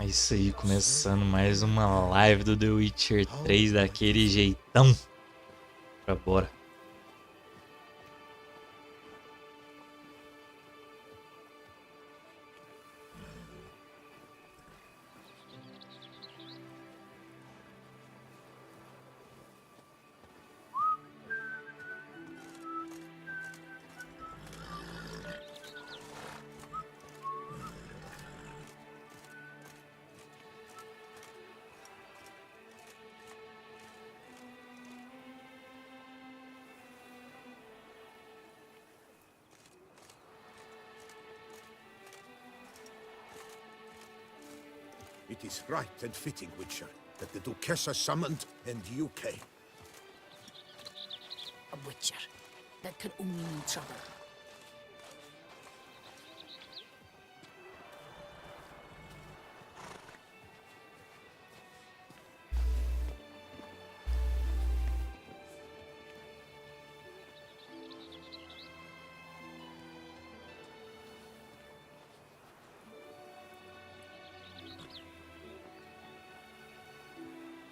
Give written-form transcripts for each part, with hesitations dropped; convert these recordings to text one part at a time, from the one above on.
É isso aí, começando mais uma live do The Witcher 3 daquele jeitão. Bora. It is right and fitting, Witcher, that the Duchessa summoned and you came. A Witcher. That could only mean trouble.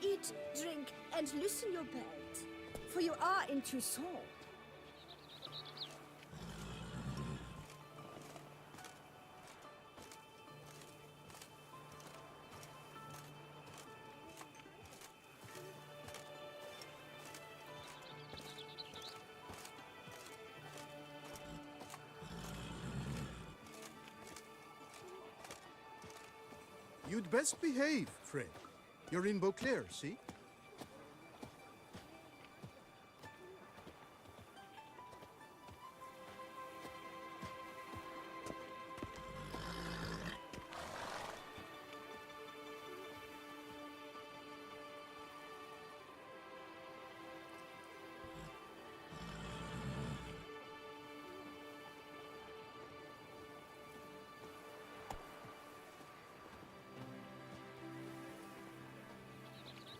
Eat, drink, and loosen your belt, for you are in Toussaint. You'd best behave, friend. You're in Beauclair, see?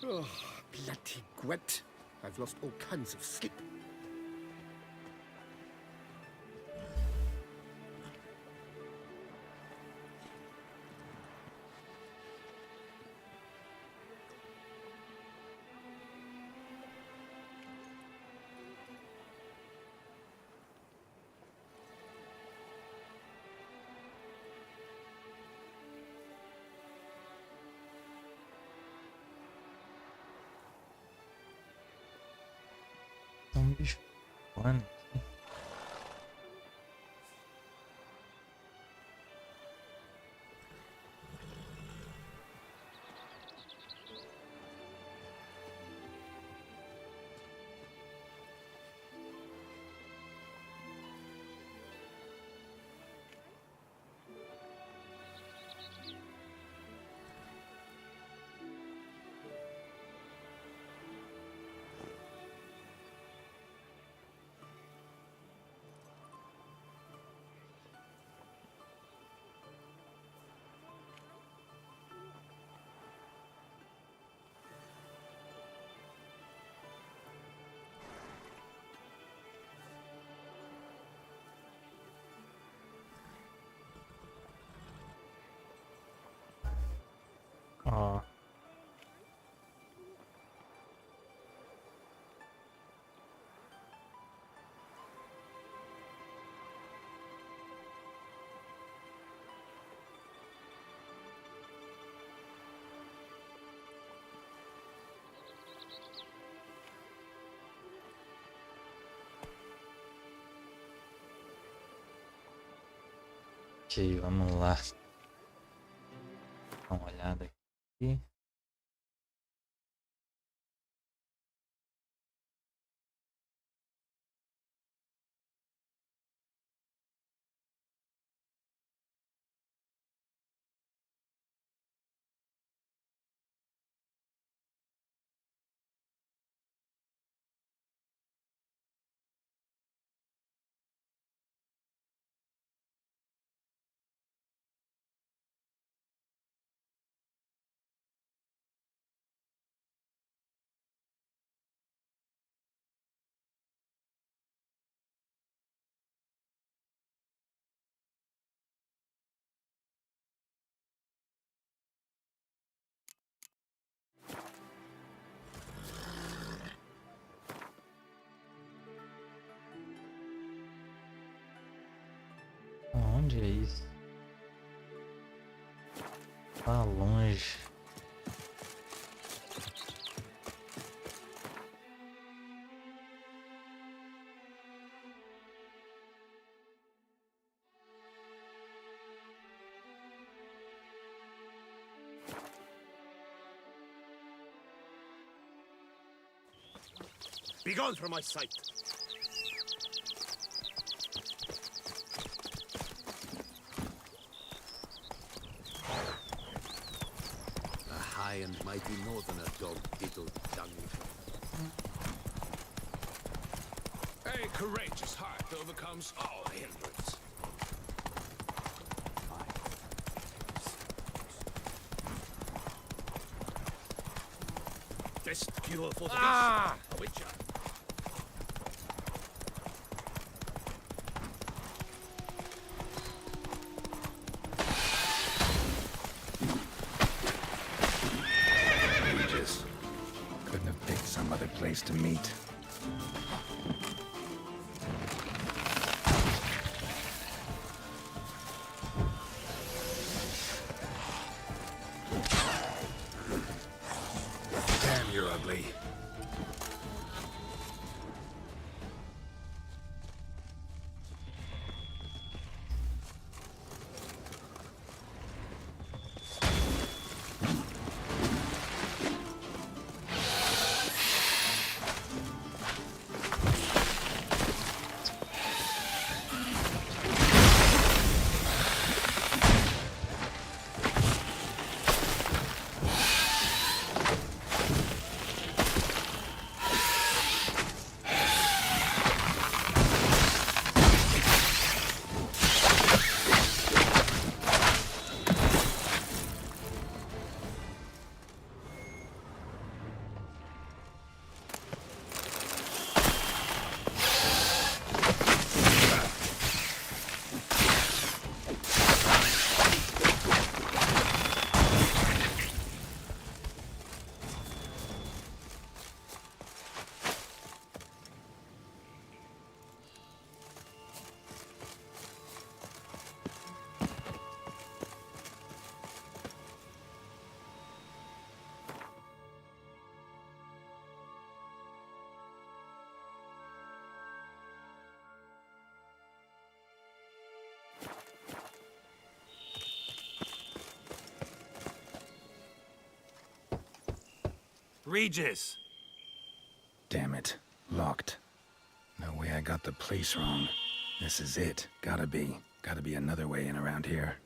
Oh, bloody Gwent. I've lost all kinds of sleep. Tem um bicho voando aqui. Ó. Ok, vamos lá. Dá uma olhada aqui. Onde é isso? Tá longe. Begone from my sight! A high and mighty northerner dog-diddled dung. A courageous heart overcomes all hindrance. Best cure for the beast, a witcher. Regis. Couldn't have picked some other place to meet. Damn, you're ugly. Regis! Damn it. Locked. No way I got the place wrong. This is it. Gotta be. Gotta be another way in around here.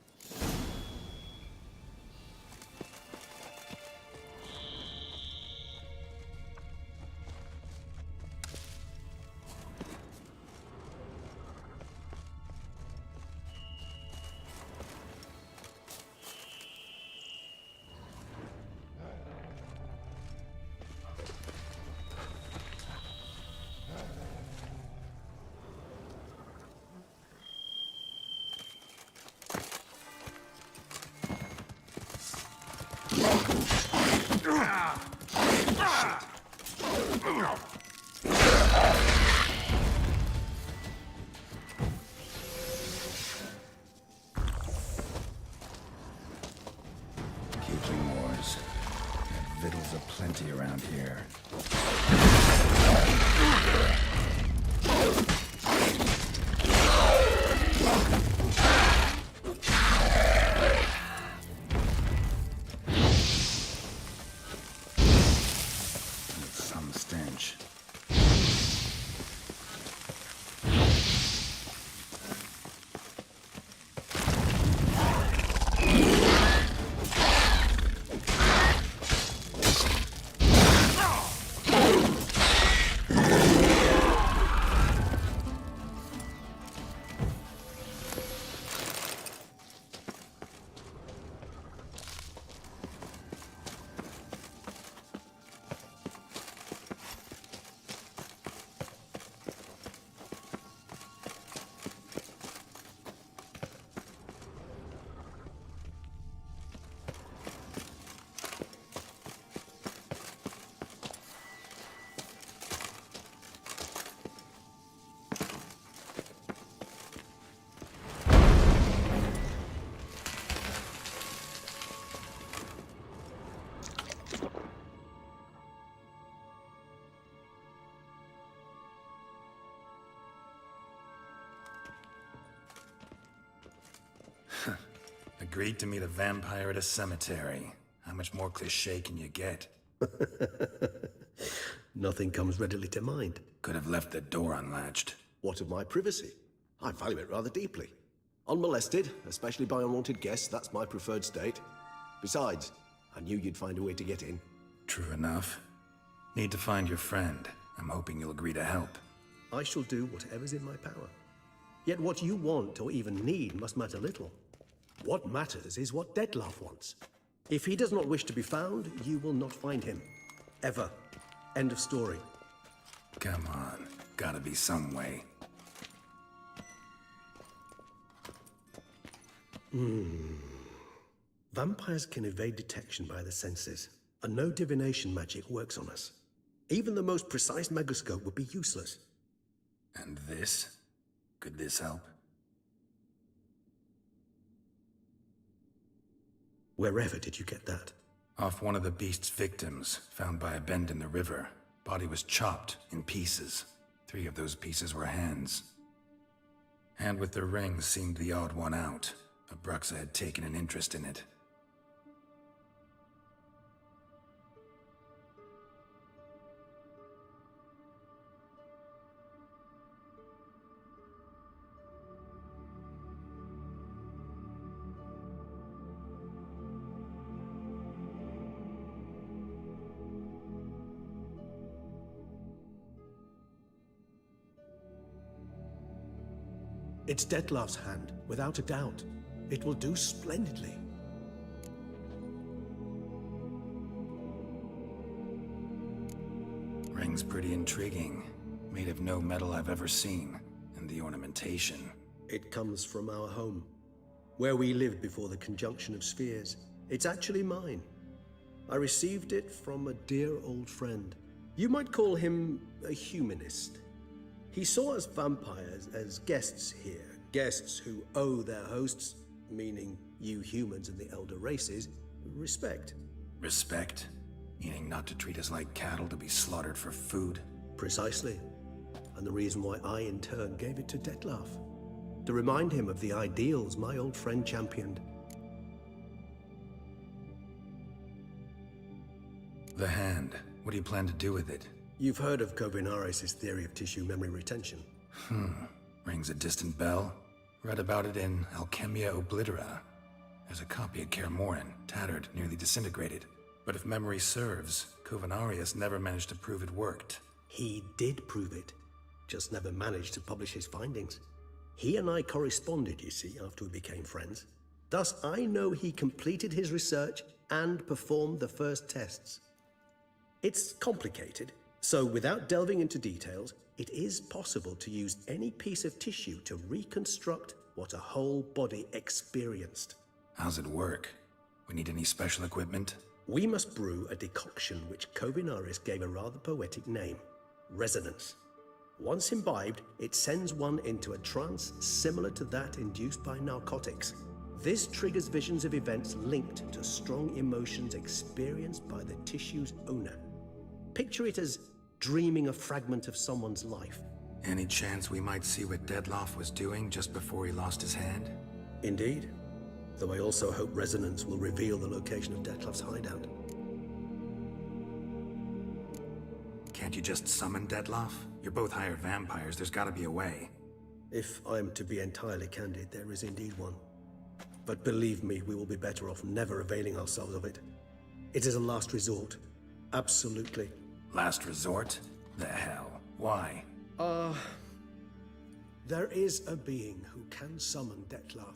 Keeping wars. Got victuals aplenty around here. It's some stench. Agreed to meet a vampire at a cemetery. How much more cliché can you get? Nothing comes readily to mind. Could have left the door unlatched. What of my privacy? I value it rather deeply. Unmolested, especially by unwanted guests, that's my preferred state. Besides, I knew you'd find a way to get in. True enough. Need to find your friend. I'm hoping you'll agree to help. I shall do whatever's in my power. Yet what you want or even need must matter little. What matters is what Dettlaff wants. If he does not wish to be found, you will not find him. Ever. End of story. Come on. Gotta be some way. Vampires can evade detection by the senses, and no divination magic works on us. Even the most precise megascope would be useless. And this? Could this help? Wherever did you get that? Off one of the beast's victims, found by a bend in the river. Body was chopped in pieces. 3 of those pieces were hands. Hand with the ring seemed the odd one out. Abruxa had taken an interest in it. It's Dettlaff's hand, without a doubt. It will do splendidly. Ring's pretty intriguing. Made of no metal I've ever seen. And the ornamentation. It comes from our home, where we lived before the conjunction of spheres. It's actually mine. I received it from a dear old friend. You might call him a humanist. He saw us vampires as guests here, guests who owe their hosts, meaning you humans and the elder races, respect. Respect? Meaning not to treat us like cattle to be slaughtered for food? Precisely. And the reason why I, in turn, gave it to Dettlaff. To remind him of the ideals my old friend championed. The hand. What do you plan to do with it? You've heard of Kovinaris' theory of tissue memory retention. Rings a distant bell. Read about it in Alchemia Oblitera. There's a copy of Kaer Morhen, tattered, nearly disintegrated. But if memory serves, Kovinaris never managed to prove it worked. He did prove it, just never managed to publish his findings. He and I corresponded, you see, after we became friends. Thus, I know he completed his research and performed the first tests. It's complicated, so without delving into details, it is possible to use any piece of tissue to reconstruct what a whole body experienced. How's it work? We need any special equipment? We must brew a decoction which Kovinaris gave a rather poetic name, resonance. Once imbibed, it sends one into a trance similar to that induced by narcotics. This triggers visions of events linked to strong emotions experienced by the tissue's owner. Picture it as dreaming a fragment of someone's life. Any chance we might see what Dettlaff was doing just before he lost his hand? Indeed. Though I also hope resonance will reveal the location of Dettlaff's hideout. Can't you just summon Dettlaff? You're both hired vampires, there's gotta be a way. If I'm to be entirely candid, there is indeed one. But believe me, we will be better off never availing ourselves of it. It is a last resort. Absolutely. Last resort? The hell? Why? There is a being who can summon Dettlaff.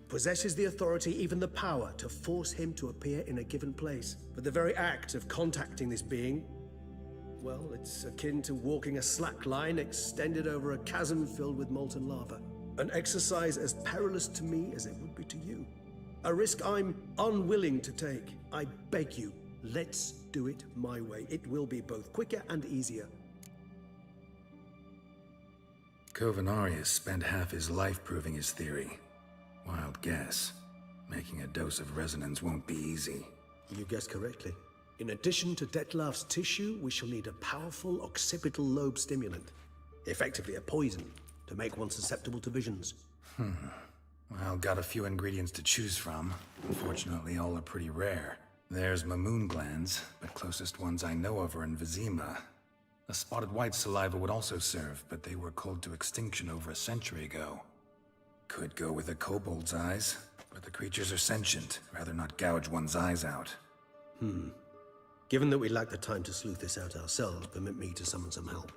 Possesses the authority, even the power, to force him to appear in a given place. But the very act of contacting this being, well, it's akin to walking a slack line extended over a chasm filled with molten lava. An exercise as perilous to me as it would be to you. A risk I'm unwilling to take. I beg you, let's do it my way. It will be both quicker and easier. Kovinaris spent half his life proving his theory. Wild guess. Making a dose of resonance won't be easy. You guessed correctly. In addition to Dettlaff's tissue, we shall need a powerful occipital lobe stimulant. Effectively a poison, to make one susceptible to visions. Well, got a few ingredients to choose from. Unfortunately, all are pretty rare. There's Mamoon glands, but closest ones I know of are in Vizima. A spotted white saliva would also serve, but they were culled to extinction over a century ago. Could go with a kobold's eyes, but the creatures are sentient. Rather not gouge one's eyes out. Given that we lack the time to sleuth this out ourselves, permit me to summon some help.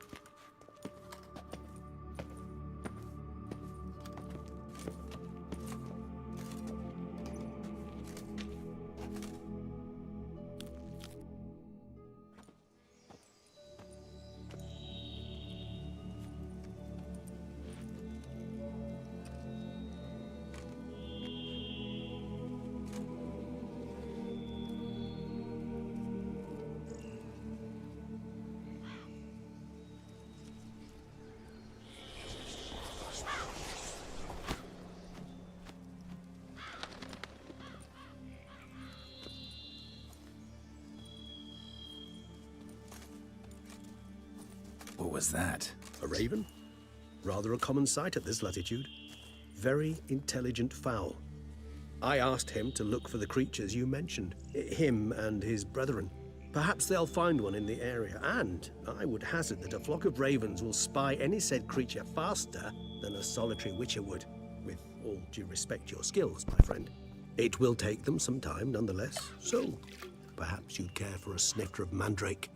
What was that? A raven? Rather a common sight at this latitude. Very intelligent fowl. I asked him to look for the creatures you mentioned, him and his brethren. Perhaps they'll find one in the area, and I would hazard that a flock of ravens will spy any said creature faster than a solitary witcher would, with all due respect to your skills, my friend. It will take them some time, nonetheless, so perhaps you'd care for a snifter of mandrake.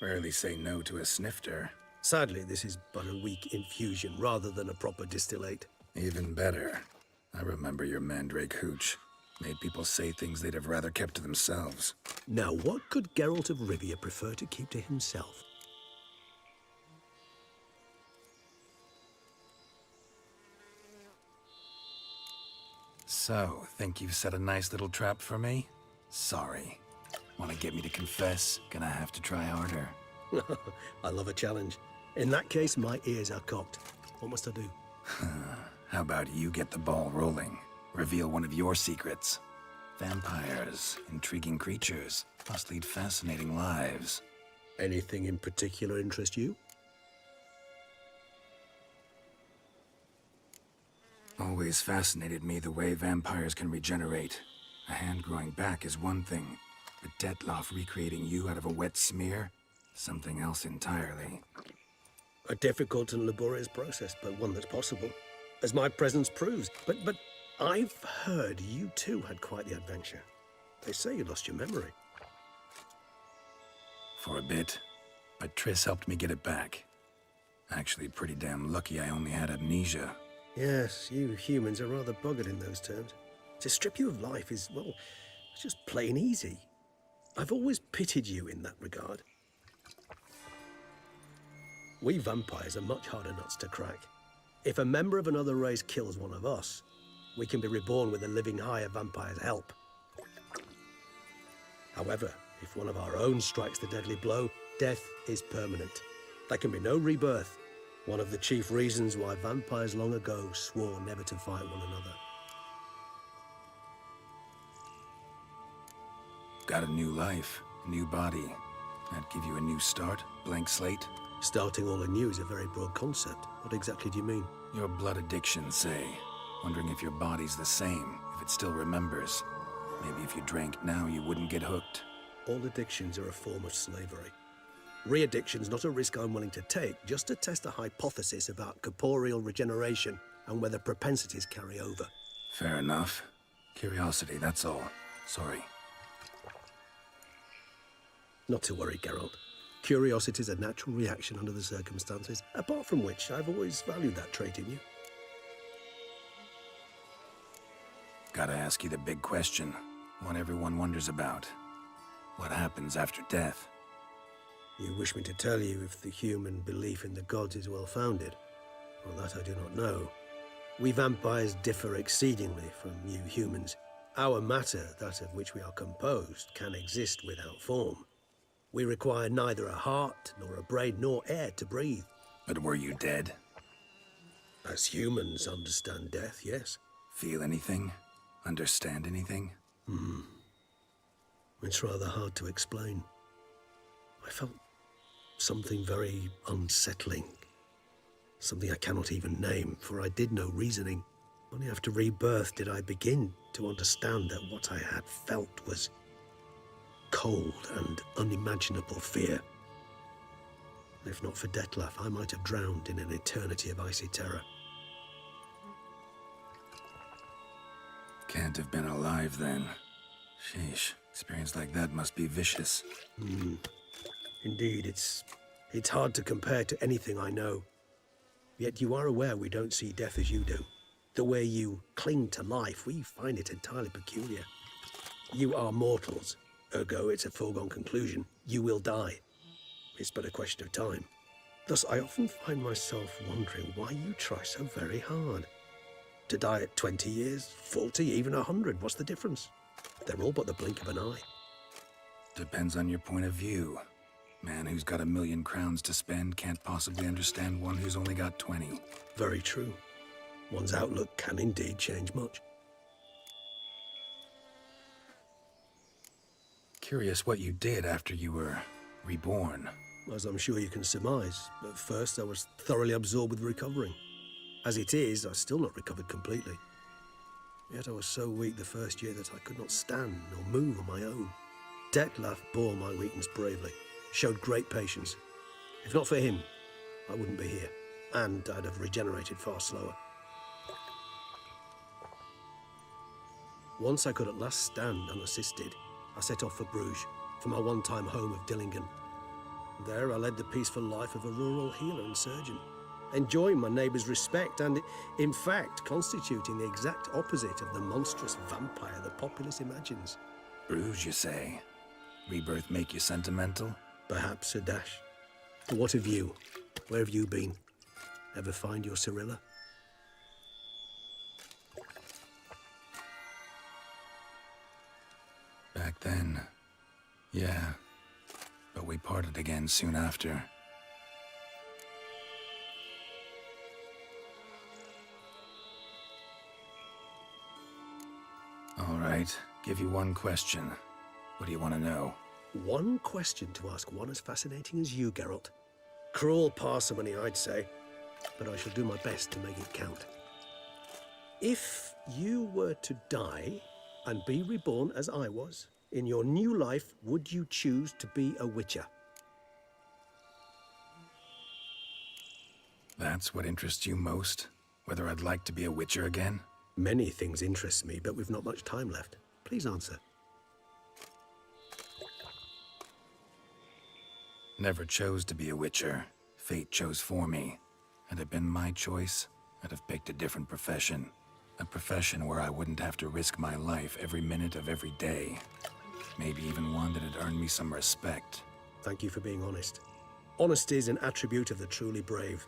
Rarely say no to a snifter. Sadly, this is but a weak infusion rather than a proper distillate. Even better. I remember your mandrake hooch. Made people say things they'd have rather kept to themselves. Now, what could Geralt of Rivia prefer to keep to himself? So, think you've set a nice little trap for me? Sorry. Want to get me to confess? Gonna have to try harder. I love a challenge. In that case, my ears are cocked. What must I do? How about you get the ball rolling? Reveal one of your secrets. Vampires, intriguing creatures, must lead fascinating lives. Anything in particular interest you? Always fascinated me the way vampires can regenerate. A hand growing back is one thing, but Detloff recreating you out of a wet smear? Something else entirely. A difficult and laborious process, but one that's possible, as my presence proves. But I've heard you too had quite the adventure. They say you lost your memory. For a bit, but Triss helped me get it back. Actually, pretty damn lucky I only had amnesia. Yes, you humans are rather buggered in those terms. To strip you of life is, well, it's just plain easy. I've always pitied you in that regard. We vampires are much harder nuts to crack. If a member of another race kills one of us, we can be reborn with a living higher vampire's help. However, if one of our own strikes the deadly blow, death is permanent. There can be no rebirth. One of the chief reasons why vampires long ago swore never to fight one another. Got a new life, a new body. That give you a new start, blank slate? Starting all anew is a very broad concept. What exactly do you mean? Your blood addiction, say. Wondering if your body's the same, if it still remembers. Maybe if you drank now, you wouldn't get hooked. All addictions are a form of slavery. Re-addiction's not a risk I'm willing to take, just to test a hypothesis about corporeal regeneration and whether propensities carry over. Fair enough. Curiosity, that's all. Sorry. Not to worry, Geralt. Curiosity is a natural reaction under the circumstances, apart from which I've always valued that trait in you. Gotta ask you the big question. One everyone wonders about. What happens after death? You wish me to tell you if the human belief in the gods is well-founded? Well, that I do not know. We vampires differ exceedingly from you humans. Our matter, that of which we are composed, can exist without form. We require neither a heart, nor a brain, nor air to breathe. But were you dead? As humans understand death, yes. Feel anything? Understand anything? It's rather hard to explain. I felt something very unsettling. Something I cannot even name, for I did no reasoning. Only after rebirth did I begin to understand that what I had felt was cold and unimaginable fear. If not for Detlef, I might have drowned in an eternity of icy terror. Can't have been alive then. Sheesh, experience like that must be vicious. Indeed, it's hard to compare to anything I know. Yet you are aware we don't see death as you do. The way you cling to life, we find it entirely peculiar. You are mortals, ergo it's a foregone conclusion. You will die. It's but a question of time. Thus, I often find myself wondering why you try so very hard. To die at 20 years, 40, even 100, what's the difference? They're all but the blink of an eye. Depends on your point of view. Man who's got 1,000,000 crowns to spend can't possibly understand one who's only got 20. Very true. One's outlook can indeed change much. Curious what you did after you were reborn. As I'm sure you can surmise, at first I was thoroughly absorbed with recovering. As it is, I've still not recovered completely. Yet I was so weak the first year that I could not stand or move on my own. Detlef bore my weakness bravely, showed great patience. If not for him, I wouldn't be here, and I'd have regenerated far slower. Once I could at last stand unassisted, I set off for Bruges, for my one-time home of Dillingen. There I led the peaceful life of a rural healer and surgeon, enjoying my neighbours' respect and, in fact, constituting the exact opposite of the monstrous vampire the populace imagines. Bruges, you say? Rebirth make you sentimental? Perhaps a dash. What of you? Where have you been? Ever find your Cyrilla? Back then, yeah. But we parted again soon after. All right, give you one question. What do you want to know? One question to ask one as fascinating as you, Geralt. Cruel parsimony, I'd say, but I shall do my best to make it count. If you were to die and be reborn as I was, in your new life, would you choose to be a witcher? That's what interests you most? Whether I'd like to be a witcher again? Many things interest me, but we've not much time left. Please answer. Never chose to be a witcher. Fate chose for me. Had it been my choice, I'd have picked a different profession. A profession where I wouldn't have to risk my life every minute of every day. Maybe even one that'd earn me some respect. Thank you for being honest. Honesty is an attribute of the truly brave,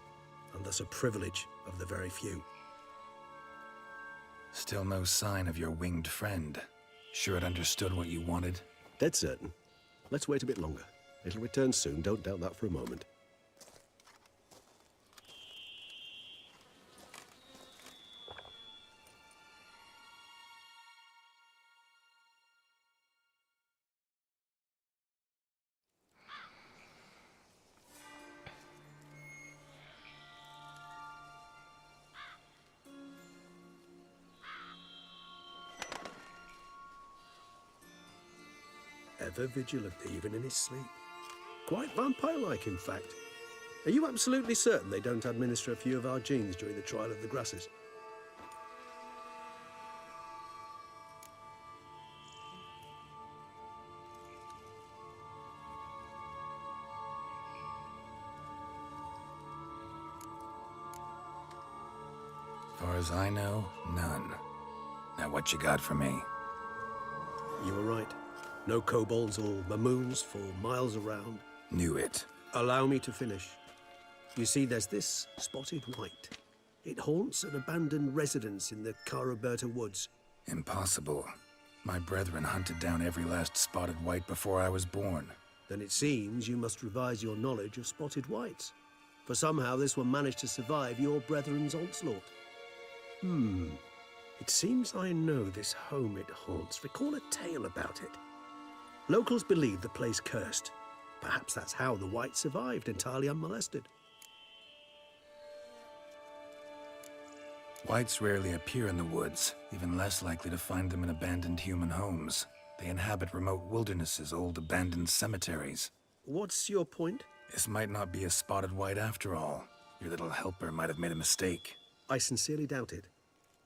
and thus a privilege of the very few. Still no sign of your winged friend. Sure it understood what you wanted? Dead certain. Let's wait a bit longer. It'll return soon, don't doubt that for a moment. Ever vigilant, even in his sleep. Quite vampire-like, in fact. Are you absolutely certain they don't administer a few of our genes during the trial of the grasses? As far as I know, none. Now what you got for me? You were right. No kobolds or mamoons for miles around. Knew it. Allow me to finish. You see, there's this spotted white. It haunts an abandoned residence in the Caraberta woods. Impossible. My brethren hunted down every last spotted white before I was born. Then it seems you must revise your knowledge of spotted whites. For somehow this one managed to survive your brethren's onslaught. It seems I know this home it haunts. Recall a tale about it. Locals believe the place cursed. Perhaps that's how the white survived entirely unmolested. Whites rarely appear in the woods, even less likely to find them in abandoned human homes. They inhabit remote wildernesses, old abandoned cemeteries. What's your point? This might not be a spotted white after all. Your little helper might have made a mistake. I sincerely doubt it.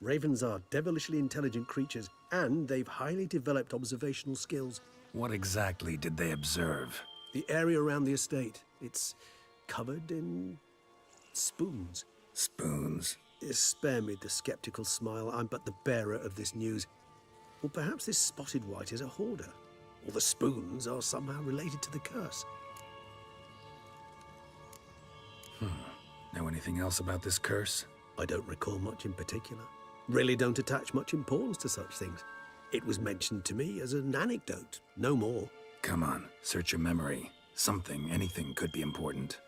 Ravens are devilishly intelligent creatures, and they've highly developed observational skills. What exactly did they observe? The area around the estate, it's covered in spoons. Spoons? Spare me the skeptical smile. I'm but the bearer of this news. Or perhaps this spotted white is a hoarder. Or the spoons are somehow related to the curse. Know anything else about this curse? I don't recall much in particular. Really don't attach much importance to such things. It was mentioned to me as an anecdote, no more. Come on, search your memory. Something, anything could be important.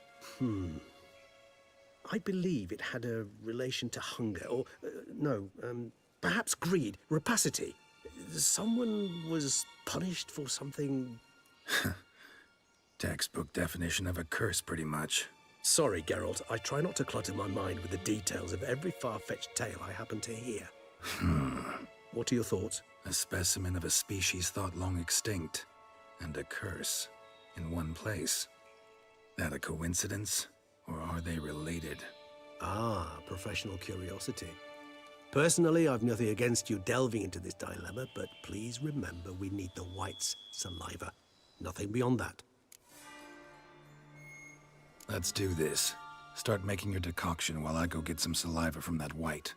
I believe it had a relation to hunger, or, perhaps greed, rapacity. Someone was punished for something... Textbook definition of a curse, pretty much. Sorry, Geralt, I try not to clutter my mind with the details of every far-fetched tale I happen to hear. What are your thoughts? A specimen of a species thought long extinct, and a curse, in one place. That a coincidence, or are they related? Ah, professional curiosity. Personally, I've nothing against you delving into this dilemma, but please remember we need the white's saliva. Nothing beyond that. Let's do this. Start making your decoction while I go get some saliva from that white.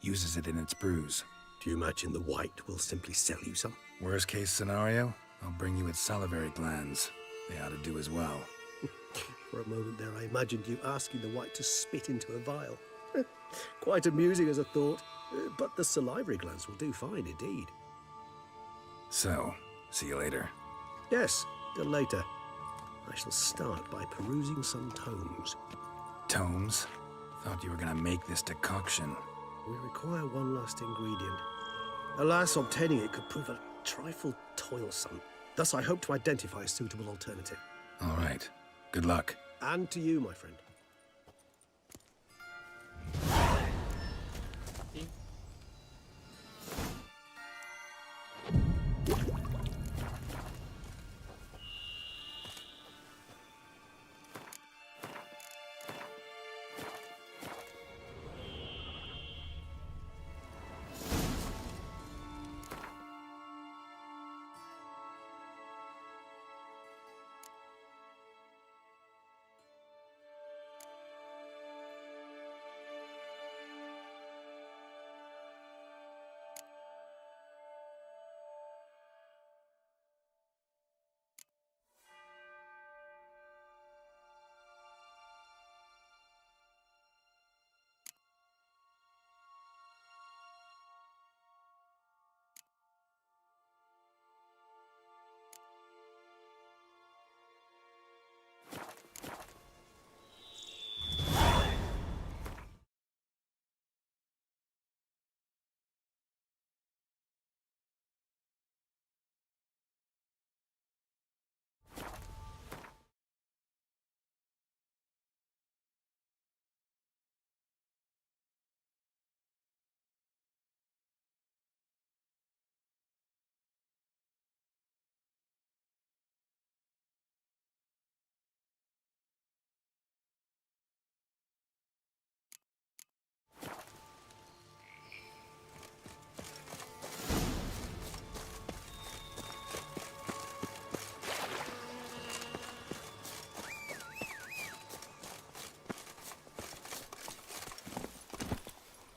Uses it in its brews. Do you imagine the white will simply sell you some? Worst case scenario, I'll bring you its salivary glands. They ought to do as well. For a moment there, I imagined you asking the white to spit into a vial. Quite amusing as a thought, but the salivary glands will do fine indeed. So, see you later. Yes, till later. I shall start by perusing some tomes. Tomes? Thought you were gonna make this decoction. We require one last ingredient. Alas, obtaining it could prove a trifle toilsome. Thus, I hope to identify a suitable alternative. All right. Good luck. And to you, my friend.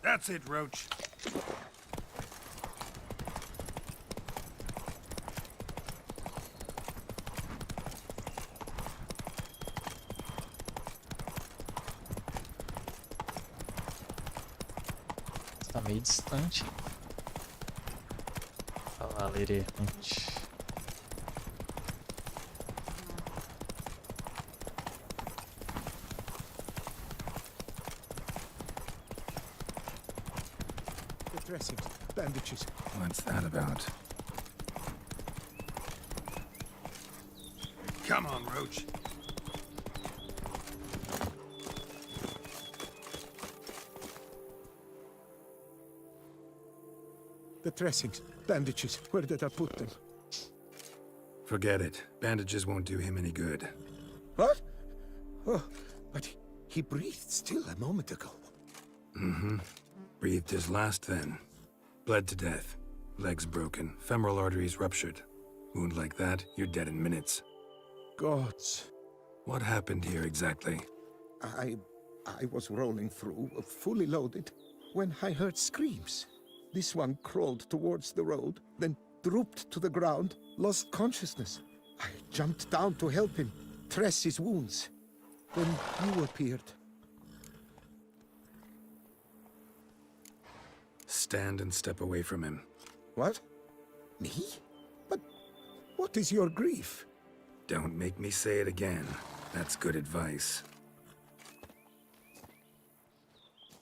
That's it, Roach. Está meio distante. Falar lererante. Dressings, bandages. What's that about? Come on, Roach. The dressings, bandages, where did I put them? Forget it. Bandages won't do him any good. What? Oh, but he breathed still a moment ago. Breathed his last then. Bled to death. Legs broken. Femoral arteries ruptured. Wound like that, you're dead in minutes. Gods. What happened here exactly? I was rolling through, fully loaded, when I heard screams. This one crawled towards the road, then drooped to the ground, lost consciousness. I jumped down to help him, dress his wounds. Then you appeared. Stand and step away from him. What? Me? But what is your grief? Don't make me say it again. That's good advice.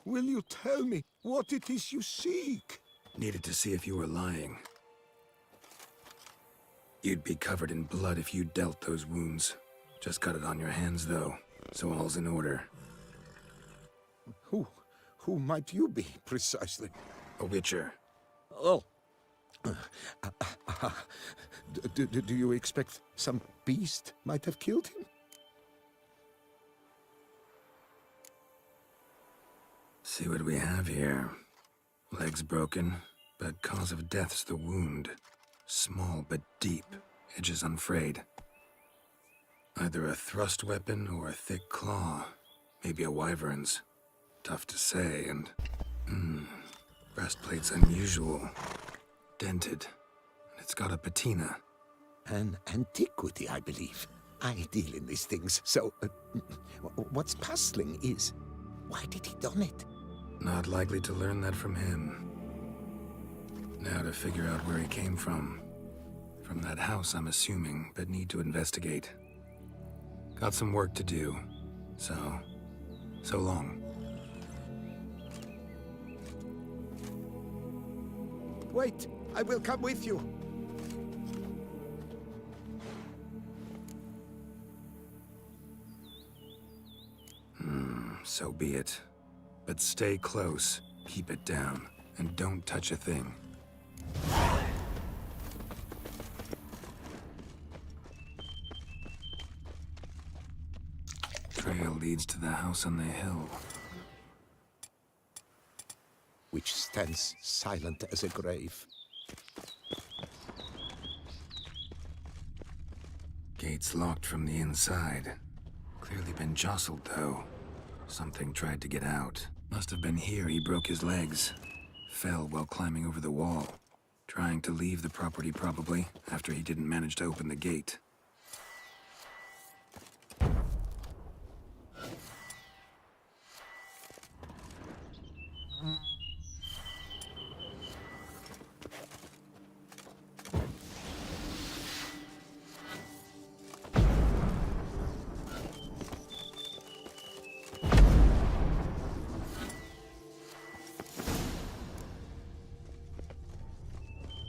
Will you tell me what it is you seek? Needed to see if you were lying. You'd be covered in blood if you dealt those wounds. Just got it on your hands, though, so all's in order. Who might you be, precisely? A witcher. Oh. Do you expect some beast might have killed him? See what we have here. Legs broken, but cause of death's the wound. Small but deep, edges unfrayed. Either a thrust weapon or a thick claw. Maybe a wyvern's. Tough to say, and... breastplate's unusual. Dented. And it's got a patina. An antiquity, I believe. I deal in these things, so... what's puzzling is... why did he don it? Not likely to learn that from him. Now to figure out where he came from. From that house, I'm assuming, but need to investigate. Got some work to do, so long. Wait, I will come with you. So be it. But stay close, keep it down, and don't touch a thing. Trail leads to the house on the hill. Which stands silent as a grave. Gates locked from the inside. Clearly been jostled, though. Something tried to get out. Must have been here he broke his legs. Fell while climbing over the wall. Trying to leave the property, probably, after he didn't manage to open the gate.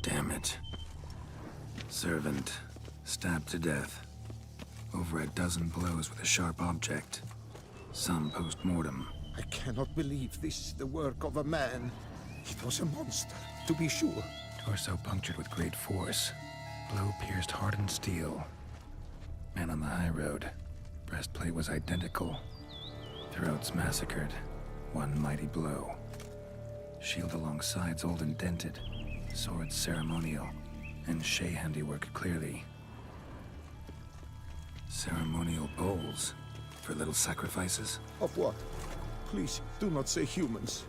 Damn it. Servant, stabbed to death. Over a dozen blows with a sharp object. Some post-mortem. I cannot believe this is the work of a man. It was a monster, to be sure. Torso punctured with great force. Blow pierced hardened steel. Man on the high road. Breastplate was identical. Throats massacred. One mighty blow. Shield along sides old and dented. Swords ceremonial. And Shay handiwork clearly. Ceremonial bowls. For little sacrifices? Of what? Please, do not say humans.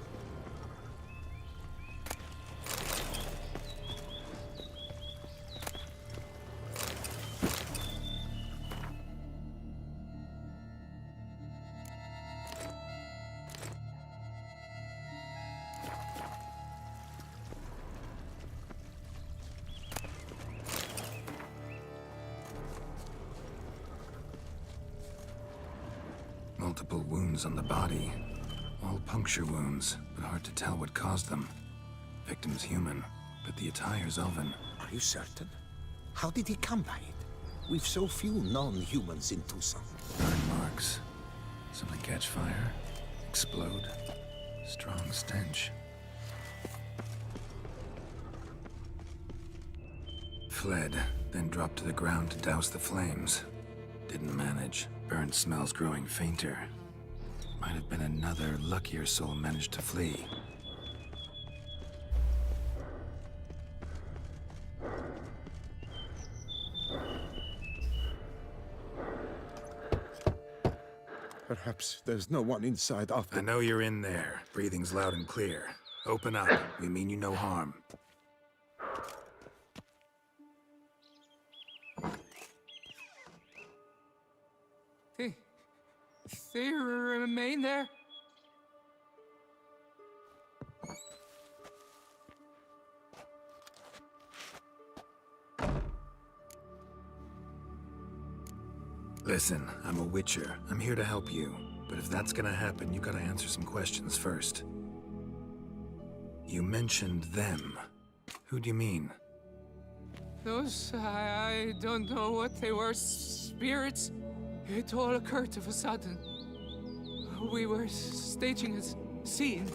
Multiple wounds on the body. All puncture wounds, but hard to tell what caused them. Victim's human, but the attire's elven. Are you certain? How did he come by it? We've so few non-humans in Tucson. Burn marks. Something catch fire, explode. Strong stench. fled, then dropped to the ground to douse the flames. Didn't manage. Burnt smells growing fainter. Might have been another luckier soul managed to flee. Perhaps there's no one inside after. I know you're in there. Breathing's loud and clear. Open up. We mean you no harm. They remain there? Listen, I'm a witcher. I'm here to help you. But if that's gonna happen, you gotta answer some questions first. You mentioned them. Who do you mean? Those, I don't know what they were. Spirits? It all occurred of a sudden. We were staging a scene,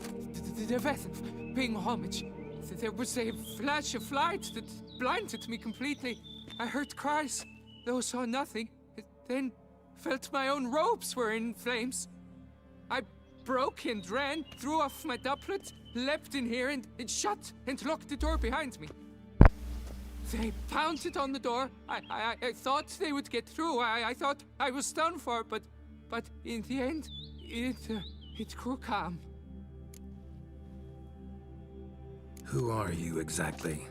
the death of paying homage. There was a flash of light that blinded me completely. I heard cries, though saw nothing. Then felt my own robes were in flames. I broke and ran, threw off my doublet, leapt in here and shut and locked the door behind me. They pounded on the door. I thought they would get through. I thought I was done for, but in the end, it grew calm. Who are you exactly?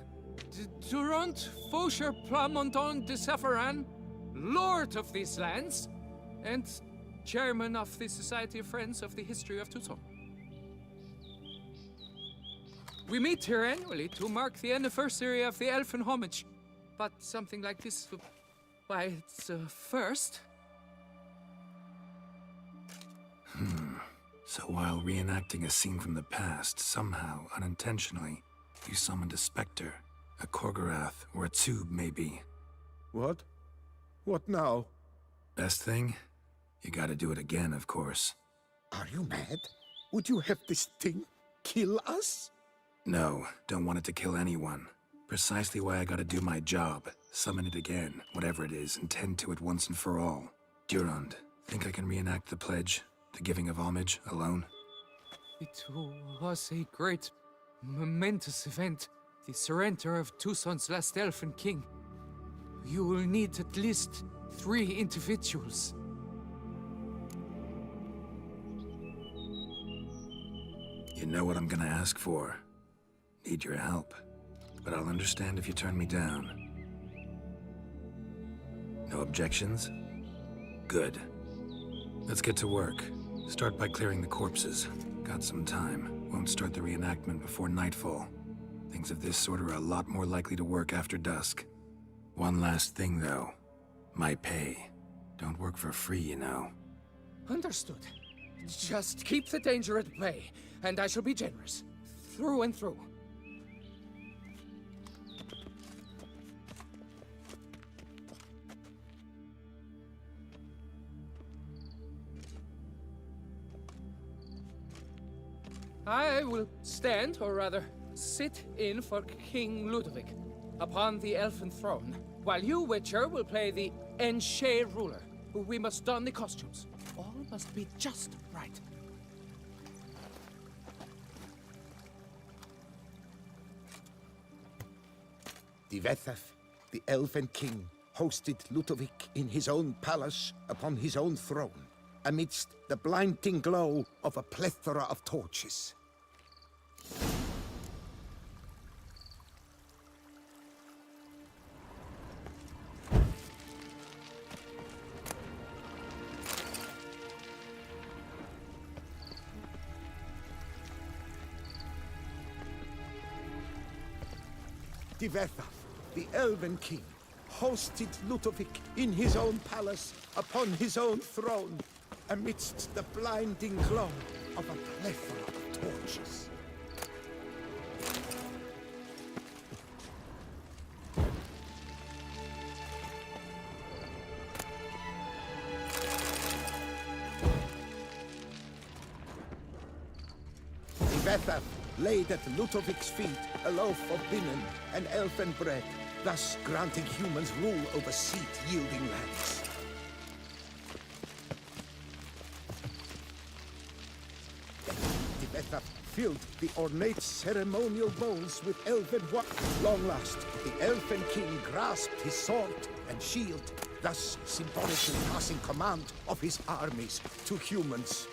Durant Faucher Plamondon de Sephiran, Lord of these lands, and Chairman of the Society of Friends of the History of Tucson. We meet here annually to mark the anniversary of the Elfin Homage. But something like this, why, it's a first. So while reenacting a scene from the past, somehow, unintentionally, you summoned a specter, a Korgorath, or a tube, maybe. What? What now? Best thing? You gotta do it again, of course. Are you mad? Would you have this thing kill us? No, don't want it to kill anyone. Precisely why I gotta do my job. Summon it again, whatever it is, and tend to it once and for all. Durand, think I can reenact the pledge, the giving of homage, alone? It was a great, momentous event. The surrender of Tucson's last elfin king. You will need at least 3 individuals. You know what I'm gonna ask for. Need your help, but I'll understand if you turn me down. No objections? Good. Let's get to work. Start by clearing the corpses. Got some time. Won't start the reenactment before nightfall. Things of this sort are a lot more likely to work after dusk. One last thing, though. My pay. Don't work for free, you know. Understood. Just keep the danger at bay, and I shall be generous. Through and through. I will stand, or rather, sit in for King Ludovic upon the elfin throne, while you, Witcher, will play the Enche ruler. We must don the costumes. All must be just right. Divethaf, the Elven King, hosted Ludovic in his own palace upon his own throne, amidst the blinding glow of a plethora of torches. Divethaf, the Elven King, hosted Ludovic in his own palace upon his own throne, amidst the blinding glow of a plethora of torches. Divethaf laid at Ludovic's feet a loaf of linen and elfin bread, thus granting humans rule over seed-yielding lands. Tibetha filled the ornate ceremonial bowls with elven wine. Long last, the elfin king grasped his sword and shield, thus symbolically passing command of his armies to humans.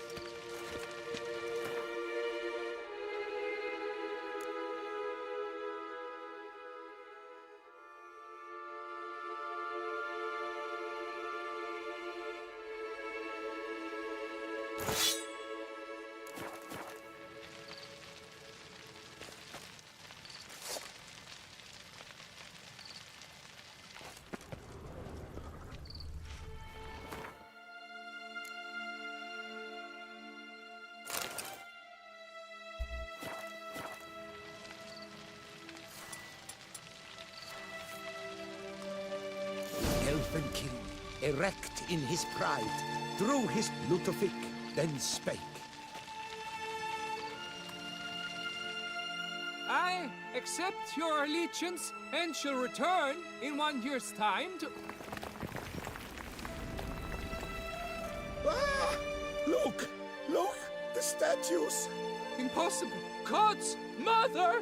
Elfin king, erect in his pride, drew his Ludovic, then spake. I accept your allegiance and shall return in 1 year's time to... Ah! Look! Look! The statues! Impossible! God's mother!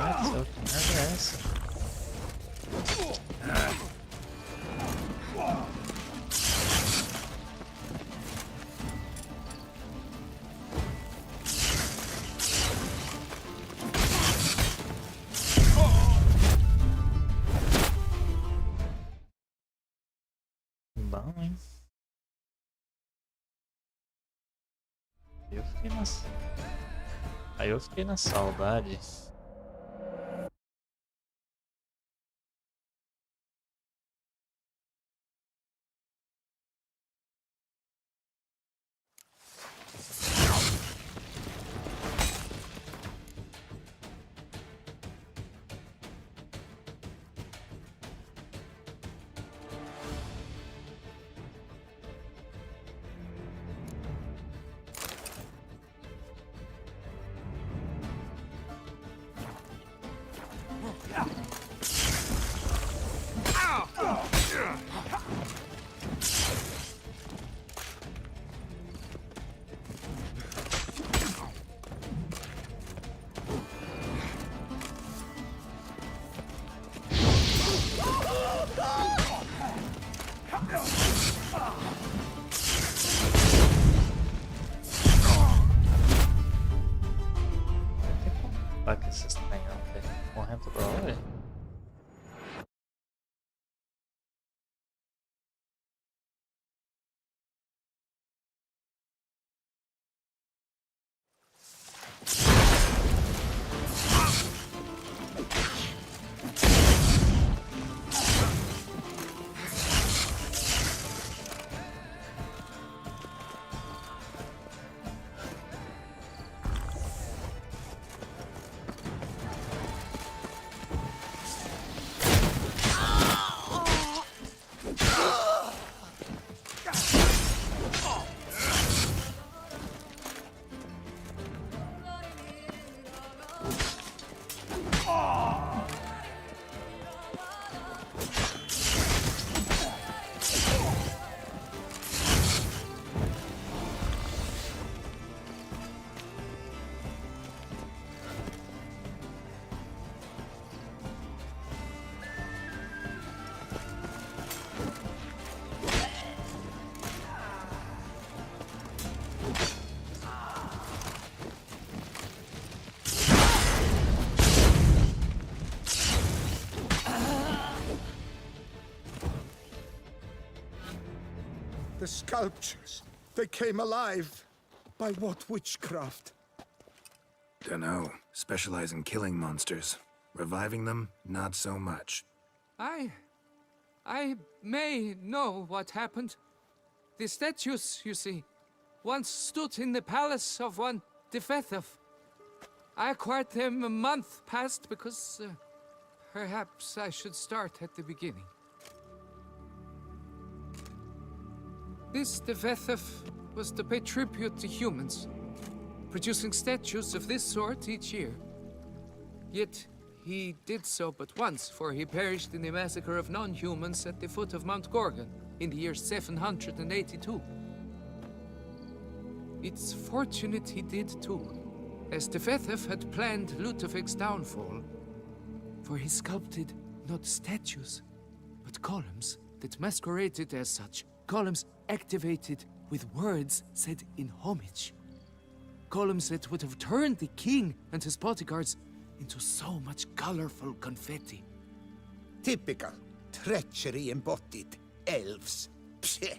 Ah, que merda é essa? Bom, hein? Aí eu fiquei na saudade. Vai que vocês estão morrendo toda hora. The sculptures, they came alive. By what witchcraft? Dunno. Specialize in killing monsters. Reviving them, not so much. I may know what happened. The statues, you see, once stood in the palace of one Tibetha. I acquired them a month past because perhaps I should start at the beginning. This Tibetha was to pay tribute to humans, producing statues of this sort each year. Yet, he did so but once, for he perished in the massacre of non-humans at the foot of Mount Gorgon in the year 782. It's fortunate he did too, as Tefethef had planned Ludovic's downfall, for he sculpted not statues, but columns that masqueraded as such. Columns activated with words said in homage. Columns that would have turned the king and his bodyguards into so much colorful confetti. Typical. Treachery embodied. Elves. Psheh.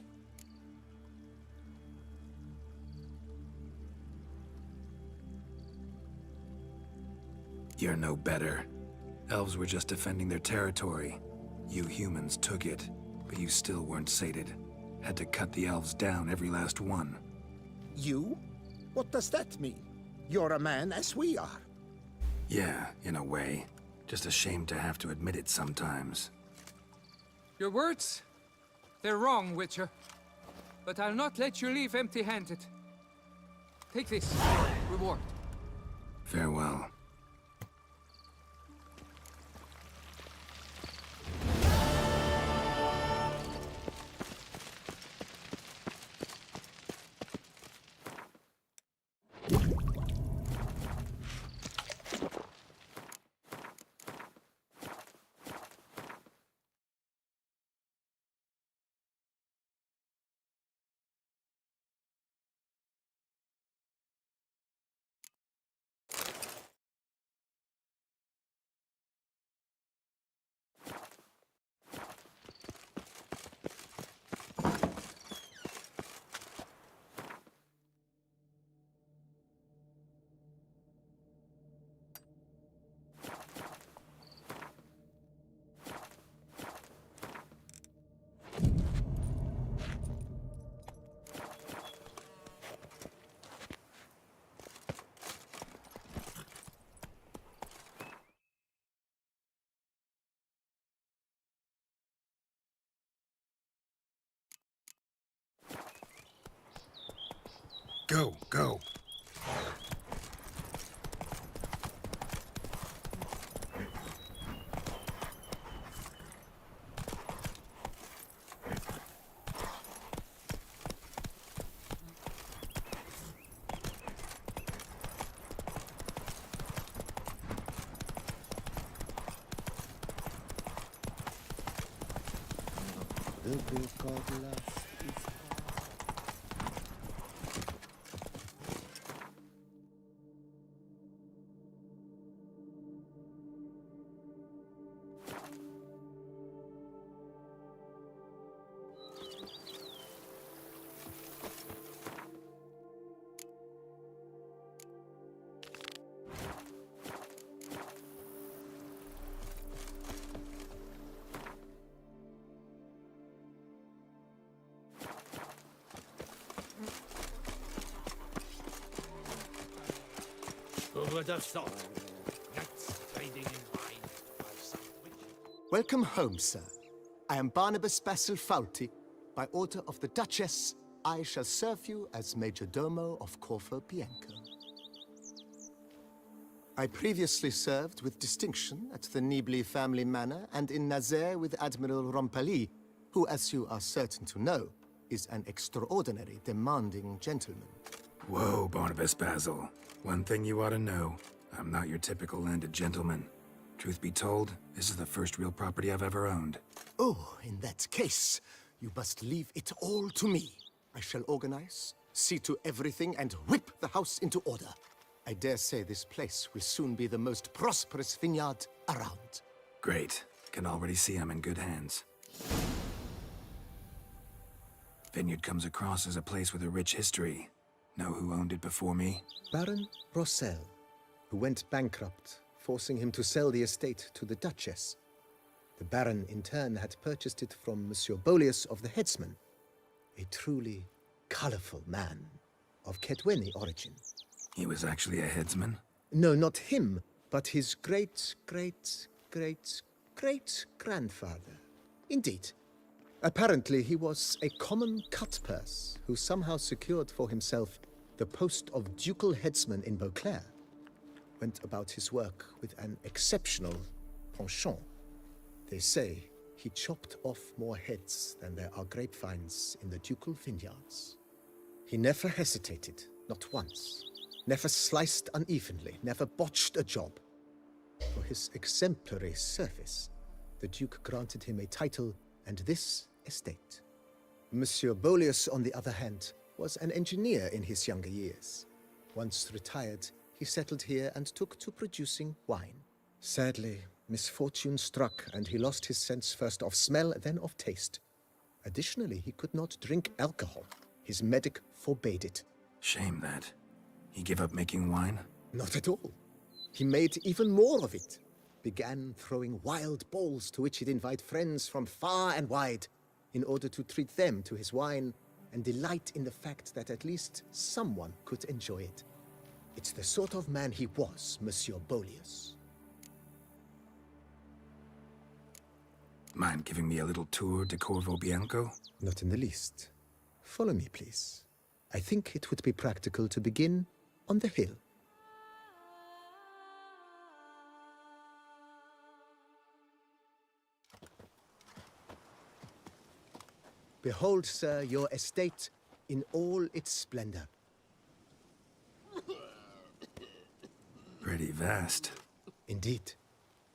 You're no better. Elves were just defending their territory. You humans took it, but you still weren't sated. Had to cut the elves down, every last one. You? What does that mean? You're a man as we are. Yeah, in a way. Just ashamed to have to admit it sometimes. Your words? They're wrong, Witcher. But I'll not let you leave empty-handed. Take this. Reward. Farewell. Go, go. Who would have thought? Knights trading in wine by some witch. Welcome home, sir. I am Barnabas Basil Fawlty. By order of the Duchess, I shall serve you as Major Domo of Corfu Bianco. I previously served with distinction at the Nibli family manor and in Nazaire with Admiral Rompali, who, as you are certain to know, is an extraordinary, demanding gentleman. Whoa, Barnabas Basil. One thing you ought to know. I'm not your typical landed gentleman. Truth be told, this is the first real property I've ever owned. Oh, in that case, you must leave it all to me. I shall organize, see to everything, and whip the house into order. I dare say this place will soon be the most prosperous vineyard around. Great. Can already see I'm in good hands. Vineyard comes across as a place with a rich history. Know who owned it before me? Baron Rossel, who went bankrupt, forcing him to sell the estate to the Duchess. The Baron, in turn, had purchased it from Monsieur Bolius of the Headsman, a truly colorful man of Ketweni origin. He was actually a headsman? No, not him, but his great-great-great-great-grandfather. Indeed. Apparently, he was a common cut-purse who somehow secured for himself the post of ducal headsman in Beauclair. Went about his work with an exceptional penchant. They say he chopped off more heads than there are grapevines in the ducal vineyards. He never hesitated, not once. Never sliced unevenly, never botched a job. For his exemplary service, the Duke granted him a title and this estate. Monsieur Boleus, on the other hand, was an engineer in his younger years. Once retired, he settled here and took to producing wine. Sadly, misfortune struck and he lost his sense first of smell, then of taste. Additionally, he could not drink alcohol. His medic forbade it. Shame that. He gave up making wine? Not at all. He made even more of it. Began throwing wild balls to which he'd invite friends from far and wide in order to treat them to his wine and delight in the fact that at least someone could enjoy it. It's the sort of man he was, Monsieur Boleus. Mind giving me a little tour de Corvo Bianco? Not in the least. Follow me, please. I think it would be practical to begin on the hill. Behold, sir, your estate in all its splendor. Pretty vast. Indeed.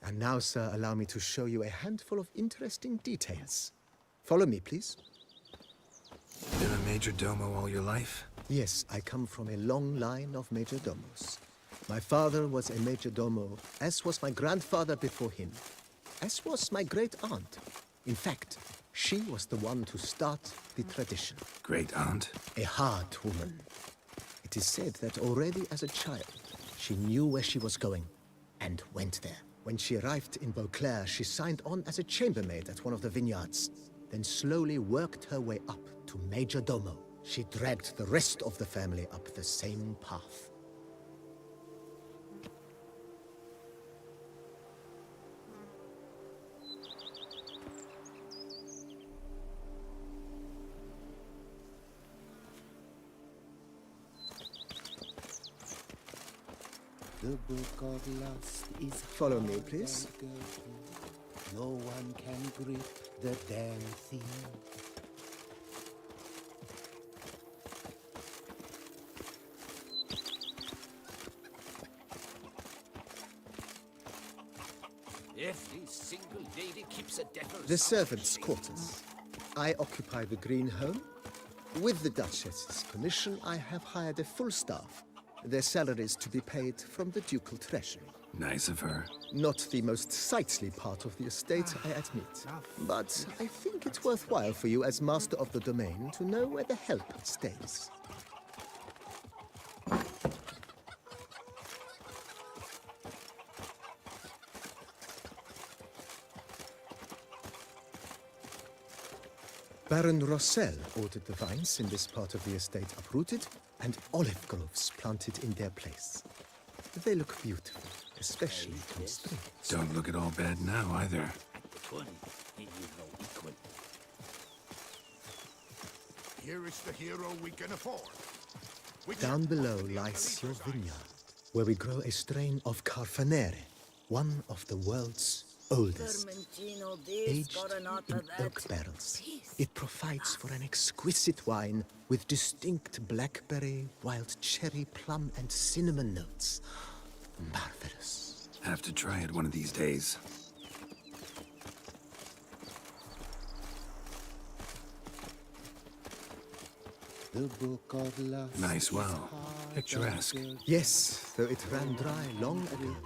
And now, sir, allow me to show you a handful of interesting details. Follow me, please. Been a major domo all your life? Yes, I come from a long line of major domos. My father was a major domo, as was my grandfather before him, as was my great-aunt. In fact, she was the one to start the tradition. Great-aunt? A hard woman. It is said that already as a child, she knew where she was going, and went there. When she arrived in Beauclair, she signed on as a chambermaid at one of the vineyards, then slowly worked her way up to major domo. She dragged the rest of the family up the same path. The book of lust is Follow me, please. no one can grip the damn thing. Every single lady keeps a devil. The servants' quarters. I occupy the green home. With the Duchess's permission, I have hired a full staff. Their salaries to be paid from the ducal treasury. Nice of her. Not the most sightly part of the estate, I admit. But I think it's worthwhile for you as master of the domain to know where the help stays. Baron Rossel ordered the vines in this part of the estate uprooted and olive groves planted in their place. They look beautiful, especially in spring. Don't look at all bad now, either. Here is the hero we can afford. Down below lies your vineyard, where we grow a strain of Carfanere, one of the world's oldest, aged in oak barrels. It provides for an exquisite wine with distinct blackberry, wild cherry, plum, and cinnamon notes. Marvelous. Have to try it one of these days. The book of lust. Nice well. Picturesque. Yes, though it ran dry long ago.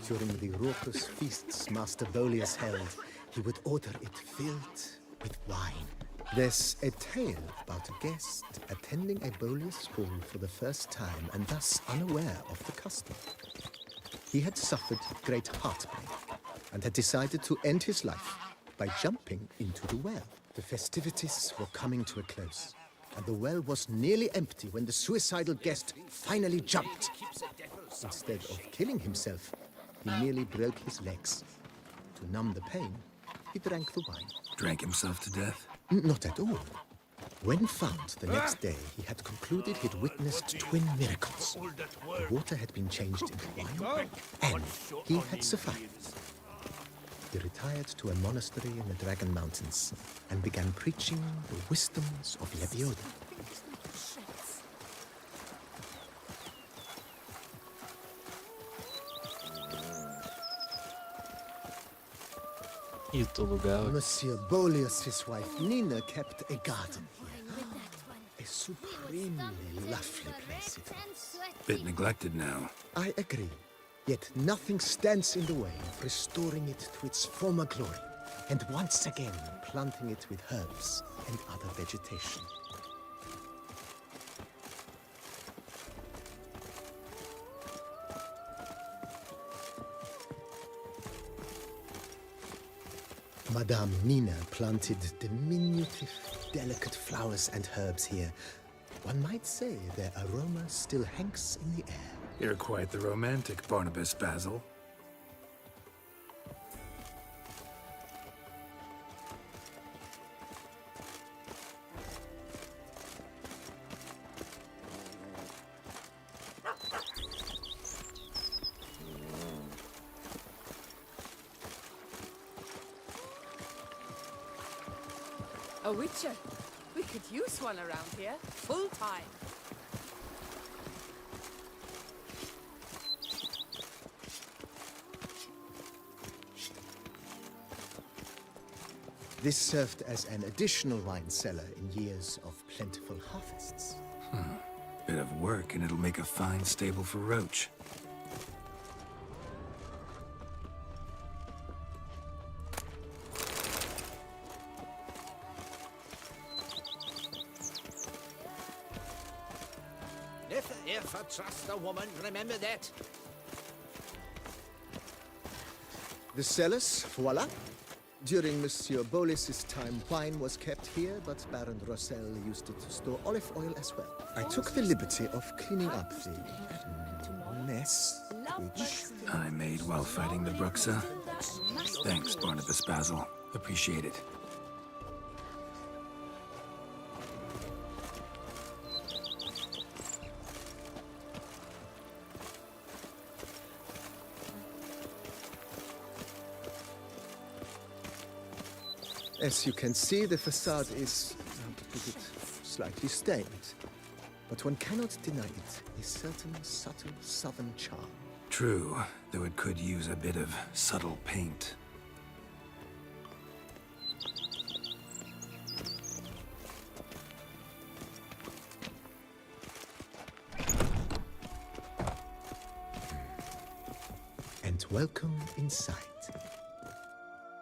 During the raucous feasts Master Boleus held, he would order it filled with wine. There's a tale about a guest attending a Boleus ball for the first time and thus unaware of the custom. He had suffered great heartbreak and had decided to end his life by jumping into the well. The festivities were coming to a close, and the well was nearly empty when the suicidal guest finally jumped. Instead of killing himself, he merely broke his legs. To numb the pain, he drank the wine. Drank himself to death? Not at all. When found the next day, he had concluded he'd witnessed twin miracles. The water had been changed into wine, and he had survived. He retired to a monastery in the Dragon Mountains and began preaching the wisdoms of Lebioda. E o lugar. Monsieur Boleus's wife Nina kept a garden here. A supremely lovely place it was. Bit neglected now. I agree. Yet nothing stands in the way of restoring it to its former glory, and once again planting it with herbs and other vegetation. Madame Nina planted diminutive, delicate flowers and herbs here. One might say their aroma still hangs in the air. You're quite the romantic, Barnabas Basil. A witcher. We could use one around here, full time. This served as an additional wine cellar in years of plentiful harvests. Bit of work and it'll make a fine stable for Roach. If I trust a woman, remember that. The cellars, voila. During Monsieur Boleus's time, wine was kept here, but Baron Rossel used it to store olive oil as well. I took the liberty of cleaning up the mess, which I made while fighting the Bruxa. Thanks, Barnabas Basil. Appreciate it. As you can see, the facade is, to put it, slightly stained. But one cannot deny it, a certain subtle southern charm. True, though it could use a bit of subtle paint. And welcome inside.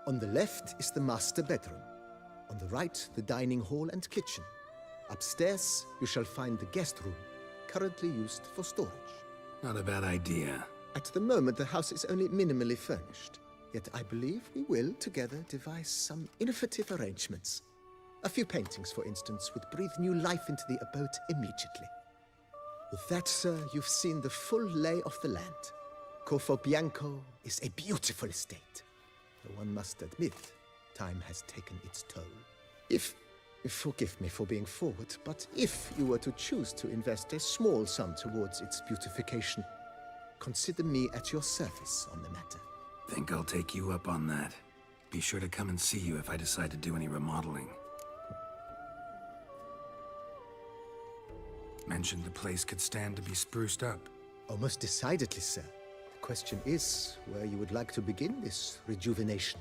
On the left is the master bedroom. On the right, the dining hall and kitchen. Upstairs, you shall find the guest room, currently used for storage. Not a bad idea. At the moment, the house is only minimally furnished. Yet I believe we will, together, devise some innovative arrangements. A few paintings, for instance, would breathe new life into the abode immediately. With that, sir, you've seen the full lay of the land. Corfo Bianco is a beautiful estate. Though one must admit, time has taken its toll. Forgive me for being forward, but if you were to choose to invest a small sum towards its beautification, consider me at your service on the matter. Think I'll take you up on that. Be sure to come and see you if I decide to do any remodeling. Mentioned the place could stand to be spruced up. Oh, most decidedly, sir. The question is where you would like to begin this rejuvenation.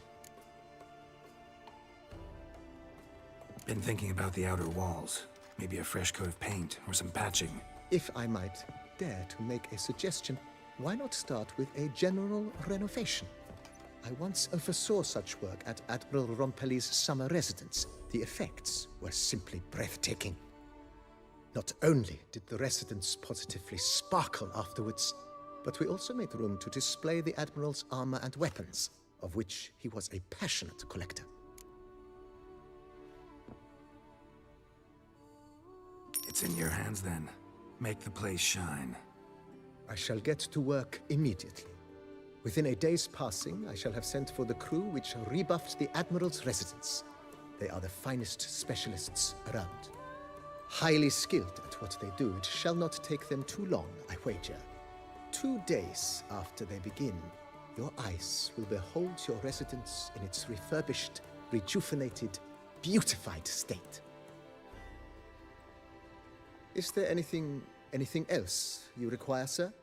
Been thinking about the outer walls. Maybe a fresh coat of paint or some patching. If I might dare to make a suggestion, why not start with a general renovation? I once oversaw such work at Admiral Rompelli's summer residence. The effects were simply breathtaking. Not only did the residence positively sparkle afterwards, but we also made room to display the Admiral's armor and weapons, of which he was a passionate collector. It's in your hands then. Make the place shine. I shall get to work immediately. Within a day's passing, I shall have sent for the crew which rebuffed the Admiral's residence. They are the finest specialists around. Highly skilled at what they do, it shall not take them too long, I wager. 2 days after they begin, your eyes will behold your residence in its refurbished, rejuvenated, beautified state. Is there anything else you require, sir?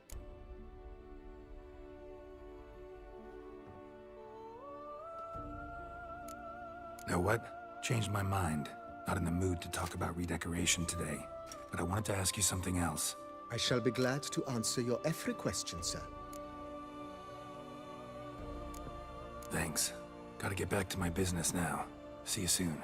Know what? Changed my mind. Not in the mood to talk about redecoration today, but I wanted to ask you something else. I shall be glad to answer your every question, sir. Thanks. Gotta get back to my business now. See you soon.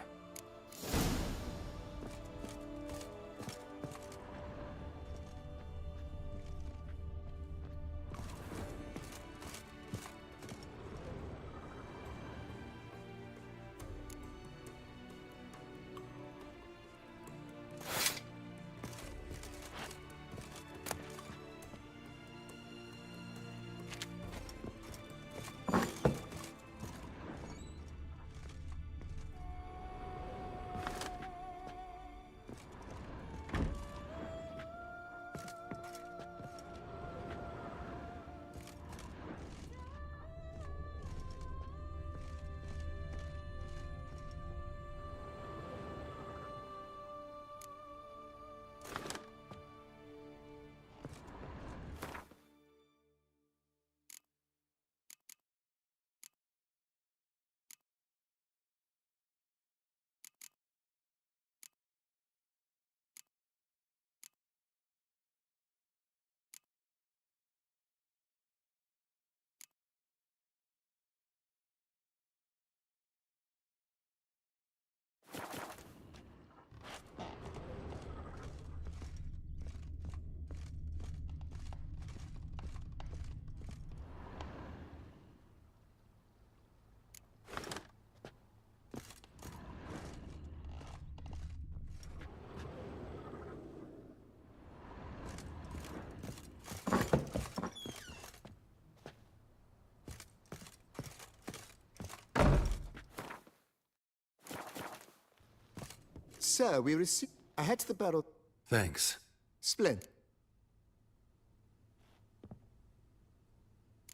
Sir, we received... I had the barrel... Thanks. Splendid.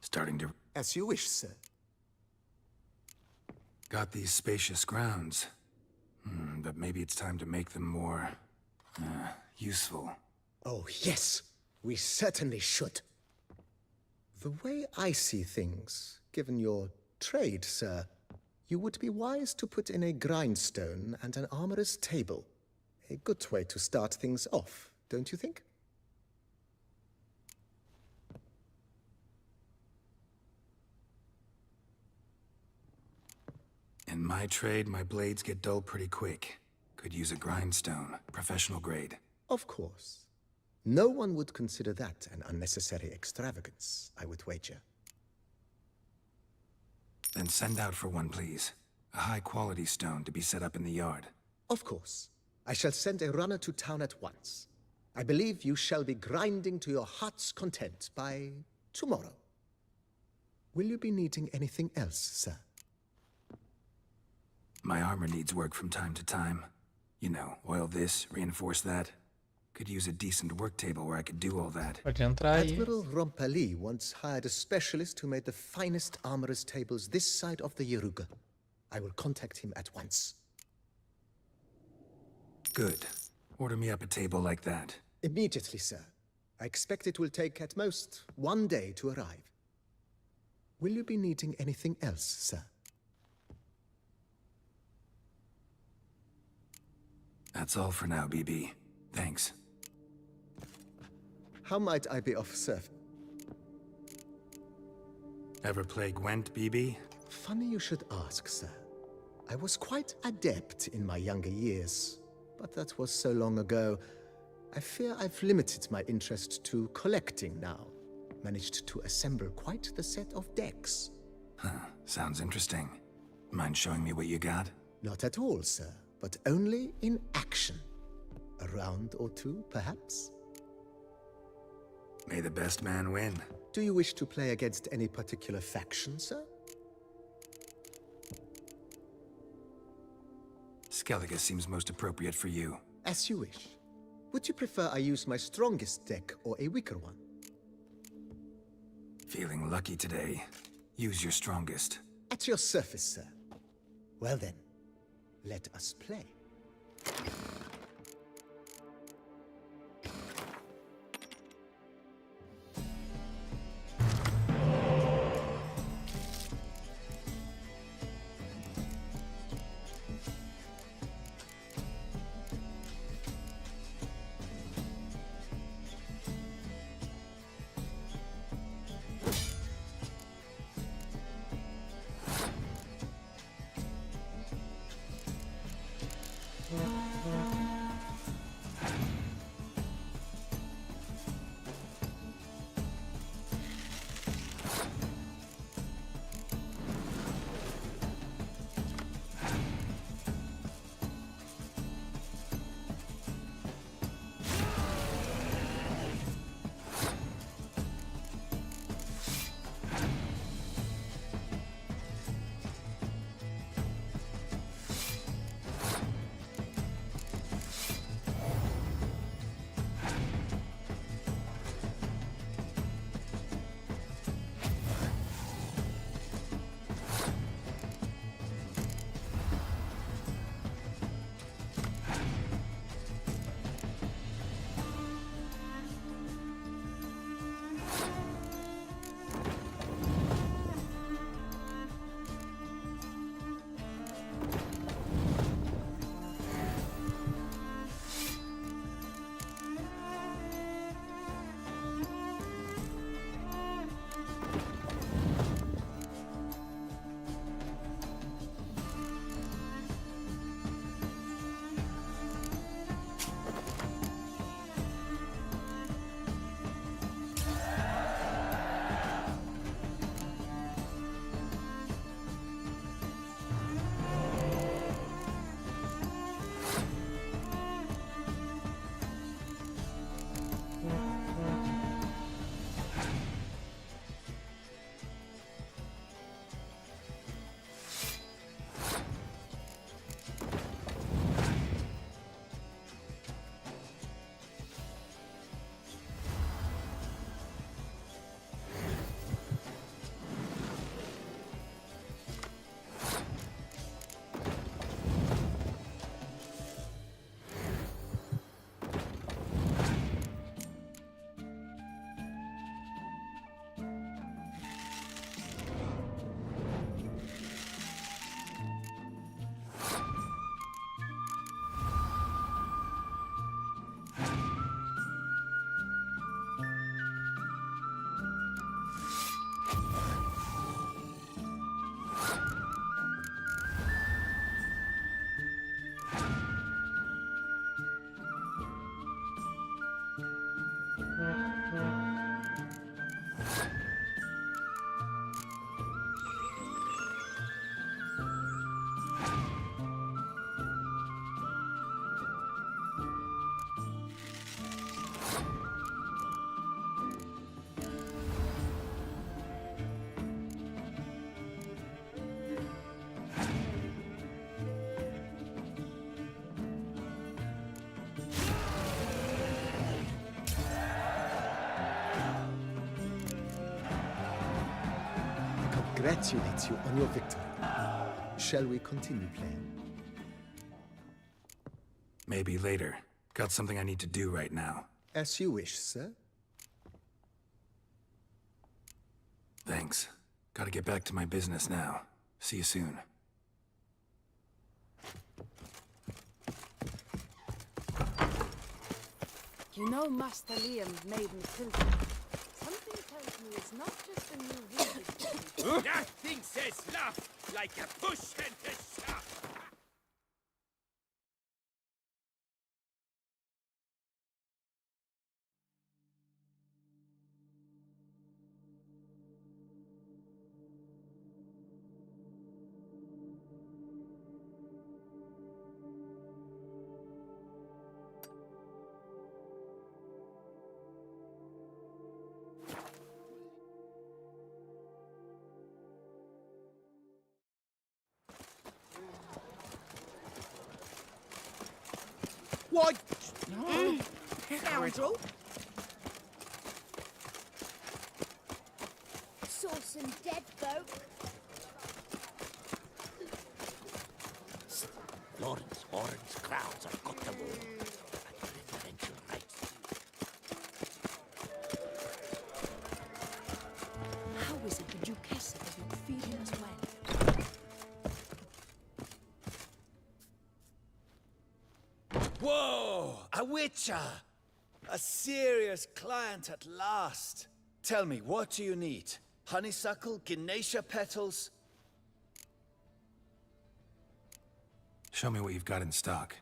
Starting to... As you wish, sir. Got these spacious grounds. But maybe it's time to make them more... useful. Oh, yes. We certainly should. The way I see things, given your trade, sir, you would be wise to put in a grindstone and an armorer's table. A good way to start things off, don't you think? In my trade, my blades get dull pretty quick. Could use a grindstone, professional grade. Of course. No one would consider that an unnecessary extravagance, I would wager. Then send out for one, please. A high-quality stone to be set up in the yard. Of course. I shall send a runner to town at once. I believe you shall be grinding to your heart's content by tomorrow. Will you be needing anything else, sir? My armor needs work from time to time. You know, oil this, reinforce that. Could use a decent work table where I could do all that. Pode entrar aí. Admiral Rompali once hired a specialist who made the finest armorer's tables this side of the Yaruga. I will contact him at once. Good. Order me up a table like that. Immediately, sir. I expect it will take at most 1 day to arrive. Will you be needing anything else, sir? That's all for now, BB. Thanks. How might I be of service? Ever play Gwent, BB? Funny you should ask, sir. I was quite adept in my younger years, but that was so long ago. I fear I've limited my interest to collecting now. Managed to assemble quite the set of decks. Huh, sounds interesting. Mind showing me what you got? Not at all, sir, but only in action. A round or two, perhaps? May the best man win. Do you wish to play against any particular faction, sir? Skellige seems most appropriate for you. As you wish. Would you prefer I use my strongest deck or a weaker one? Feeling lucky today. Use your strongest. At your service, sir. Well then, let us play. Congratulate you on your victory. Shall we continue playing? Maybe later. Got something I need to do right now. As you wish, sir. Thanks. Gotta get back to my business now. See you soon. You know Master Liam made me filthy. Something tells me it's not just a new vintage. Nothing says love like a push and a shove. Why? No. Scoundrel! Saw some dead folk. Lawrence Warren's crowds have got them all. At your reverential rights. How is it the Duchessa is not feeding us well? Whoa! A witcher! A serious client at last. Tell me, what do you need? Honeysuckle? Gymnasia petals? Show me what you've got in stock.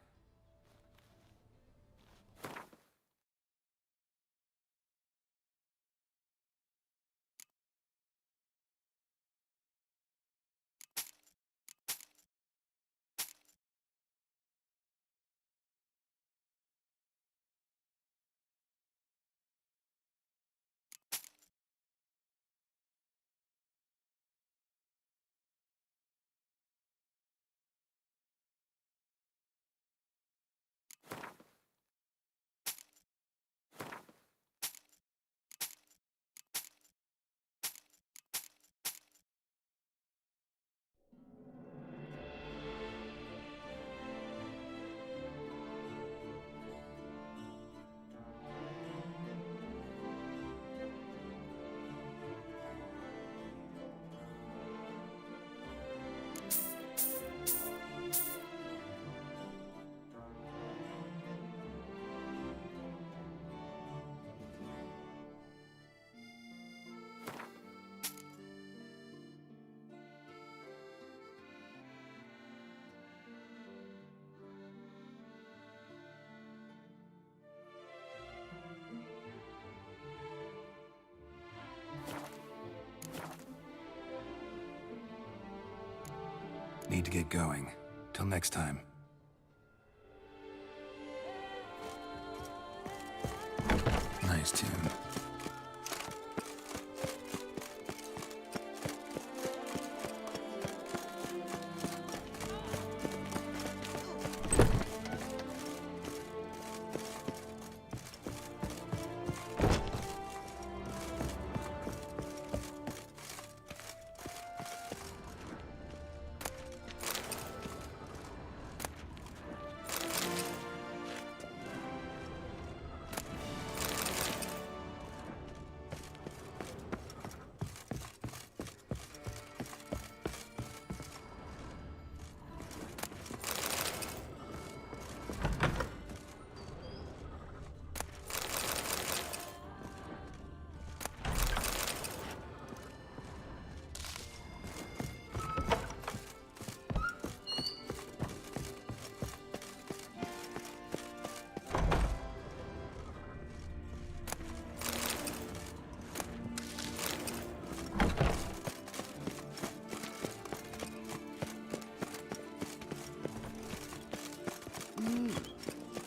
Need to get going. Till next time. Nice tune.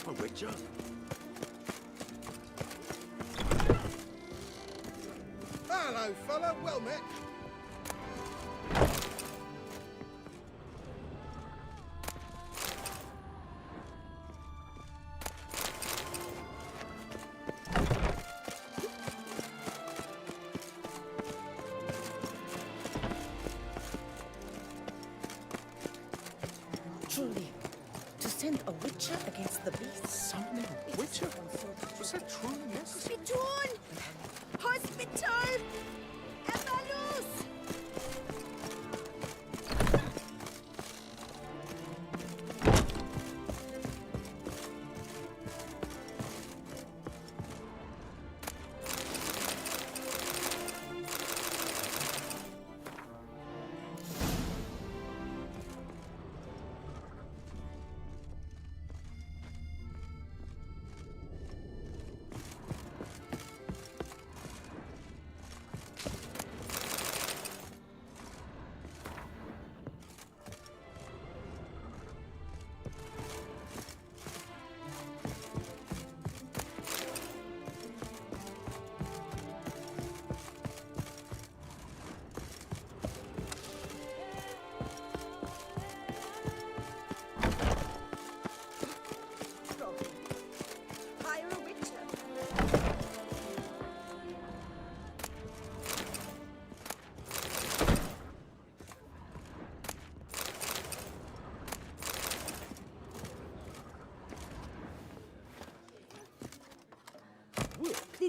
A witcher? Hello, fella. Well met. Truly, to send a witcher against the beasts. Something witcher? Was that truly necessary? Beton! Hospital! Evalus!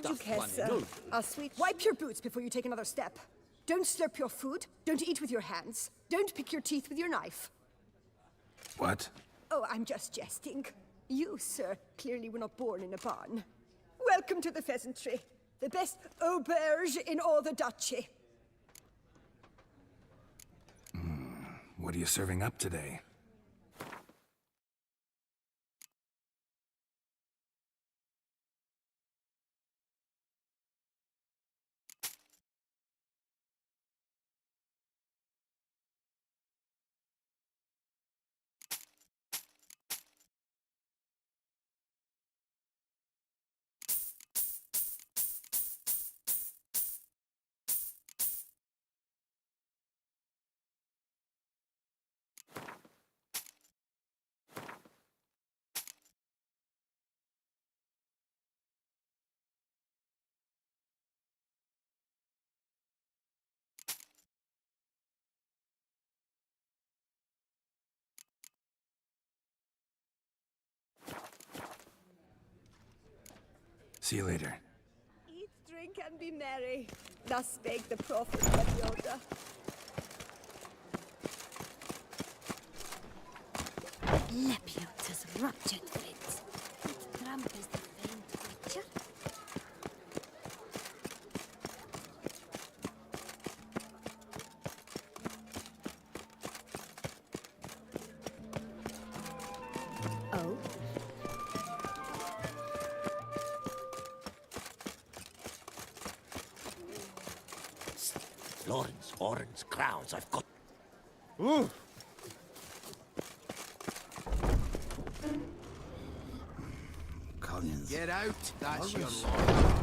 Duchess, our sweet... Wipe your boots before you take another step. Don't slurp your food. Don't eat with your hands. Don't pick your teeth with your knife. What? Oh, I'm just jesting. You, sir, clearly were not born in a barn. Welcome to the pheasantry. The best auberge in all the duchy. What are you serving up today? See you later. Eat, drink, and be merry. Thus spake the prophet of Yoda. Lepiotus ruptured frit. It tramples the faint witcher. Oh? Lawrence, horns, crowds, I've got... Ooh! Collins. Get out, that's your law.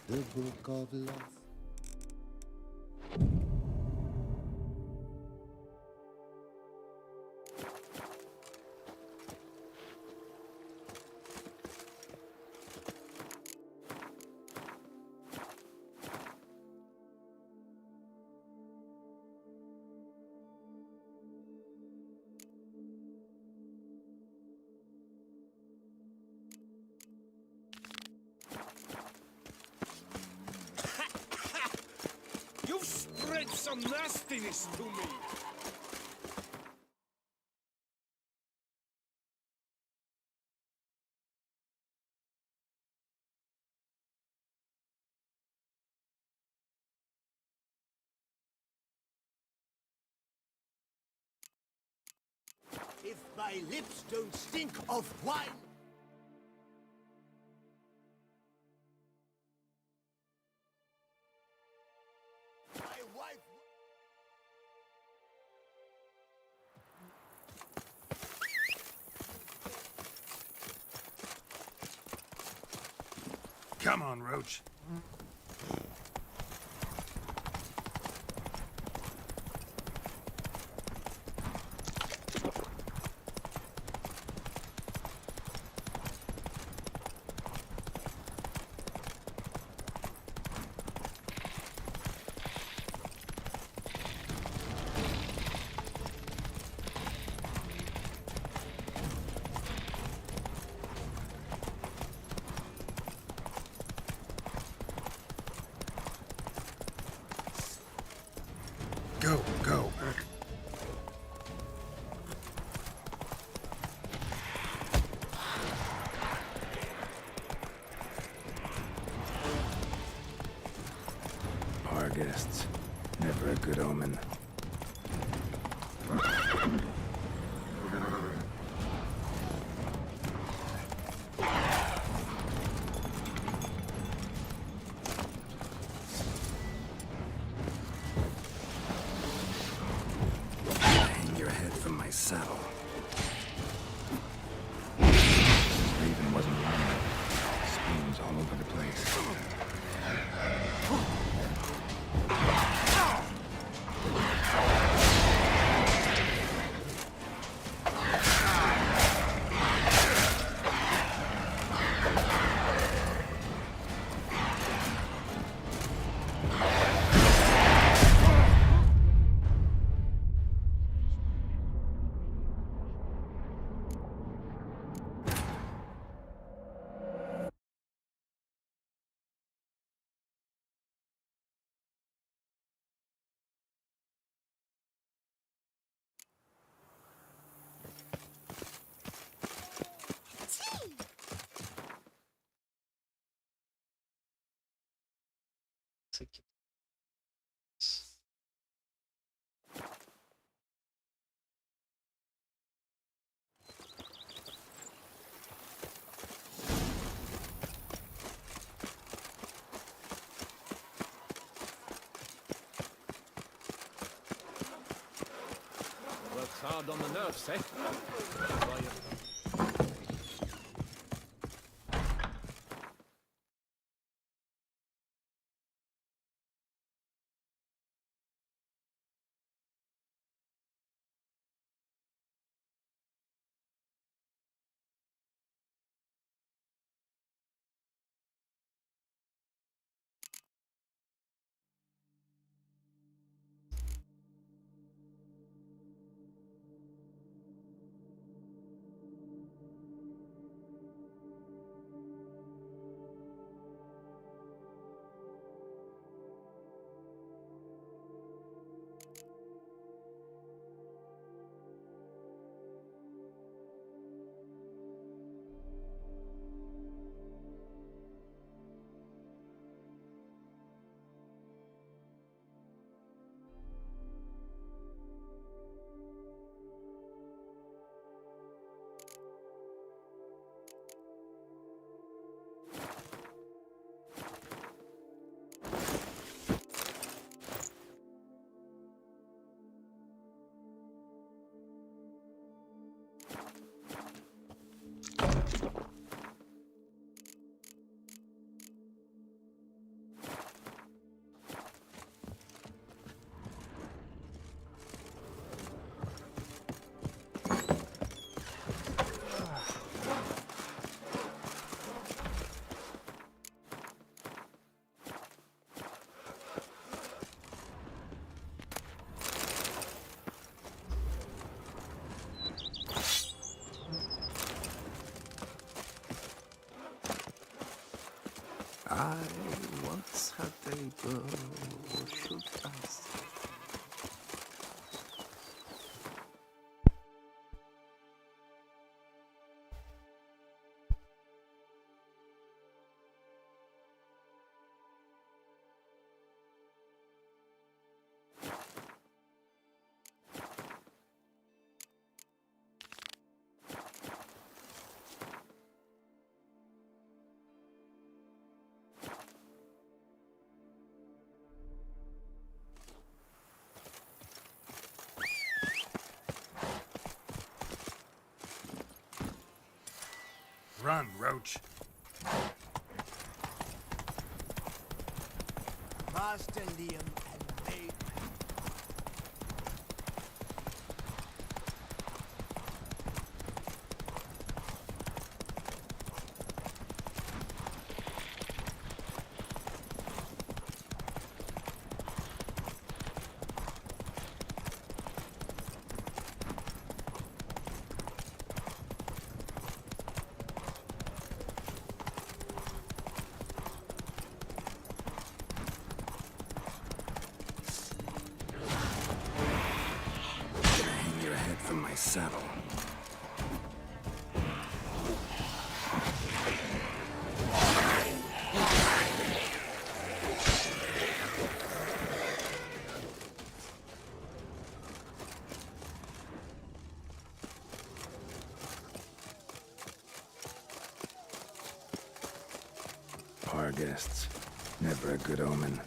The Book of Love. You've spread some nastiness to me! If my lips don't stink of wine. My wife. Come on, Roach. Go, go. Our guests. Never a good omen. Hang your head from my saddle. Raven wasn't lying. Spoons all over the place. Isso aqui. Works hard on the nerves, eh? I once had a bow, or should I say? Run, Roach. Master Liam and Maid. saddle. Our guests. Never a good omen.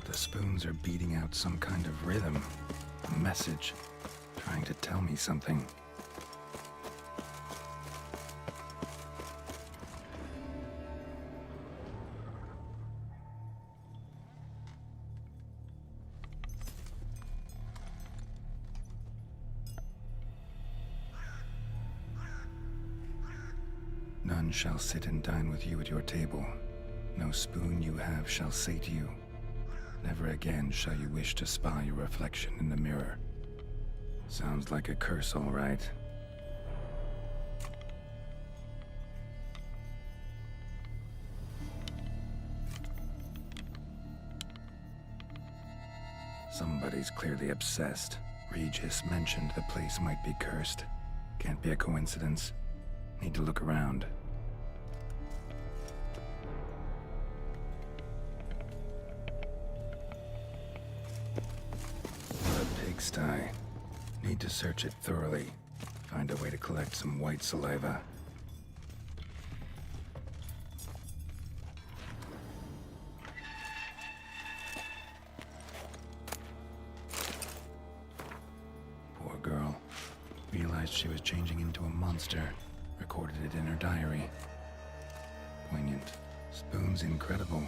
The spoons are beating out some kind of rhythm, a message, trying to tell me something. None shall sit and dine with you at your table. No spoon you have shall say to you, never again shall you wish to spy your reflection in the mirror. Sounds like a curse, all right. Somebody's clearly obsessed. Regis mentioned the place might be cursed. Can't be a coincidence. Need to look around. Pigsty. Need to search it thoroughly. Find a way to collect some white saliva. Poor girl. Realized she was changing into a monster. Recorded it in her diary. Poignant. Spoon's incredible.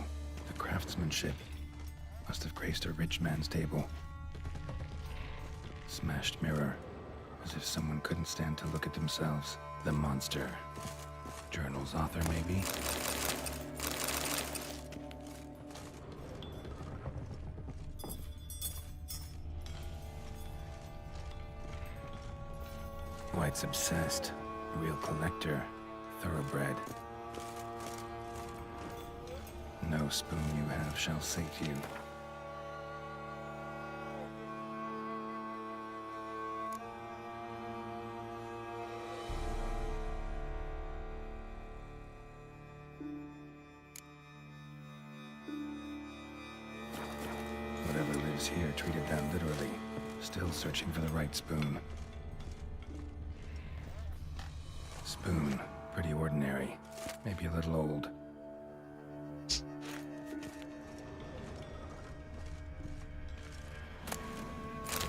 The craftsmanship. Must have graced a rich man's table. Smashed mirror, as if someone couldn't stand to look at themselves. The monster. Journal's author, maybe? White's obsessed. Real collector. Thoroughbred. No spoon you have shall say to you. Whatever lives here treated that literally. Still searching for the right spoon. Spoon. Pretty ordinary. Maybe a little old. The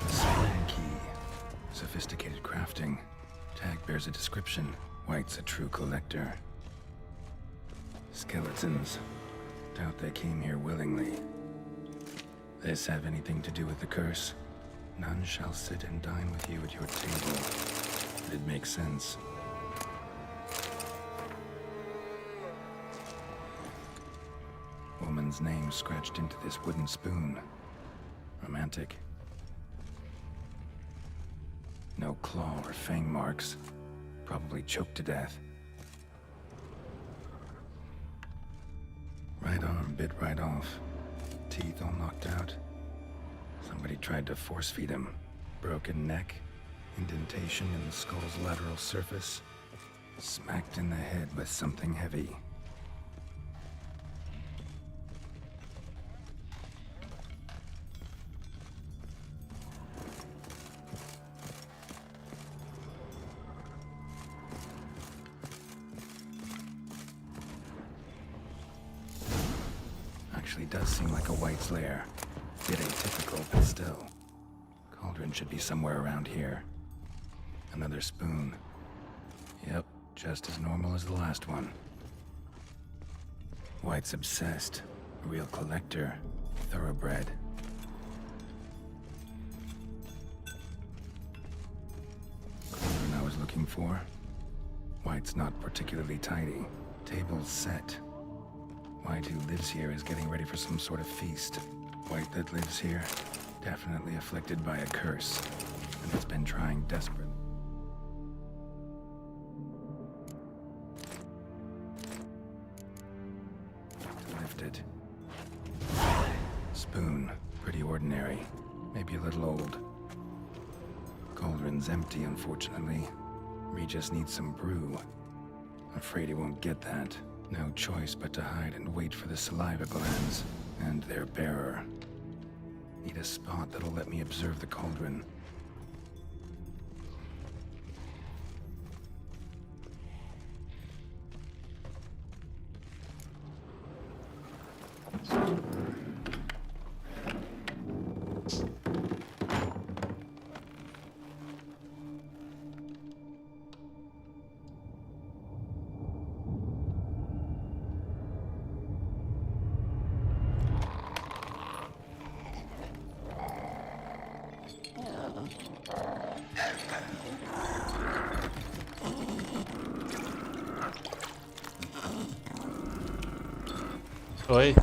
spoon key. Sophisticated crafting. Tag bears a description. White's a true collector. Skeletons. Doubt they came here willingly. This have anything to do with the curse? None shall sit and dine with you at your table. It makes sense. Woman's name scratched into this wooden spoon. Romantic. No claw or fang marks. Probably choked to death. Right arm bit right off. Teeth all knocked out. Somebody tried to force feed him. Broken neck. Indentation in the skull's lateral surface. Smacked in the head with something heavy. actually does seem like a White's lair. Bit atypical, but still. Cauldron should be somewhere around here. Another spoon. Yep, just as normal as the last one. White's obsessed. A real collector. Thoroughbred. Cauldron I was looking for. White's not particularly tidy. Table's set. White who lives here is getting ready for some sort of feast. White that lives here, definitely afflicted by a curse, and has been trying desperate. To lift it. Spoon, pretty ordinary, maybe a little old. Cauldron's empty, unfortunately. Regis needs some brew. Afraid he won't get that. No choice but to hide and wait for the saliva glands and their bearer. Need a spot that'll let me observe the cauldron. Oi.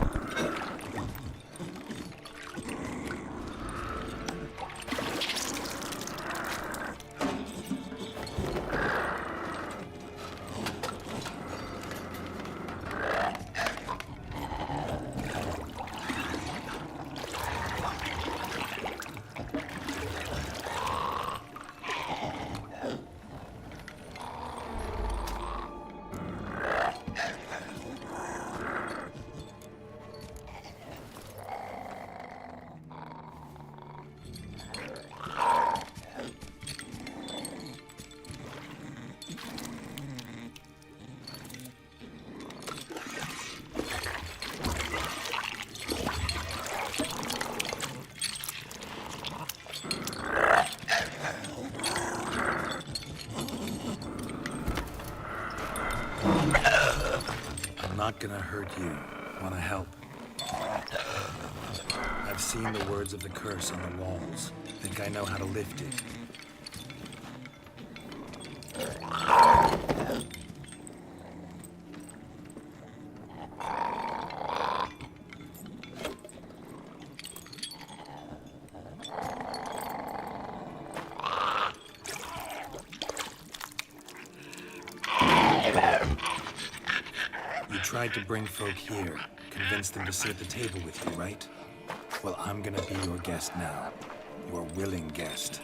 Not gonna hurt you. Wanna help? I've seen the words of the curse on the walls. Think I know how to lift it. Tried to bring folk here, convince them to sit at the table with you, right? Well, I'm gonna be your guest now. Your willing guest.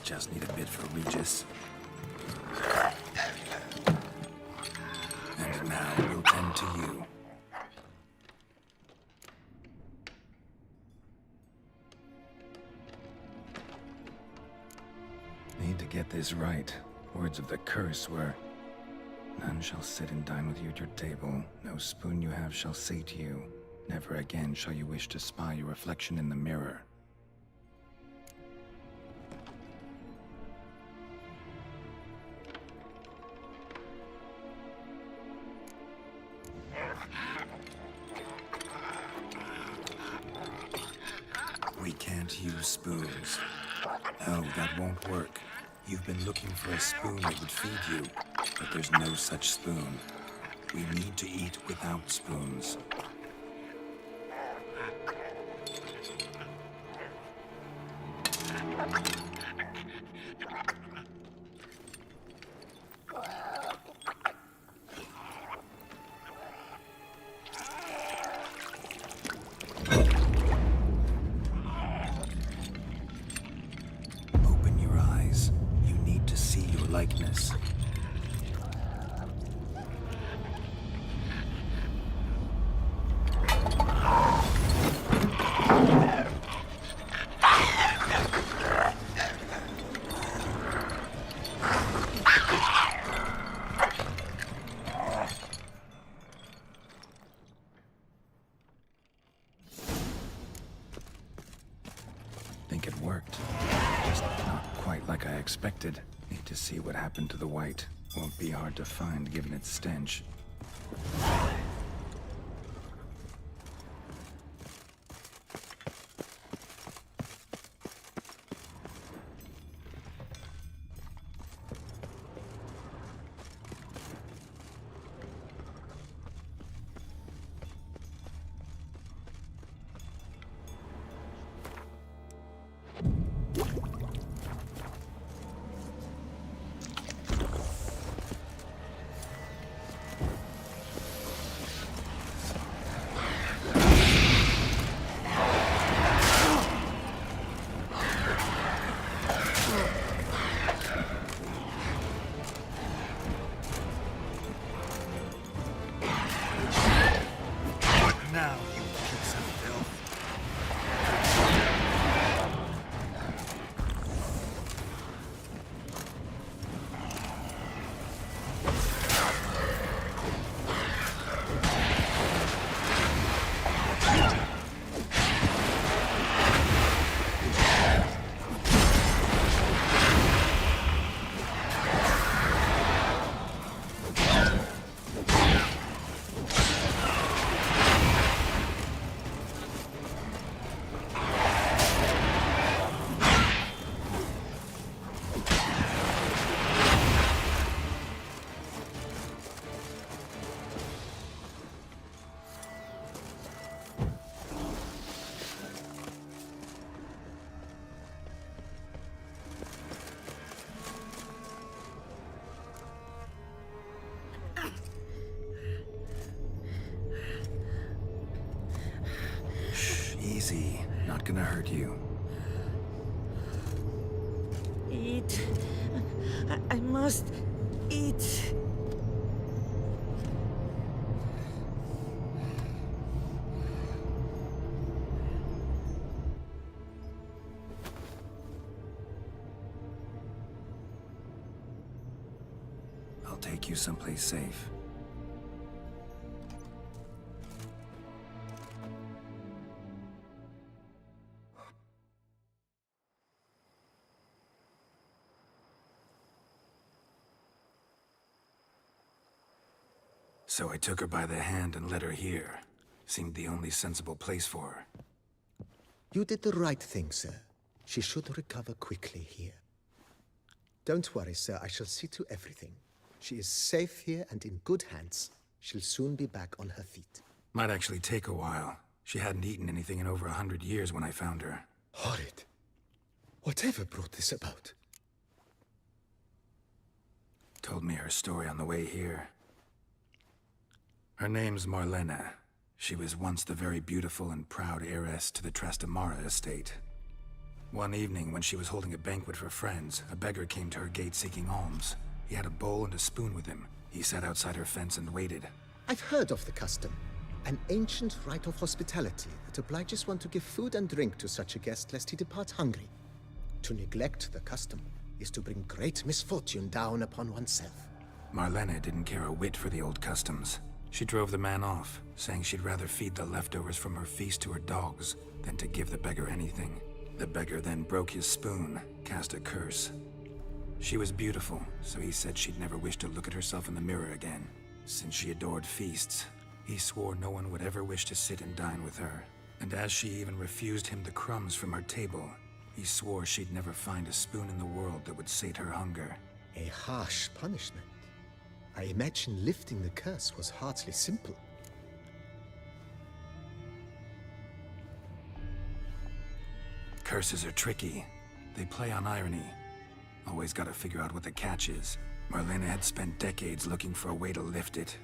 Just need a bit for Regis. And now we'll tend to you. Need to get this right. Words of the curse were, none shall sit and dine with you at your table. No spoon you have shall sate you. Never again shall you wish to spy your reflection in the mirror. We can't use spoons. No, that won't work. You've been looking for a spoon that would feed you, but there's no such spoon. We need to eat without spoons. Likeness. Not quite like I expected. Need to see what happened to the white. Won't be hard to find given its stench. Now, you piece of filth. Easy. Not gonna hurt you. Eat. I must eat. I'll take you someplace safe. So I took her by the hand and led her here. Seemed the only sensible place for her. You did the right thing, sir. She should recover quickly here. Don't worry, sir. I shall see to everything. She is safe here and in good hands. She'll soon be back on her feet. Might actually take a while. She hadn't eaten anything in over 100 years when I found her. Horrid. Whatever brought this about? Told me her story on the way here. Her name's Marlena. She was once the very beautiful and proud heiress to the Trastamara estate. One evening, when she was holding a banquet for friends, a beggar came to her gate seeking alms. He had a bowl and a spoon with him. He sat outside her fence and waited. I've heard of the custom. An ancient rite of hospitality that obliges one to give food and drink to such a guest lest he depart hungry. To neglect the custom is to bring great misfortune down upon oneself. Marlena didn't care a whit for the old customs. She drove the man off, saying she'd rather feed the leftovers from her feast to her dogs than to give the beggar anything. The beggar then broke his spoon, cast a curse. She was beautiful, so he said she'd never wish to look at herself in the mirror again. Since she adored feasts, he swore no one would ever wish to sit and dine with her. And as she even refused him the crumbs from her table, he swore she'd never find a spoon in the world that would sate her hunger. A harsh punishment. I imagine lifting the curse was hardly simple. Curses are tricky. They play on irony. Always gotta figure out what the catch is. Marlena had spent decades looking for a way to lift it.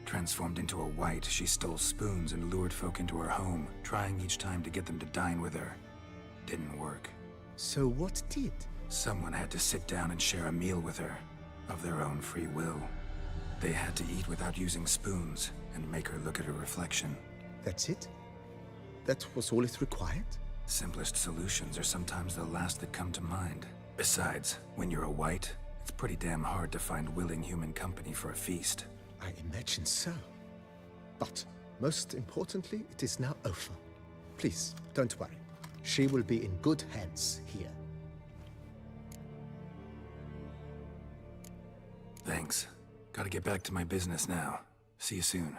Transformed into a white, she stole spoons and lured folk into her home, trying each time to get them to dine with her. Didn't work. So what did? Someone had to sit down and share a meal with her, of their own free will. They had to eat without using spoons, and make her look at her reflection. That's it? That was all it required? Simplest solutions are sometimes the last that come to mind. Besides, when you're a white, it's pretty damn hard to find willing human company for a feast. I imagine so. But, most importantly, it is now over. Please, don't worry. She will be in good hands here. Thanks. Gotta get back to my business now. See you soon.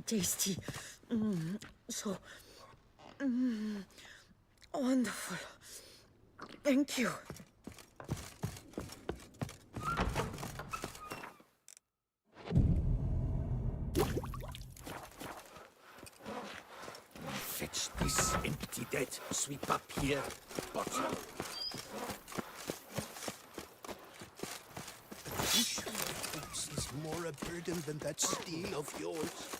Tasty. So wonderful. Thank you. Fetch this empty dead. Sweep up here. Bottom. Bush folks is more a burden than that steel of yours.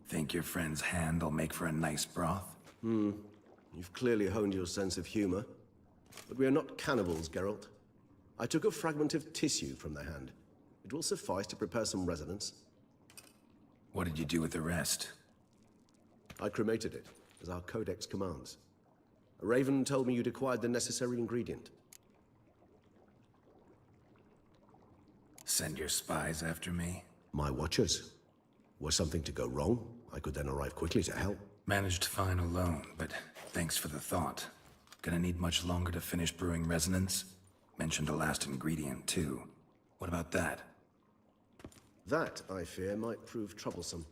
Think your friend's hand will make for a nice broth? You've clearly honed your sense of humor. But we are not cannibals, Geralt. I took a fragment of tissue from the hand. It will suffice to prepare some resonance. What did you do with the rest? I cremated it, as our codex commands. A raven told me you'd acquired the necessary ingredient. Send your spies after me? My watchers. Were something to go wrong, I could then arrive quickly to help. Managed fine alone, but thanks for the thought. Gonna need much longer to finish brewing resonance? Mentioned the last ingredient, too. What about that? That, I fear, might prove troublesome.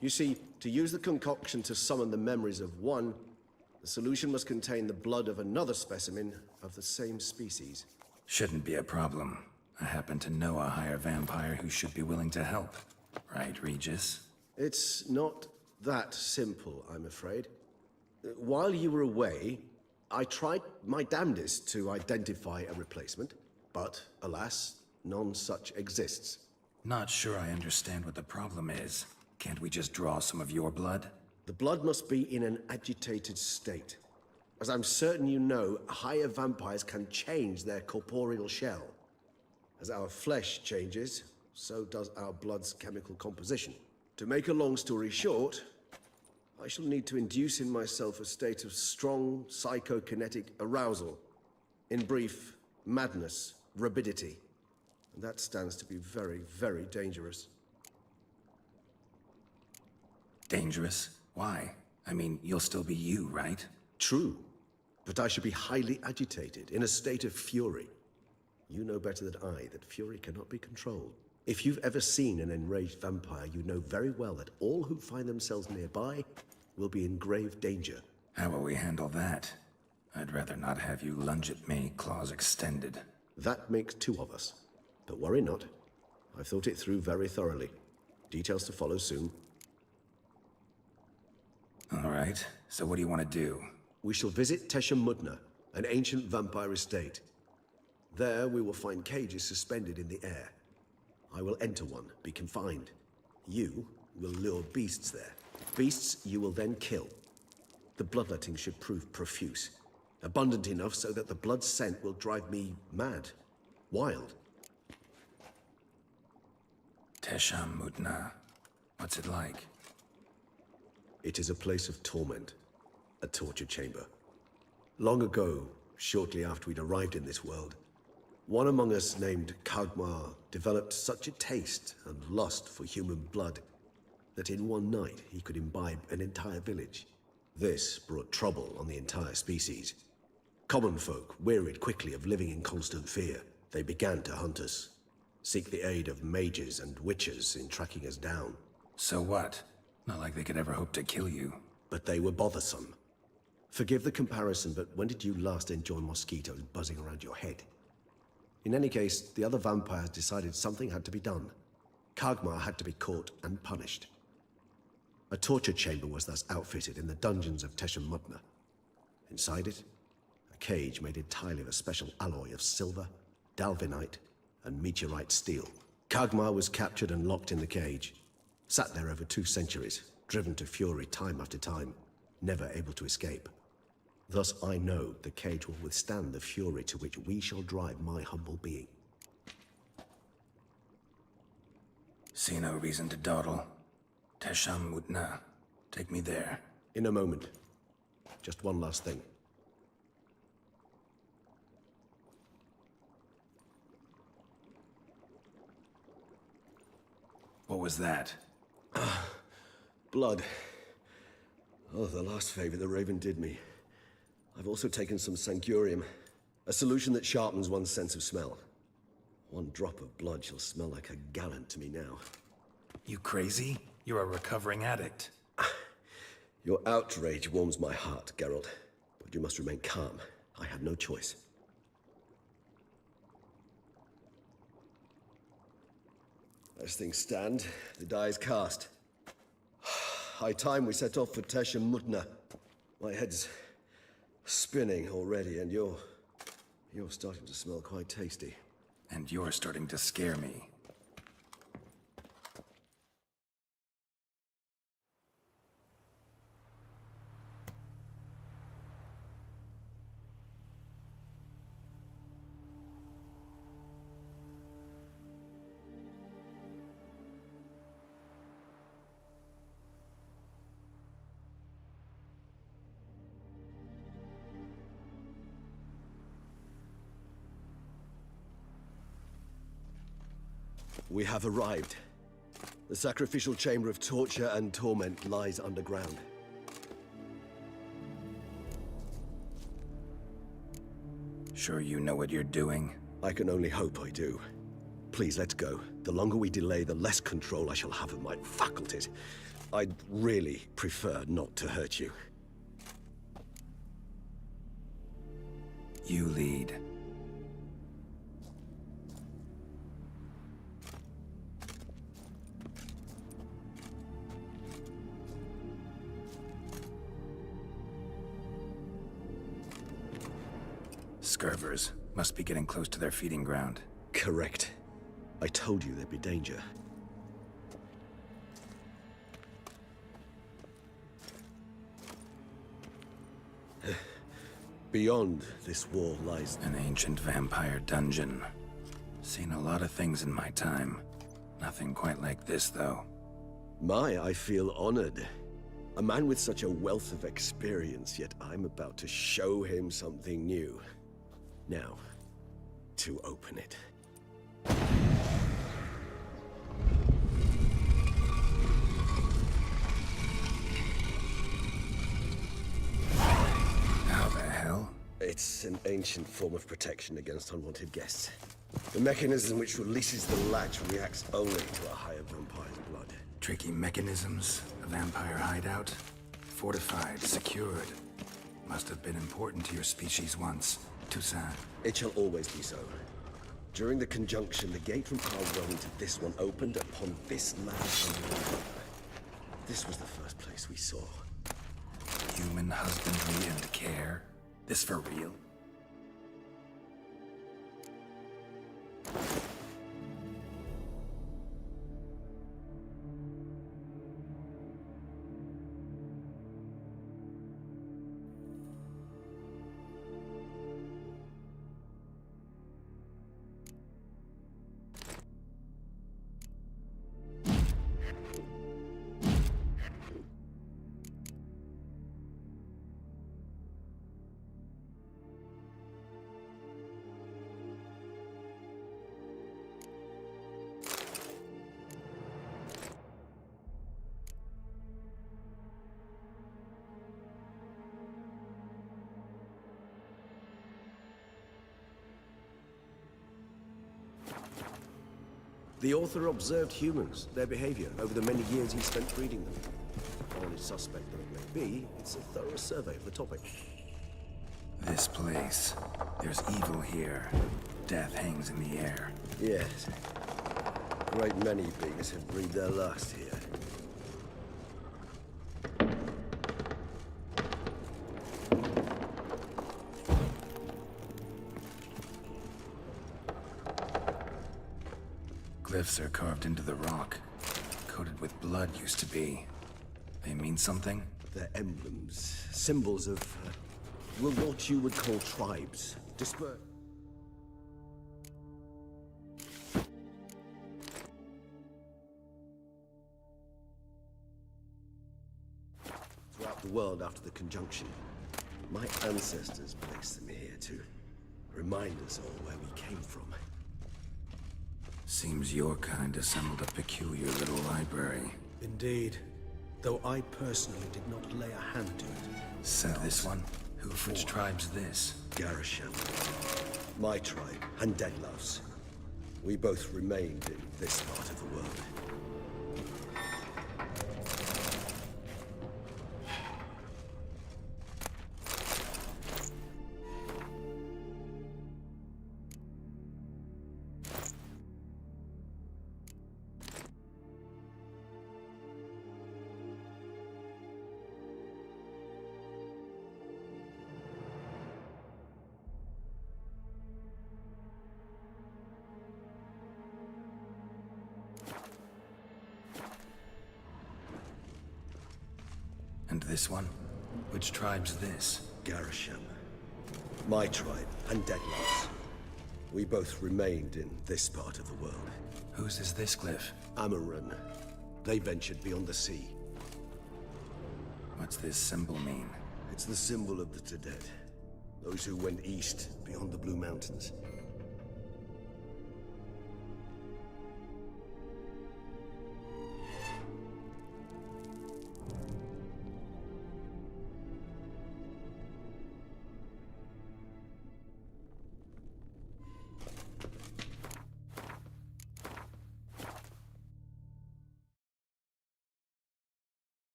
You see, to use the concoction to summon the memories of one, the solution must contain the blood of another specimen of the same species. Shouldn't be a problem. I happen to know a higher vampire who should be willing to help. Right, Regis? It's not that simple, I'm afraid. While you were away, I tried my damnedest to identify a replacement, but alas, none such exists. Not sure I understand what the problem is. Can't we just draw some of your blood? The blood must be in an agitated state. As I'm certain you know, higher vampires can change their corporeal shell. As our flesh changes, so does our blood's chemical composition. To make a long story short, I shall need to induce in myself a state of strong psychokinetic arousal. In brief, madness, rabidity. And that stands to be very, very dangerous. Dangerous? Why? I mean, you'll still be you, right? True. But I should be highly agitated, in a state of fury. You know better than I that fury cannot be controlled. If you've ever seen an enraged vampire, you know very well that all who find themselves nearby will be in grave danger. How will we handle that? I'd rather not have you lunge at me, claws extended. That makes two of us. But worry not. I've thought it through very thoroughly. Details to follow soon. All right, so what do you want to do? We shall visit Tesha Mudna, an ancient vampire estate. There we will find cages suspended in the air. I will enter one, be confined. You will lure beasts there. Beasts you will then kill. The bloodletting should prove profuse. Abundant enough so that the blood scent will drive me mad. Wild. Tesha Mudna. What's it like? It is a place of torment. A torture chamber. Long ago, shortly after we'd arrived in this world, one among us named Kagmar developed such a taste and lust for human blood that in one night he could imbibe an entire village. This brought trouble on the entire species. Common folk wearied quickly of living in constant fear. They began to hunt us, seek the aid of mages and witches in tracking us down. So what? Not like they could ever hope to kill you. But they were bothersome. Forgive the comparison, but when did you last enjoy mosquitoes buzzing around your head? In any case, the other vampires decided something had to be done. Kagmar had to be caught and punished. A torture chamber was thus outfitted in the dungeons of Teshem Mutna. Inside it, a cage made entirely of a special alloy of silver, dalvinite, and meteorite steel. Kagmar was captured and locked in the cage. Sat there over 2 centuries, driven to fury time after time, never able to escape. Thus I know the cage will withstand the fury to which we shall drive my humble being. See no reason to dawdle. Tesham Mutna. Take me there. In a moment. Just one last thing. What was that? Blood. Oh, the last favor the Raven did me. I've also taken some Sancurium, a solution that sharpens one's sense of smell. 1 drop of blood shall smell like a gallon to me now. You crazy? You're a recovering addict. Your outrage warms my heart, Geralt. But you must remain calm. I had no choice. As things stand, the die is cast. High time we set off for Teshem Mutna. My head's spinning already, and you're starting to smell quite tasty. And you're starting to scare me. We have arrived. The sacrificial chamber of torture and torment lies underground. Sure you know what you're doing? I can only hope I do. Please, let's go. The longer we delay, the less control I shall have of my faculties. I'd really prefer not to hurt you. You lead. Scurvers must be getting close to their feeding ground. Correct. I told you there'd be danger. Beyond this wall lies an ancient vampire dungeon. Seen a lot of things in my time. Nothing quite like this, though. I feel honored. A man with such a wealth of experience, yet I'm about to show him something new. Now, to open it. How the hell? It's an ancient form of protection against unwanted guests. The mechanism which releases the latch reacts only to a higher vampire's blood. Tricky mechanisms, a vampire hideout. Fortified, secured. Must have been important to your species once. Toussaint. It shall always be so. During the conjunction, the gate from our realm to this one opened upon this land. This was the first place we saw. Human husbandry and care. This for real? The author observed humans, their behavior, over the many years he spent breeding them. Honest suspect though it may be, it's a thorough survey of the topic. This place. There's evil here. Death hangs in the air. Yes. Great many beings have breathed their last here. Glyphs are carved into the rock. Coated with blood used to be. They mean something? They're emblems, symbols of, well, what you would call tribes. Dispersed. Throughout the world after the conjunction. My ancestors placed them here to remind us all where we came from. Seems your kind assembled a peculiar little library. Indeed. Though I personally did not lay a hand to it. Said this one? Which tribe's this? Garisham. My tribe, and Deadloves. We both remained in this part of the world. And this one? Which tribe's this? Garisham. My tribe, and Deadloves. We both remained in this part of the world. Whose is this glyph? Amaran. They ventured beyond the sea. What's this symbol mean? It's the symbol of the Dead. Those who went east, beyond the Blue Mountains.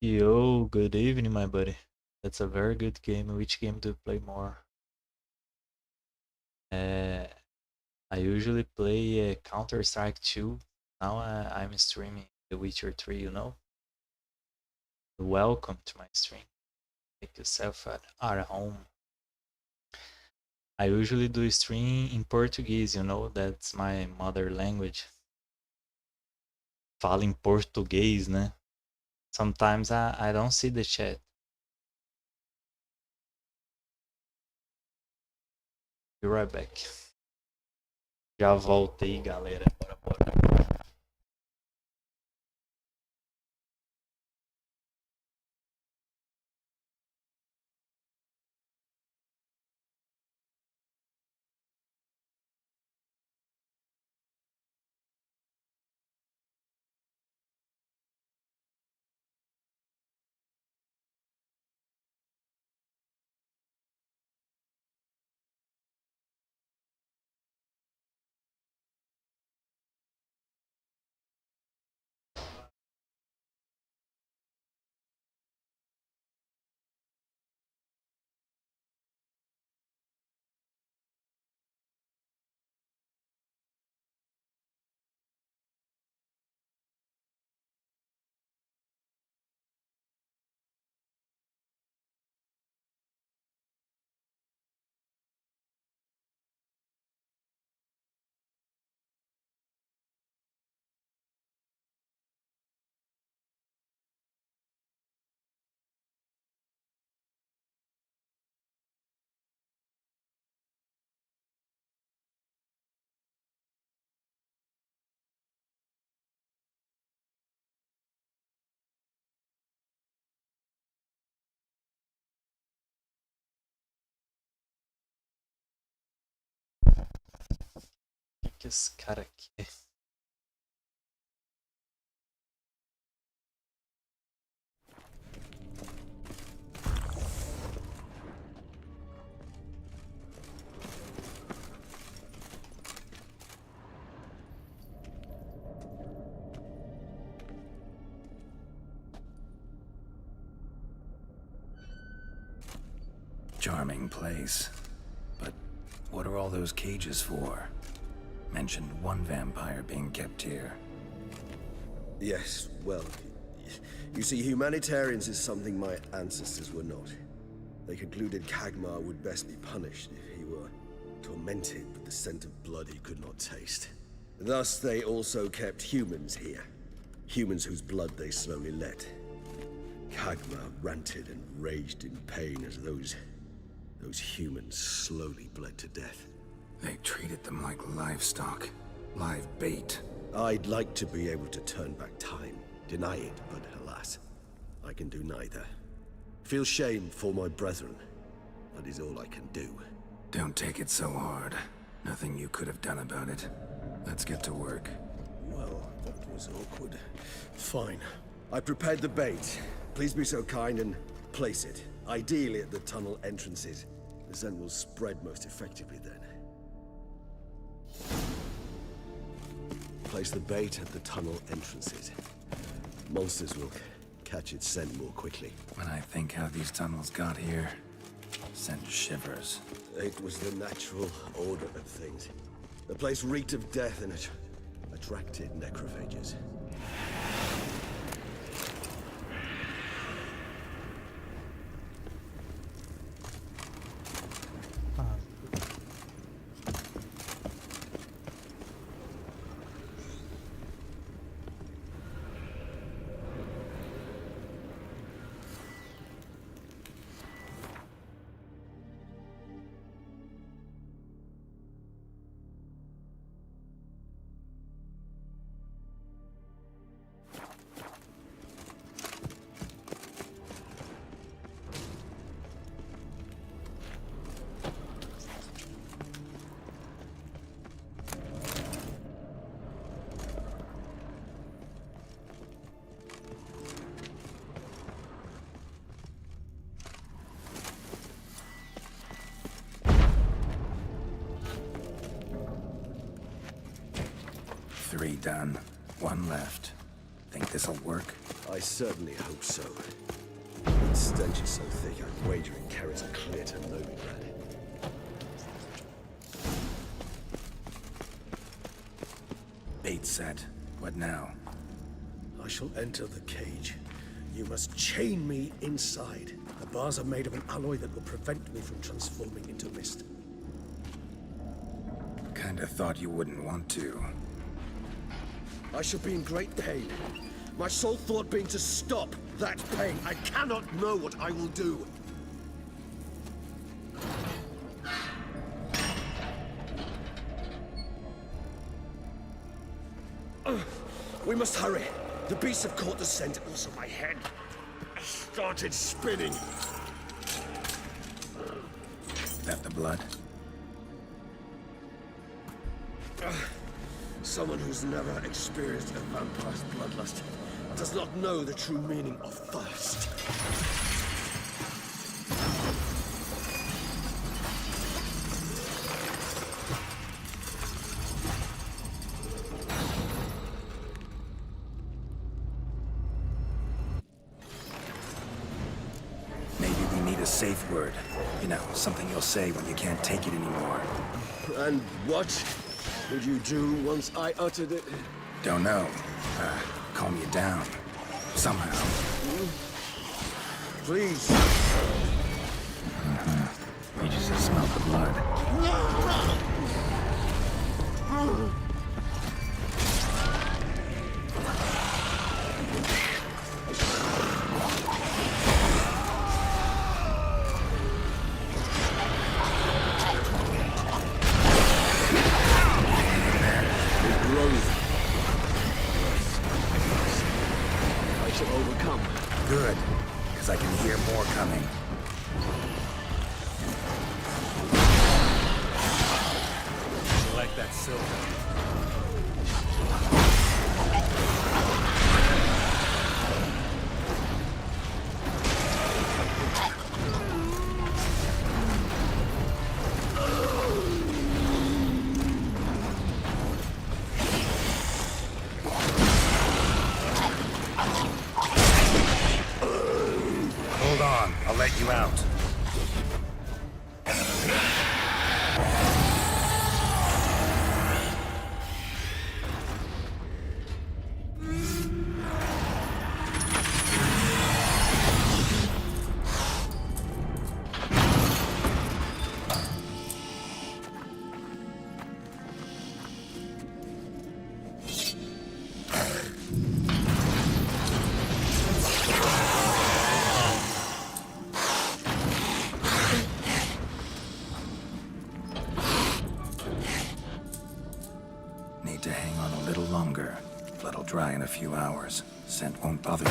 Yo, good evening, my buddy. That's a very good game. Which game do you play more? I usually play Counter-Strike 2. Now I'm streaming The Witcher 3, you know? Welcome to my stream. Make yourself at home. I usually do stream in Portuguese, you know? That's my mother language. Falo em português, né? Sometimes I don't see the chat. Be right back. Já voltei, galera. Bora. Que esse cara aqui é? charming place. But what are all those cages for? Mentioned one vampire being kept here. Yes, well, you see, humanitarians is something my ancestors were not. They concluded Kagmar would best be punished if he were tormented with the scent of blood he could not taste. Thus, they also kept humans here. Humans whose blood they slowly let. Kagmar ranted and raged in pain as those humans slowly bled to death. They treated them like livestock. Live bait. I'd like to be able to turn back time. Deny it, but alas, I can do neither. Feel shame for my brethren. That is all I can do. Don't take it so hard. Nothing you could have done about it. Let's get to work. Well, that was awkward. Fine. I prepared the bait. Please be so kind and place it. Ideally at the tunnel entrances. The scent will spread most effectively then. Place the bait at the tunnel entrances. Monsters will catch its scent more quickly. When I think how these tunnels got here, sent shivers. It was the natural order of things. The place reeked of death and it attracted necrophages. Three done. One left. Think this'll work? I certainly hope so. The stench is so thick, I'd wager it carries a clear to Novigrad. Bait set. What now? I shall enter the cage. You must chain me inside. The bars are made of an alloy that will prevent me from transforming into mist. Kinda thought you wouldn't want to. I shall be in great pain. My sole thought being to stop that pain. I cannot know what I will do. We must hurry. The beasts have caught the scent. Also my head started spinning. That the blood? Someone who's never experienced a vampire's bloodlust does not know the true meaning of thirst. Maybe we need a safe word. You know, something you'll say when you can't take it anymore. And what would you do once I uttered it? Don't know. Calm you down. Somehow. Please. We just smelled the blood. Good, because I can hear more coming. You like that silver? Hold on, I'll let you out. need to hang on a little longer. Blood'll dry in a few hours. Scent won't bother you.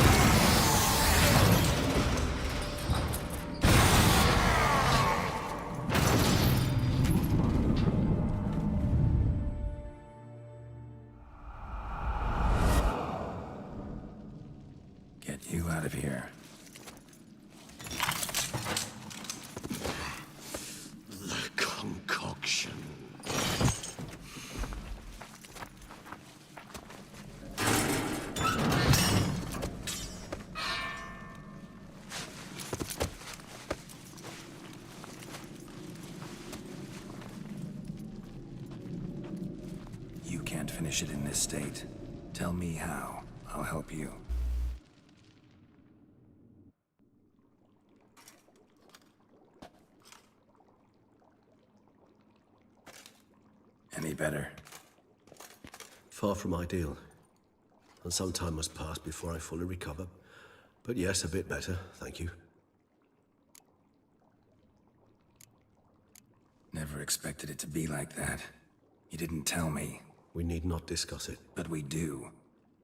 Get you out of here. The concoction. You can't finish it in this state. Tell me how. I'll help you. Any better? Far from ideal. And some time must pass before I fully recover. But yes, a bit better, thank you. Never expected it to be like that. You didn't tell me. We need not discuss it. But we do.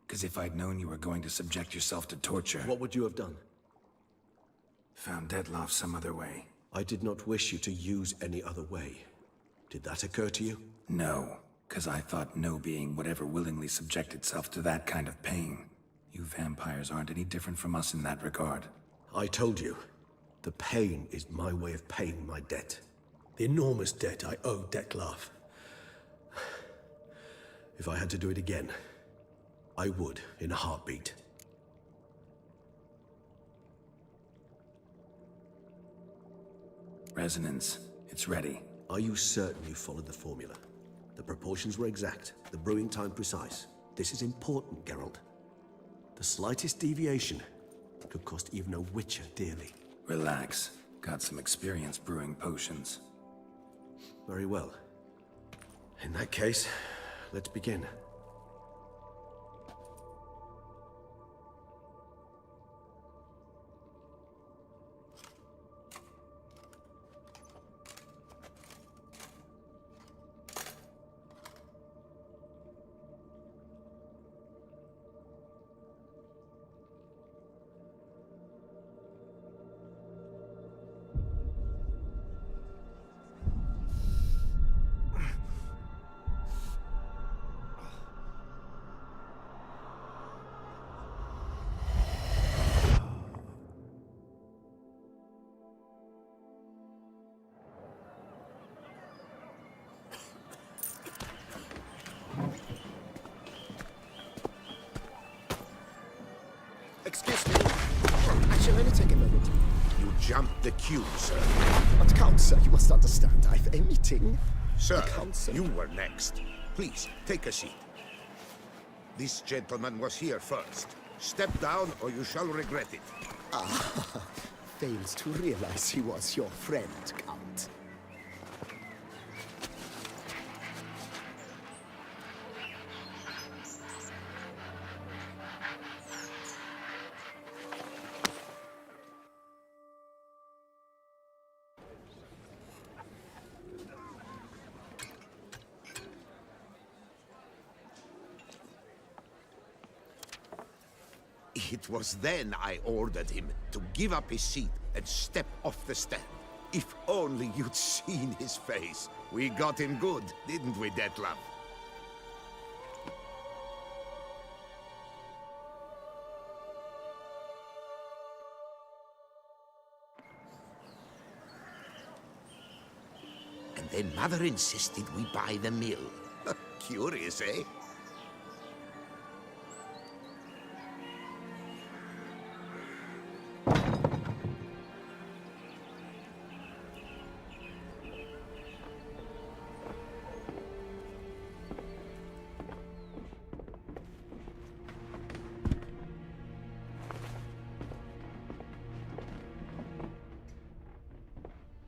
Because if I'd known you were going to subject yourself to torture... What would you have done? Found Dettlaff some other way. I did not wish you to use any other way. Did that occur to you? No, because I thought no being would ever willingly subject itself to that kind of pain. You vampires aren't any different from us in that regard. I told you, the pain is my way of paying my debt. The enormous debt I owe Dettlaff. If I had to do it again, I would, in a heartbeat. Resonance. It's ready. Are you certain you followed the formula? The proportions were exact, the brewing time precise. This is important, Geralt. The slightest deviation could cost even a witcher dearly. Relax. Got some experience brewing potions. Very well. In that case, let's begin. Excuse me. I shall only take a moment. You jumped the queue, sir. But Count, sir, you must understand. I've a meeting. Sir, The council. you were next. Please, take a seat. This gentleman was here first. Step down or you shall regret it. Ah, fails to realize he was your friend, Count. It was then I ordered him to give up his seat and step off the stand. If only you'd seen his face. We got him good, didn't we, Dettlaff? And then Mother insisted we buy the mill. Curious, eh?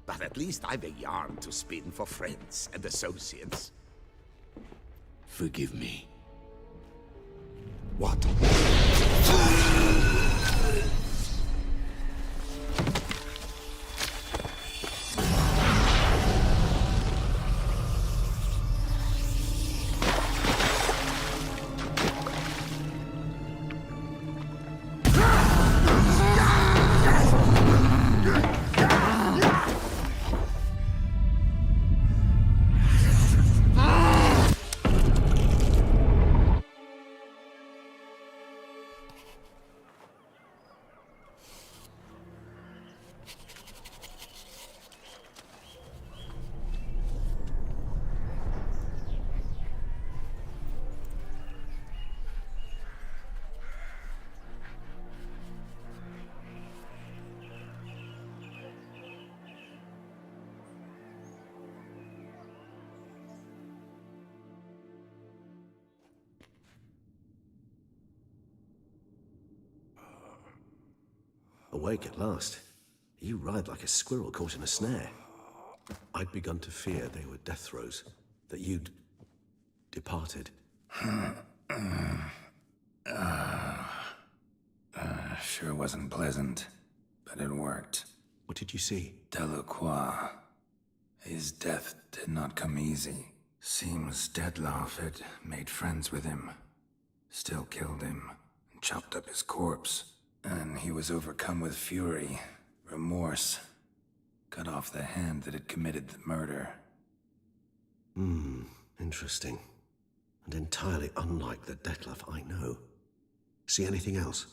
But at least I've a yarn to spin for friends and associates. Forgive me. What? Awake at last. You ride like a squirrel caught in a snare. I'd begun to fear they were death throes, that you'd departed. Sure wasn't pleasant, but it worked. What did you see? Delacroix. His death did not come easy. Seems Dettlaff had made friends with him, still killed him, and chopped up his corpse. And he was overcome with fury, remorse, cut off the hand that had committed the murder. Interesting. And entirely unlike the Dettlaff I know. See anything else?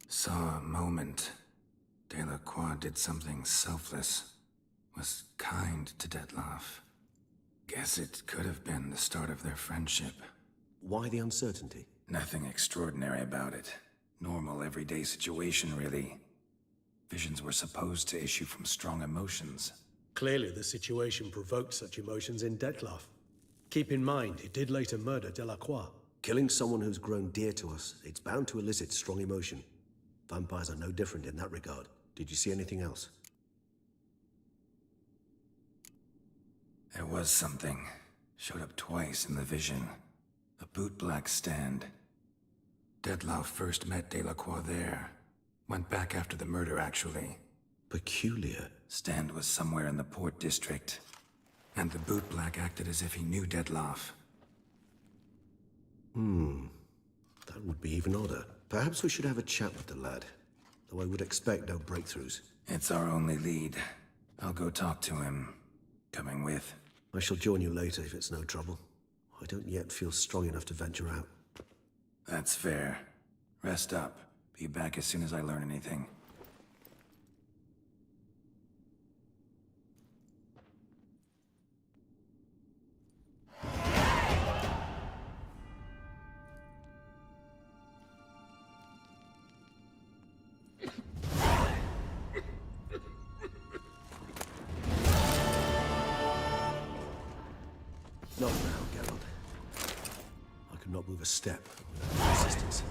Saw a moment. Delacroix did something selfless. Was kind to Dettlaff. Guess it could have been the start of their friendship. Why the uncertainty? Nothing extraordinary about it. Normal, everyday situation, really. Visions were supposed to issue from strong emotions. Clearly, the situation provoked such emotions in Dettlaff. Keep in mind, he did later murder Delacroix. Killing someone who's grown dear to us, it's bound to elicit strong emotion. Vampires are no different in that regard. Did you see anything else? There was something. Showed up twice in the vision. A bootblack stand. Dettlaff first met Delacroix there. Went back after the murder, actually. Peculiar. Stand was somewhere in the port district. And the bootblack acted as if he knew Dettlaff. That would be even odder. Perhaps we should have a chat with the lad. Though I would expect no breakthroughs. It's our only lead. I'll go talk to him. Coming with. I shall join you later if it's no trouble. I don't yet feel strong enough to venture out. That's fair. Rest up. Be back as soon as I learn anything. Not now, Geralt. I could not move a step without your assistance.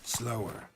Slower.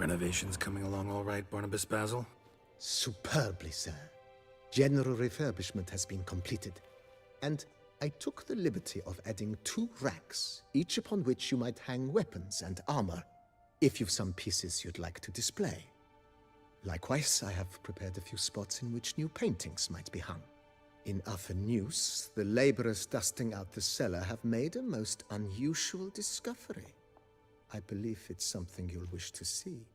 Renovations coming along all right, Barnabas Basil? Superbly, sir. General refurbishment has been completed, and I took the liberty of adding 2 racks, each upon which you might hang weapons and armor, if you've some pieces you'd like to display. Likewise, I have prepared a few spots in which new paintings might be hung. In other news, the laborers dusting out the cellar have made a most unusual discovery. I believe it's something you'll wish to see.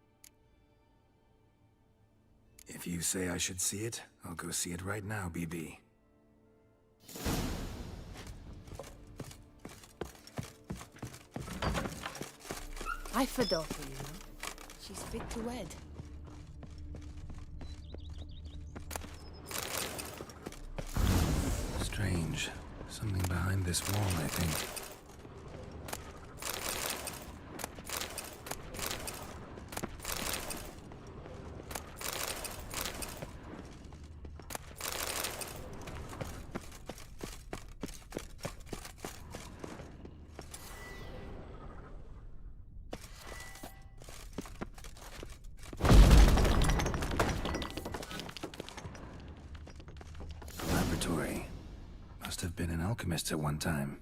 If you say I should see it, I'll go see it right now, BB. I've a daughter, you know. She's fit to wed. Strange. Something behind this wall, I think. Laboratory. Must have been an alchemist at one time.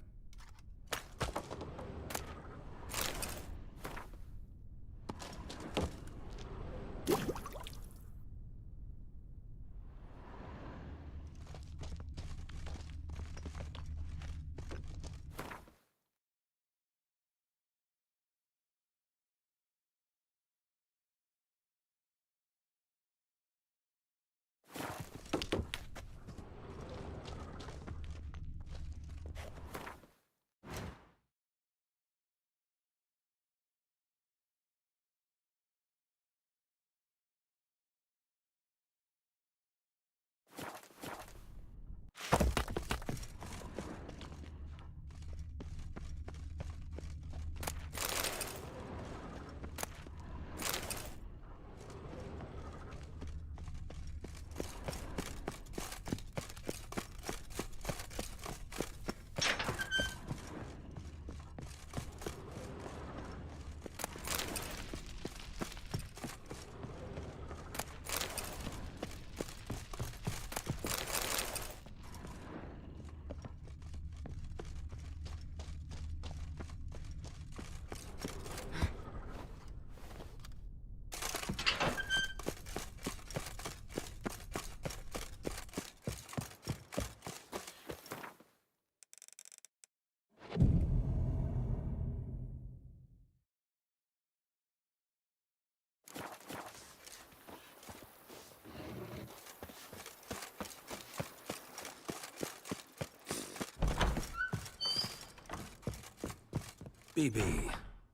BB,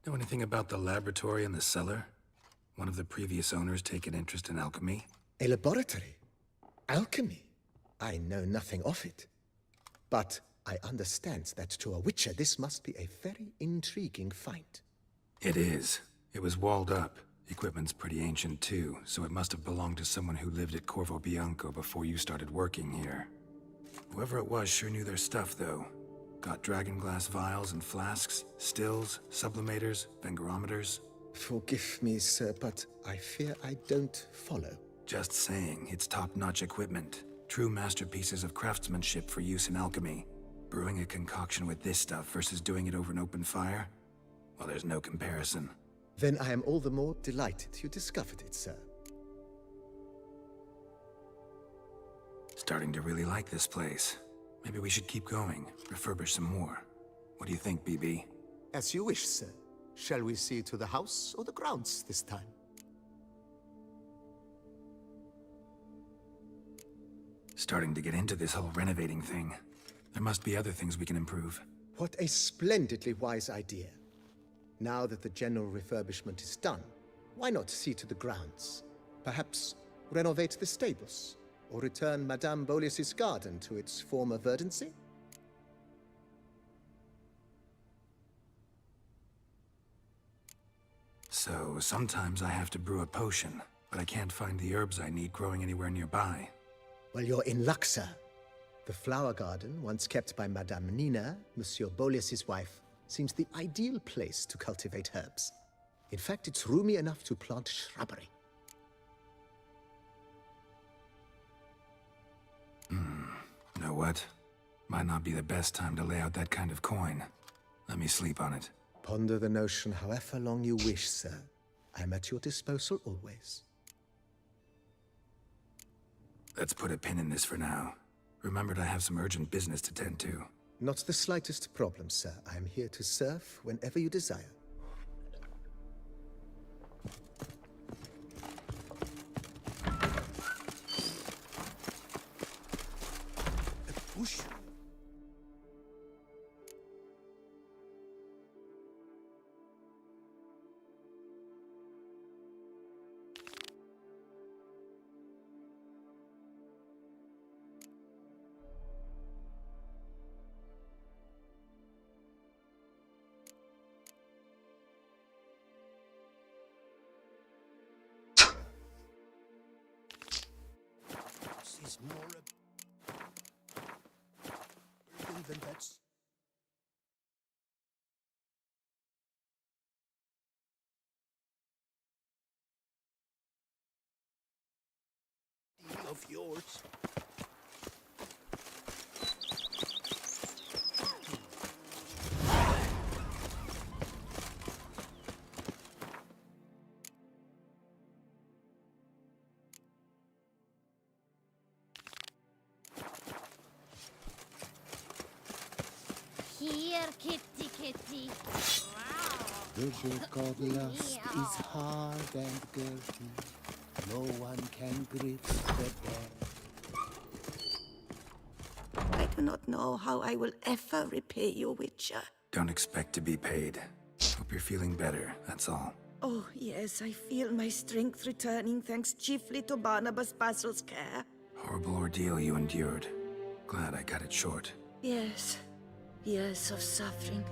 know anything about the laboratory in the cellar? One of the previous owners take an interest in alchemy? A laboratory? Alchemy? I know nothing of it. But I understand that to a witcher this must be a very intriguing find. It is. It was walled up. Equipment's pretty ancient too, so it must have belonged to someone who lived at Corvo Bianco before you started working here. Whoever it was sure knew their stuff, though. Got dragon glass vials and flasks, stills, sublimators, vengerometers. Forgive me, sir, but I fear I don't follow. Just saying, it's top-notch equipment. True masterpieces of craftsmanship for use in alchemy. Brewing a concoction with this stuff versus doing it over an open fire? Well, there's no comparison. Then I am all the more delighted you discovered it, sir. Starting to really like this place. Maybe we should keep going, refurbish some more. What do you think, BB? As you wish, sir. Shall we see to the house or the grounds this time? Starting to get into this whole renovating thing. There must be other things we can improve. What a splendidly wise idea. Now that the general refurbishment is done, why not see to the grounds? Perhaps renovate the stables, or return Madame Boleus's garden to its former verdancy? So, sometimes I have to brew a potion, but I can't find the herbs I need growing anywhere nearby. Well, you're in luck, sir. The flower garden, once kept by Madame Nina, Monsieur Boleus's wife, seems the ideal place to cultivate herbs. In fact, it's roomy enough to plant shrubbery. Know what? Might not be the best time to lay out that kind of coin. Let me sleep on it. Ponder the notion however long you wish, sir. I'm at your disposal always. Let's put a pin in this for now. Remembered I have some urgent business to tend to. Not the slightest problem, sir. I am here to serve whenever you desire. A bush? This is more than that's. Of yours. Here, kitty, kitty. The book of lust is hard and girthy. No one can grip the dead. I do not know how I will ever repay you, Witcher. Don't expect to be paid. Hope you're feeling better, that's all. Oh, yes, I feel my strength returning thanks chiefly to Barnabas Basil's care. Horrible ordeal you endured. Glad I cut it short. Yes, years of suffering.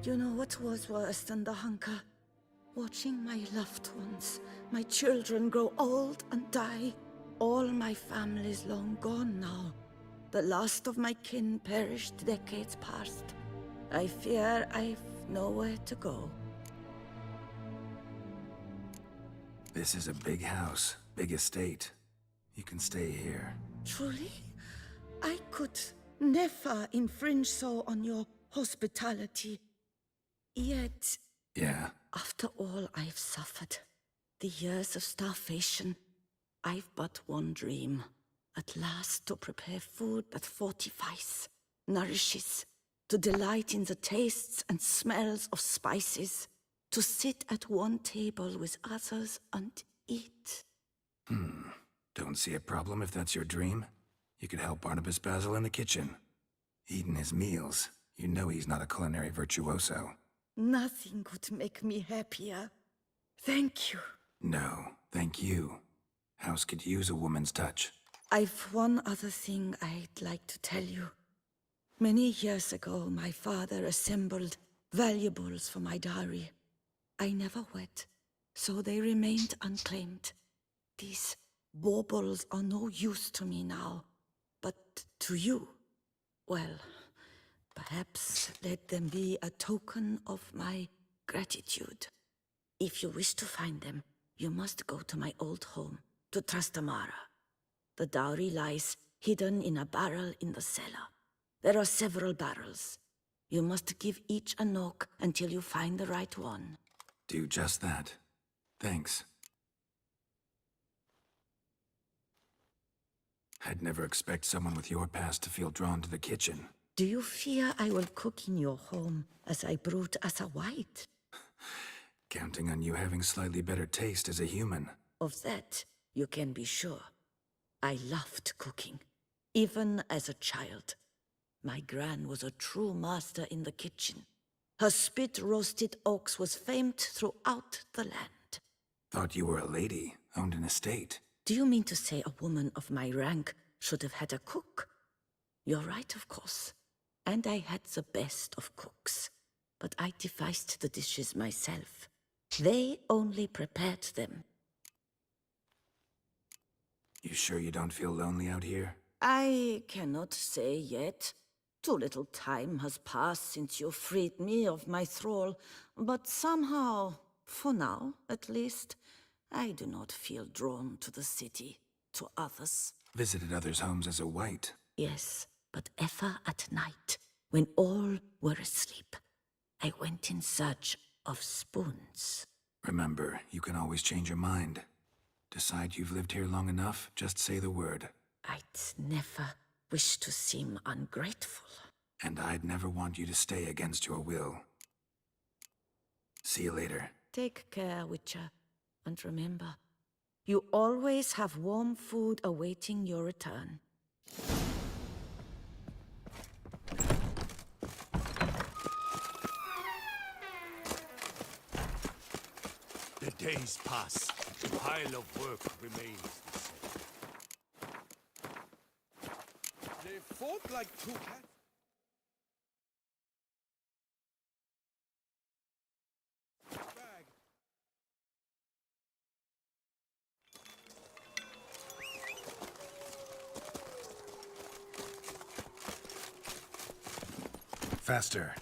Do you know what was worse than the hunger? Watching my loved ones, my children grow old and die. All my family's long gone now. The last of my kin perished decades past. I fear I've nowhere to go. This is a big house, big estate. You can stay here. Truly? I could never infringe so on your hospitality. Yet, Yeah? after all I've suffered, the years of starvation, I've but one dream. At last to prepare food that fortifies, nourishes, to delight in the tastes and smells of spices, to sit at one table with others and eat. Don't see a problem if that's your dream. You could help Barnabas Basil in the kitchen. Eating his meals. You know he's not a culinary virtuoso. Nothing could make me happier. Thank you. No, thank you. House could use a woman's touch. I've one other thing I'd like to tell you. Many years ago, my father assembled valuables for my dowry. I never wed, so they remained unclaimed. These baubles are no use to me now, but to you, well, perhaps let them be a token of my gratitude. If you wish to find them, you must go to my old home, to Trastamara. The dowry lies hidden in a barrel in the cellar. There are several barrels. You must give each a knock until you find the right one. Do just that. Thanks. I'd never expect someone with your past to feel drawn to the kitchen. Do you fear I will cook in your home as I brewed as a white? Counting on you having slightly better taste as a human. Of that, you can be sure. I loved cooking, even as a child. My gran was a true master in the kitchen. Her spit-roasted ox was famed throughout the land. Thought you were a lady, owned an estate. Do you mean to say a woman of my rank should have had a cook? You're right, of course. And I had the best of cooks. But I devised the dishes myself. They only prepared them. You sure you don't feel lonely out here? I cannot say yet. Too little time has passed since you freed me of my thrall, but somehow For now, at least, I do not feel drawn to the city, to others. Visited others' homes as a white. Yes, but ever at night, when all were asleep, I went in search of spoons. Remember, you can always change your mind. Decide you've lived here long enough, just say the word. I'd never wish to seem ungrateful. And I'd never want you to stay against your will. See you later. Take care, Witcher. And remember, you always have warm food awaiting your return. The days pass. The pile of work remains the same. They fought like two cats. Bag. Faster.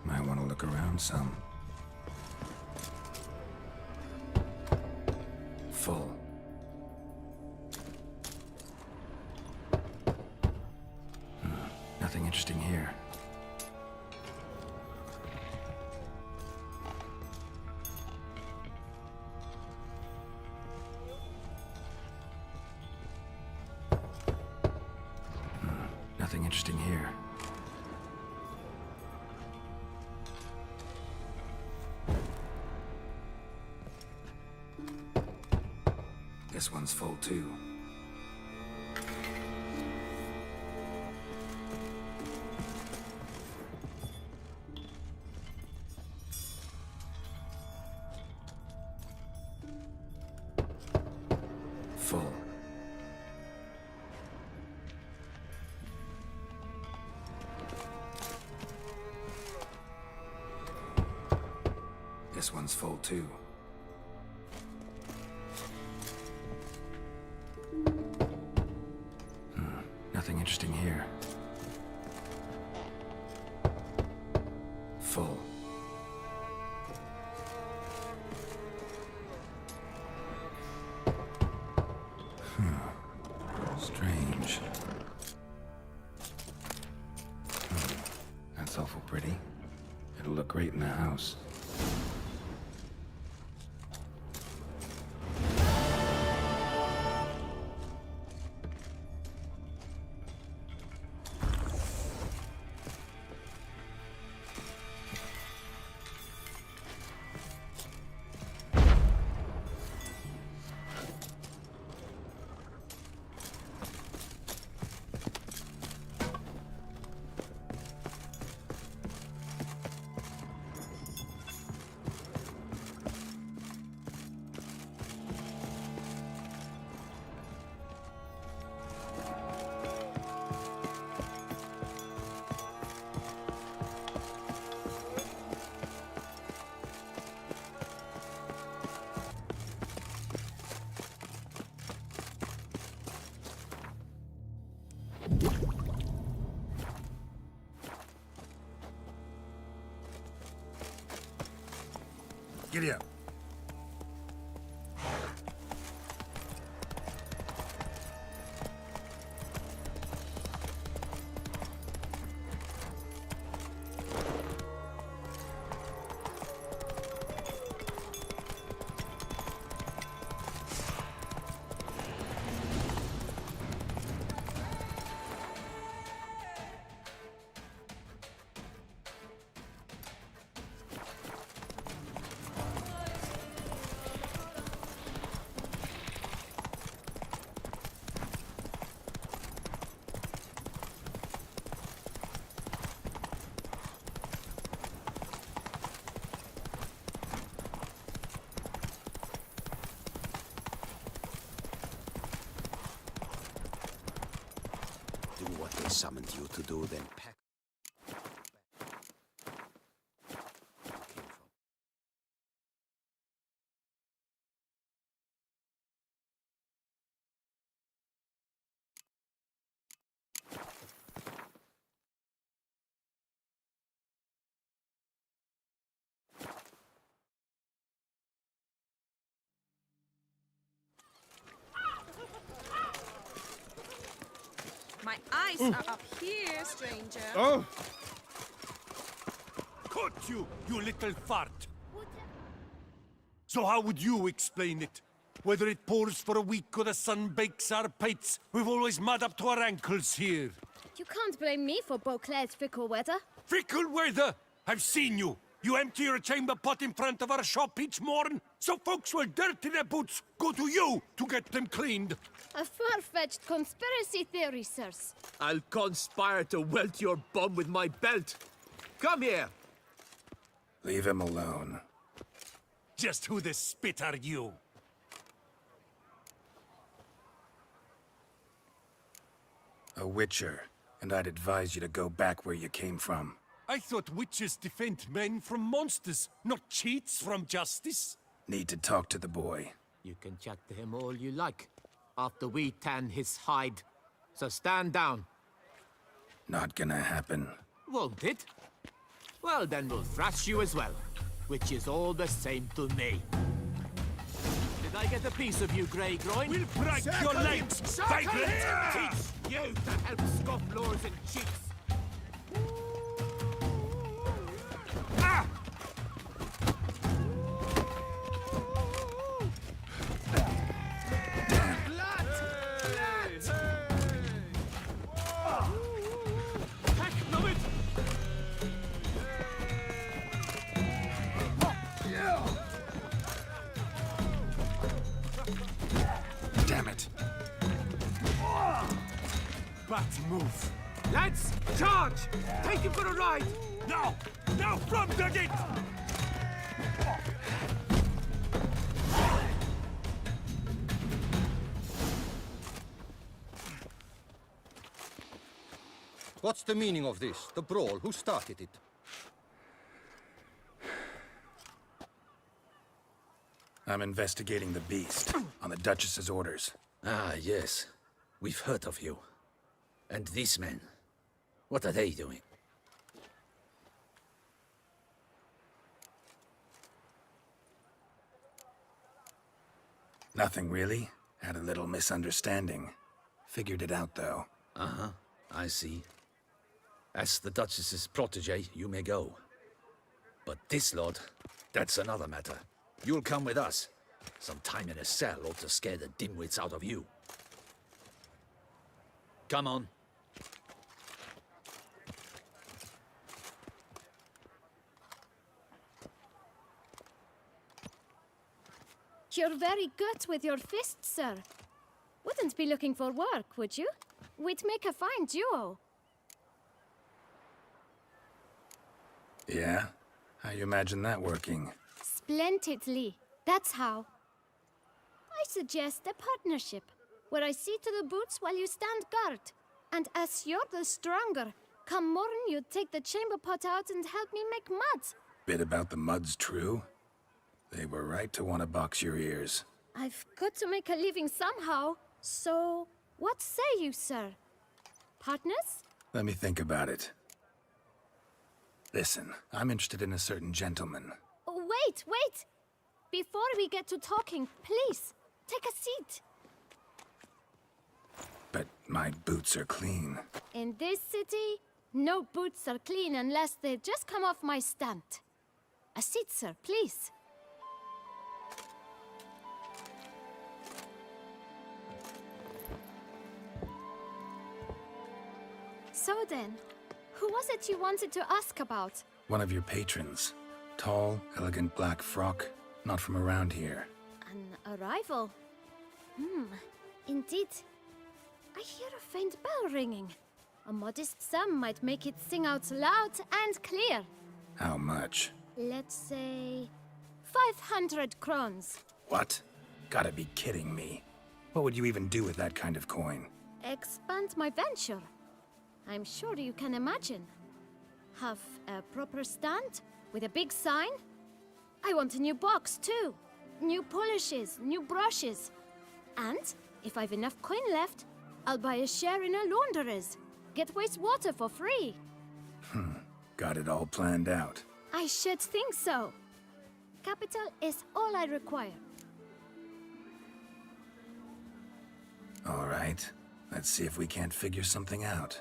Might want to look around some. Full. Nothing interesting here. Nothing interesting here. This one's full too. Full. This one's full too. Nothing interesting here. Full. Strange. That's awful pretty. It'll look great in the house. Giddy up. summoned you to do than pack. My eyes are up here, stranger. Oh! Caught you, you little fart! So how would you explain it? Whether it pours for a week or the sun bakes our pates, we've always mud up to our ankles here. You can't blame me for Beauclair's fickle weather. Fickle weather! I've seen you! You empty your chamber pot in front of our shop each morn, so folks will dirty their boots, go to you to get them cleaned. A far-fetched conspiracy theory, sirs. I'll conspire to welt your bum with my belt. Come here. Leave him alone. Just who the spit are you? A witcher, and I'd advise you to go back where you came from. I thought witches defend men from monsters, not cheats from justice. Need to talk to the boy. You can chat to him all you like, after we tan his hide. So stand down. Not gonna happen. Won't it? Well, then we'll thrash you as well, which is all the same to me. Did I get a piece of you, Grey Groin? We'll break your legs, vagrant! Teach you to help scofflaws and cheats! Ah! Damn it. Bad move. Lads, charge! Take him for a ride! Now! Now from the gate! What's the meaning of this? The brawl? Who started it? I'm investigating the beast, on the Duchess's orders. Ah, yes. We've heard of you. And these men, what are they doing? Nothing really. Had a little misunderstanding. Figured it out, though. Uh-huh, I see. As the Duchess's protege, you may go. But this lord, that's another matter. You'll come with us. Some time in a cell ought to scare the dimwits out of you. Come on. You're very good with your fists, sir. Wouldn't be looking for work, would you? We'd make a fine duo. Yeah? How you imagine that working? Splendidly. That's how. I suggest a partnership, where I see to the boots while you stand guard. And as you're the stronger, come morn you take the chamber pot out and help me make mud. Bit about the mud's true? They were right to want to box your ears. I've got to make a living somehow, so what say you, sir? Partners? Let me think about it. Listen, I'm interested in a certain gentleman. Oh, wait! Before we get to talking, please, take a seat. But my boots are clean. In this city, no boots are clean unless they just come off my stand. A seat, sir, please. So then, who was it you wanted to ask about? One of your patrons. Tall, elegant black frock. Not from around here. An arrival? Indeed. I hear a faint bell ringing. A modest sum might make it sing out loud and clear. How much? Let's say 500 crowns. What? Gotta be kidding me. What would you even do with that kind of coin? Expand my venture. I'm sure you can imagine. Have a proper stand with a big sign. I want a new box too. New polishes, new brushes. And if I've enough coin left, I'll buy a share in a launderer's. Get wastewater for free. Got it all planned out. I should think so. Capital is all I require. All right. Let's see if we can't figure something out.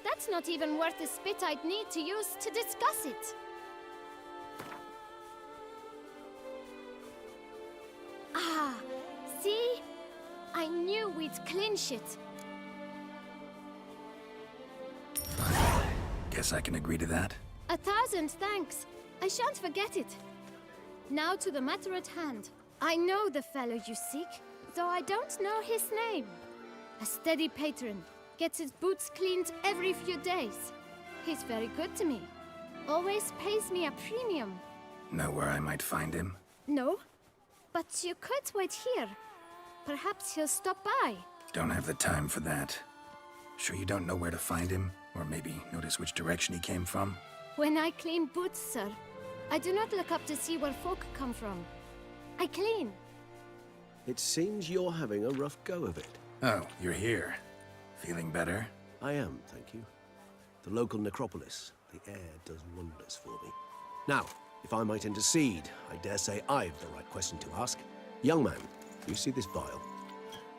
That's not even worth the spit I'd need to use to discuss it. Ah, see? I knew we'd clinch it. Guess I can agree to that. 1,000 thanks. I shan't forget it. Now to the matter at hand. I know the fellow you seek, though I don't know his name. A steady patron. Gets his boots cleaned every few days. He's very good to me. Always pays me a premium. Know where I might find him? No, but you could wait here. Perhaps he'll stop by. Don't have the time for that. Sure you don't know where to find him? Or maybe notice which direction he came from? When I clean boots, sir, I do not look up to see where folk come from. I clean. It seems you're having a rough go of it. Oh, you're here. Feeling better? I am, thank you. The local necropolis. The air does wonders for me. Now, if I might intercede, I dare say I've the right question to ask. Young man, you see this vial?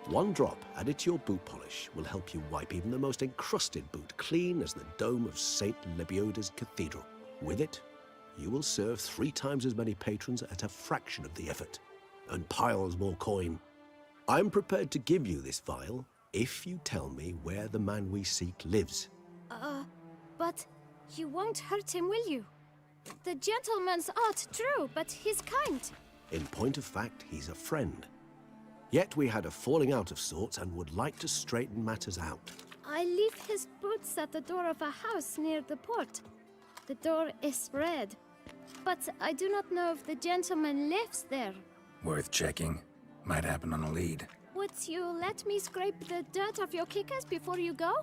One drop added to your boot polish will help you wipe even the most encrusted boot clean as the dome of St. Lebioda's cathedral. With it, you will serve 3 times as many patrons at a fraction of the effort, and piles more coin. I'm prepared to give you this vial if you tell me where the man we seek lives. But you won't hurt him, will you? The gentleman's art, true, but he's kind. In point of fact, he's a friend. Yet we had a falling out of sorts and would like to straighten matters out. I leave his boots at the door of a house near the port. The door is red, but I do not know if the gentleman lives there. Worth checking. Might happen on a lead. Would you let me scrape the dirt off your kickers before you go?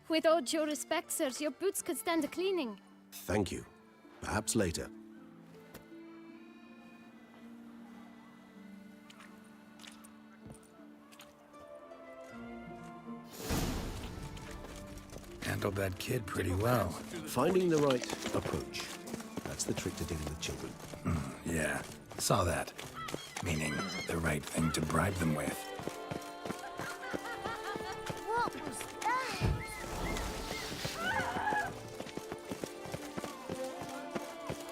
With all due respect, sirs, your boots could stand a cleaning. Thank you. Perhaps later. Handled that kid pretty well. Finding the right approach. That's the trick to dealing with children. Yeah, saw that. Meaning the right thing to bribe them with. What was that?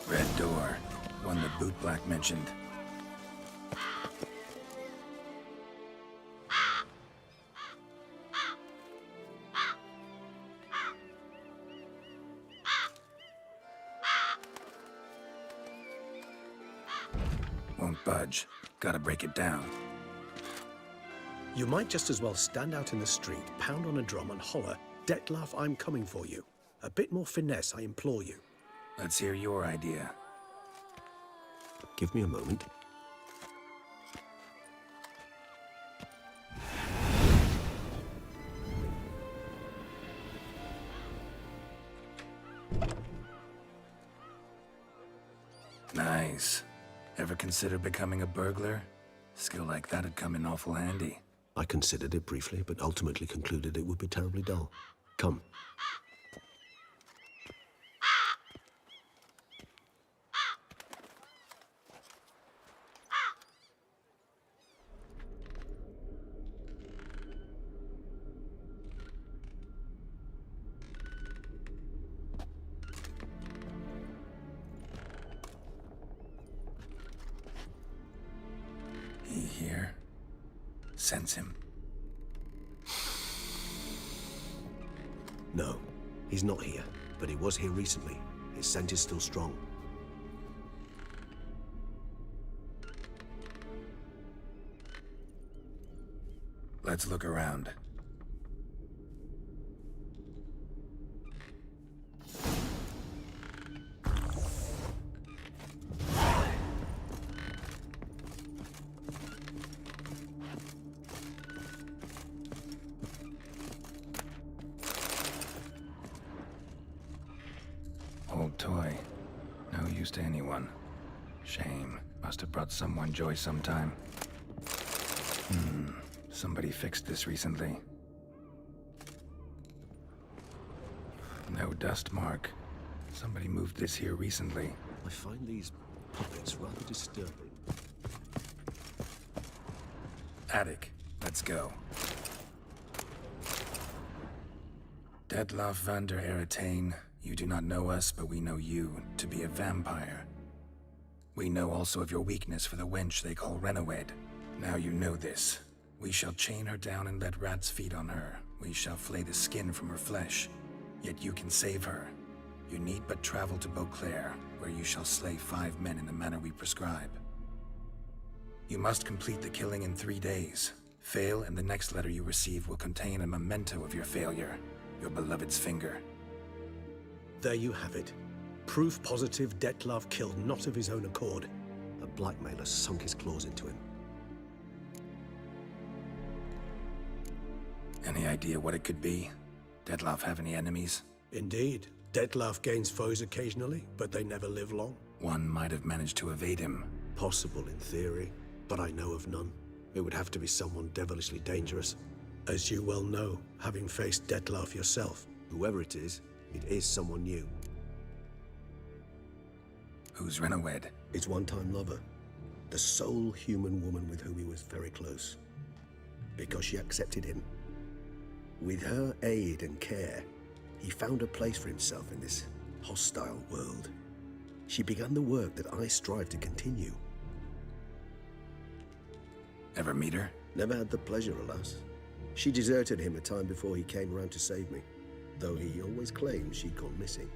Red door. One the boot black mentioned. Won't budge. Gotta break it down. You might just as well stand out in the street, pound on a drum and holler, "Detlaf, I'm coming for you." A bit more finesse, I implore you. Let's hear your idea. Give me a moment. Nice. Ever consider becoming a burglar? Skill like that'd come in awful handy. I considered it briefly, but ultimately concluded it would be terribly dull. Come. He here? Sense him? No, he's not here, but he was here recently. His scent is still strong. Let's look around. use to anyone. Shame. Must have brought someone joy sometime. Somebody fixed this recently. No dust mark. Somebody moved this here recently. I find these puppets rather disturbing. Attic. Let's go. Detlaff van der Eretain, you do not know us, but we know you to be a vampire. We know also of your weakness for the wench they call Renawed. Now you know this. We shall chain her down and let rats feed on her. We shall flay the skin from her flesh. Yet you can save her. You need but travel to Beauclair, where you shall slay 5 men in the manner we prescribe. You must complete the killing in 3 days. Fail, and the next letter you receive will contain a memento of your failure. Your beloved's finger. There you have it. Proof positive Detlaff killed not of his own accord. A blackmailer sunk his claws into him. Any idea what it could be? Detlaff have any enemies? Indeed. Detlaff gains foes occasionally, but they never live long. One might have managed to evade him. Possible in theory, but I know of none. It would have to be someone devilishly dangerous. As you well know, having faced Detlaff yourself. Whoever it is someone new. Who's Renawed? His one-time lover. The sole human woman with whom he was very close. Because she accepted him. With her aid and care, he found a place for himself in this hostile world. She began the work that I strive to continue. Ever meet her? Never had the pleasure, alas. She deserted him a time before he came around to save me, though he always claimed she'd gone missing.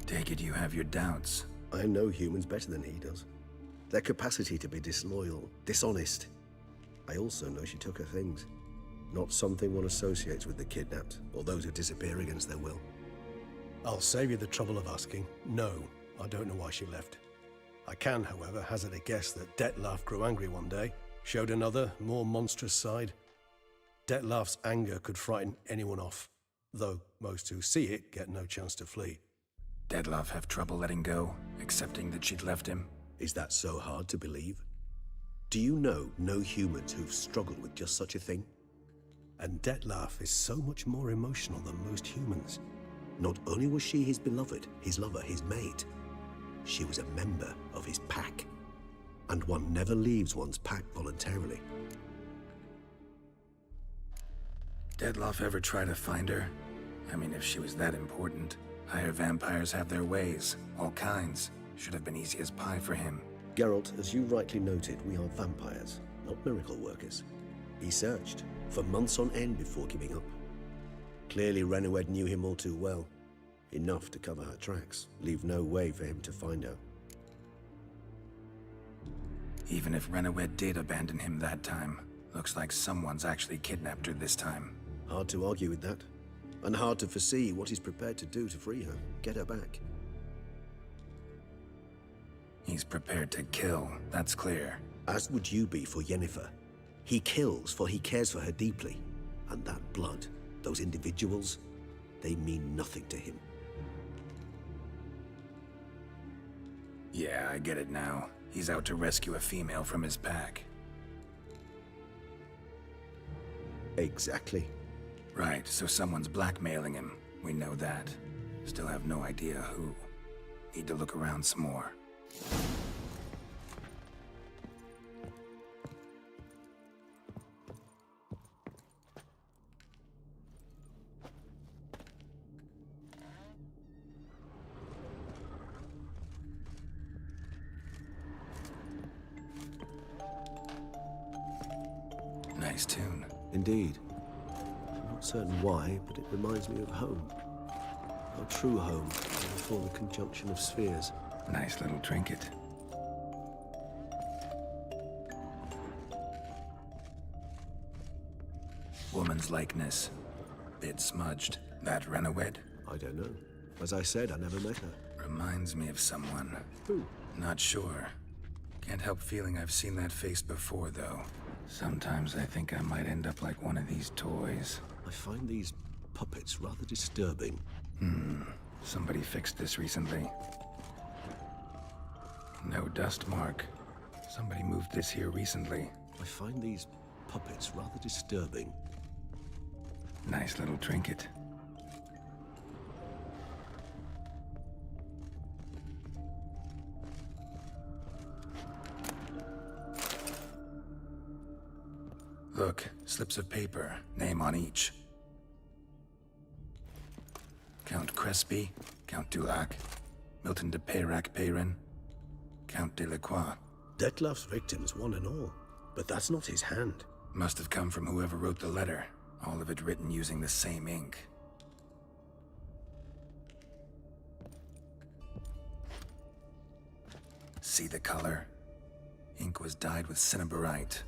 Take it you have your doubts. I know humans better than he does. Their capacity to be disloyal, dishonest. I also know she took her things. Not something one associates with the kidnapped, or those who disappear against their will. I'll save you the trouble of asking. No, I don't know why she left. I can, however, hazard a guess that Detlaff grew angry one day, showed another, more monstrous side. Detlaff's anger could frighten anyone off, though most who see it get no chance to flee. Detlaff have trouble letting go, accepting that she'd left him? Is that so hard to believe? Do you know no humans who've struggled with just such a thing? And Detlaff is so much more emotional than most humans. Not only was she his beloved, his lover, his mate, she was a member of his pack. And one never leaves one's pack voluntarily. Detlaff ever try to find her? I mean, if she was that important. Higher vampires have their ways, all kinds. Should have been easy as pie for him. Geralt, as you rightly noted, we are vampires, not miracle workers. He searched for months on end before giving up. Clearly Renawed knew him all too well. Enough to cover her tracks, leave no way for him to find her. Even if Renawed did abandon him that time, looks like someone's actually kidnapped her this time. Hard to argue with that. And hard to foresee what he's prepared to do to free her, get her back. He's prepared to kill, that's clear. As would you be for Yennefer. He kills for he cares for her deeply. And that blood, those individuals, they mean nothing to him. Yeah, I get it now. He's out to rescue a female from his pack. Exactly. Right, so someone's blackmailing him. We know that. Still have no idea who. Need to look around some more. Nice tune. Indeed. I'm not certain why, but it reminds me of home. Our true home, before the conjunction of spheres. Nice little trinket. Woman's likeness. Bit smudged. That Renawed? I don't know. As I said, I never met her. Reminds me of someone. Who? Not sure. Can't help feeling I've seen that face before, though. Sometimes I think I might end up like one of these toys. I find these puppets rather disturbing. Somebody fixed this recently. No dust mark. Somebody moved this here recently. I find these puppets rather disturbing. Nice little trinket. Look, slips of paper, name on each. Count Crespi, Count Dulac, Milton de Peyrac-Peyrin, Count Delacroix. Detlef's victims, one and all. But that's not his hand. Must have come from whoever wrote the letter. All of it written using the same ink. See the color? Ink was dyed with cinnabarite.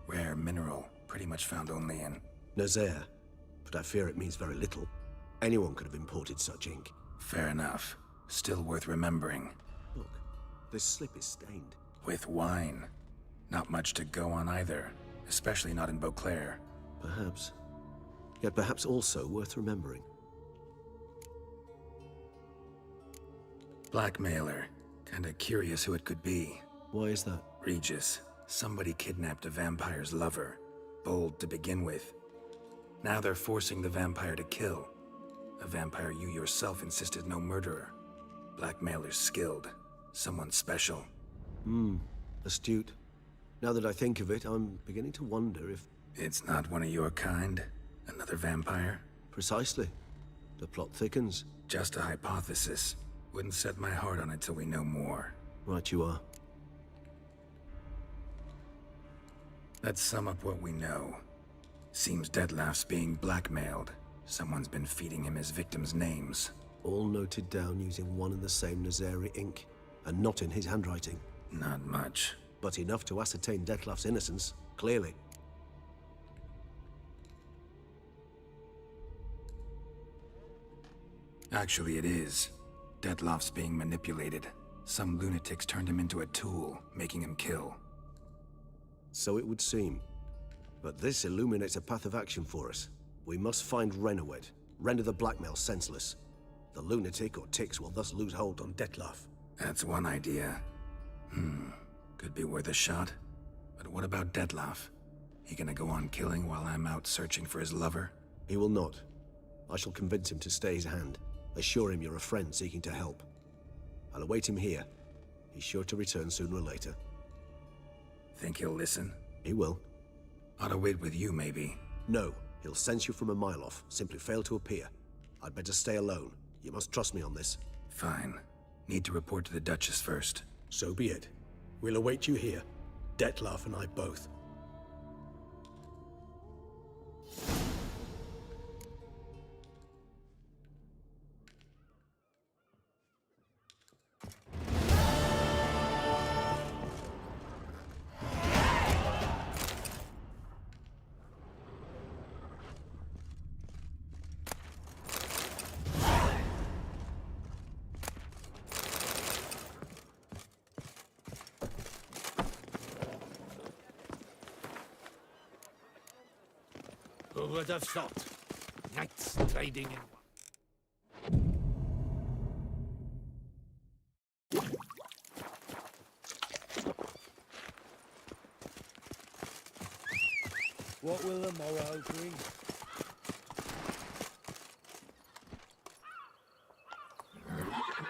Rare mineral, pretty much found only in Nazaire. But I fear it means very little. Anyone could have imported such ink. Fair enough. Still worth remembering. Look, this slip is stained. With wine. Not much to go on either. Especially not in Beauclair. Perhaps. Yet perhaps also worth remembering. Blackmailer. Kinda curious who it could be. Why is that? Regis. Somebody kidnapped a vampire's lover. Bold to begin with. Now they're forcing the vampire to kill. A vampire you yourself insisted no murderer. Blackmailer's skilled. Someone special. Astute. Now that I think of it, I'm beginning to wonder if... It's not one of your kind? Another vampire? Precisely. The plot thickens. Just a hypothesis. Wouldn't set my heart on it till we know more. Right you are. Let's sum up what we know. Seems Detlef's being blackmailed. Someone's been feeding him his victims' names. All noted down using one and the same Nazari ink, and not in his handwriting. Not much. But enough to ascertain Detlef's innocence, clearly. Actually, it is. Detlef's being manipulated. Some lunatics turned him into a tool, making him kill. So it would seem. But this illuminates a path of action for us. We must find Renowed, render the blackmail senseless. The lunatic or ticks will thus lose hold on Detlef. That's one idea. Could be worth a shot. But what about Detlef? He gonna go on killing while I'm out searching for his lover? He will not. I shall convince him to stay his hand. Assure him you're a friend seeking to help. I'll await him here. He's sure to return sooner or later. Think he'll listen? He will. Ought to wait with you, maybe. No. He'll sense you from a mile off. Simply fail to appear. I'd better stay alone. You must trust me on this. Fine. Need to report to the Duchess first. So be it. We'll await you here. Detlef and I both. Who would have thought? Knights trading in... What will the morrow bring?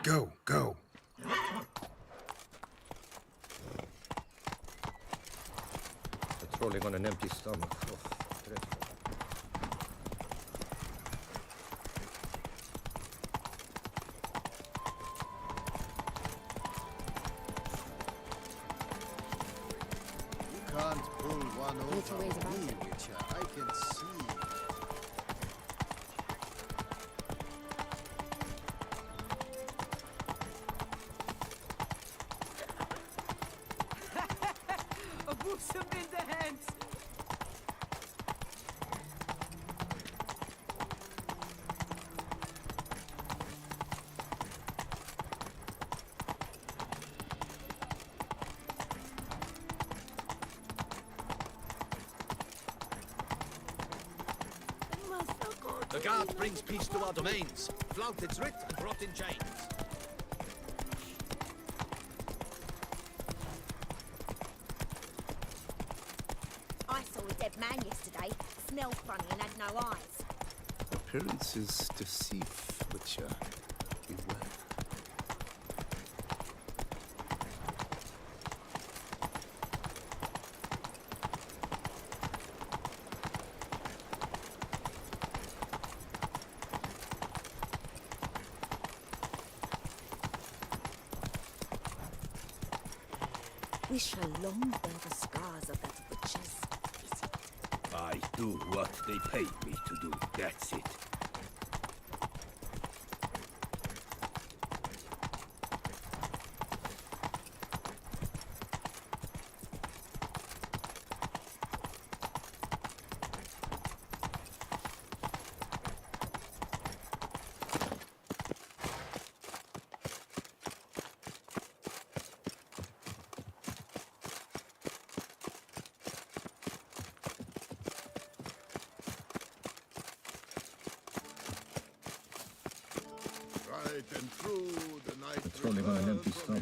Go, go. Patrolling on an empty stomach. Oh, dreadful. You can't pull one over me, Witcher. I can see. A bosom in the hands. The guard brings peace to our domains. Flout its writ and brought in chains. I saw a dead man yesterday. Smelled funny and had no eyes. Appearances deceive, Witcher. Beware. We shall long bear the scars of that witch's visit. I do what they paid me to do, that's it. Right and through the night. It's only on an empty stomach.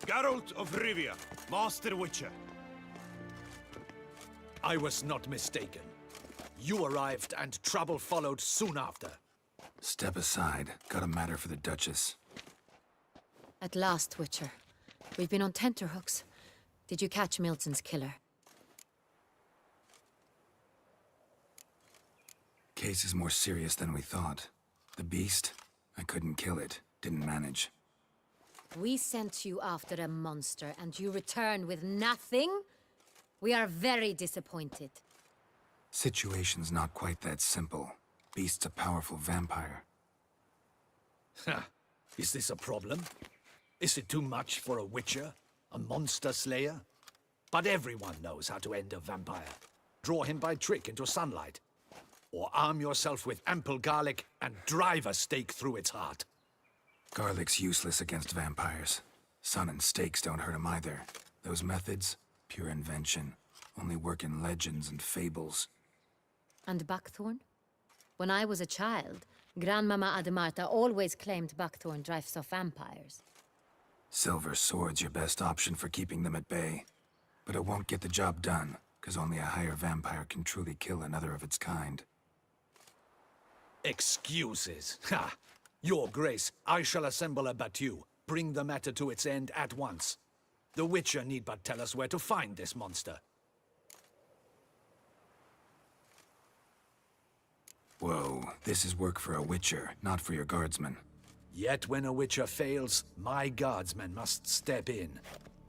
Geralt of Rívia, Master Witcher. I was not mistaken. You arrived and trouble followed soon after. Step aside. Got a matter for the Duchess. At last, Witcher. We've been on tenterhooks. Did you catch Milton's killer? Case is more serious than we thought. The beast? I couldn't kill it. Didn't manage. We sent you after a monster, and you return with nothing? We are very disappointed. Situation's not quite that simple. Beast's a powerful vampire. Ha! Is this a problem? Is it too much for a witcher? A monster slayer? But everyone knows how to end a vampire. Draw him by trick into sunlight. Or arm yourself with ample garlic and drive a stake through its heart. Garlic's useless against vampires. Sun and stakes don't hurt him either. Those methods, pure invention. Only work in legends and fables. And buckthorn? When I was a child, Grandmama Ademarta always claimed buckthorn drives off vampires. Silver sword's your best option for keeping them at bay. But it won't get the job done, because only a higher vampire can truly kill another of its kind. Excuses. Ha! Your Grace, I shall assemble a battue. Bring the matter to its end at once. The Witcher need but tell us where to find this monster. Whoa, this is work for a Witcher, not for your guardsmen. Yet when a Witcher fails, my guardsmen must step in.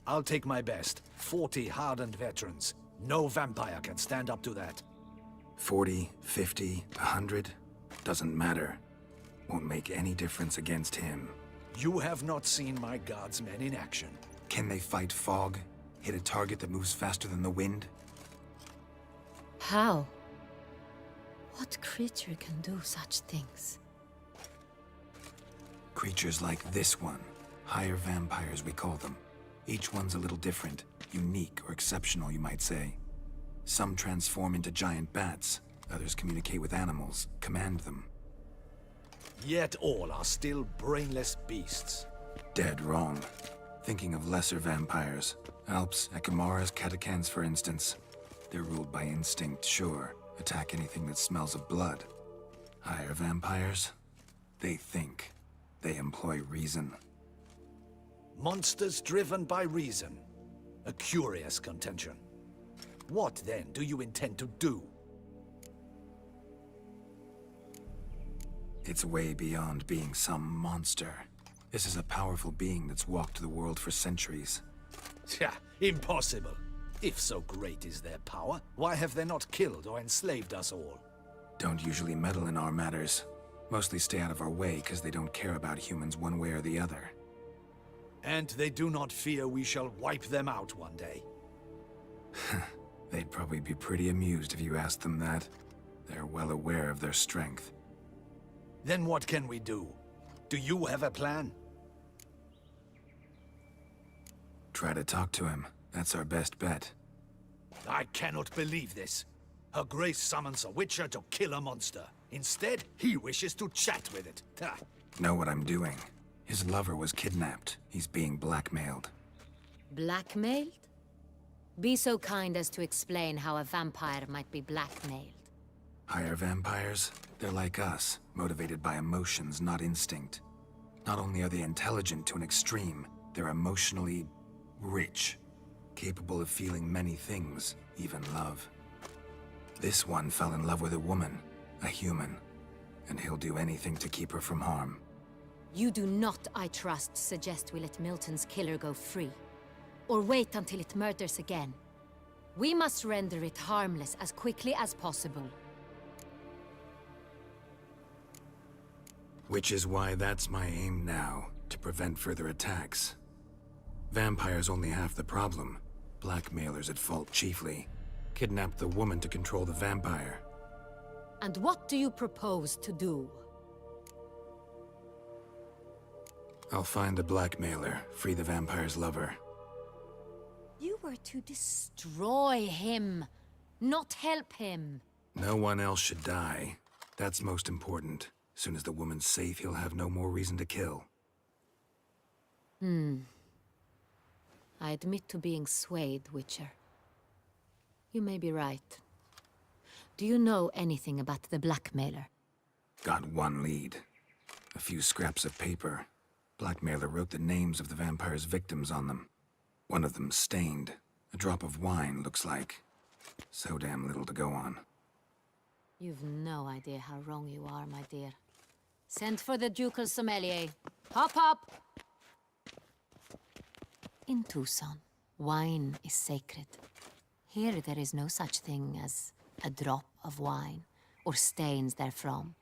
I'll take my best. 40 hardened veterans. No vampire can stand up to that. 40, 50, 100? Doesn't matter. Won't make any difference against him. You have not seen my guardsmen in action. Can they fight fog? Hit a target that moves faster than the wind? How? What creature can do such things? Creatures like this one. Higher vampires, we call them. Each one's a little different. Unique or exceptional, you might say. Some transform into giant bats. Others communicate with animals, command them. Yet all are still brainless beasts. Dead wrong. Thinking of lesser vampires. Alps, Ekamaras, Catacans, for instance. They're ruled by instinct, sure. Attack anything that smells of blood. Higher vampires? They think. They employ reason. Monsters driven by reason. A curious contention. What, then, do you intend to do? It's way beyond being some monster. This is a powerful being that's walked the world for centuries. Tja, impossible. If so great is their power, why have they not killed or enslaved us all? Don't usually meddle in our matters. Mostly stay out of our way because they don't care about humans one way or the other. And they do not fear we shall wipe them out one day. They'd probably be pretty amused if you asked them that. They're well aware of their strength. Then what can we do? Do you have a plan? Try to talk to him. That's our best bet. I cannot believe this. Her Grace summons a witcher to kill a monster. Instead, he wishes to chat with it. Ha. Know what I'm doing. His lover was kidnapped. He's being blackmailed. Blackmailed? Be so kind as to explain how a vampire might be blackmailed. Higher vampires? They're like us, motivated by emotions, not instinct. Not only are they intelligent to an extreme, they're emotionally rich, capable of feeling many things, even love. This one fell in love with a woman, a human, and he'll do anything to keep her from harm. You do not, I trust, suggest we let Milton's killer go free. Or wait until it murders again. We must render it harmless as quickly as possible. Which is why that's my aim now, to prevent further attacks. Vampires only half the problem. Blackmailers at fault chiefly. Kidnapped the woman to control the vampire. And what do you propose to do? I'll find the blackmailer, free the vampire's lover. You were to destroy him, not help him. No one else should die. That's most important. Soon as the woman's safe, he'll have no more reason to kill. I admit to being swayed, Witcher. You may be right. Do you know anything about the blackmailer? Got one lead. A few scraps of paper. Blackmailer wrote the names of the vampire's victims on them. One of them stained. A drop of wine, looks like. So damn little to go on. You've no idea how wrong you are, my dear. Send for the ducal sommelier. Hop, hop! In Tucson, wine is sacred. Here there is no such thing as a drop of wine, or stains therefrom.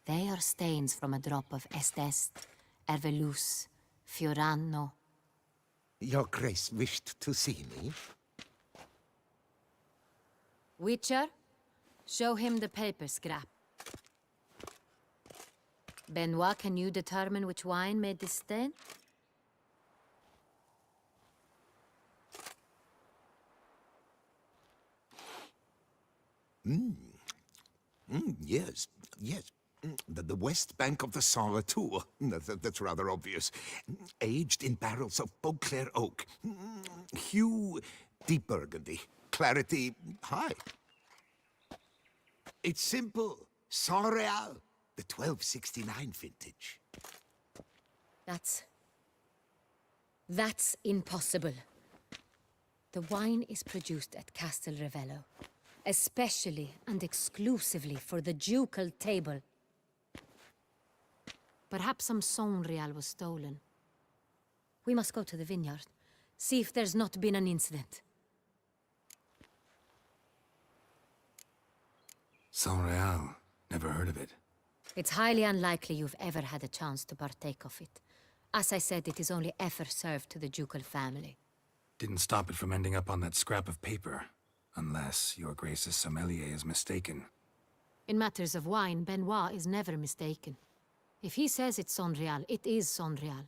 They are stains from a drop of Est, Ervelus, Fiorano. Your Grace wished to see me? Witcher, show him the paper scrap. Benoit, can you determine which wine made this stain? Yes, yes. The west bank of the Saint Latour. That's rather obvious. Aged in barrels of Beauclair oak. Hue, deep burgundy. Clarity, high. It's simple. Saint Real, the 1269 vintage. That's impossible. The wine is produced at Castel Ravello, especially and exclusively for the ducal table. Perhaps some Saint Real was stolen. We must go to the vineyard, see if there's not been an incident. Saint Real. Never heard of it. It's highly unlikely you've ever had a chance to partake of it. As I said, it is only ever served to the ducal family. Didn't stop it from ending up on that scrap of paper. Unless your Grace's sommelier is mistaken. In matters of wine, Benoit is never mistaken. If he says it's Saint Real, it is Saint Real.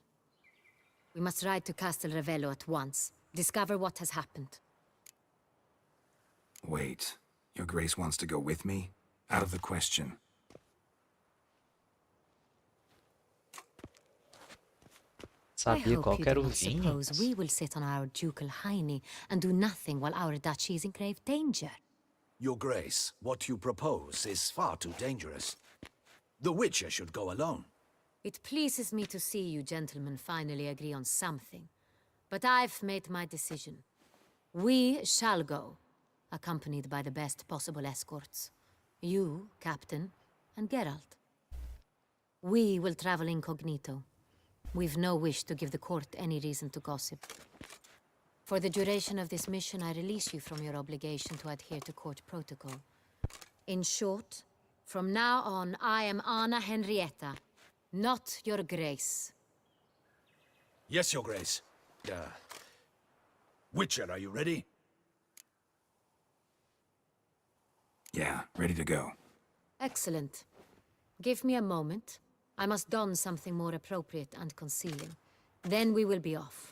We must ride to Castel Ravello at once. Discover what has happened. Wait. Your Grace wants to go with me? Out of the question. Sabia qual que era o I vinho. suppose we will sit on our ducal hiney and do nothing while our duchy is in grave danger. Your Grace, what you propose is far too dangerous. The Witcher should go alone. It pleases me to see you gentlemen finally agree on something. But I've made my decision. We shall go, accompanied by the best possible escorts. You, Captain, and Geralt. We will travel incognito. We've no wish to give the court any reason to gossip. For the duration of this mission, I release you from your obligation to adhere to court protocol. In short, from now on, I am Anna Henrietta, not your Grace. Yes, Your Grace. Witcher, are you ready? Yeah, ready to go. Excellent. Give me a moment. I must don something more appropriate and concealing. Then we will be off.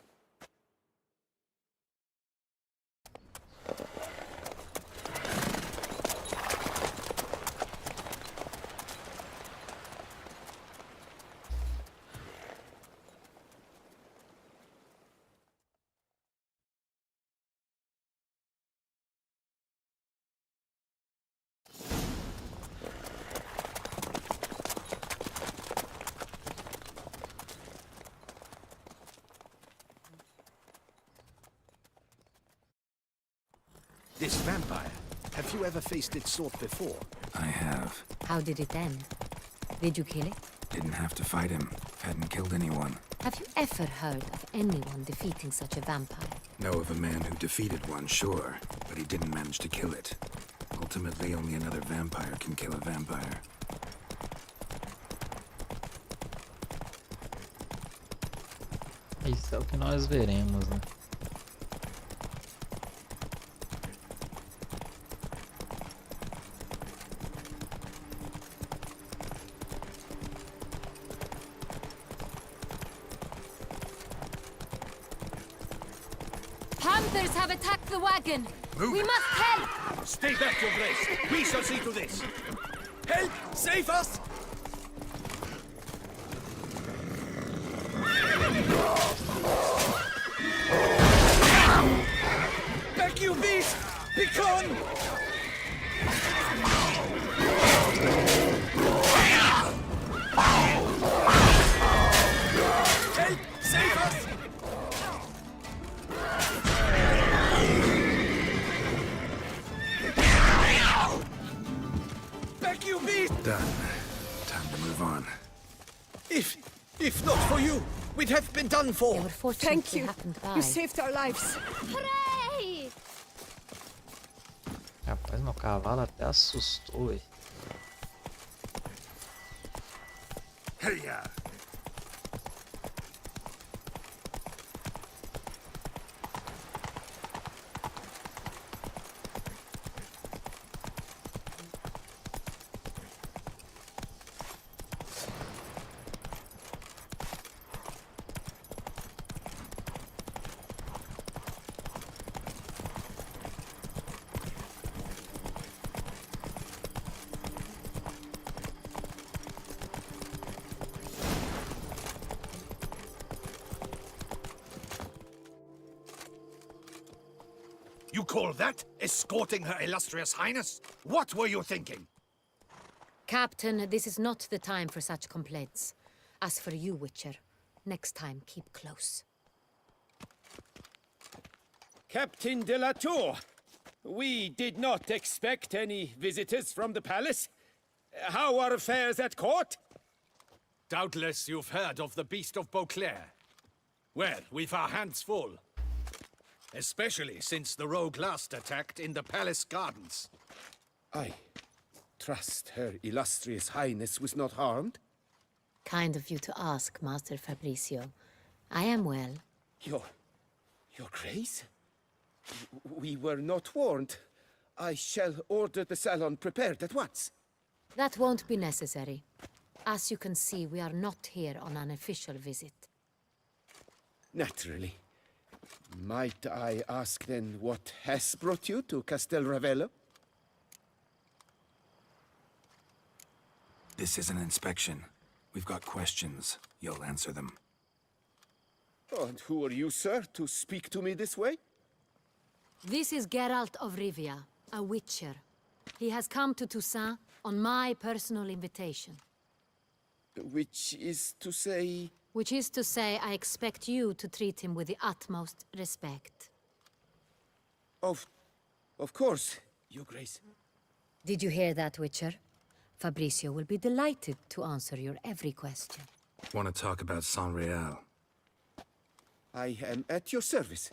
This vampire, have you ever faced its sort before? I have. How did it end? Did you kill it? Didn't have to fight him. Hadn't killed anyone. Have you ever heard of anyone defeating such a vampire? Know of a man who defeated one, sure, but he didn't manage to kill it. Ultimately, only another vampire can kill a vampire. Isso é o que nós veremos, né? Panthers have attacked the wagon! Move We it. must help! Stay back, your grace. We shall see to this. Help! Save us! Back, you beast! Begone! Help! Save us! Back, you beast! Done. Time to move on. If not for you, we'd have been done for. Thank you. You saved our lives. Hooray! Rapaz, meu cavalo até assustou, velho. Heya! You call that escorting Her Illustrious Highness? What were you thinking? Captain, this is not the time for such complaints. As for you, Witcher, next time keep close. Captain de la Tour, we did not expect any visitors from the palace. How are affairs at court? Doubtless you've heard of the Beast of Beauclair. Well, we've our hands full. Especially since the rogue last attacked in the palace gardens. I trust Her Illustrious Highness was not harmed? Kind of you to ask, Master Fabricio. I am well. Your Grace? We were not warned. I shall order the salon prepared at once. That won't be necessary. As you can see, we are not here on an official visit. Naturally. Might I ask then what has brought you to Castel Ravello? This is an inspection. We've got questions. You'll answer them. Oh, and who are you, sir, to speak to me this way? This is Geralt of Rívia, a witcher. He has come to Toussaint on my personal invitation. Which is to say... Which is to say, I expect you to treat him with the utmost respect. Of course, Your Grace. Did you hear that, Witcher? Fabricio will be delighted to answer your every question. Want to talk about San Real? I am at your service.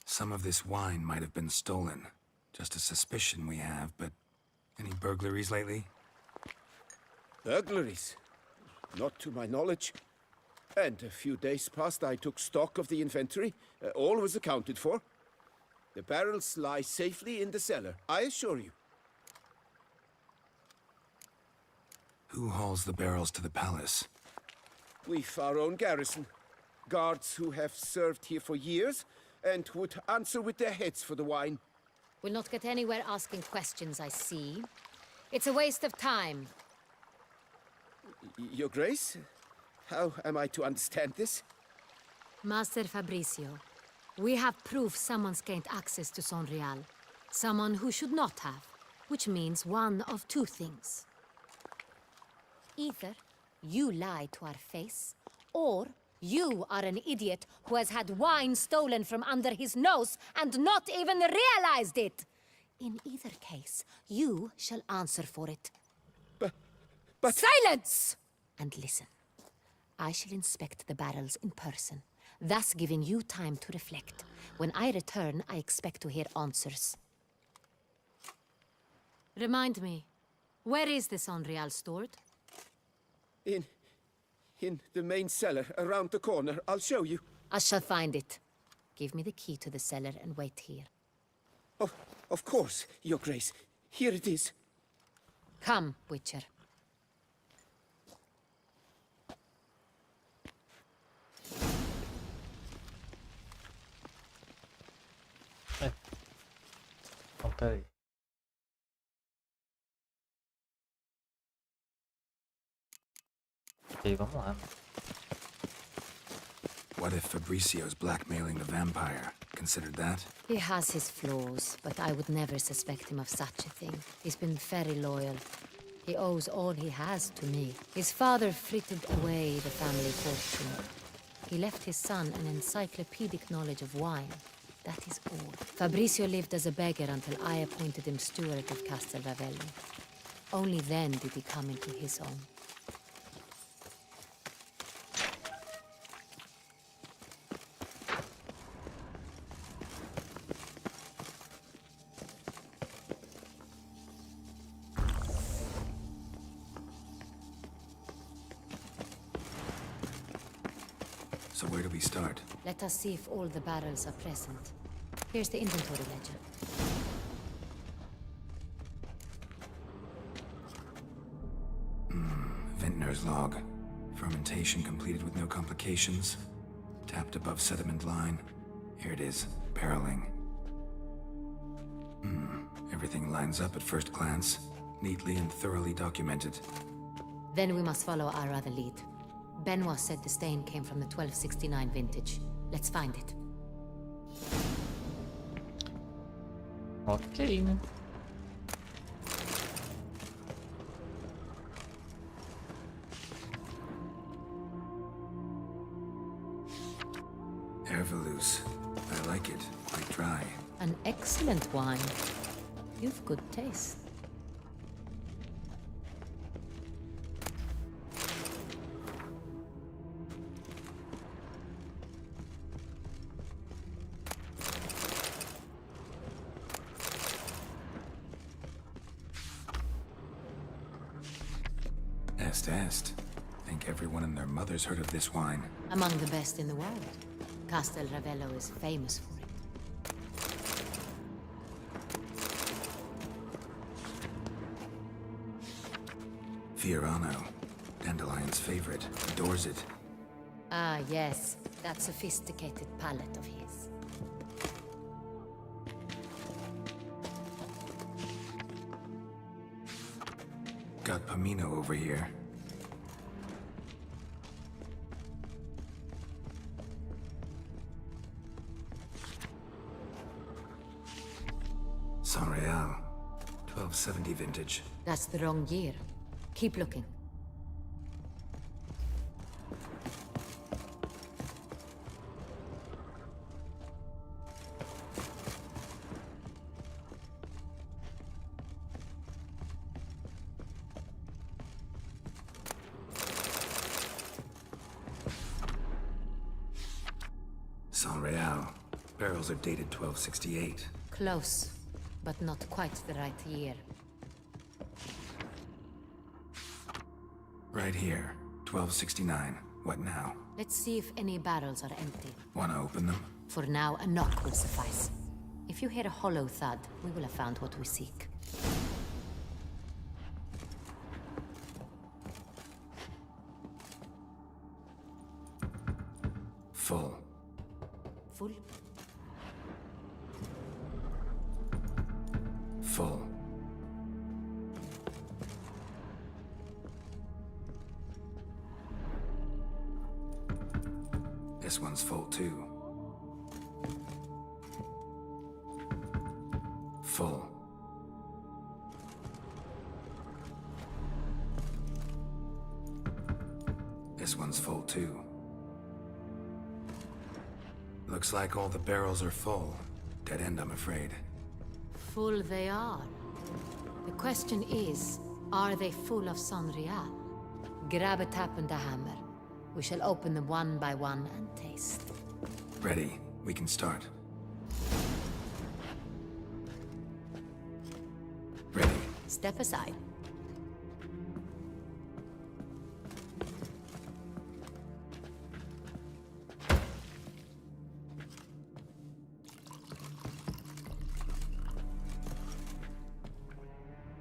Some of this wine might have been stolen. Just a suspicion we have, but any burglaries lately? Burglaries? Not to my knowledge. And a few days past I took stock of the inventory. All was accounted for. The barrels lie safely in the cellar, I assure you. Who hauls the barrels to the palace? We've our own garrison. Guards who have served here for years and would answer with their heads for the wine. We'll not get anywhere asking questions, I see. It's a waste of time. Your Grace? How am I to understand this? Master Fabricio, we have proof someone's gained access to Sonreal. Someone who should not have, which means one of two things. Either you lie to our face, or you are an idiot who has had wine stolen from under his nose and not even realized it. In either case, you shall answer for it. But... Silence! And listen. I shall inspect the barrels in person, thus giving you time to reflect. When I return, I expect to hear answers. Remind me, where is this Sonreal stored? In the main cellar, around the corner. I'll show you. I shall find it. Give me the key to the cellar and wait here. Oh, of course, Your Grace. Here it is. Come, Witcher. Não, peraí. Ok, vamos lá. What if Fabricio's blackmailing the vampire? Considered that? He has his flaws, but I would never suspect him of such a thing. He's been very loyal. He owes all he has to me. His father frittered away the family fortune. He left his son an encyclopedic knowledge of wine. That is all. Fabricio lived as a beggar until I appointed him steward of Castel Ravelli. Only then did he come into his own. So where do we start? Let us see if all the barrels are present. Here's the inventory ledger. Vintner's log. Fermentation completed with no complications. Tapped above sediment line. Here it is. Barreling. Everything lines up at first glance. Neatly and thoroughly documented. Then we must follow our other lead. Benoit said the stain came from the 1269 vintage. Let's find it. Ok, né? Hervelous. I like it. Quite dry. An excellent wine. You've good taste. Est. Think everyone and their mother's heard of this wine. Among the best in the world. Castel Ravello is famous for it. Fiorano. Dandelion's favorite. Adores it. Ah, yes. That sophisticated palate of his. Got Pomino over here. Sonreal. 1270 vintage. That's the wrong year. Keep looking. Sonreal. Barrels are dated 1268. Close, but not quite the right year. Right here. 1269. What now? Let's see if any barrels are empty. Wanna open them? For now, a knock will suffice. If you hear a hollow thud, we will have found what we seek. Full. Full. Full. This one's full too. Full. This one's full too. Looks like all the barrels are full. Dead end, I'm afraid. Full they are. The question is, are they full of Sonreal? Grab a tap and a hammer. We shall open them one by one and taste. Ready. We can start. Ready. Step aside.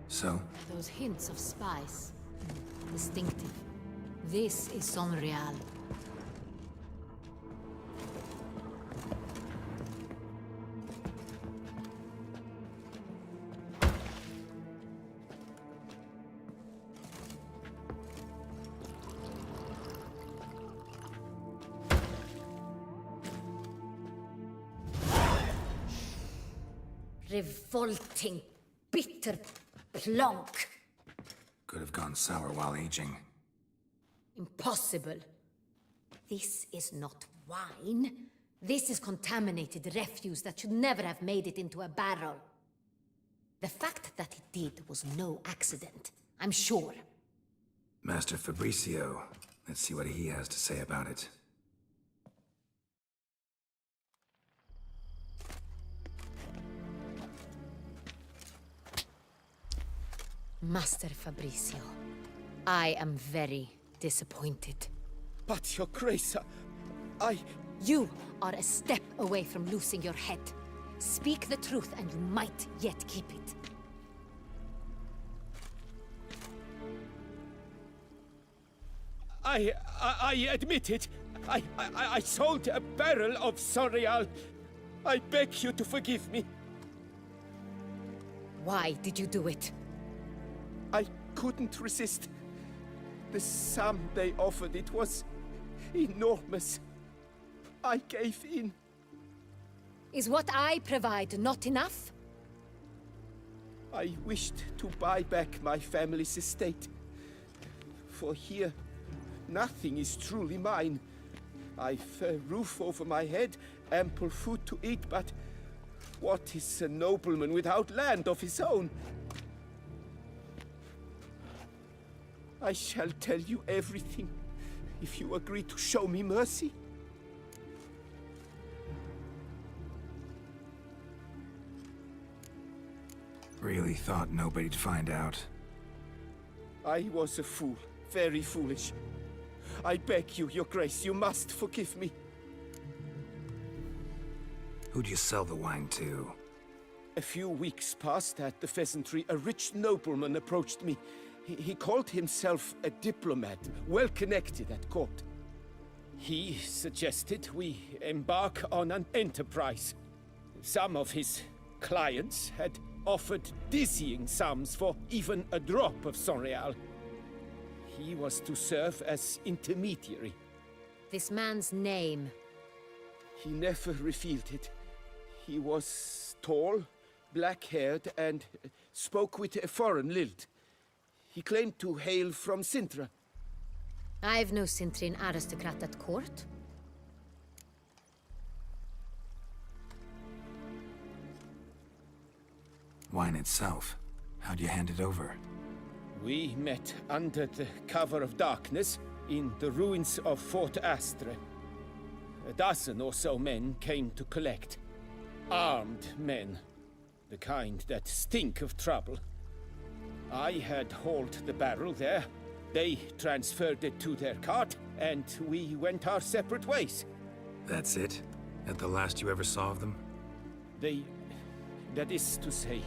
So? Those hints of spice. Distinctive. This is Sonreal. Revolting, bitter plonk. Could have gone sour while aging. Impossible. This is not wine. This is contaminated refuse that should never have made it into a barrel. The fact that it did was no accident, I'm sure. Master Fabricio. Let's see what he has to say about it. Master Fabricio, I am very disappointed. But, Your Grace, You are a step away from losing your head. Speak the truth and you might yet keep it. I admit it. I sold a barrel of Sonreal. I beg you to forgive me. Why did you do it? I couldn't resist. The sum they offered, it was enormous. I gave in. Is what I provide not enough? I wished to buy back my family's estate. For here, nothing is truly mine. I've a roof over my head, ample food to eat, but what is a nobleman without land of his own? I shall tell you everything, if you agree to show me mercy. Really thought nobody'd find out. I was a fool, very foolish. I beg you, Your Grace, you must forgive me. Who'd you sell the wine to? A few weeks past at the Pheasantry, a rich nobleman approached me. He called himself a diplomat, well connected at court. He suggested we embark on an enterprise. Some of his clients had offered dizzying sums for even a drop of Sonreal. He was to serve as intermediary. This man's name? He never revealed it. He was tall, black-haired, and spoke with a foreign lilt. He claimed to hail from Sintra. I've no Sintrian aristocrat at court. Wine itself. How'd you hand it over? We met under the cover of darkness in the ruins of Fort Astre. A dozen or so men came to collect. Armed men. The kind that stink of trouble. I had hauled the barrel there. They transferred it to their cart, and we went our separate ways. That's it? At the last you ever saw of them? That is to say,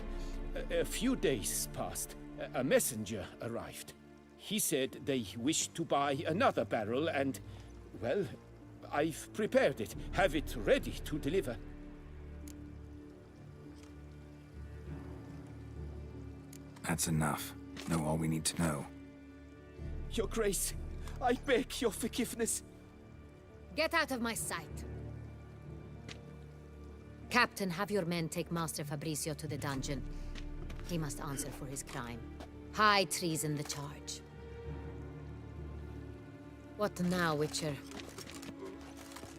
a few days passed. A messenger arrived. He said they wished to buy another barrel and, well, I've prepared it. Have it ready to deliver. That's enough. Know all we need to know. Your Grace, I beg your forgiveness. Get out of my sight. Captain, have your men take Master Fabrizio to the dungeon. He must answer for his crime. High treason the charge. What now, Witcher?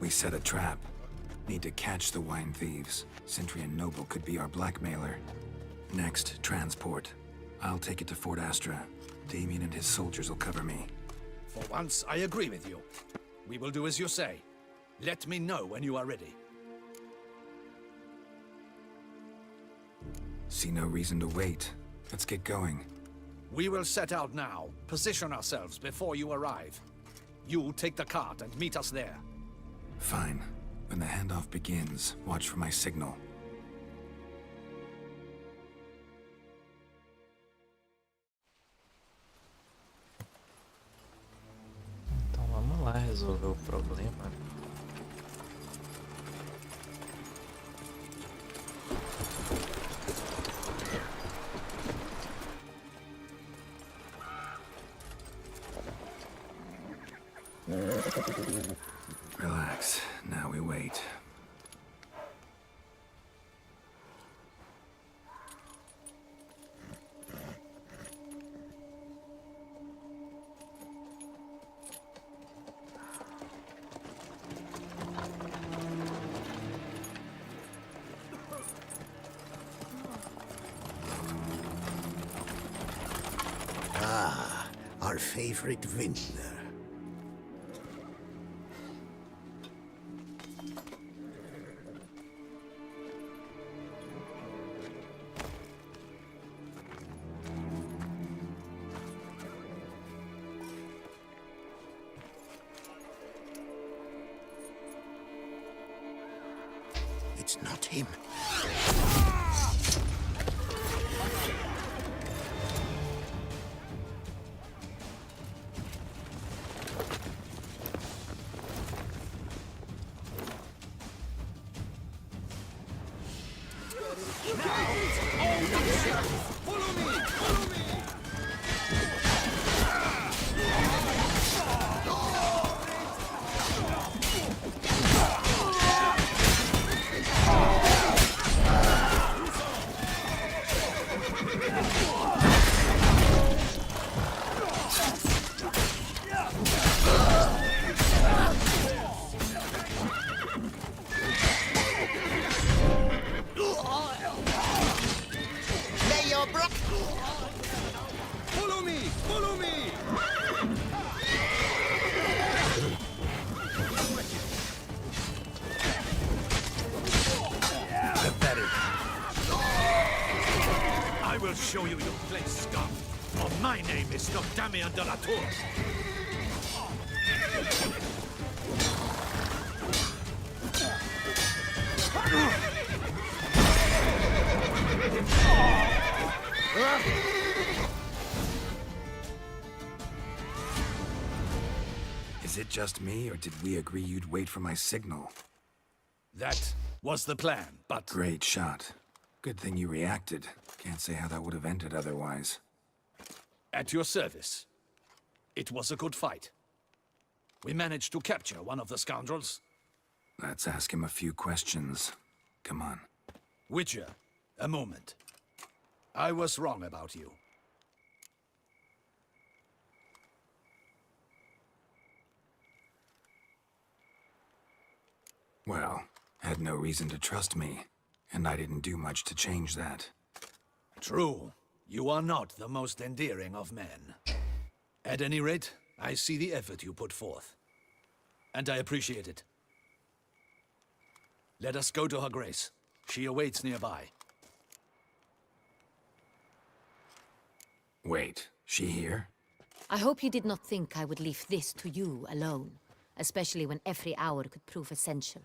We set a trap. Need to catch the wine thieves. Sentry and Noble could be our blackmailer. Next, transport. I'll take it to Fort Astra. Damien and his soldiers will cover me. For once, I agree with you. We will do as you say. Let me know when you are ready. See no reason to wait. Let's get going. We will set out now. Position ourselves before you arrive. You take the cart and meet us there. Fine. When the handoff begins, watch for my signal. Então vamos lá resolver o problema. Relax. Now we wait. Ah, our favorite vintner. It's not him. Follow me! Follow me! Pathetic. I will show you your place, scum. For my name is not Damien de la Tour. Is it just me, or did we agree you'd wait for my signal? That was the plan, but... Great shot. Good thing you reacted. Can't say how that would have ended otherwise. At your service. It was a good fight. We managed to capture one of the scoundrels. Let's ask him a few questions. Come on. Witcher, a moment. I was wrong about you. Well, had no reason to trust me, and I didn't do much to change that. True. You are not the most endearing of men. At any rate, I see the effort you put forth. And I appreciate it. Let us go to her grace. She awaits nearby. Wait, she here? I hope you did not think I would leave this to you alone, especially when every hour could prove essential.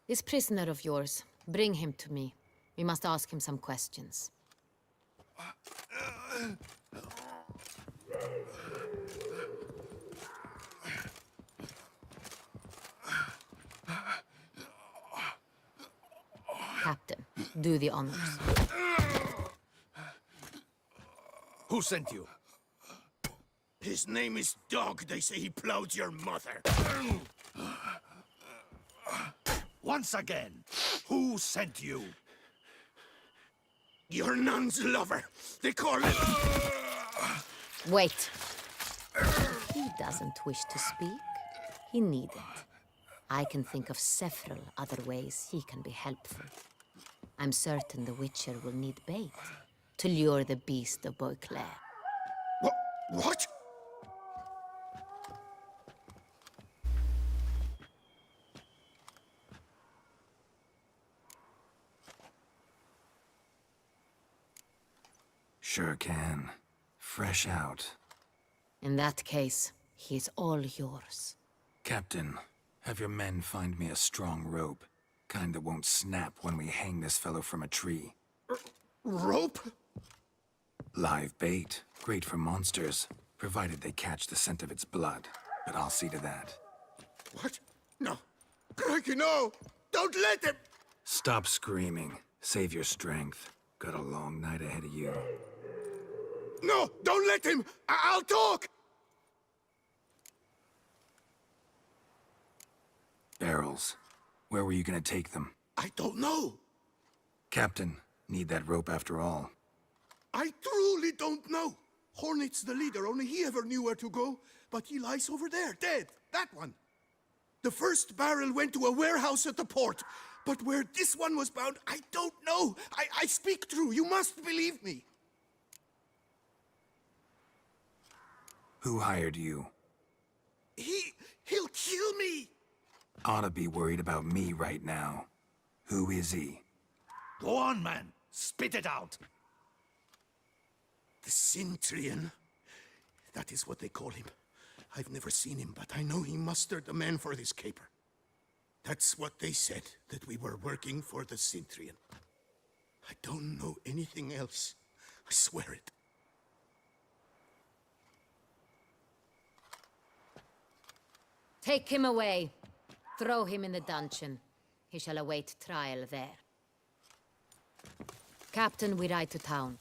This prisoner of yours, bring him to me. We must ask him some questions. Do the honors. Who sent you? His name is Dog. They say he plowed your mother. Once again, who sent you? Your nun's lover. They call him... Wait. If he doesn't wish to speak, he needn't. I can think of several other ways he can be helpful. I'm certain the Witcher will need bait to lure the beast of Beauclair. What? Sure can. Fresh out. In that case, he's all yours. Captain, have your men find me a strong rope. Kind that won't snap when we hang this fellow from a tree. Rope? Live bait. Great for monsters, provided they catch the scent of its blood. But I'll see to that. What? No. Crikey, no! Don't let him! Stop screaming. Save your strength. Got a long night ahead of you. No! Don't let him! I'll talk! Barrels. Where were you gonna take them? I don't know. Captain, need that rope after all. I truly don't know. Hornet's the leader, only he ever knew where to go. But he lies over there, dead. That one. The first barrel went to a warehouse at the port. But where this one was bound, I don't know. I speak true. You must believe me. Who hired you? He'll kill me. Oughta be worried about me right now. Who is he? Go on, man. Spit it out. The Cintrian. That is what they call him. I've never seen him, but I know he mustered the men for this caper. That's what they said, that we were working for the Cintrian. I don't know anything else. I swear it. Take him away. Throw him in the dungeon. He shall await trial there. Captain, we ride to town.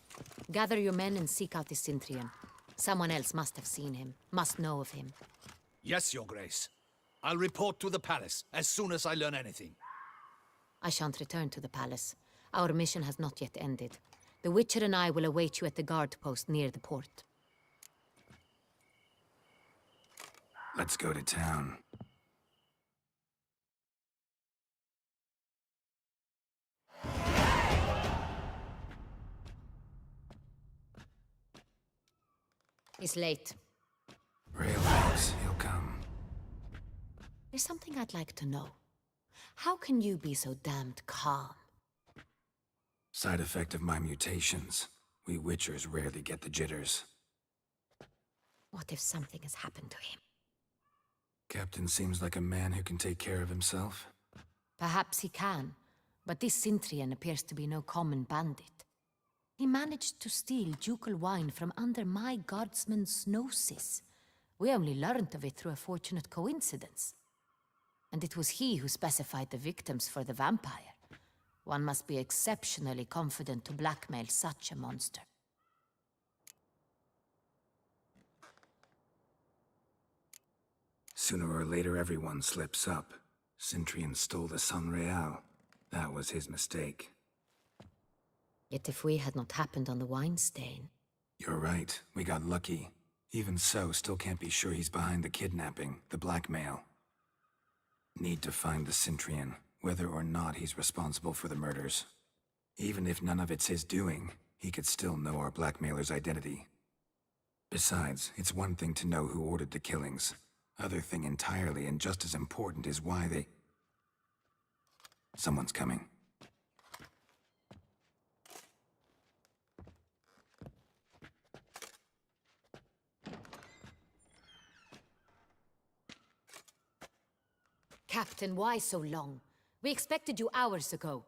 Gather your men and seek out the Cintrian. Someone else must have seen him, must know of him. Yes, Your Grace. I'll report to the palace as soon as I learn anything. I shan't return to the palace. Our mission has not yet ended. The Witcher and I will await you at the guard post near the port. Let's go to town. He's late. Relax, he'll come. There's something I'd like to know. How can you be so damned calm? Side effect of my mutations. We Witchers rarely get the jitters. What if something has happened to him? Captain seems like a man who can take care of himself. Perhaps he can, but this Cintrian appears to be no common bandit. He managed to steal ducal wine from under my guardsman's noses. We only learned of it through a fortunate coincidence. And it was he who specified the victims for the vampire. One must be exceptionally confident to blackmail such a monster. Sooner or later, everyone slips up. Cintrian stole the San Real. That was his mistake. Yet if we had not happened on the wine stain... You're right. We got lucky. Even so, still can't be sure he's behind the kidnapping, the blackmail. Need to find the Cintrian, whether or not he's responsible for the murders. Even if none of it's his doing, he could still know our blackmailer's identity. Besides, it's one thing to know who ordered the killings. Other thing entirely, and just as important, is why they... Someone's coming. Captain, why so long? We expected you hours ago.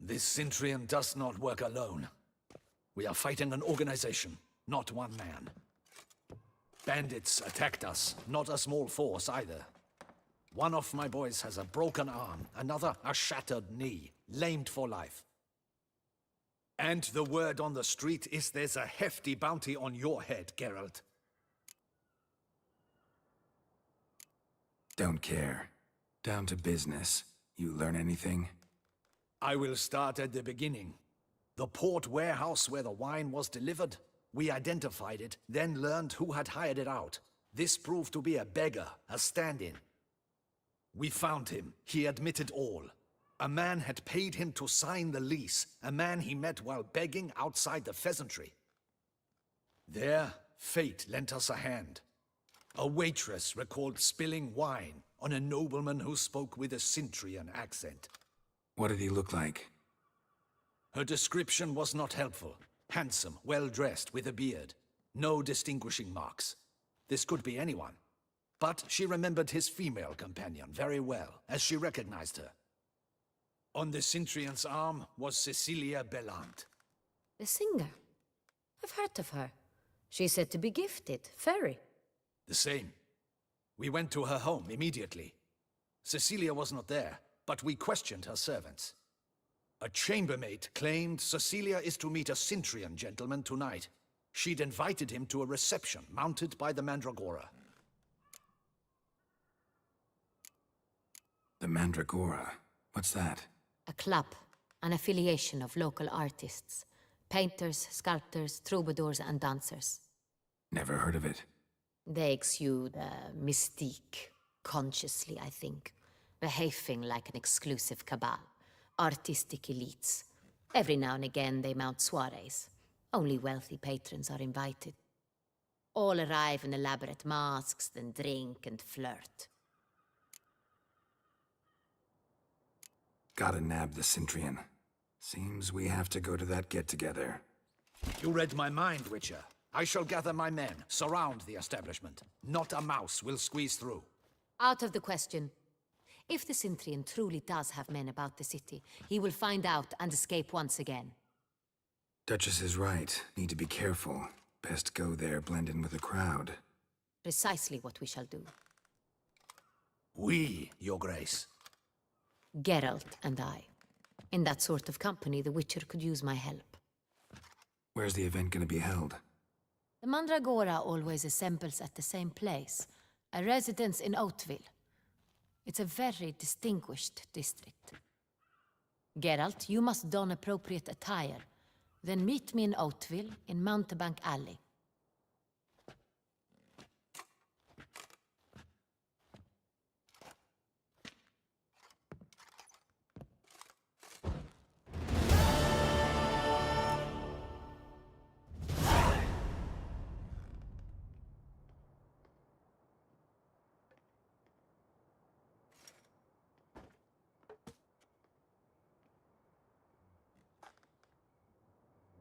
This Cintrian does not work alone. We are fighting an organization, not one man. Bandits attacked us, not a small force either. One of my boys has a broken arm, another a shattered knee, lamed for life. And the word on the street is there's a hefty bounty on your head, Geralt. Don't care. Down to business. You learn anything? I will start at the beginning. The port warehouse where the wine was delivered. We identified it, then learned who had hired it out. This proved to be a beggar, a stand-in. We found him. He admitted all. A man had paid him to sign the lease, a man he met while begging outside the pheasantry. There, fate lent us a hand. A waitress recalled spilling wine on a nobleman who spoke with a Cintrian accent. What did he look like? Her description was not helpful. Handsome, well-dressed, with a beard. No distinguishing marks. This could be anyone. But she remembered his female companion very well, as she recognized her. On the Cintrian's arm was Cecilia Bellant. The singer. I've heard of her. She's said to be gifted, fairy. The same. We went to her home immediately. Cecilia was not there, but we questioned her servants. A chambermaid claimed Cecilia is to meet a Cintrian gentleman tonight. She'd invited him to a reception mounted by the Mandragora. The Mandragora? What's that? A club, an affiliation of local artists. Painters, sculptors, troubadours and dancers. Never heard of it. They exude mystique, consciously, I think. Behaving like an exclusive cabal. Artistic elites. Every now and again they mount soirees. Only wealthy patrons are invited. All arrive in elaborate masks, then drink and flirt. Gotta nab the Cintrian. Seems we have to go to that get-together. You read my mind, Witcher. I shall gather my men, surround the establishment. Not a mouse will squeeze through. Out of the question. If the Cintrian truly does have men about the city, he will find out and escape once again. Duchess is right. Need to be careful. Best go there, blend in with the crowd. Precisely what we shall do. We, Your Grace. Geralt and I. In that sort of company, the Witcher could use my help. Where's the event gonna be held? The Mandragora always assembles at the same place, a residence in Oatville. It's a very distinguished district. Geralt, you must don appropriate attire. Then meet me in Oatville, in Mountebank Alley.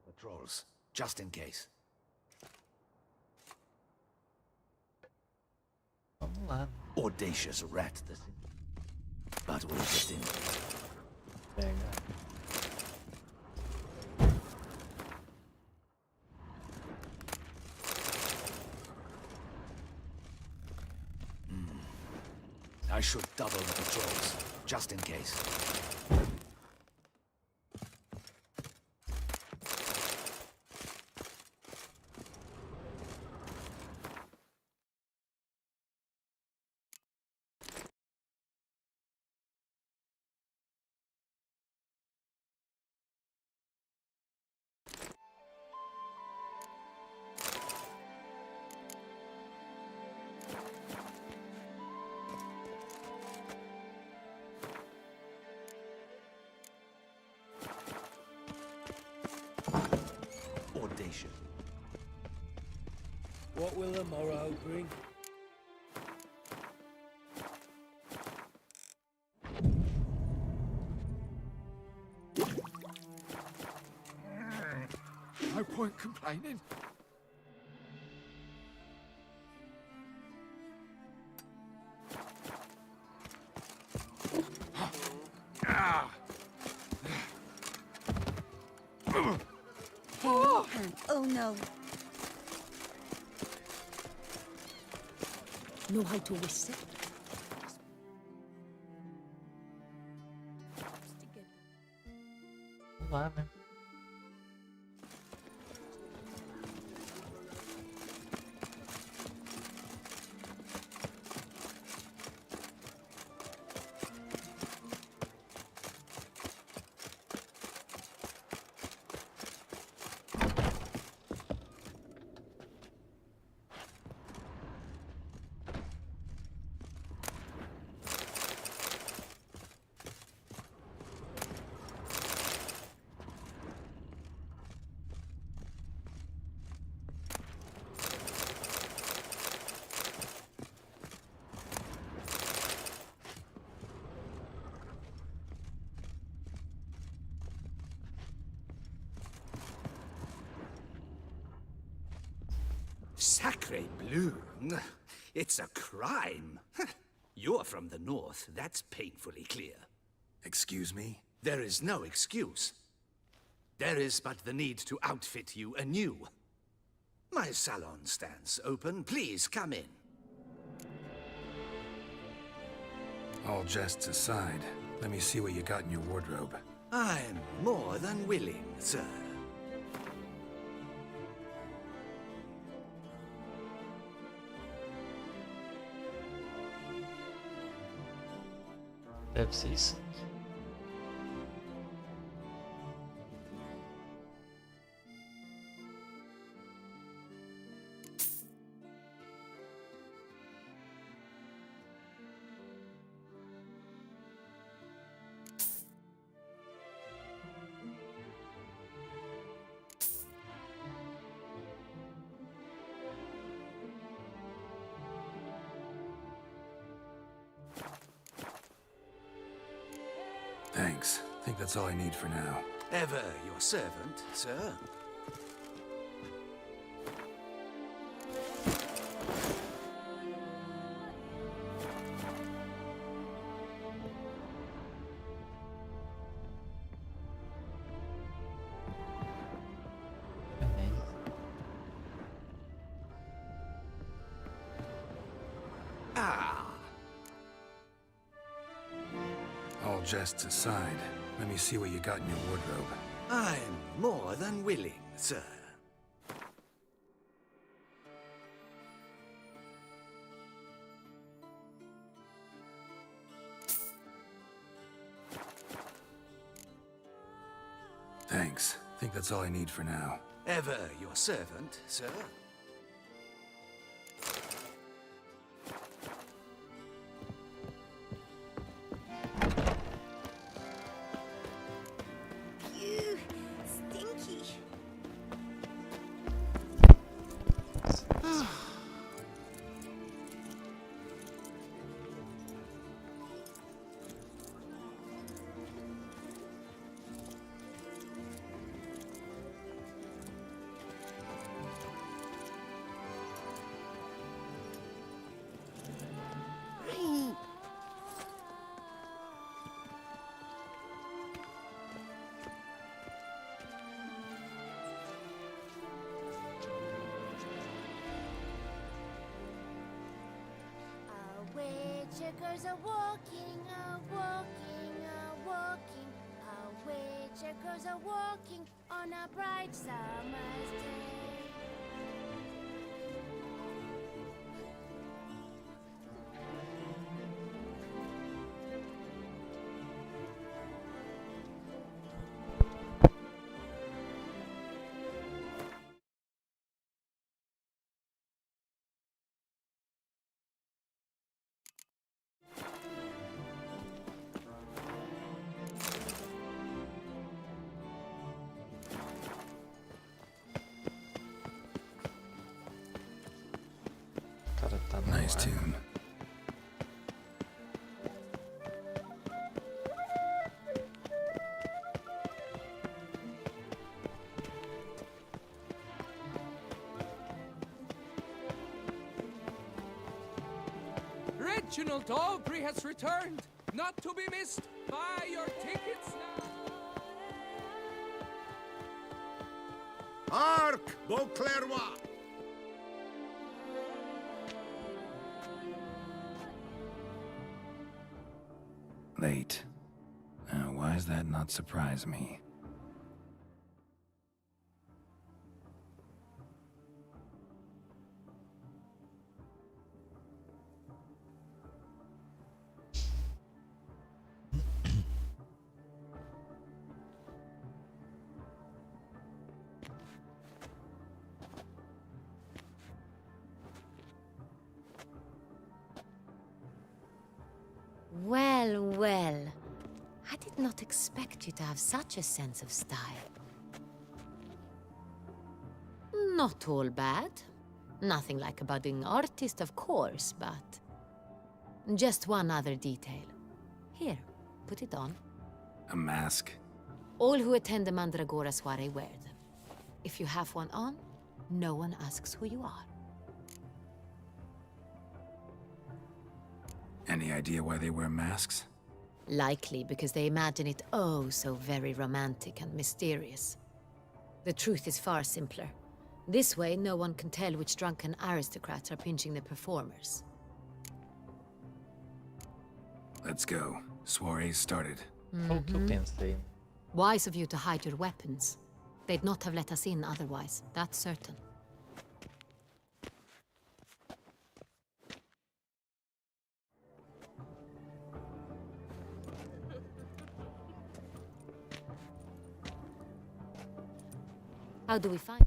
Patrols, just in case. Audacious rat, this. But we'll get in. There you I should double the patrols, just in case. Audacious. What will the morrow bring? No point complaining. Oh no. Know how to whistle? Vamos lá, né? Sacre bleu. It's a crime. You're from the north, that's painfully clear. Excuse me? There is no excuse. There is but the need to outfit you anew. My salon stands open. Please come in. All jests aside, let me see what you got in your wardrobe. I'm more than willing, sir. Pepsis. Thanks. I think that's all I need for now. Ever your servant, sir. All jests aside, let me see what you got in your wardrobe. I'm more than willing, sir. Thanks. I think that's all I need for now. Ever your servant, sir. Phew, stinky. Witchers are walking, witchers are walking on a bright summer's day. Cara, tá no Nice ar. tune. Reginald Aubrey has returned, not to be missed. Buy your tickets now. Hark, Beauclerc! Late. Why does that not surprise me? Well, well. I did not expect you to have such a sense of style. Not all bad. Nothing like a budding artist, of course, but... just one other detail. Here, put it on. A mask? All who attend the Mandragora soiree wear them. If you have one on, no one asks who you are. Any idea why they wear masks? Likely because they imagine it oh so very romantic and mysterious. The truth is far simpler. This way, no one can tell which drunken aristocrats are pinching the performers. Let's go. Soiree's started. Wise of you to hide your weapons. They'd not have let us in otherwise, that's certain. How do we find?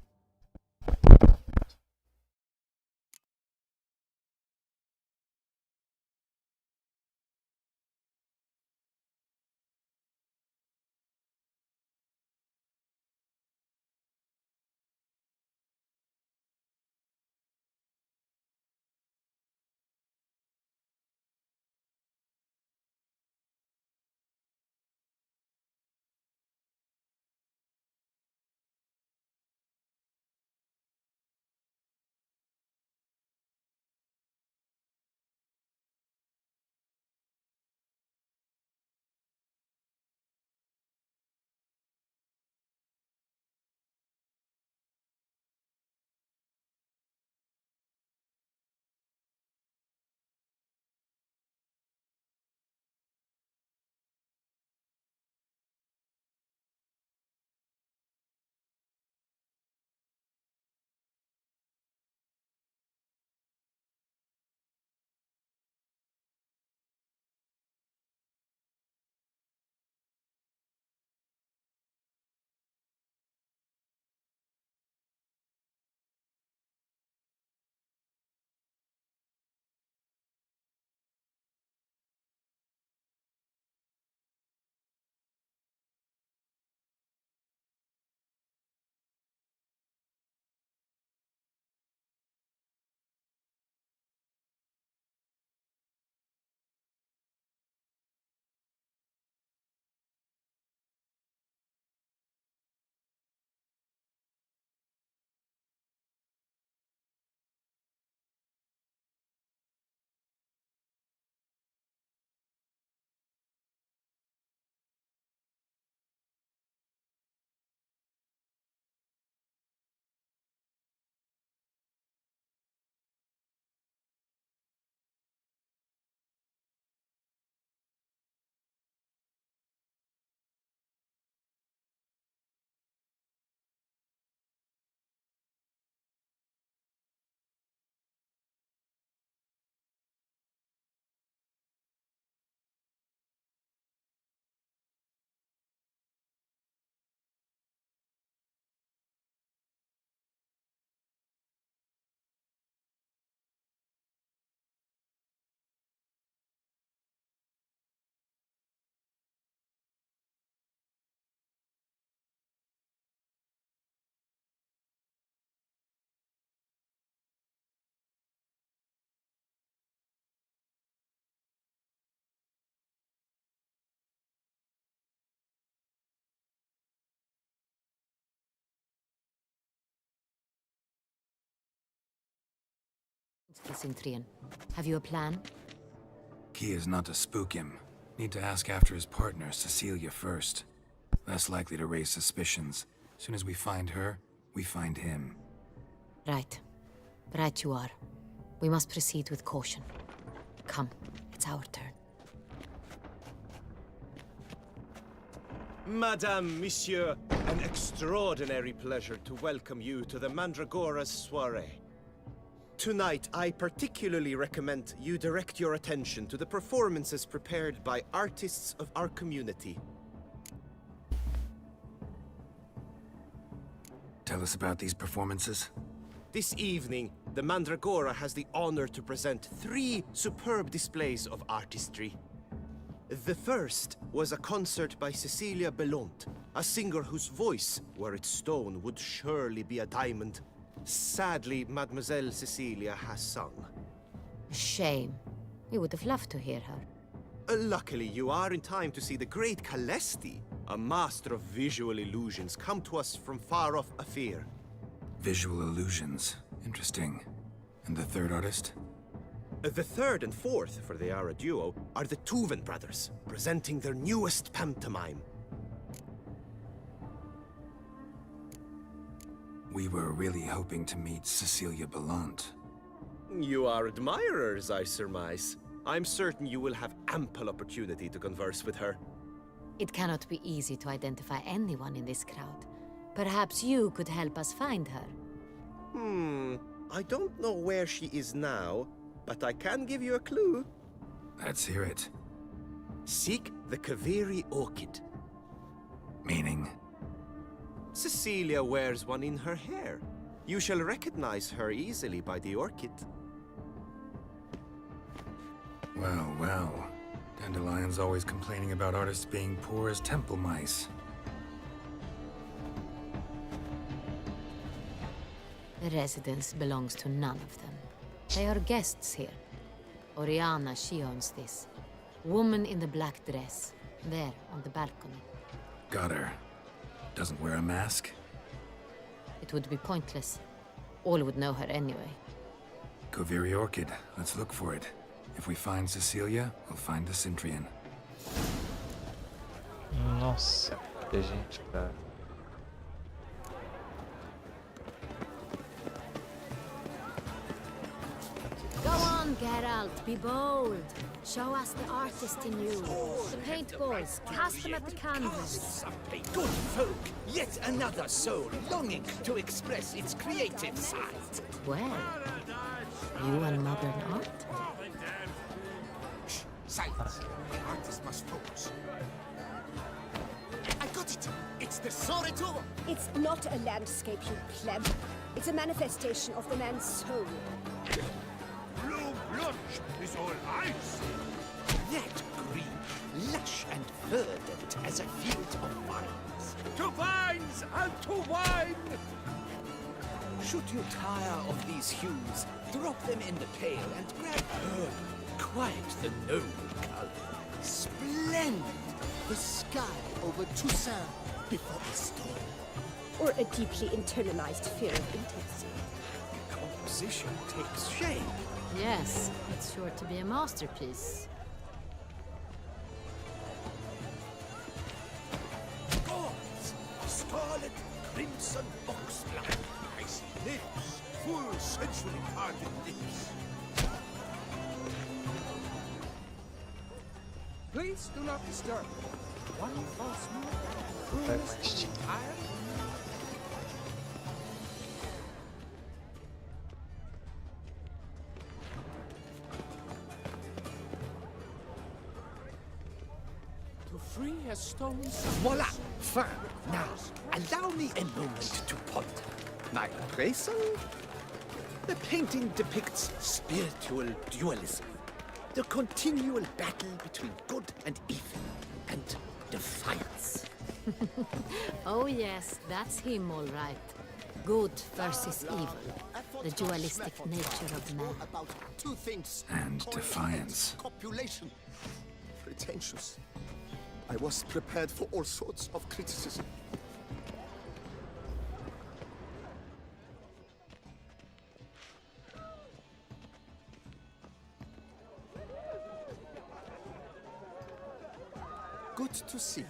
Cintrian, have you a plan? Key is not to spook him. Need to ask after his partner, Cecilia, first. Less likely to raise suspicions. Soon as we find her, we find him. Right. Right you are. We must proceed with caution. Come, it's our turn. Madame, Monsieur, an extraordinary pleasure to welcome you to the Mandragora's soiree. Tonight, I particularly recommend you direct your attention to the performances prepared by artists of our community. Tell us about these performances. This evening, the Mandragora has the honor to present 3 superb displays of artistry. The first was a concert by Cecilia Belont, a singer whose voice, were it stone, would surely be a diamond. Sadly, Mademoiselle Cecilia has sung. Shame. We would have loved to hear her. Luckily, you are in time to see the great Calesti, a master of visual illusions, come to us from far off Afir. Visual illusions. Interesting. And the third artist? The third and fourth, for they are a duo, are the Tuven brothers, presenting their newest pantomime. We were really hoping to meet Cecilia Belant. You are admirers, I surmise. I'm certain you will have ample opportunity to converse with her. It cannot be easy to identify anyone in this crowd. Perhaps you could help us find her. I don't know where she is now, but I can give you a clue. Let's hear it. Seek the Kaviri orchid. Meaning? Cecilia wears one in her hair. You shall recognize her easily by the orchid. Well, well. Dandelion's always complaining about artists being poor as temple mice. The residence belongs to none of them. They are guests here. Oriana, she owns this. Woman in the black dress. There, on the balcony. Got her. Doesn't wear a mask? It would be pointless. All would know her anyway. Kaviri Orchid. Let's look for it. If we find Cecilia, we'll find the Cintrian. Nossa, que gente, cara. Go on, Geralt, be bold. Show us the artist in you. The paint balls, cast them at the canvas. Good folk, yet another soul longing to express its creative side. Well, you and modern art? Silence. The artist must focus. I got it! It's the Soretor! It's not a landscape, you pleb. It's a manifestation of the man's soul. Blue blush is all ice. That green, lush and verdant as a field of vines. To vines and to wine! Should you tire of these hues, drop them in the pail and grab herb. Quite the noble color. Splendid! The sky over Toussaint before a storm. Or a deeply internalized fear of intimacy. Composition takes shape. Yes, it's sure to be a masterpiece. Gods! Scarlet, crimson, oxblood. I see lips, full sensually parted lips. Please do not disturb. One false move. Ruins the entire. To free a stone. Voila! Fine. Now, allow me a moment to ponder. My appraisal? The painting depicts spiritual dualism. The continual battle between good and evil, and defiance. Oh yes, that's him all right. Good versus evil. The dualistic nature of man. About two things. And defiance. Copulation. Pretentious. I was prepared for all sorts of criticism. Good to see you.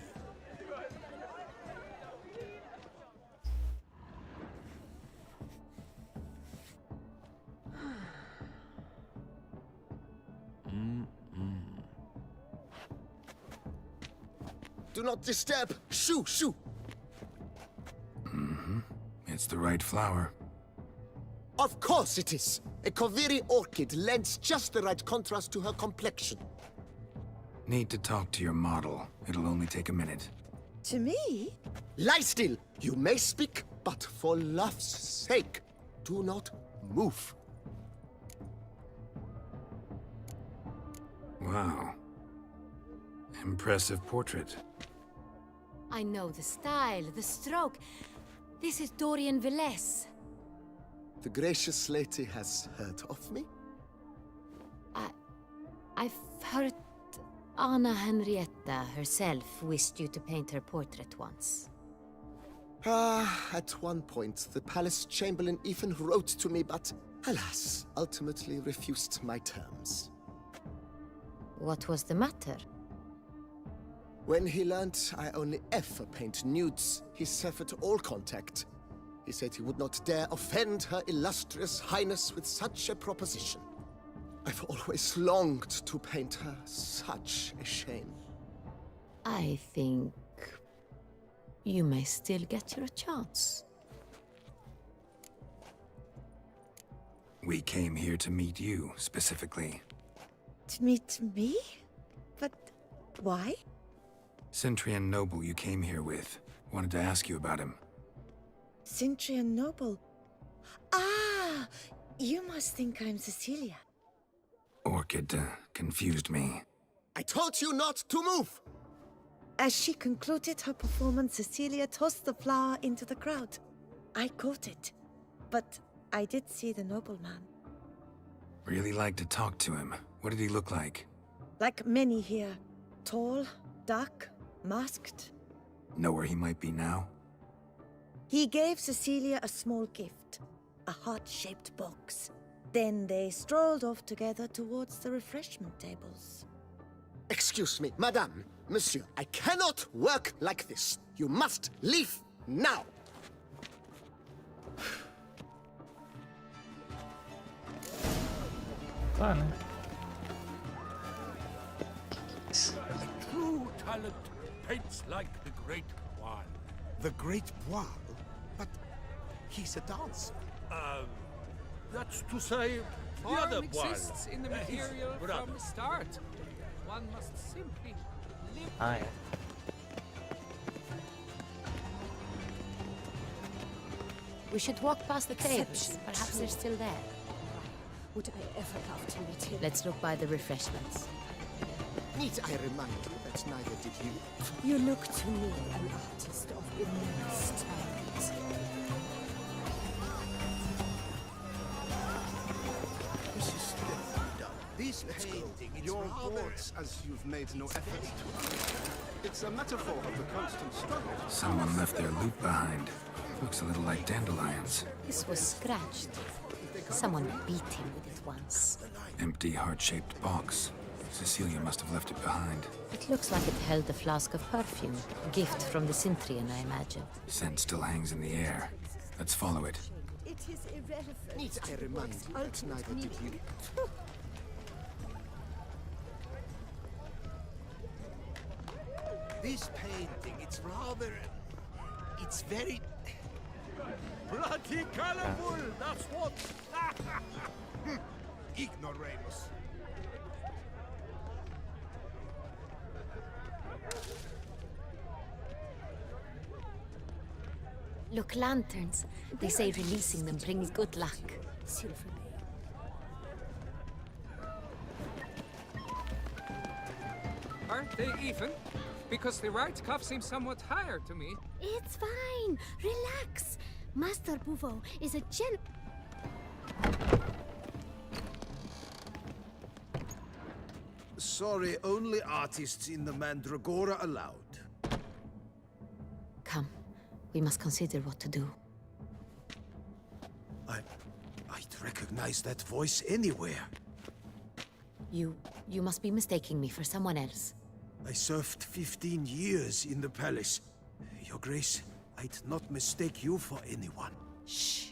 Do not disturb! Shoo, shoo! It's the right flower. Of course it is! A Kaviri orchid lends just the right contrast to her complexion. Need to talk to your model. It'll only take a minute. To me? Lie still! You may speak, but for love's sake, do not move. Wow. Impressive portrait. I know the style, the stroke. This is Dorian Villesse. The gracious lady has heard of me? I've heard Anna Henrietta herself wished you to paint her portrait once. At one point, the palace chamberlain even wrote to me, but alas, ultimately refused my terms. What was the matter? When he learnt I only ever paint nudes, he severed all contact. He said he would not dare offend Her Illustrious Highness with such a proposition. I've always longed to paint her. Such a shame. I think you may still get your chance. We came here to meet you, specifically. To meet me? But why? Centrian noble you came here with. Wanted to ask you about him. Centrian noble. Ah! You must think I'm Cecilia. Orchid confused me. I told you not to move! As she concluded her performance, Cecilia tossed the flower into the crowd. I caught it, but I did see the nobleman. Really like to talk to him. What did he look like? Like many here. Tall, dark, masked. Know where he might be now? He gave Cecilia a small gift, a heart-shaped box. Then they strolled off together towards the refreshment tables. Excuse me, madame, monsieur, I cannot work like this. You must leave now. Fun. True talent paints like the Great One. The Great Bois? But he's a dancer. That's to say, the Form other one. exists in the material from the start. One must simply live. Hi. We should walk past the tables. Perhaps they're still there. Would I ever love to meet him? Let's look by the refreshments. Need I remind you that neither did you? You look to me an artist of immense talent. This is still done. This painting, it's Your rather... words, as you've made no effort to. It's a metaphor of the constant struggle. Someone left their loot behind. Looks a little like dandelions. This was scratched. Someone beat him with it once. Empty, heart-shaped box. Cecilia must have left it behind. It looks like it held a flask of perfume. Gift from the Cintrian, I imagine. Scent still hangs in the air. Let's follow it. It is irrelevant. Need I remind you that neither did you? This painting, it's rather... It's very... Bloody colorful, that's what! Ignoramus. Look, lanterns. They say releasing them brings good luck. Aren't they even? Because the right cuff seems somewhat higher to me. It's fine. Relax. Master Bouveau is a Sorry, only artists in the Mandragora allowed. Come. We must consider what to do. I'd recognize that voice anywhere. You must be mistaking me for someone else. I served 15 years in the palace. Your Grace, I'd not mistake you for anyone. Shh.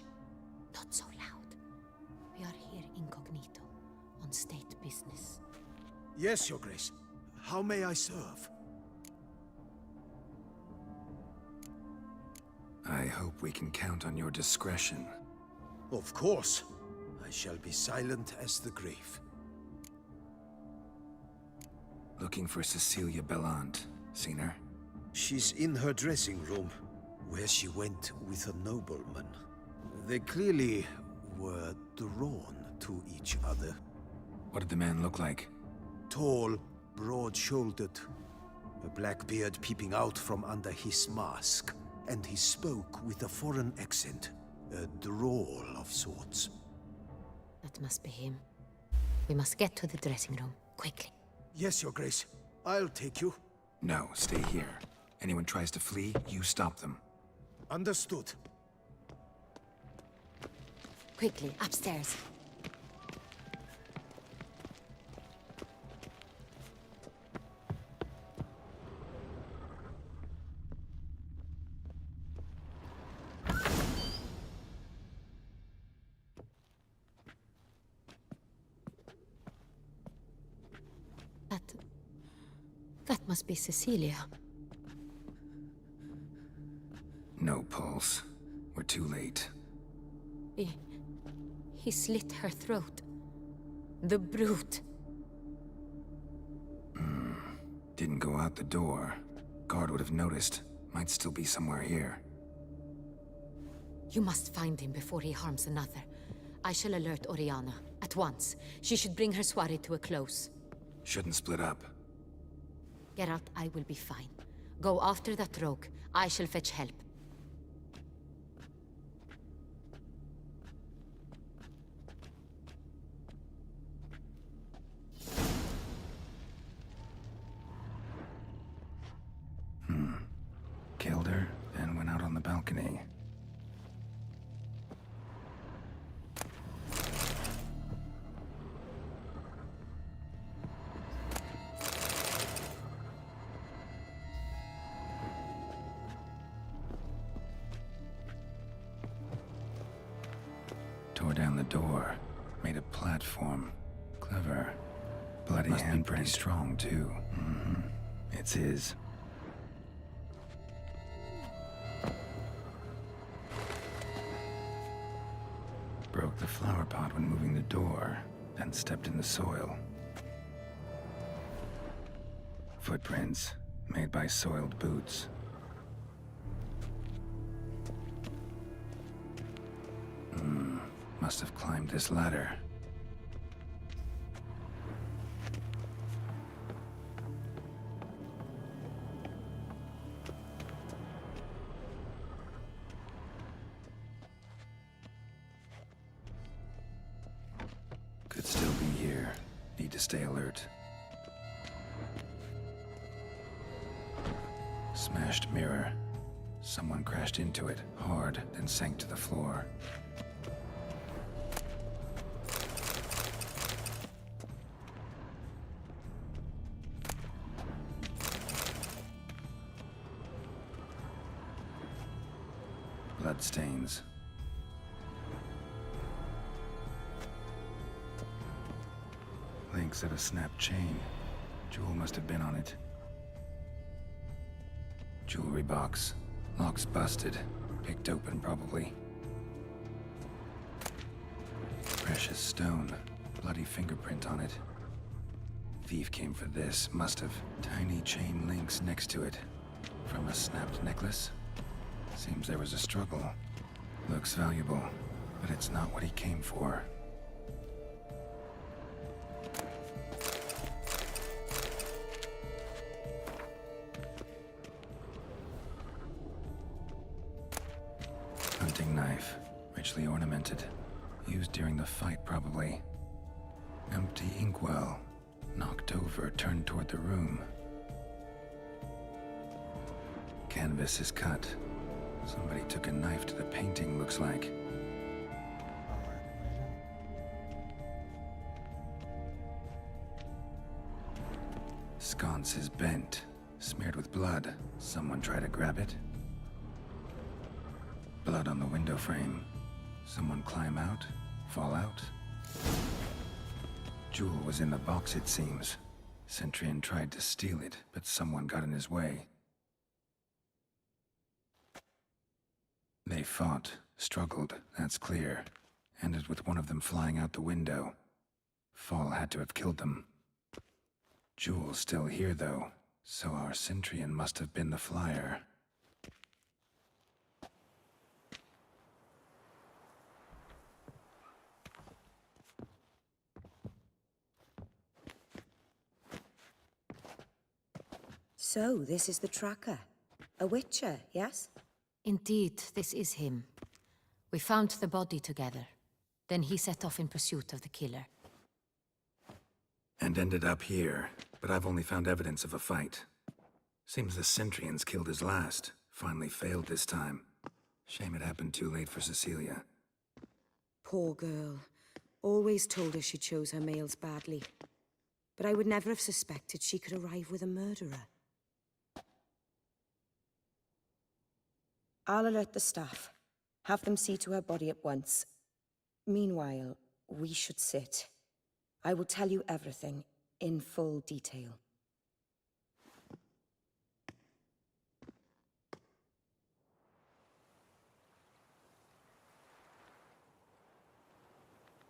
Not so loud. We are here incognito, on state business. Yes, Your Grace. How may I serve? I hope we can count on your discretion. Of course. I shall be silent as the grave. Looking for Cecilia Bellant. Seen her? She's in her dressing room, where she went with a nobleman. They clearly were drawn to each other. What did the man look like? Tall, broad-shouldered, a black beard peeping out from under his mask. And he spoke with a foreign accent, a drawl of sorts. That must be him. We must get to the dressing room, quickly. Yes, Your Grace. I'll take you. No, stay here. Anyone tries to flee, you stop them. Understood. Quickly, upstairs. That must be Cecilia. No pulse. We're too late. He slit her throat. The brute. Didn't go out the door. Guard would have noticed. Might still be somewhere here. You must find him before he harms another. I shall alert Oriana. At once. She should bring her soirée to a close. Shouldn't split up. Geralt, I will be fine. Go after that rogue. I shall fetch help. Killed her, then went out on the balcony. Tore down the door. Made a platform. Clever. Bloody handprint. Pretty strong, too. It's his. Broke the flower pot when moving the door, then stepped in the soil. Footprints, made by soiled boots. Must have climbed this ladder. Could still be here. Need to stay alert. Smashed mirror. Someone crashed into it, hard, then sank to the floor. Bloodstains. Links of a snapped chain. Jewel must have been on it. Jewelry box. Lock's busted. Picked open, probably. Precious stone. Bloody fingerprint on it. Thief came for this. Must have. Tiny chain links next to it. From a snapped necklace? Seems there was a struggle. Looks valuable, but it's not what he came for. Hunting knife, richly ornamented. Used during the fight, probably. Empty inkwell. Knocked over, turned toward the room. Canvas is cut. Somebody took a knife to the painting, looks like. Sconce is bent, smeared with blood. Someone try to grab it? Blood on the window frame. Someone climb out? Fall out? Jewel was in the box, it seems. Centurion tried to steal it, but someone got in his way. They fought, struggled, that's clear. Ended with one of them flying out the window. Fall had to have killed them. Jewel's still here, though, so our Centurion must have been the flyer. So, this is the tracker. A witcher, yes? Indeed, this is him. We found the body together. Then he set off in pursuit of the killer. And ended up here, but I've only found evidence of a fight. Seems the Centurions killed his last. Finally failed this time. Shame it happened too late for Cecilia. Poor girl. Always told her she chose her males badly. But I would never have suspected she could arrive with a murderer. I'll alert the staff. Have them see to her body at once. Meanwhile, we should sit. I will tell you everything, in full detail.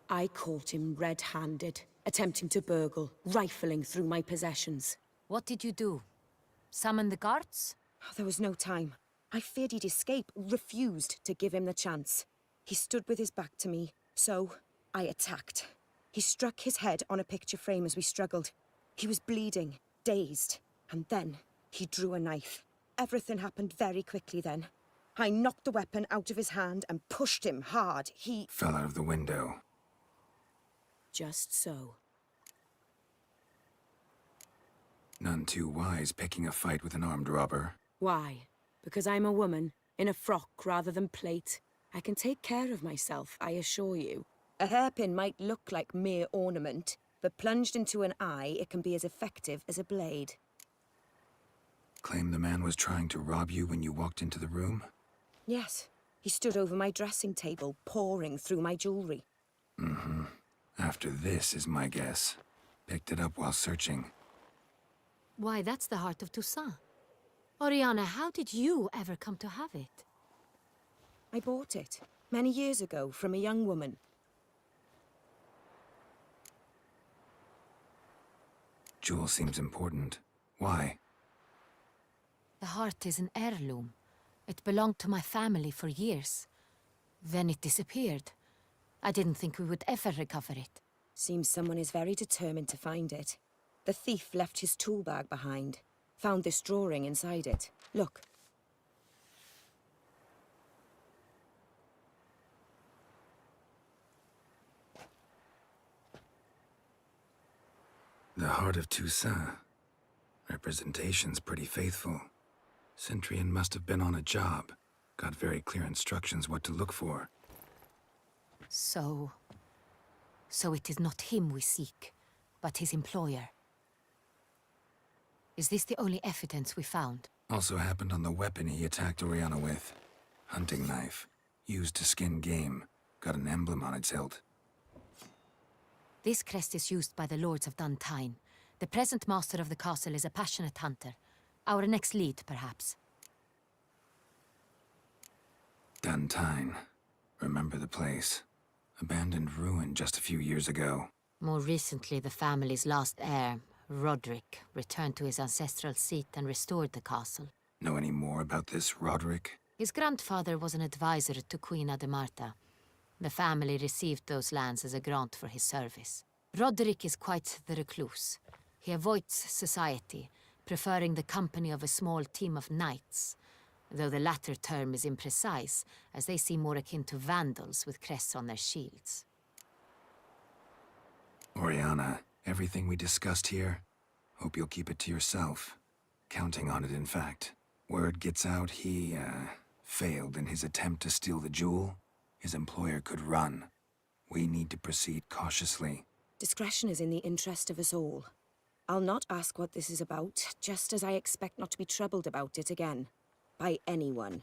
I caught him red-handed, attempting to burgle, rifling through my possessions. What did you do? Summon the guards? There was no time. I feared he'd escape, refused to give him the chance. He stood with his back to me, so I attacked. He struck his head on a picture frame as we struggled. He was bleeding, dazed, and then he drew a knife. Everything happened very quickly then. I knocked the weapon out of his hand and pushed him hard. He fell out of the window. Just so. None too wise picking a fight with an armed robber. Why? Because I'm a woman, in a frock rather than plate. I can take care of myself, I assure you. A hairpin might look like mere ornament, but plunged into an eye, it can be as effective as a blade. Claim the man was trying to rob you when you walked into the room? Yes. He stood over my dressing table, pouring through my jewelry. Mm-hmm. After this is my guess. Picked it up while searching. Why, that's the heart of Toussaint. Oriana, how did you ever come to have it? I bought it, many years ago, from a young woman. Jewel seems important. Why? The heart is an heirloom. It belonged to my family for years. Then it disappeared. I didn't think we would ever recover it. Seems someone is very determined to find it. The thief left his tool bag behind. Found this drawing inside it. Look. The heart of Toussaint. Representation's pretty faithful. Centurion must have been on a job. Got very clear instructions what to look for. So it is not him we seek, but his employer. Is this the only evidence we found? Also happened on the weapon he attacked Oriana with. Hunting knife. Used to skin game. Got an emblem on its hilt. This crest is used by the Lords of Duntine. The present master of the castle is a passionate hunter. Our next lead, perhaps. Duntine. Remember the place. Abandoned ruin just a few years ago. More recently, the family's last heir, Roderick, returned to his ancestral seat and restored the castle. Know any more about this Roderick? His grandfather was an advisor to Queen Ademarta. The family received those lands as a grant for his service. Roderick is quite the recluse. He avoids society, preferring the company of a small team of knights, though the latter term is imprecise, as they seem more akin to vandals with crests on their shields. Oriana, everything we discussed here, hope you'll keep it to yourself. Counting on it, in fact. Word gets out he, failed in his attempt to steal the jewel. His employer could run. We need to proceed cautiously. Discretion is in the interest of us all. I'll not ask what this is about, just as I expect not to be troubled about it again. By anyone.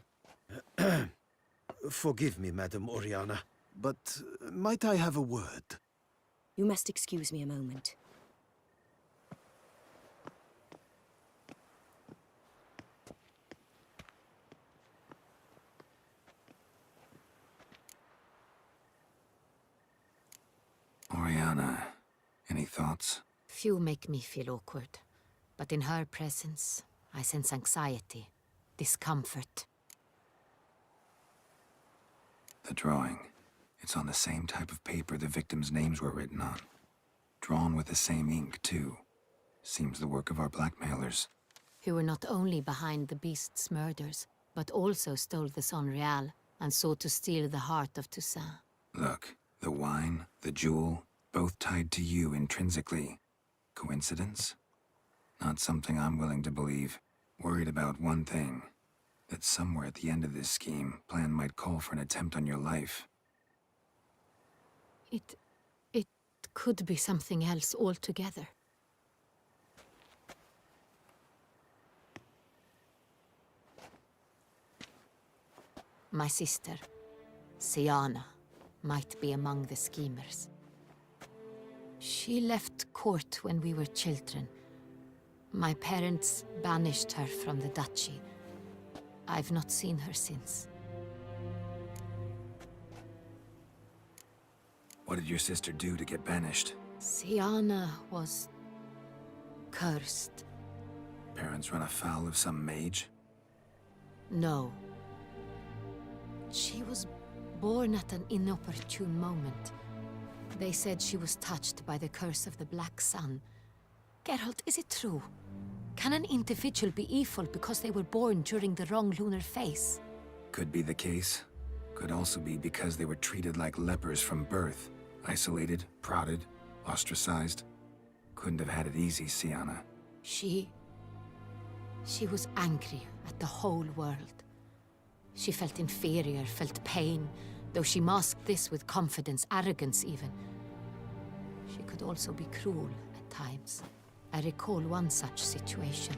Forgive me, Madam Oriana, but might I have a word? You must excuse me a moment. Oriana, any thoughts? Few make me feel awkward, but in her presence, I sense anxiety, discomfort. The drawing. It's on the same type of paper the victims' names were written on. Drawn with the same ink, too. Seems the work of our blackmailers. Who were not only behind the beast's murders, but also stole the Son Real and sought to steal the heart of Toussaint. Look, the wine, the jewel, both tied to you intrinsically. Coincidence? Not something I'm willing to believe. Worried about one thing. That somewhere at the end of this scheme, plan might call for an attempt on your life. It could be something else altogether. My sister, Siana, might be among the schemers. She left court when we were children. My parents banished her from the duchy. I've not seen her since. What did your sister do to get banished? Siana was cursed. Parents run afoul of some mage? No. She was born at an inopportune moment. They said she was touched by the curse of the Black Sun. Geralt, is it true? Can an individual be evil because they were born during the wrong lunar phase? Could be the case. Could also be because they were treated like lepers from birth. Isolated, prodded, ostracized. Couldn't have had it easy, Siana. She was angry at the whole world. She felt inferior, felt pain, though she masked this with confidence, arrogance even. She could also be cruel at times. I recall one such situation.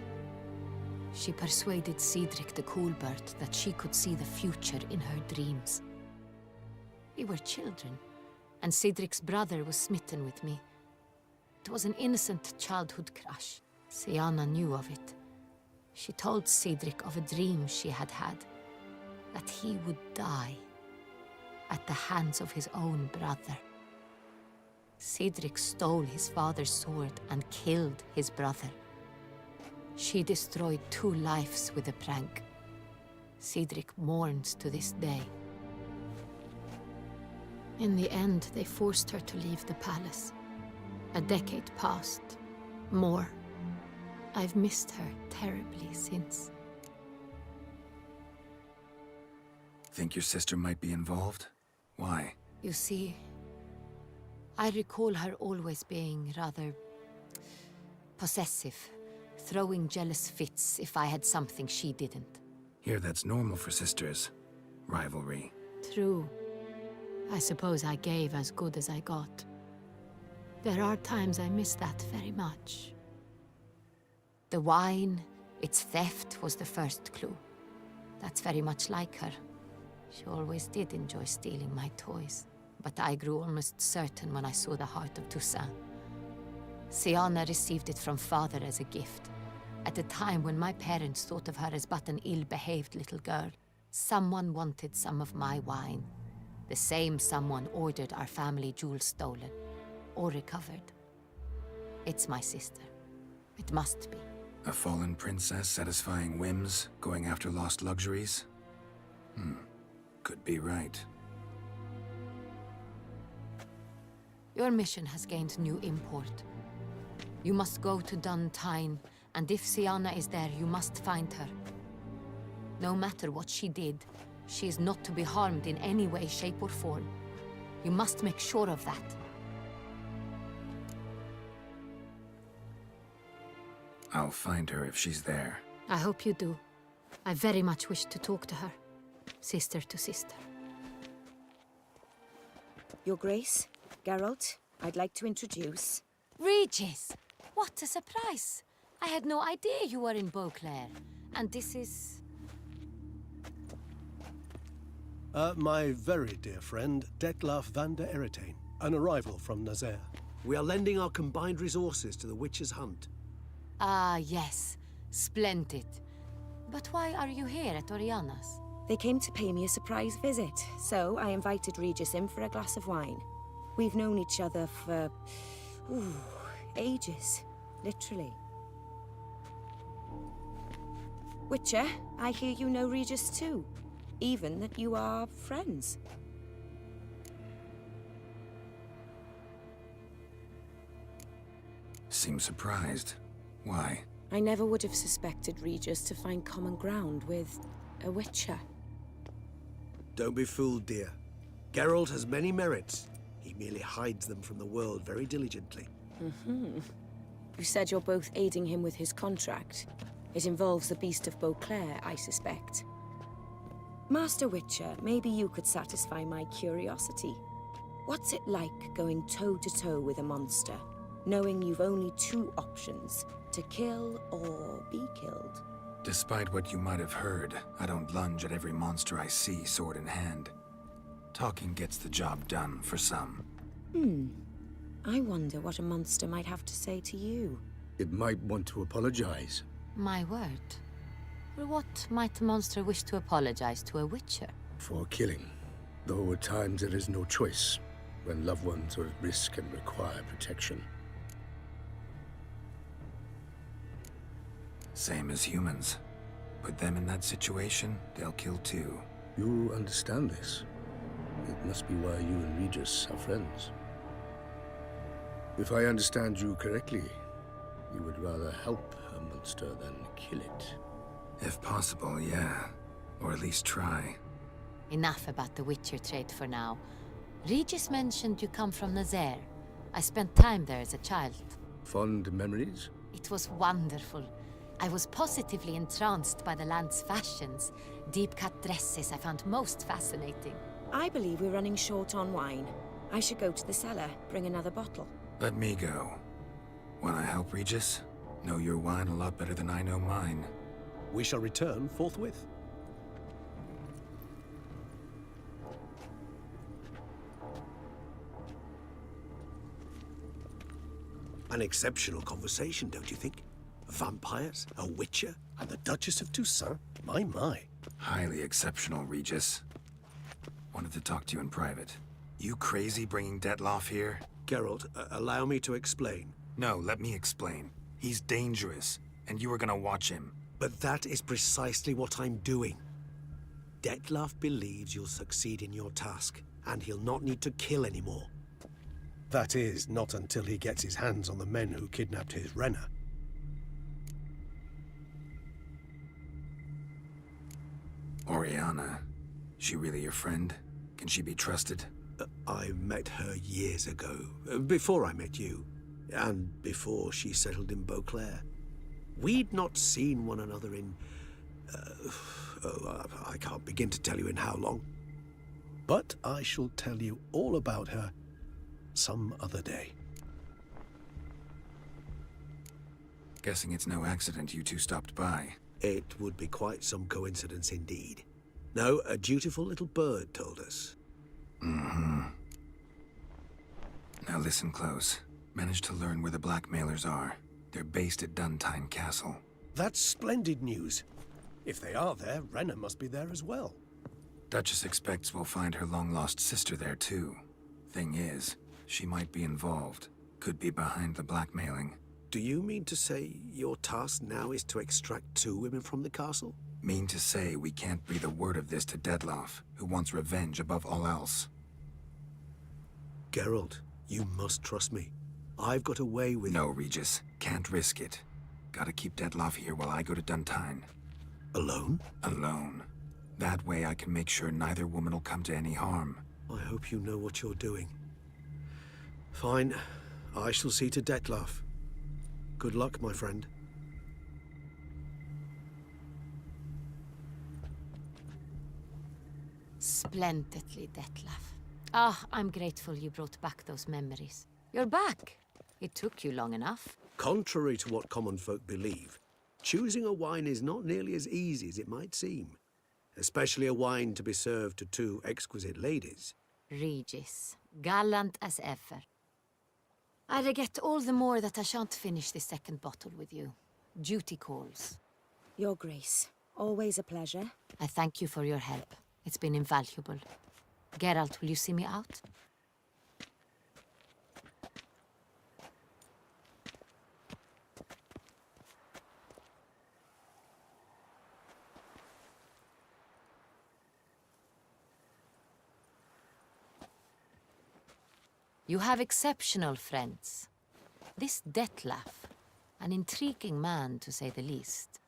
She persuaded Cedric the Coolbird that she could see the future in her dreams. We were children, and Cedric's brother was smitten with me. It was an innocent childhood crush. Siana knew of it. She told Cedric of a dream she had had, that he would die at the hands of his own brother. Cedric stole his father's sword and killed his brother. She destroyed 2 lives with a prank. Cedric mourns to this day. In the end, they forced her to leave the palace. A decade passed. More. I've missed her terribly since. Think your sister might be involved? Why? You see, I recall her always being rather possessive, throwing jealous fits if I had something she didn't. Here, that's normal for sisters. Rivalry. True. I suppose I gave as good as I got. There are times I miss that very much. The wine, its theft, was the first clue. That's very much like her. She always did enjoy stealing my toys, but I grew almost certain when I saw the heart of Toussaint. Siana received it from father as a gift, at a time when my parents thought of her as but an ill-behaved little girl. Someone wanted some of my wine. The same someone ordered our family jewels stolen, or recovered. It's my sister. It must be. A fallen princess satisfying whims, going after lost luxuries? Could be right. Your mission has gained new import. You must go to Dun Tyne, and if Siana is there, you must find her. No matter what she did, she is not to be harmed in any way, shape, or form. You must make sure of that. I'll find her if she's there. I hope you do. I very much wish to talk to her. Sister to sister. Your Grace, Geralt, I'd like to introduce... Regis! What a surprise! I had no idea you were in Beauclair. And this is... My very dear friend, Detlaf van der Eretain, an arrival from Nazaire. We are lending our combined resources to the Witch's Hunt. Ah, yes. Splendid. But why are you here at Oriana's? They came to pay me a surprise visit, so I invited Regis in for a glass of wine. We've known each other for... ages. Literally. Witcher, I hear you know Regis too. Even that you are friends. Seems surprised. Why? I never would have suspected Regis to find common ground with a Witcher. Don't be fooled, dear. Geralt has many merits. He merely hides them from the world very diligently. You said you're both aiding him with his contract. It involves the Beast of Beauclair, I suspect. Master Witcher, maybe you could satisfy my curiosity. What's it like going toe-to-toe with a monster, knowing you've only two options, to kill or be killed? Despite what you might have heard, I don't lunge at every monster I see sword in hand. Talking gets the job done for some. I wonder what a monster might have to say to you. It might want to apologize. My word. For what might a monster wish to apologize to a witcher? For killing. Though at times there is no choice, when loved ones are at risk and require protection. Same as humans. Put them in that situation, they'll kill too. You understand this. It must be why you and Regis are friends. If I understand you correctly, you would rather help a monster than kill it. If possible, yeah. Or at least try. Enough about the Witcher trade for now. Regis mentioned you come from Nazaire. I spent time there as a child. Fond memories? It was wonderful. I was positively entranced by the land's fashions. Deep-cut dresses I found most fascinating. I believe we're running short on wine. I should go to the cellar, bring another bottle. Let me go. Wanna help, Regis? Know your wine a lot better than I know mine. We shall return forthwith. An exceptional conversation, don't you think? Vampires, a witcher, and the Duchess of Toussaint? My. Highly exceptional, Regis. Wanted to talk to you in private. You crazy bringing Detloff here? Geralt, allow me to explain. No, let me explain. He's dangerous, and you were gonna watch him. But that is precisely what I'm doing. Detloff believes you'll succeed in your task, and he'll not need to kill anymore. That is, not until he gets his hands on the men who kidnapped his Renna. Oriana. She really your friend? Can she be trusted? I met her years ago, before I met you, and before she settled in Beauclair. We'd not seen one another in... I can't begin to tell you in how long. But I shall tell you all about her some other day. Guessing it's no accident you two stopped by. It would be quite some coincidence indeed. No, a dutiful little bird told us. Now listen close. Managed to learn where the blackmailers are. They're based at Duntine Castle. That's splendid news. If they are there, Renna must be there as well. Duchess expects we'll find her long-lost sister there too. Thing is, she might be involved. Could be behind the blackmailing. Do you mean to say your task now is to extract 2 women from the castle? Mean to say we can't breathe a word of this to Detloff, who wants revenge above all else. Geralt, you must trust me. I've got a way with... No, Regis. Can't risk it. Gotta keep Detloff here while I go to Duntine. Alone? Alone. That way I can make sure neither woman will come to any harm. I hope you know what you're doing. Fine. I shall see to Detloff. Good luck, my friend. Splendidly, Detlaff. Ah, I'm grateful you brought back those memories. You're back. It took you long enough. Contrary to what common folk believe, choosing a wine is not nearly as easy as it might seem. Especially a wine to be served to 2 exquisite ladies. Regis, gallant as ever. I regret all the more that I shan't finish this second bottle with you. Duty calls. Your Grace, always a pleasure. I thank you for your help. It's been invaluable. Geralt, will you see me out? You have exceptional friends. This Detlaff, an intriguing man to say the least.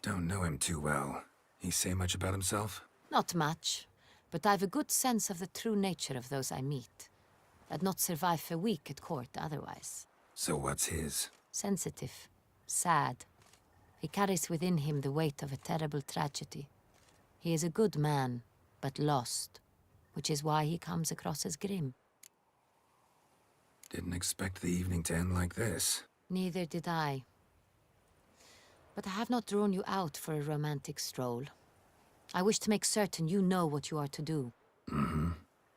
Don't know him too well. He say much about himself? Not much, but I've a good sense of the true nature of those I meet. I'd not survive a week at court otherwise. So what's his? Sensitive. Sad. He carries within him the weight of a terrible tragedy. He is a good man, but lost, which is why he comes across as grim. Didn't expect the evening to end like this. Neither did I. But I have not drawn you out for a romantic stroll. I wish to make certain you know what you are to do. Mm-hmm.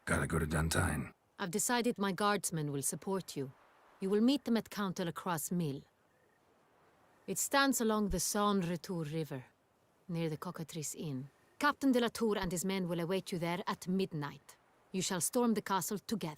Gotta go to Duntine. I've decided my guardsmen will support you. You will meet them at Count de la Croix's mill. It stands along the Saône Retour River, near the Cockatrice Inn. Captain de la Tour and his men will await you there at midnight. You shall storm the castle together.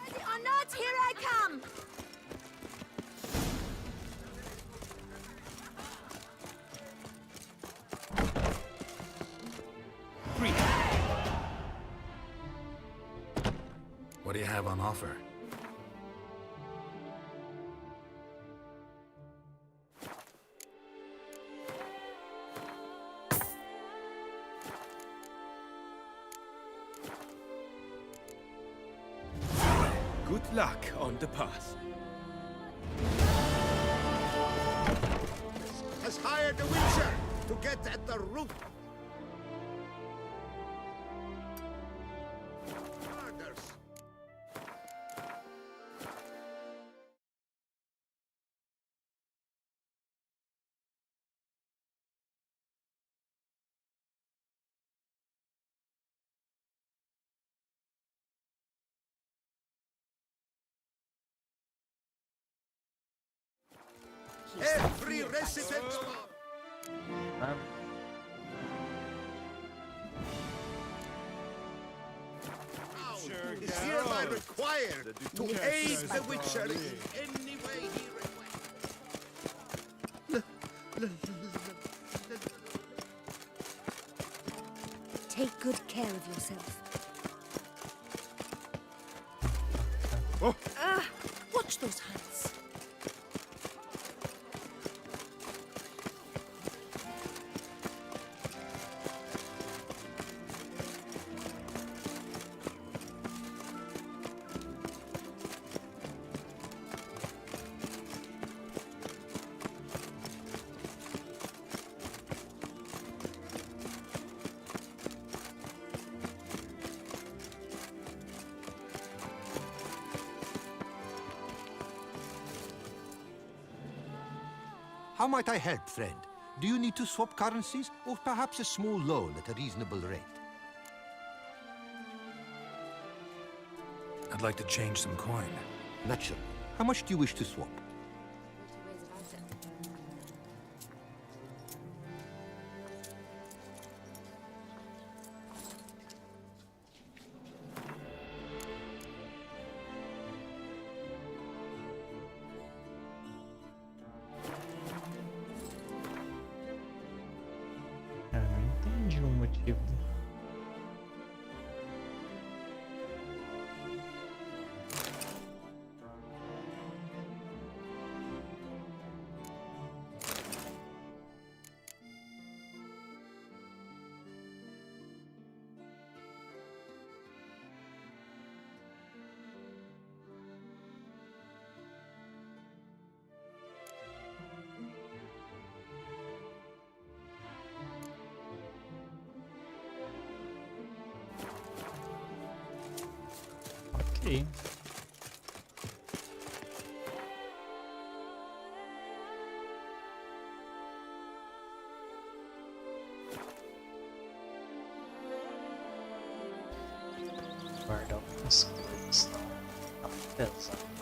Ready or not, here I come! What do you have on offer? Good luck on the path. Has hired a witcher to get at the root. Murders. Every resident is hereby required to aid the Witcher in any way he requests. Take good care of yourself. Oh. Watch those hands. How might I help, friend? Do you need to swap currencies, or perhaps a small loan at a reasonable rate? I'd like to change some coin. Naturally. How much do you wish to swap? entendi o motivo. Ok. Guardar algumas coisas, senão tá muito pesado.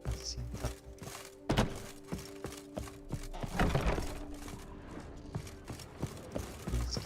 Assim, tá. Isso.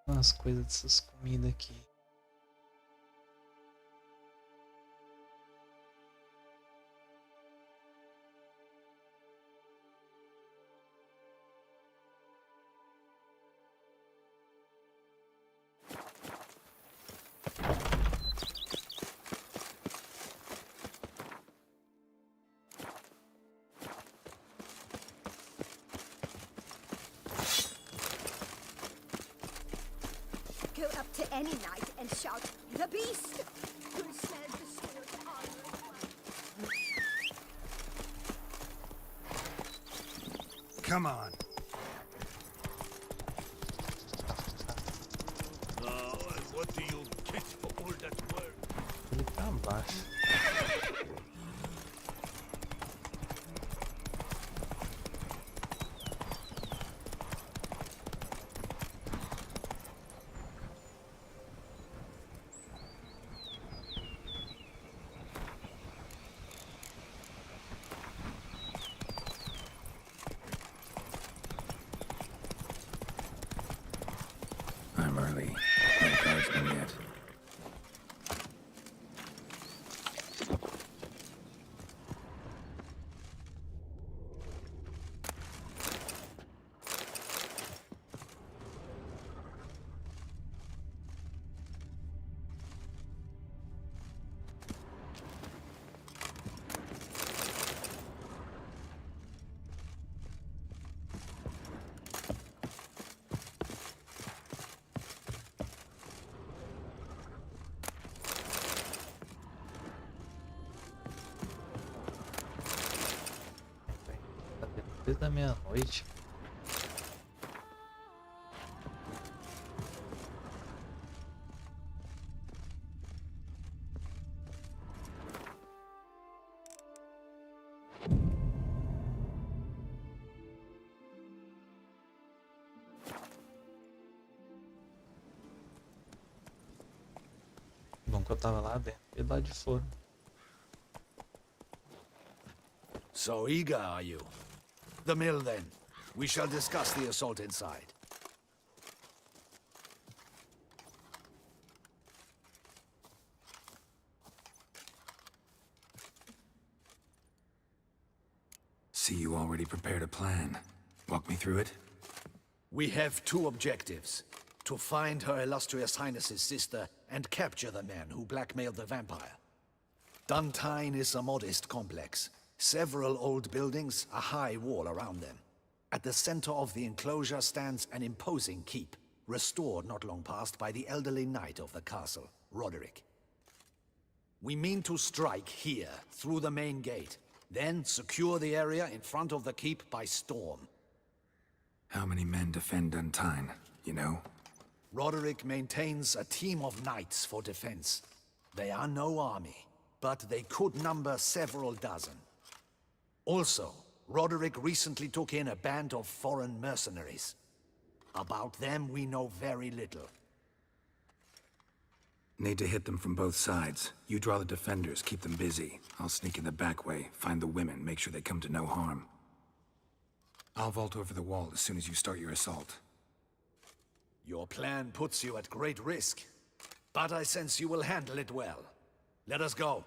Umas coisas dessas comidas aqui. Go up to any knight and shout, "The beast!" You'll smell the sword armor. Come on. Now, and what do you get for all that work? Ele tá abaixo. I'm early. No car's come yet. Depois da meia-noite. que eu tava lá dentro e lá de fora. So eager, are you? The mill, then. We shall discuss the assault inside. See, you already prepared a plan. Walk me through it. We have two objectives. To find Her Illustrious Highness's sister and capture the man who blackmailed the vampire. Duntine is a modest complex. Several old buildings, a high wall around them. At the center of the enclosure stands an imposing keep, restored not long past by the elderly knight of the castle, Roderick. We mean to strike here, through the main gate, then secure the area in front of the keep by storm. How many men defend Duntine, you know? Roderick maintains a team of knights for defense. They are no army, but they could number several dozen. Also, Roderick recently took in a band of foreign mercenaries. About them we know very little. Need to hit them from both sides. You draw the defenders, keep them busy. I'll sneak in the back way, find the women, make sure they come to no harm. I'll vault over the wall as soon as you start your assault. Your plan puts you at great risk, but I sense you will handle it well. Let us go.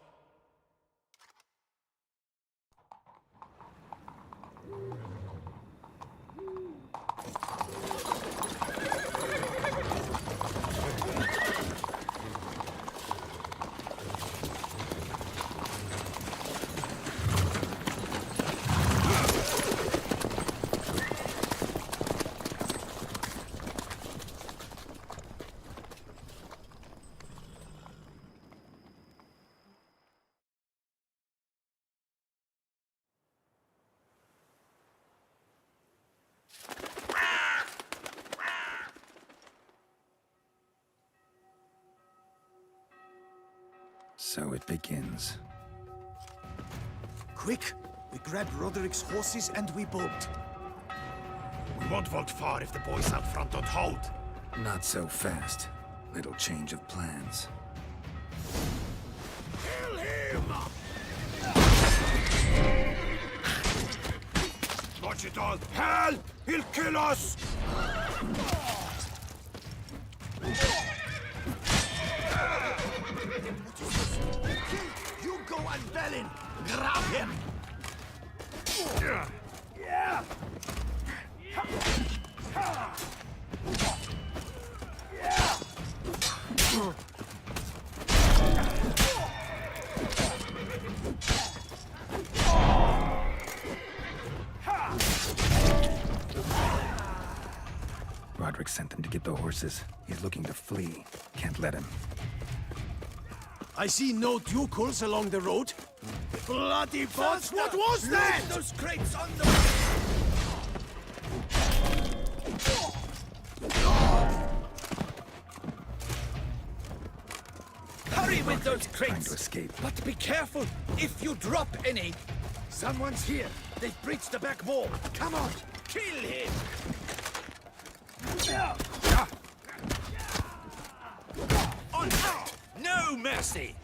So it begins. Quick! We grab Roderick's horses and we bolt. We won't vault far if the boys out front don't hold. Not so fast. Little change of plans. Kill him! Watch it all! Hell! He'll kill us! You go and Belin! Grab him! Yeah! Roderick sent them to get the horses. He's looking to flee. Can't let him. I see no ducals along the road. Bloody bots! What was that? Those crates on the... Hurry with those crates! Trying to escape. But be careful if you drop any. Someone's here. They've breached the back wall. Come on, kill him! On no mercy!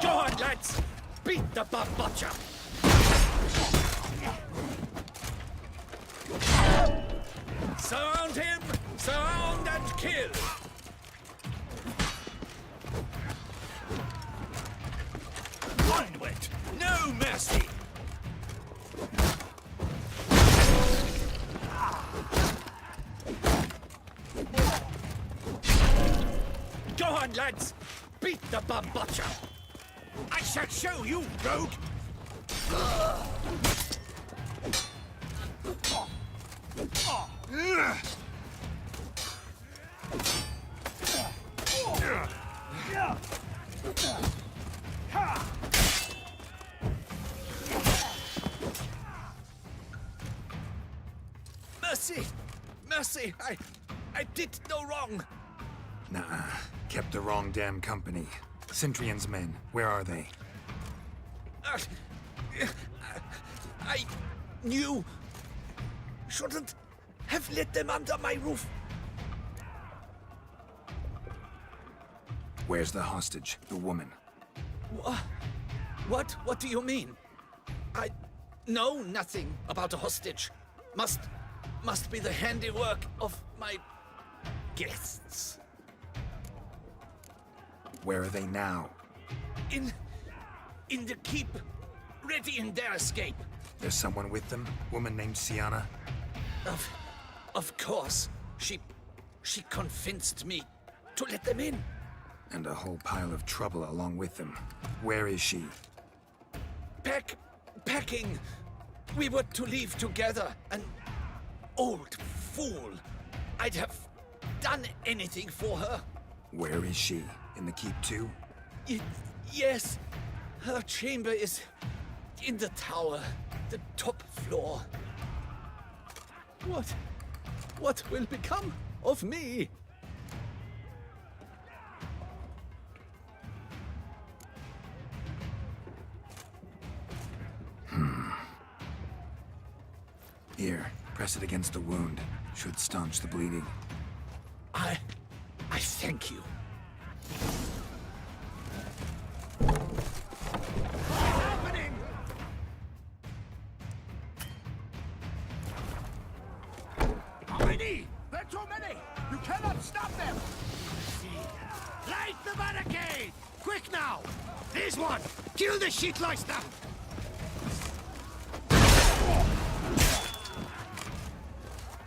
Go on, lads! Beat the bum butcher! Surround him! Surround and kill! Onward! No mercy! Go on, lads! Beat the bum butcher! I shall show you, rogue! Mercy! Mercy! I did no wrong! Nah, kept the wrong damn company. Centrion's men, where are they? I knew... Shouldn't have let them under my roof. Where's the hostage, the woman? What do you mean? I know nothing about a hostage. Must be the handiwork of my guests. Where are they now? In the keep, ready in their escape. There's someone with them? Woman named Sienna? Of course. She convinced me to let them in. And a whole pile of trouble along with them. Where is she? Packing. We were to leave together. An old fool. I'd have done anything for her. Where is she? In the keep too? Yes. Her chamber is in the tower, the top floor. What will become of me? Here, press it against the wound. Should staunch the bleeding. I thank you. They're too many! You cannot stop them! Light the barricade! Quick now! There's one! Kill the shitleister!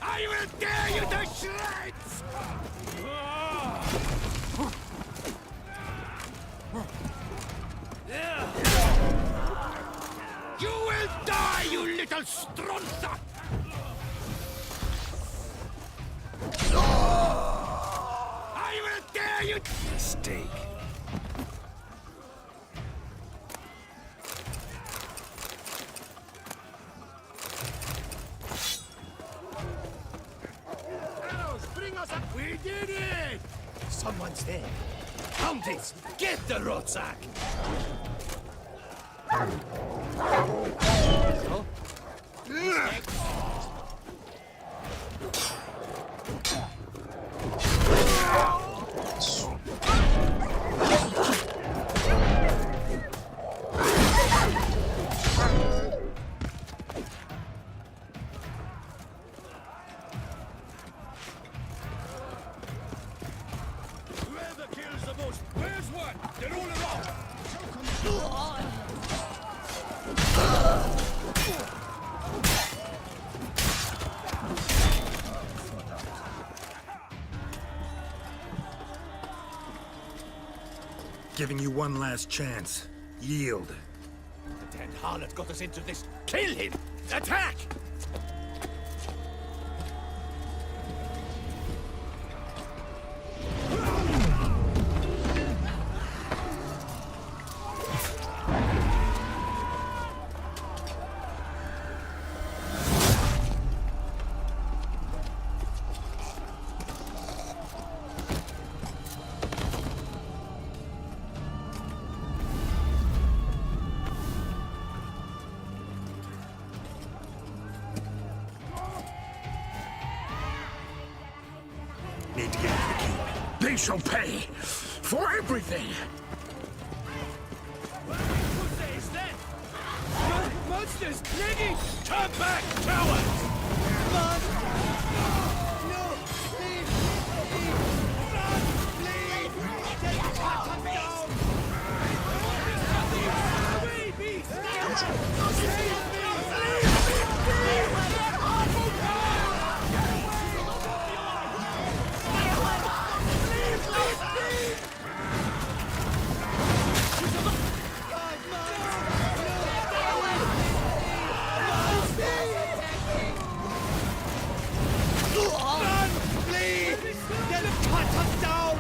I will tear you to shreds! You will die, you little stronza! I will tear you! Mistake. Arrows, bring us up! We did it! Someone's there. Countess, get the rucksack! So? Whoever kills the most, where's one? They're all around. Giving you one last chance. Yield. The damned harlot got us into this. Kill him! Attack! Need to get into the keep. They shall pay for everything! Who says that? Monsters! Lady! Turn back, cowards! Run! No! Please! Please! Run! Please! Take us down! Away, beast! Save me! Run! Please! They'll cut us down!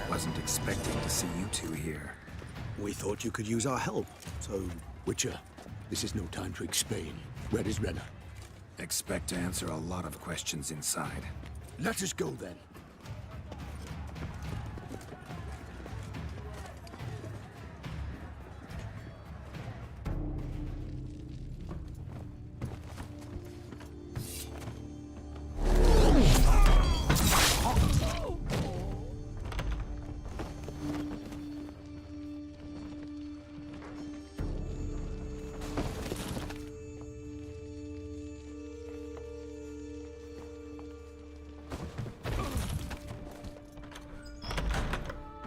Wasn't expecting to see you two here. We thought you could use our help, so... Witcher, this is no time to explain. Where is Renna? Expect to answer a lot of questions inside. Let us go then.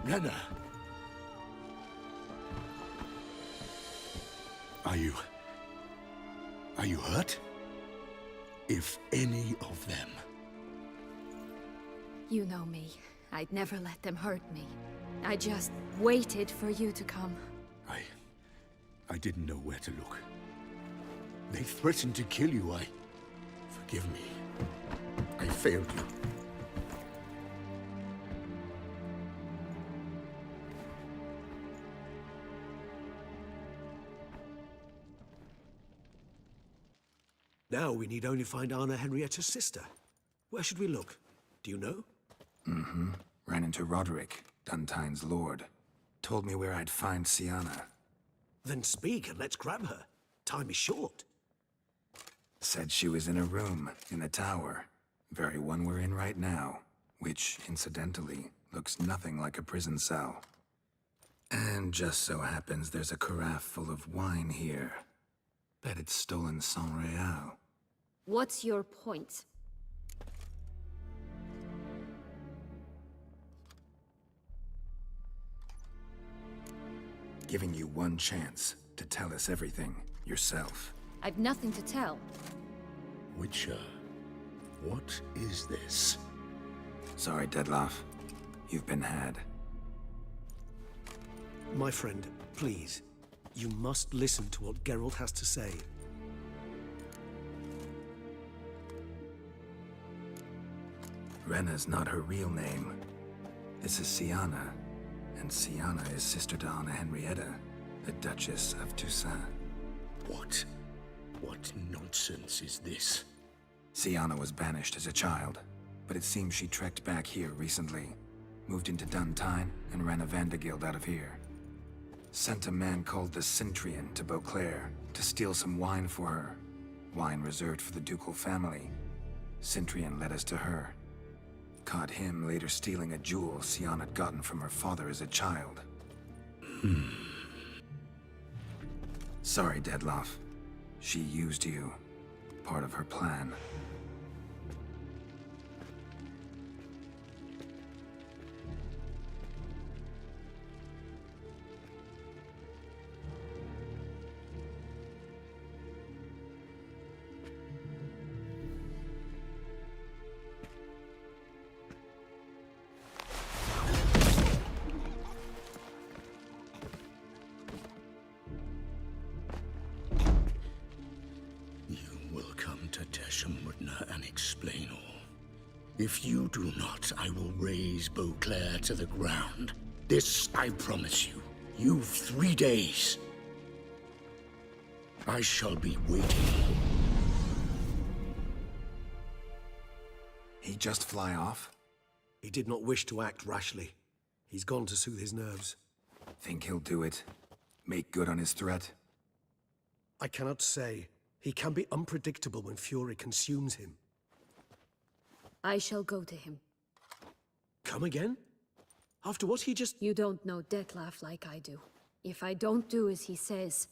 Renna! Are you hurt? If any of them. You know me. I'd never let them hurt me. I just waited for you to come. I didn't know where to look. They threatened to kill you. Forgive me. I failed you. Now we need only find Anna Henrietta's sister. Where should we look? Do you know? Mm-hmm. Ran into Roderick, Duntine's lord. Told me where I'd find Sienna. Then speak and let's grab her. Time is short. Said she was in a room in the tower. Very one we're in right now. Which, incidentally, looks nothing like a prison cell. And just so happens there's a carafe full of wine here. Bet it's stolen San Real. What's your point? Giving you one chance to tell us everything yourself. I've nothing to tell. Witcher, what is this? Sorry, Dettlaff. You've been had. My friend, please. You must listen to what Geralt has to say. Renna's not her real name. This is Sienna. And Sienna is sister to Anna Henrietta, the Duchess of Toussaint. What nonsense is this? Sienna was banished as a child, but it seems she trekked back here recently. Moved into Duntine and ran a Vandergild out of here. Sent a man called the Centrian to Beauclair to steal some wine for her. Wine reserved for the ducal family. Centrian led us to her. Caught him later stealing a jewel Sienna had gotten from her father as a child. Sorry, Dettlaff. She used you. Part of her plan. And explain all. If you do not, I will raise Beauclair to the ground. This I promise you. You've 3 days. I shall be waiting. He just fly off? He did not wish to act rashly. He's gone to soothe his nerves. Think he'll do it? Make good on his threat? I cannot say. He can be unpredictable when fury consumes him. I shall go to him. Come again? After what he just... You don't know Dettlaff like I do. If I don't do as he says,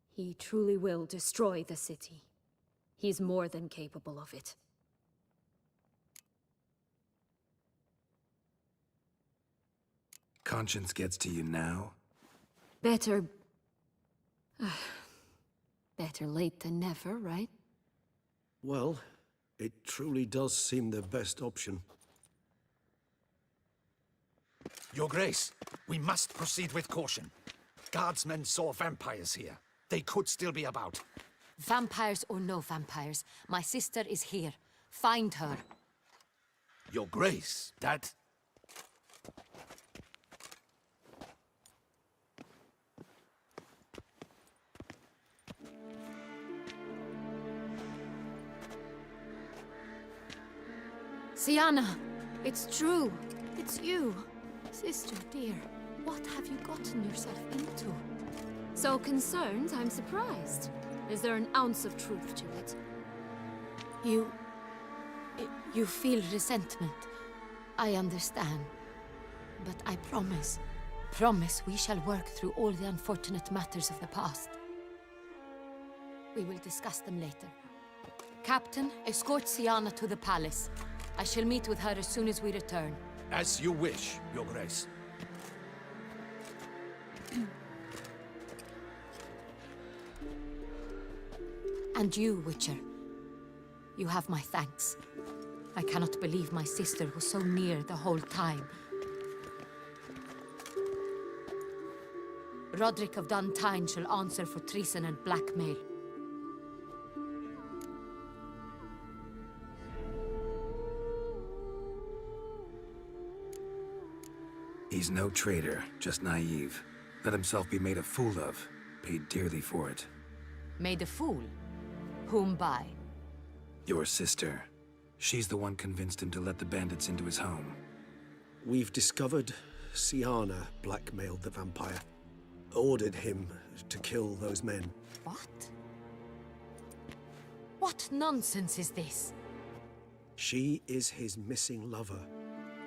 he truly will destroy the city. He's more than capable of it. Conscience gets to you now? Better... better late than never, right? Well, it truly does seem the best option. Your Grace, we must proceed with caution. Guardsmen saw vampires here. They could still be about. Vampires or no vampires, my sister is here. Find her. Your Grace, that... Sienna, it's true. It's you. Sister, dear, what have you gotten yourself into? So concerned, I'm surprised. Is there an ounce of truth to it? You feel resentment. I understand. But I promise we shall work through all the unfortunate matters of the past. We will discuss them later. Captain, escort Sienna to the palace. I shall meet with her as soon as we return. As you wish, Your Grace. And you, Witcher. You have my thanks. I cannot believe my sister was so near the whole time. Roderick of Duntine shall answer for treason and blackmail. He's no traitor, just naive. Let himself be made a fool of. Paid dearly for it. Made a fool? Whom by? Your sister. She's the one convinced him to let the bandits into his home. We've discovered Sienna blackmailed the vampire. Ordered him to kill those men. What? What nonsense is this? She is his missing lover.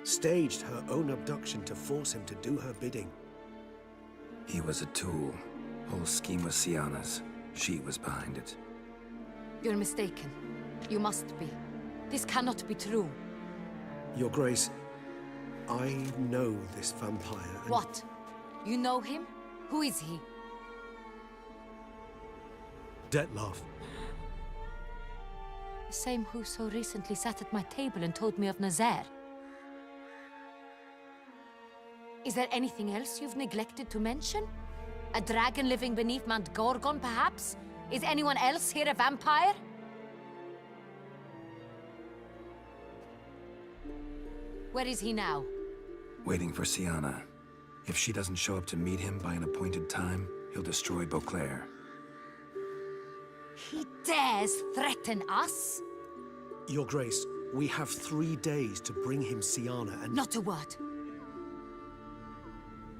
Staged her own abduction to force him to do her bidding. He was a tool. Whole scheme was Sienna's. She was behind it. You're mistaken. You must be. This cannot be true. Your Grace, I know this vampire and... What? You know him? Who is he? Dettlaff. The same who so recently sat at my table and told me of Nazaire. Is there anything else you've neglected to mention? A dragon living beneath Mount Gorgon, perhaps? Is anyone else here a vampire? Where is he now? Waiting for Sienna. If she doesn't show up to meet him by an appointed time, he'll destroy Beauclair. He dares threaten us? Your Grace, we have 3 days to bring him Sienna and... Not a word.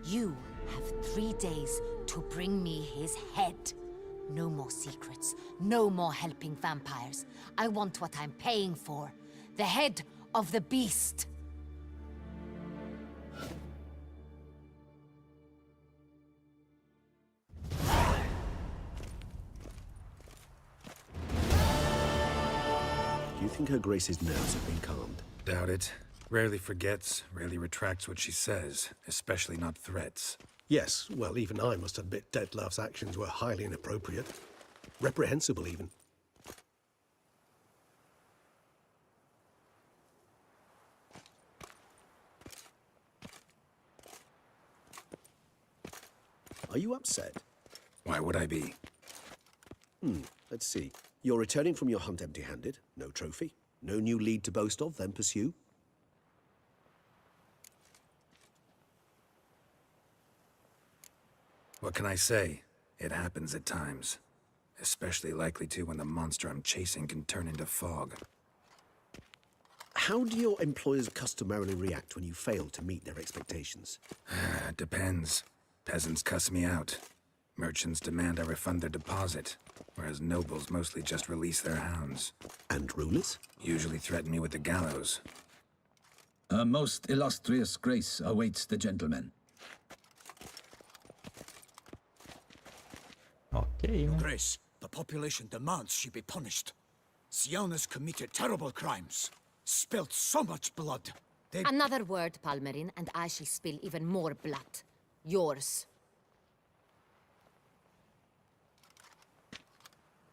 You have 3 days to bring me his head. No more secrets. No more helping vampires. I want what I'm paying for. The head of the beast. Do you think Her Grace's nerves have been calmed? Doubt it. Rarely forgets, rarely retracts what she says, especially not threats. Yes, well, even I must admit Dettlaff's actions were highly inappropriate. Reprehensible, even. Are you upset? Why would I be? Let's see. You're returning from your hunt empty-handed. No trophy. No new lead to boast of, then pursue. What can I say? It happens at times. Especially likely to when the monster I'm chasing can turn into fog. How do your employers customarily react when you fail to meet their expectations? Depends. Peasants cuss me out. Merchants demand I refund their deposit, whereas nobles mostly just release their hounds. And rulers? Usually threaten me with the gallows. A most illustrious grace awaits the gentleman. Ok, Your Grace, the population demands she be punished. Sienna's committed terrible crimes. Spilt so much blood. Another word, Palmerin, and I shall spill even more blood. Yours.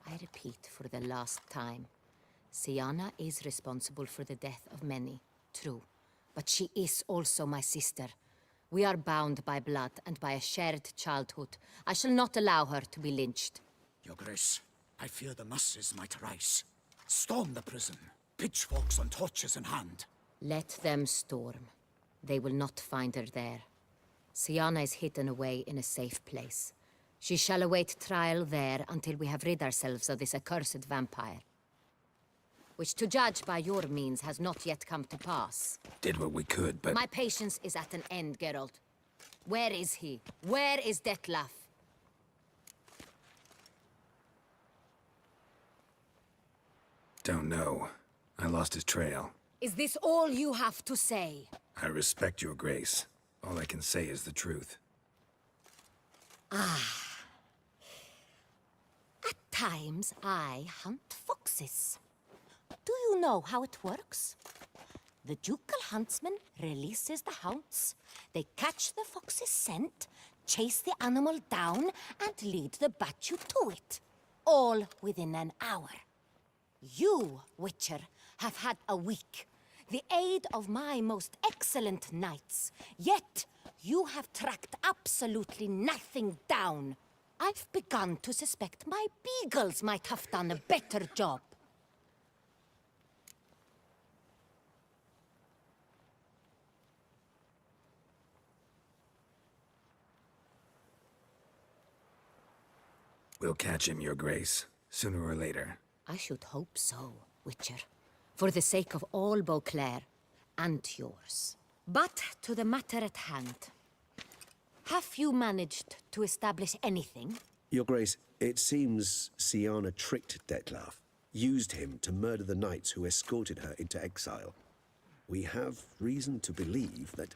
I repeat for the last time. Siana is responsible for the death of many, true. But she is also my sister. We are bound by blood and by a shared childhood. I shall not allow her to be lynched. Your Grace, I fear the masses might rise. Storm the prison, pitchforks and torches in hand. Let them storm. They will not find her there. Siana is hidden away in a safe place. She shall await trial there until we have rid ourselves of this accursed vampire. Which, to judge by your means, has not yet come to pass. Did what we could, but... My patience is at an end, Geralt. Where is he? Where is Detlef? Don't know. I lost his trail. Is this all you have to say? I respect your grace. All I can say is the truth. Ah. At times, I hunt foxes. Do you know how it works? The ducal huntsman releases the hounds. They catch the fox's scent, chase the animal down, and lead the Batu to it. All within an hour. You, Witcher, have had a week. The aid of my most excellent knights. Yet, you have tracked absolutely nothing down. I've begun to suspect my beagles might have done a better job. We'll catch him, your grace, sooner or later. I should hope so, Witcher. For the sake of all Beauclair, and yours. But to the matter at hand. Have you managed to establish anything? Your Grace, it seems Siana tricked Detlef, used him to murder the knights who escorted her into exile. We have reason to believe that...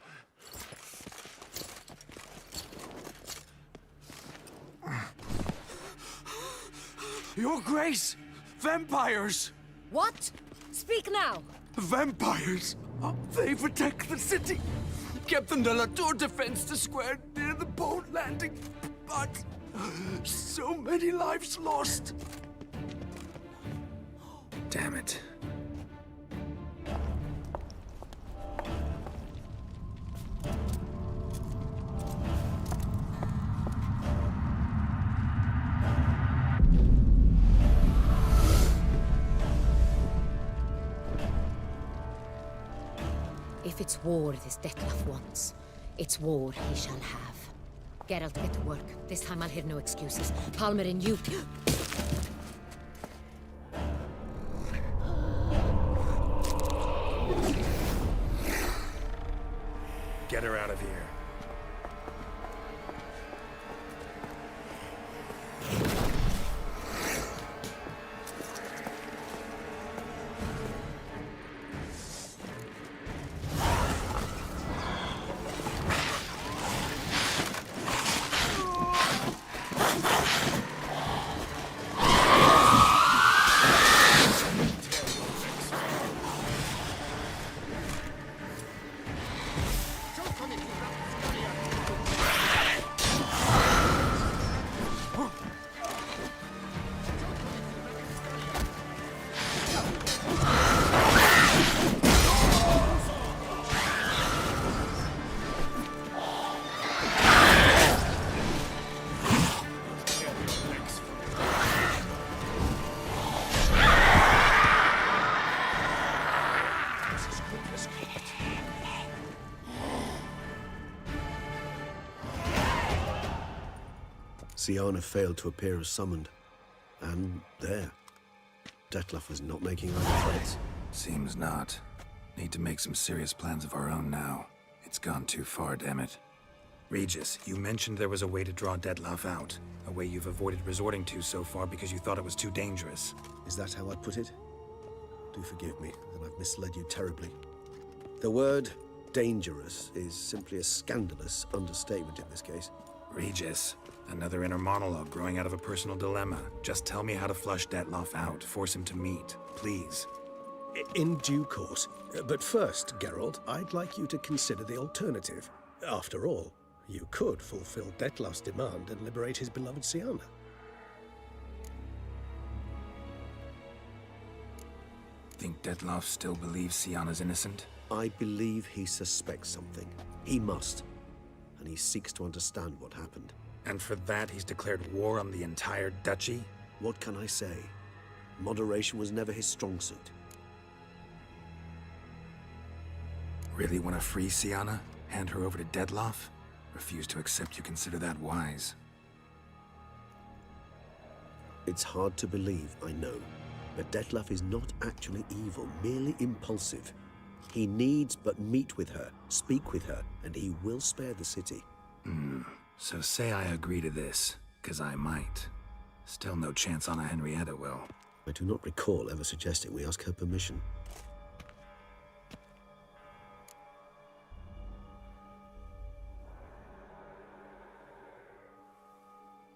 Your Grace! Vampires! What? Speak now! Vampires! They protect the city! Captain de la Tour defends the square near the boat landing, but so many lives lost! Damn it. If it's war this Detlef wants, it's war he shall have. Geralt, get to work. This time I'll hear no excuses. Palmerin, you... Get her out of here. Siana failed to appear as summoned. And there. Detlef was not making either threats. Seems not. Need to make some serious plans of our own now. It's gone too far, damn it. Regis, you mentioned there was a way to draw Detlef out. A way you've avoided resorting to so far because you thought it was too dangerous. Is that how I put it? Do forgive me that I've misled you terribly. The word dangerous is simply a scandalous understatement in this case. Regis, another inner monologue growing out of a personal dilemma. Just tell me how to flush Detlef out, force him to meet, please. In due course. But first, Geralt, I'd like you to consider the alternative. After all, you could fulfill Detlef's demand and liberate his beloved Siana. Think Detlef still believes Siana's innocent? I believe he suspects something. He must. And he seeks to understand what happened. And for that, he's declared war on the entire duchy? What can I say? Moderation was never his strong suit. Really want to free Siana? Hand her over to Detlef? Refuse to accept you consider that wise. It's hard to believe, I know. But Detlef is not actually evil, merely impulsive. He needs but meet with her, speak with her, and he will spare the city. So say I agree to this, 'cause I might. Still no chance Anna Henrietta will. I do not recall ever suggesting we ask her permission.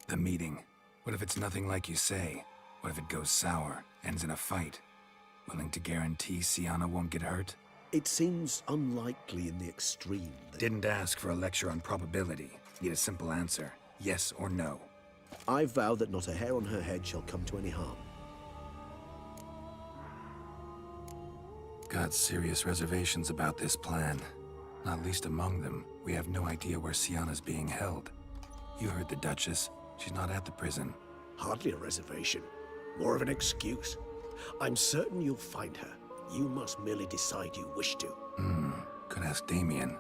The meeting. What if it's nothing like you say? What if it goes sour, ends in a fight? Willing to guarantee Siana won't get hurt? It seems unlikely in the extreme. Didn't ask for a lecture on probability. Need a simple answer. Yes or no. I vow that not a hair on her head shall come to any harm. Got serious reservations about this plan. Not least among them, we have no idea where Siana's being held. You heard the Duchess. She's not at the prison. Hardly a reservation. More of an excuse. I'm certain you'll find her. You must merely decide you wish to. Could ask Damien.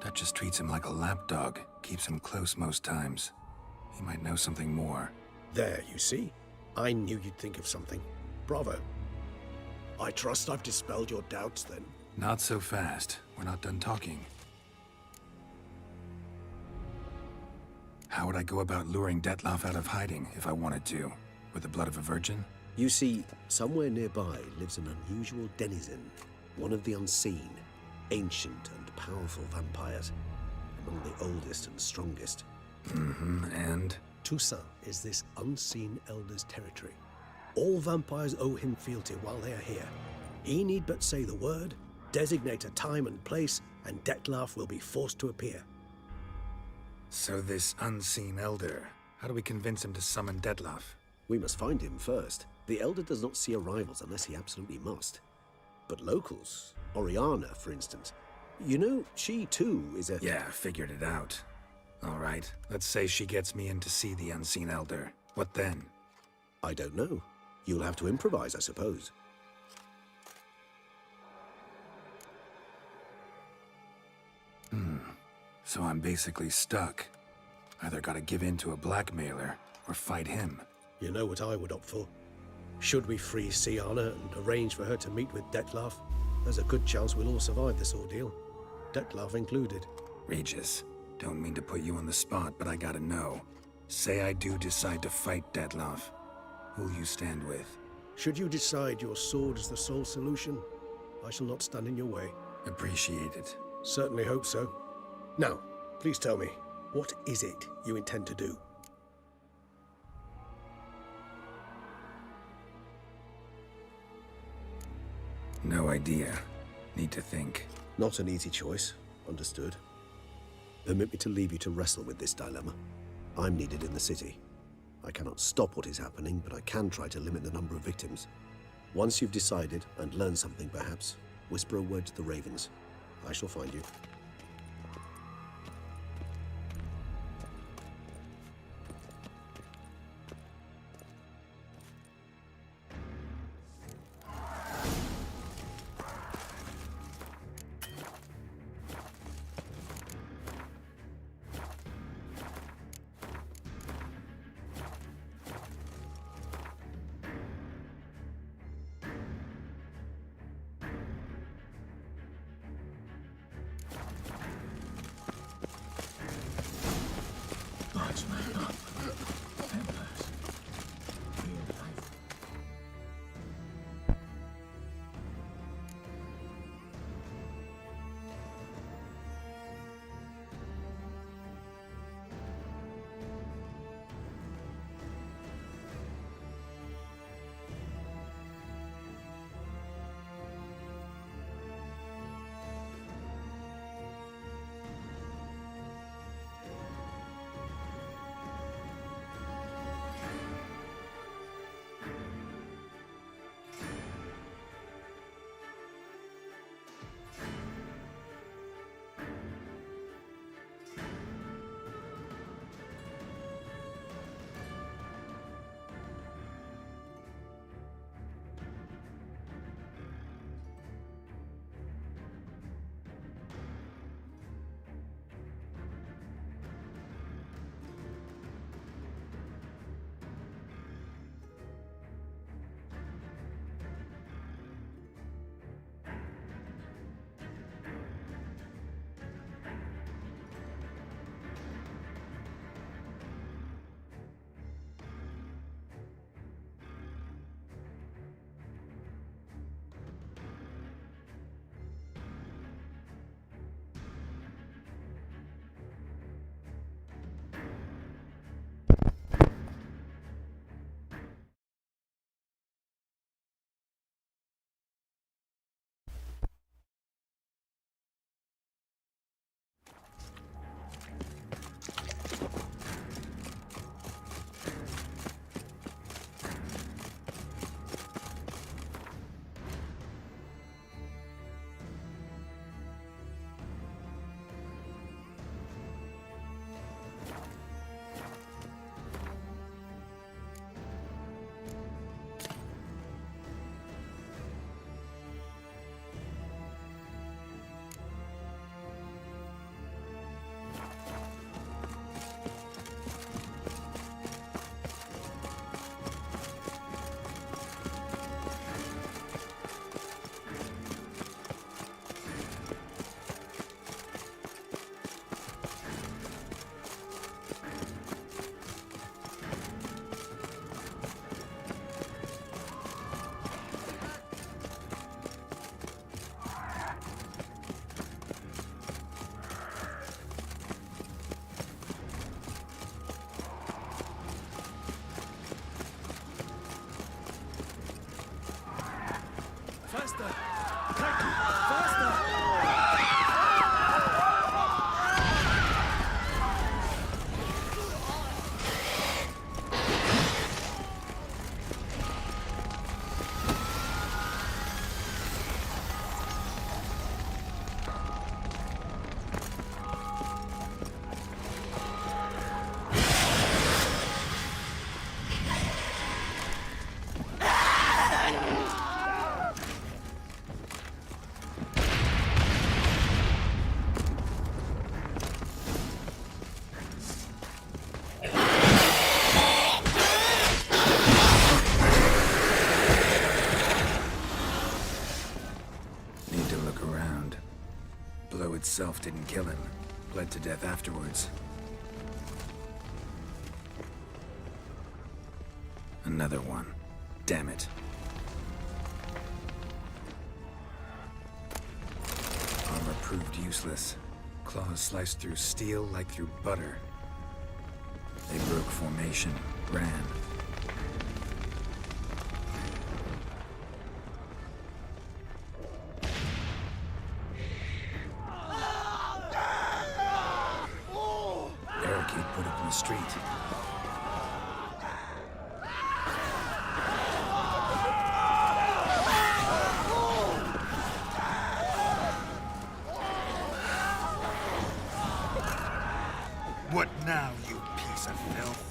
Duchess treats him like a lapdog. Keeps him close most times. He might know something more. There, you see? I knew you'd think of something. Bravo. I trust I've dispelled your doubts, then. Not so fast. We're not done talking. How would I go about luring Detlef out of hiding if I wanted to? With the blood of a virgin? You see, somewhere nearby lives an unusual denizen, one of the unseen, ancient and powerful vampires, among the oldest and strongest. And? Toussaint is this unseen elder's territory. All vampires owe him fealty while they are here. He need but say the word, designate a time and place, and Detlef will be forced to appear. So this unseen elder, how do we convince him to summon Detlef? We must find him first. The elder does not see arrivals unless he absolutely must. But locals, Oriana, for instance, you know, she too is a... Yeah, figured it out. All right, let's say she gets me in to see the unseen elder. What then? I don't know. You'll have to improvise, I suppose. So I'm basically stuck. Either gotta give in to a blackmailer, or fight him. You know what I would opt for. Should we free Siana and arrange for her to meet with Detlef, there's a good chance we'll all survive this ordeal. Detlef included. Regis, don't mean to put you on the spot, but I gotta know. Say I do decide to fight Detlef. Who'll you stand with? Should you decide your sword is the sole solution, I shall not stand in your way. Appreciate it. Certainly hope so. Now, please tell me, what is it you intend to do? No idea. Need to think. Not an easy choice. Understood. Permit me to leave you to wrestle with this dilemma. I'm needed in the city. I cannot stop what is happening, but I can try to limit the number of victims. Once you've decided, and learned something perhaps, whisper a word to the ravens. I shall find you. himself didn't kill him. Bled to death afterwards. Another one. Damn it. Armor proved useless. Claws sliced through steel like through butter. They broke formation, ran. Barricade put up in the street. What now, you piece of filth?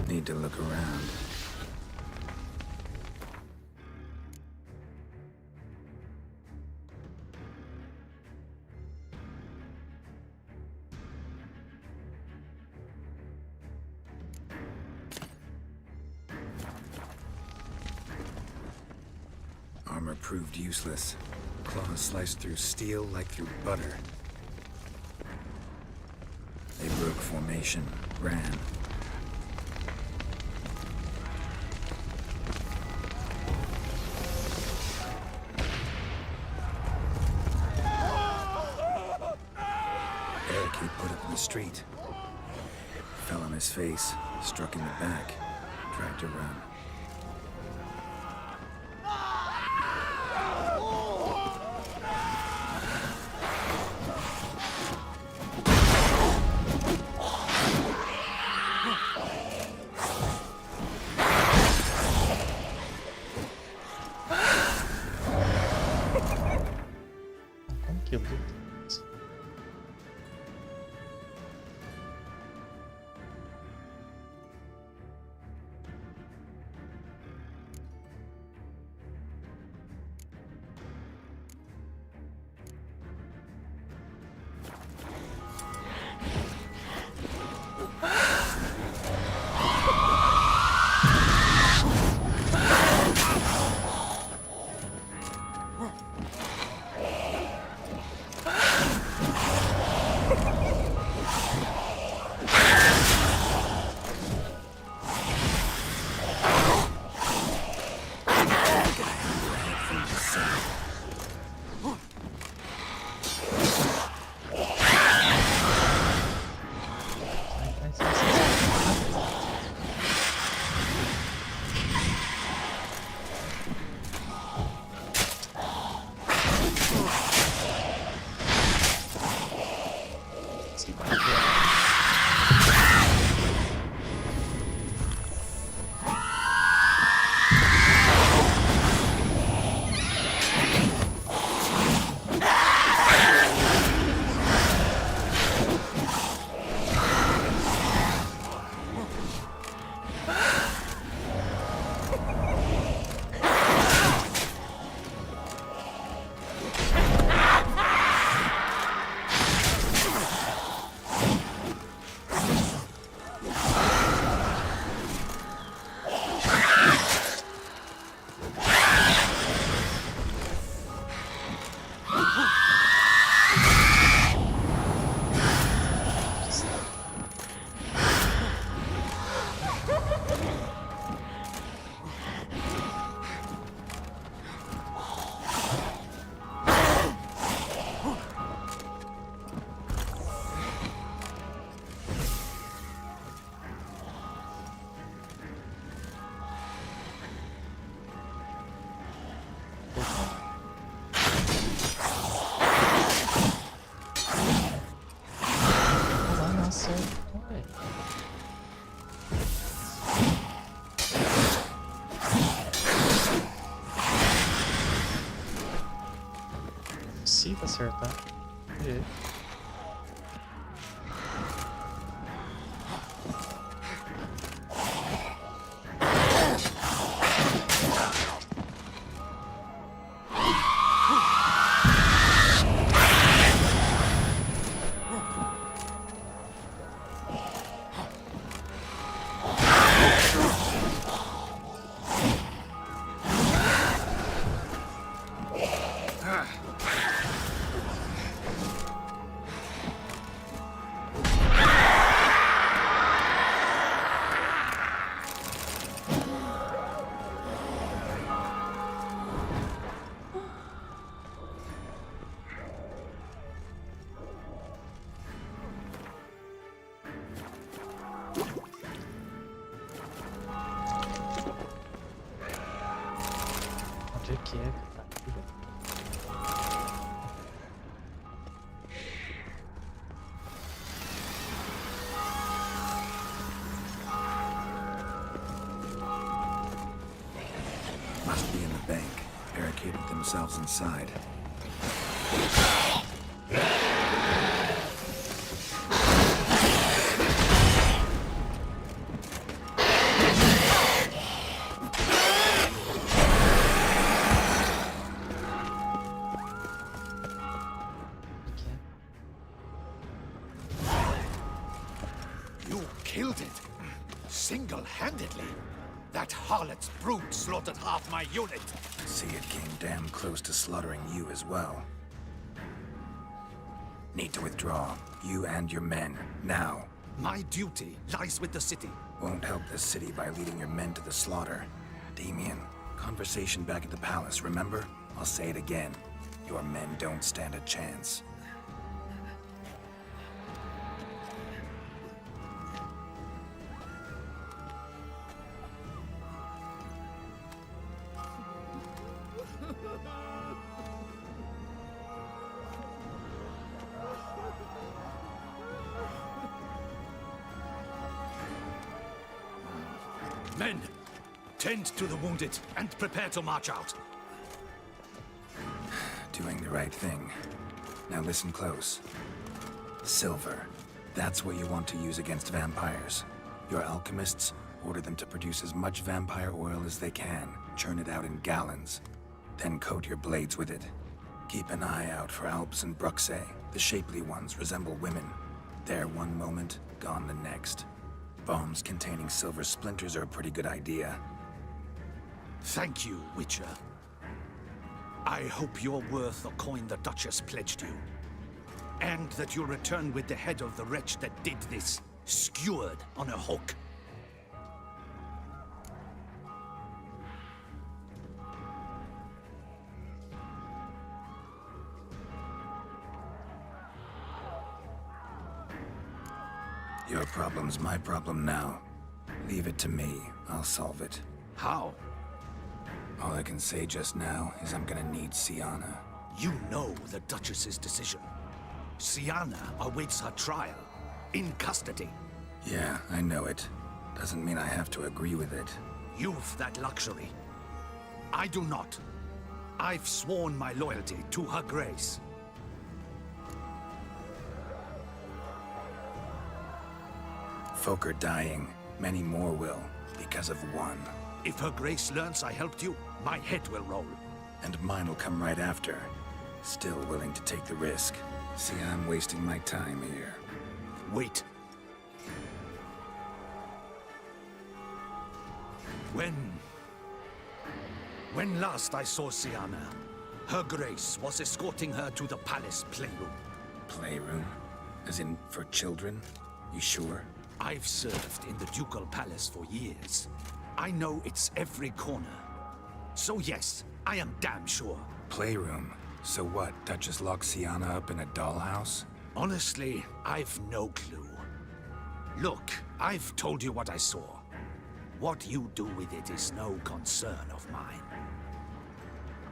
Need to look around. Armor proved useless. Claws sliced through steel like through butter. They broke formation, ran. Barricade put up in the street. Fell on his face, struck in the back, tried to run. See back here. Se acertar. É. Onde é que tá aqui, velho? Must be in the bank, barricaded themselves inside. You killed it. Single-handedly. That harlot's brood slaughtered half my unit. See, it came damn close to slaughtering you as well. Need to withdraw. You and your men. Now. My duty lies with the city. Won't help the city by leading your men to the slaughter. Damien, conversation back at the palace, remember? I'll say it again. Your men don't stand a chance. Men, tend to the wounded and prepare to march out. Doing the right thing. Now listen close. Silver. That's what you want to use against vampires. Your alchemists, order them to produce as much vampire oil as they can. Churn it out in gallons. Then coat your blades with it. Keep an eye out for Alps and Bruxae. The shapely ones resemble women. There one moment, gone the next. Bombs containing silver splinters are a pretty good idea. Thank you, Witcher. I hope you're worth the coin the Duchess pledged you. And that you'll return with the head of the wretch that did this, skewered on a hook. Your problem's my problem now. Leave it to me. I'll solve it. How? All I can say just now is I'm gonna need Sienna. You know the Duchess's decision. Sienna awaits her trial. In custody. Yeah, I know it. Doesn't mean I have to agree with it. You've that luxury. I do not. I've sworn my loyalty to Her Grace. Folk are dying. Many more will, because of one. If Her Grace learns I helped you, my head will roll. And mine'll come right after. Still willing to take the risk. See, I'm wasting my time here. Wait. When last I saw Sienna, Her Grace was escorting her to the palace playroom. Playroom? As in, for children? You sure? I've served in the ducal palace for years. I know its every corner. So yes, I am damn sure. Playroom? So what, Duchess locked Sienna up in a dollhouse? Honestly, I've no clue. Look, I've told you what I saw. What you do with it is no concern of mine.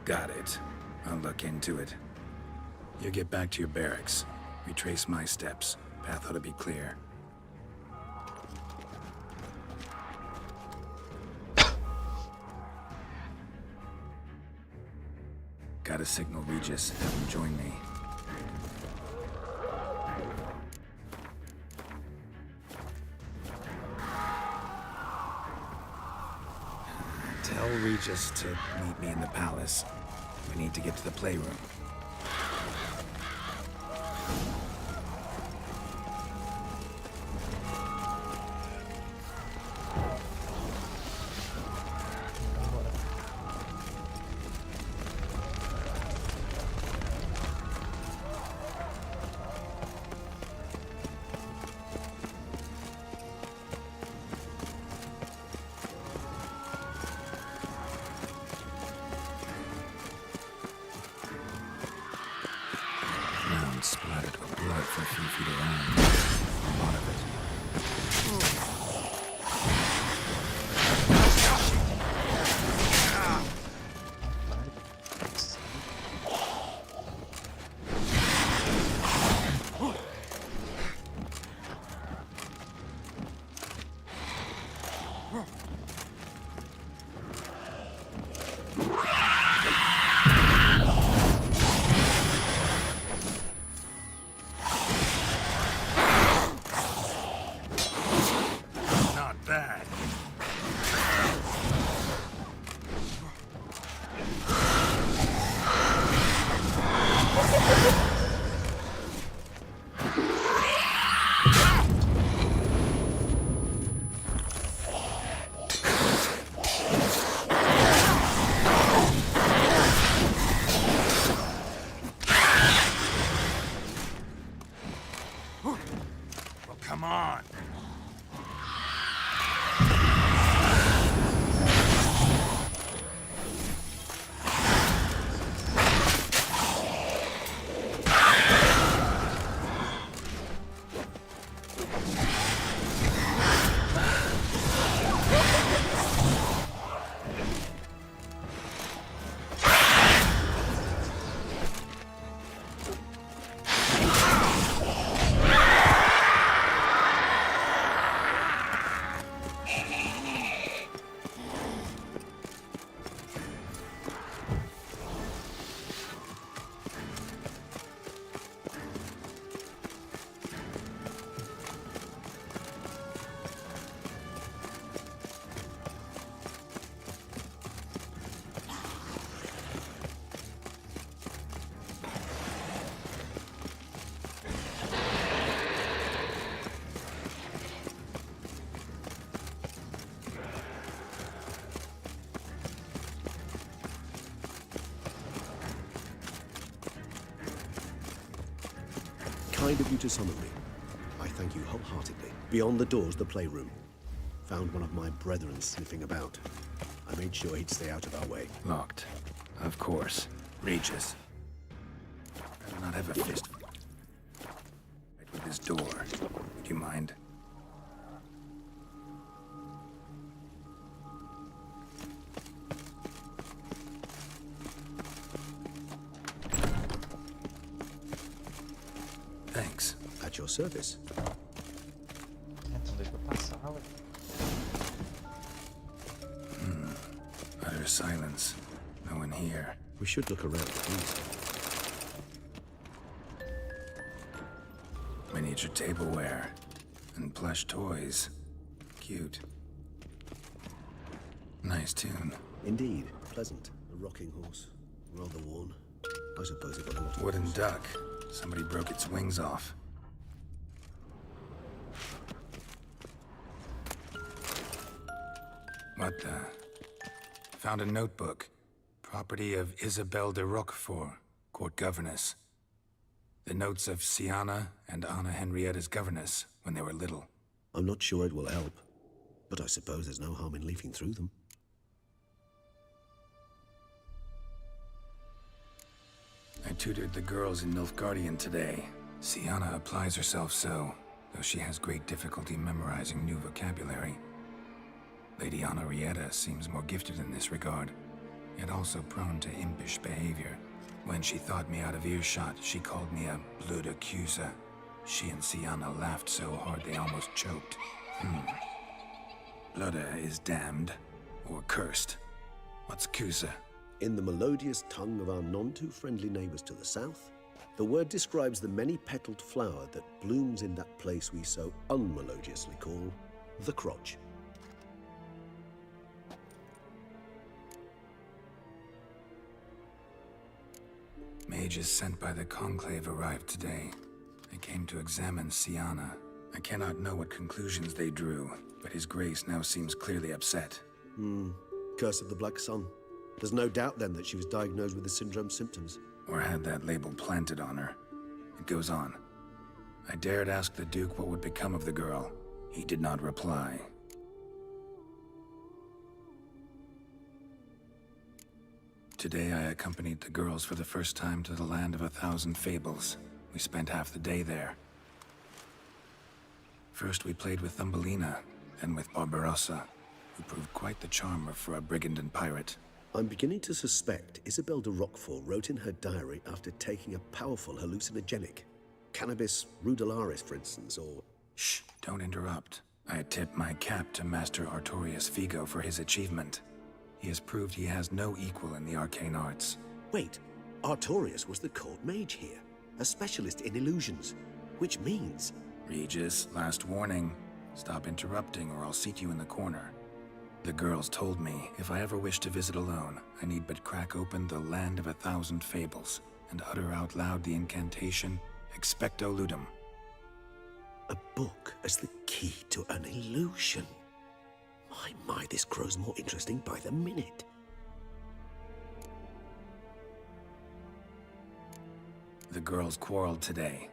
Got it. I'll look into it. You get back to your barracks. Retrace my steps. Path ought to be clear. Gotta signal Regis. Have him join me. Tell Regis to meet me in the palace. We need to get to the playroom. Splattered with blood for a few feet around. A lot of it. Come on. Kind of you to summon me. I thank you wholeheartedly. Beyond the doors, the playroom. Found one of my brethren sniffing about. I made sure he'd stay out of our way. Locked. Of course. Regis. I will not have a fist right with this door. Would you mind? At your service. Então deixa eu passar, ué. Utter silence. No one here. We should look around, please. Miniature tableware. And plush toys. Cute. Nice tune. Indeed. Pleasant. A rocking horse. Rather worn. I suppose it got a lot of Wooden use. duck. Somebody broke its wings off. What the? Found a notebook. Property of Isabelle de Roquefort, court governess. The notes of Siana and Anna Henrietta's governess when they were little. I'm not sure it will help, but I suppose there's no harm in leafing through them. I tutored the girls in Nilfgaardian today. Siana applies herself so, though she has great difficulty memorizing new vocabulary. Lady Anna Henrietta seems more gifted in this regard, yet also prone to impish behavior. When she thought me out of earshot, she called me a blood accuser. She and Siana laughed so hard they almost choked. Blooda is damned, or cursed. What's Cusa? In the melodious tongue of our none-too-friendly neighbors to the south, the word describes the many-petaled flower that blooms in that place we so unmelodiously call the crotch. Mages sent by the Conclave arrived today. They came to examine Siana. I cannot know what conclusions they drew, but His Grace now seems clearly upset. Curse of the Black Sun. There's no doubt then that she was diagnosed with the syndrome symptoms. Or had that label planted on her. It goes on. I dared ask the Duke what would become of the girl. He did not reply. Today I accompanied the girls for the first time to the land of 1,000 fables. We spent half the day there. First we played with Thumbelina, then with Barbarossa, who proved quite the charmer for a brigand and pirate. I'm beginning to suspect Isabelle de Roquefort wrote in her diary after taking a powerful hallucinogenic. Cannabis rudelaris, for instance, or... Shh, don't interrupt. I tip my cap to Master Artorius Figo for his achievement. He has proved he has no equal in the arcane arts. Wait, Artorius was the court mage here, a specialist in illusions, which means... Regis, last warning. Stop interrupting or I'll seat you in the corner. The girls told me if I ever wish to visit alone, I need but crack open the Land of 1,000 Fables and utter out loud the incantation, Expecto Ludum. A book as the key to an illusion. My, this grows more interesting by the minute. The girls quarreled today.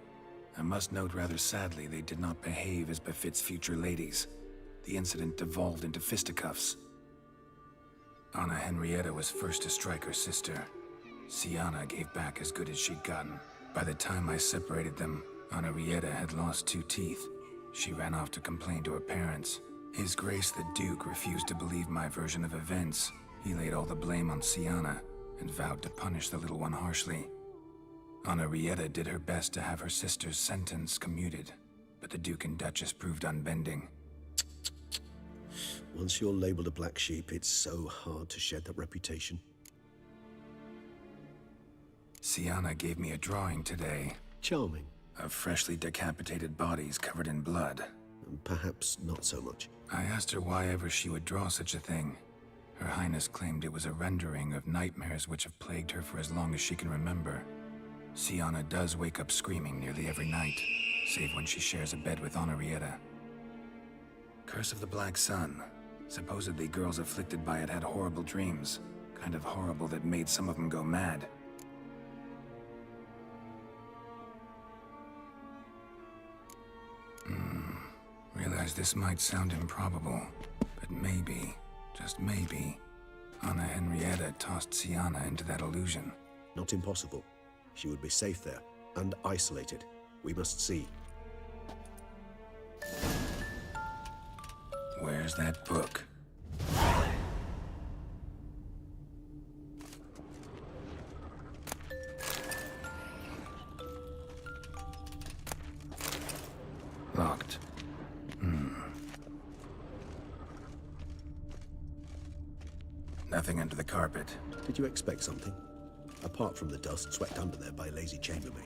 I must note rather sadly they did not behave as befits future ladies. The incident devolved into fisticuffs. Anna Henrietta was first to strike her sister. Siana gave back as good as she'd gotten. By the time I separated them, Anna Henrietta had lost 2 teeth. She ran off to complain to her parents. His Grace the Duke refused to believe my version of events. He laid all the blame on Siana and vowed to punish the little one harshly. Anna Henrietta did her best to have her sister's sentence commuted, but the Duke and Duchess proved unbending. Once you're labeled a black sheep, it's so hard to shed that reputation. Siana gave me a drawing today. Charming. Of freshly decapitated bodies covered in blood. Perhaps not so much. I asked her why ever she would draw such a thing. Her Highness claimed it was a rendering of nightmares which have plagued her for as long as she can remember. Siana does wake up screaming nearly every night, save when she shares a bed with Henrietta. Curse of the Black Sun. Supposedly girls afflicted by it had horrible dreams. Kind of horrible that made some of them go mad. Realize this might sound improbable, but maybe, just maybe, Anna Henrietta tossed Siana into that illusion. Not impossible. She would be safe there, and isolated. We must see. Where's that book? Locked. Nothing under the carpet. Did you expect something? Apart from the dust swept under there by a lazy chambermaid.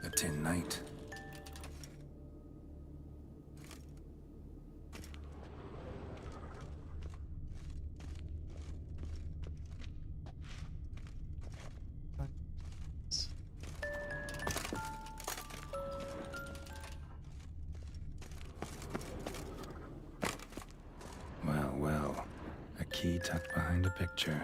A tin knight. Well, well. A key tucked behind a picture.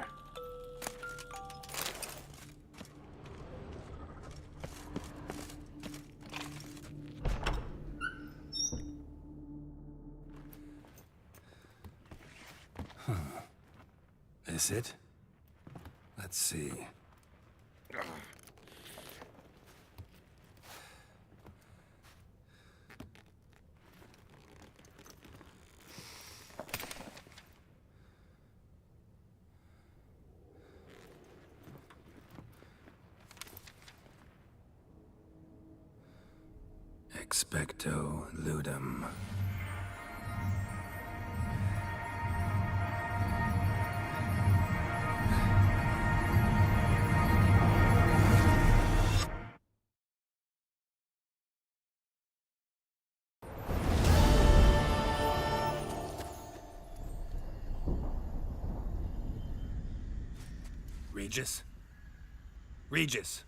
Is it? Let's see. Expecto ludum. Regis? Regis!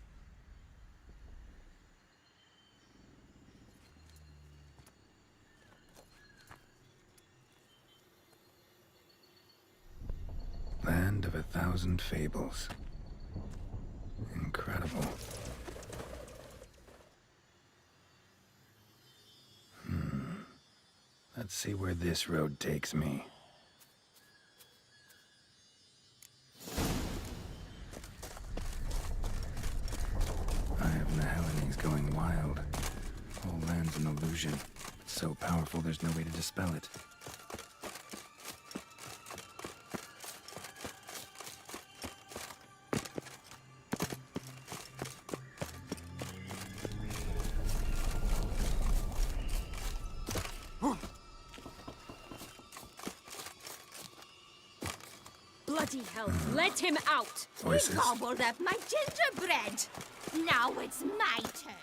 Land of 1,000 fables. Incredible. Let's see where this road takes me. I have the Hellenes going wild. Whole land's an illusion. It's so powerful there's no way to dispel it. Bloody hell, let him out! Voices. He gobbled up my gingerbread! Now it's my turn.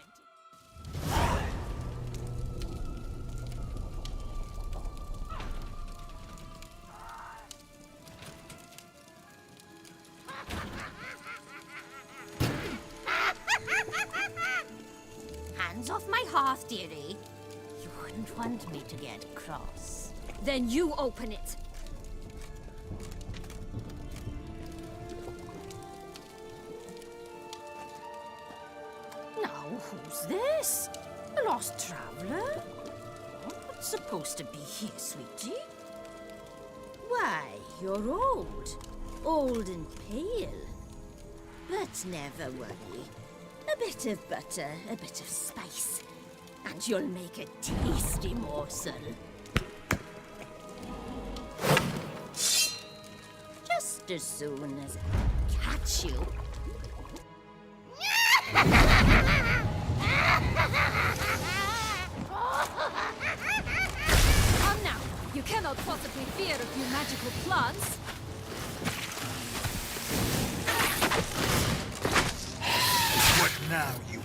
Hands off my hearth, dearie. You wouldn't want me to get cross. Then you open it. Now, who's this? A lost traveler? What's supposed to be here, sweetie? Why, you're old. Old and pale. But never worry. A bit of butter, a bit of spice, and you'll make a tasty morsel. Just as soon as I catch you. Come now. You cannot possibly fear a few magical plants. What now, you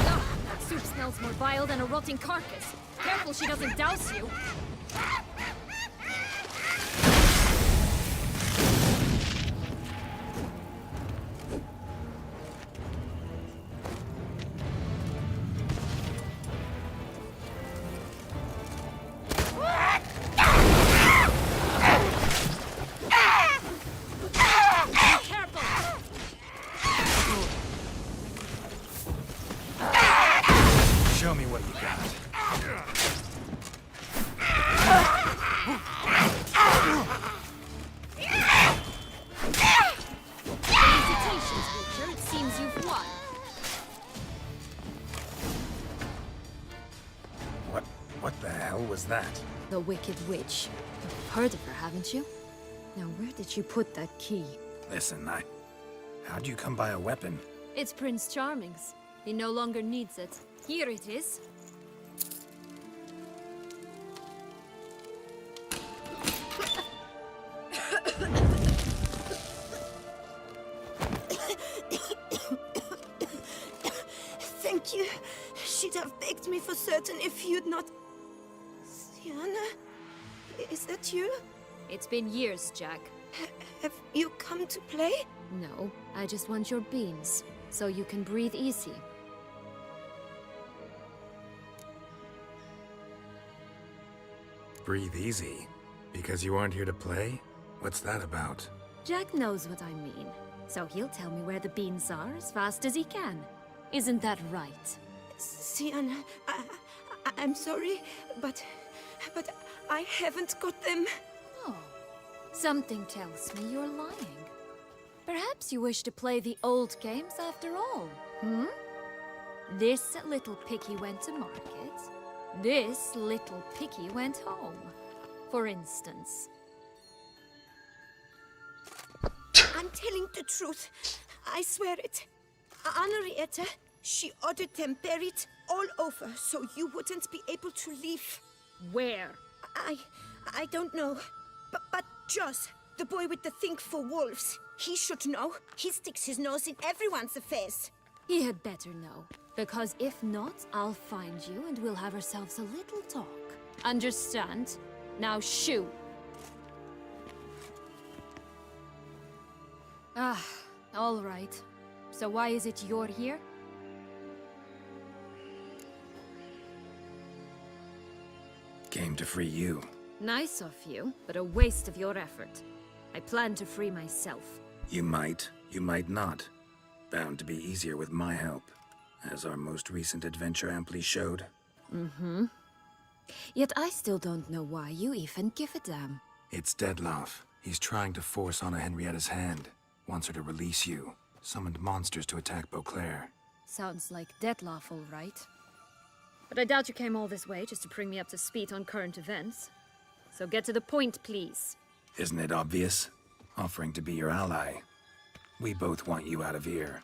Ugh, that soup smells more vile than a rotting carcass. Careful she doesn't douse you. Show me what you got. that? The Wicked Witch. You've heard of her, haven't you? Now, where did you put that key? Listen, how'd you come by a weapon? It's Prince Charming's. He no longer needs it. Here it is. Thank you. She'd have begged me for certain if you'd not... Sienna? Is that you? It's been years, Jack. Have you come to play? No, I just want your beans, so you can breathe easy. Breathe easy? Because you aren't here to play? What's that about? Jack knows what I mean, so he'll tell me where the beans are as fast as he can. Isn't that right? Sienna, I'm sorry, but I haven't got them. Oh, something tells me you're lying. Perhaps you wish to play the old games after all, hmm? This little picky went to market. This little picky went home, for instance. I'm telling the truth. I swear it. Henrietta, she ordered them buried all over so you wouldn't be able to leave. Where? I don't know. But Joss, the boy with the thing for wolves, he should know. He sticks his nose in everyone's affairs. He had better know, because if not, I'll find you and we'll have ourselves a little talk. Understand? Now shoo! Ah, all right. So why is it you're here? Came to free you. Nice of you, but a waste of your effort. I plan to free myself. You might not. Bound to be easier with my help, as our most recent adventure amply showed. Mm-hmm. Yet I still don't know why you even give a damn. It's Dettlaff. He's trying to force Anna Henrietta's hand. Wants her to release you. Summoned monsters to attack Beauclair. Sounds like Dettlaff, all right. But I doubt you came all this way just to bring me up to speed on current events. So get to the point, please. Isn't it obvious? Offering to be your ally. We both want you out of here.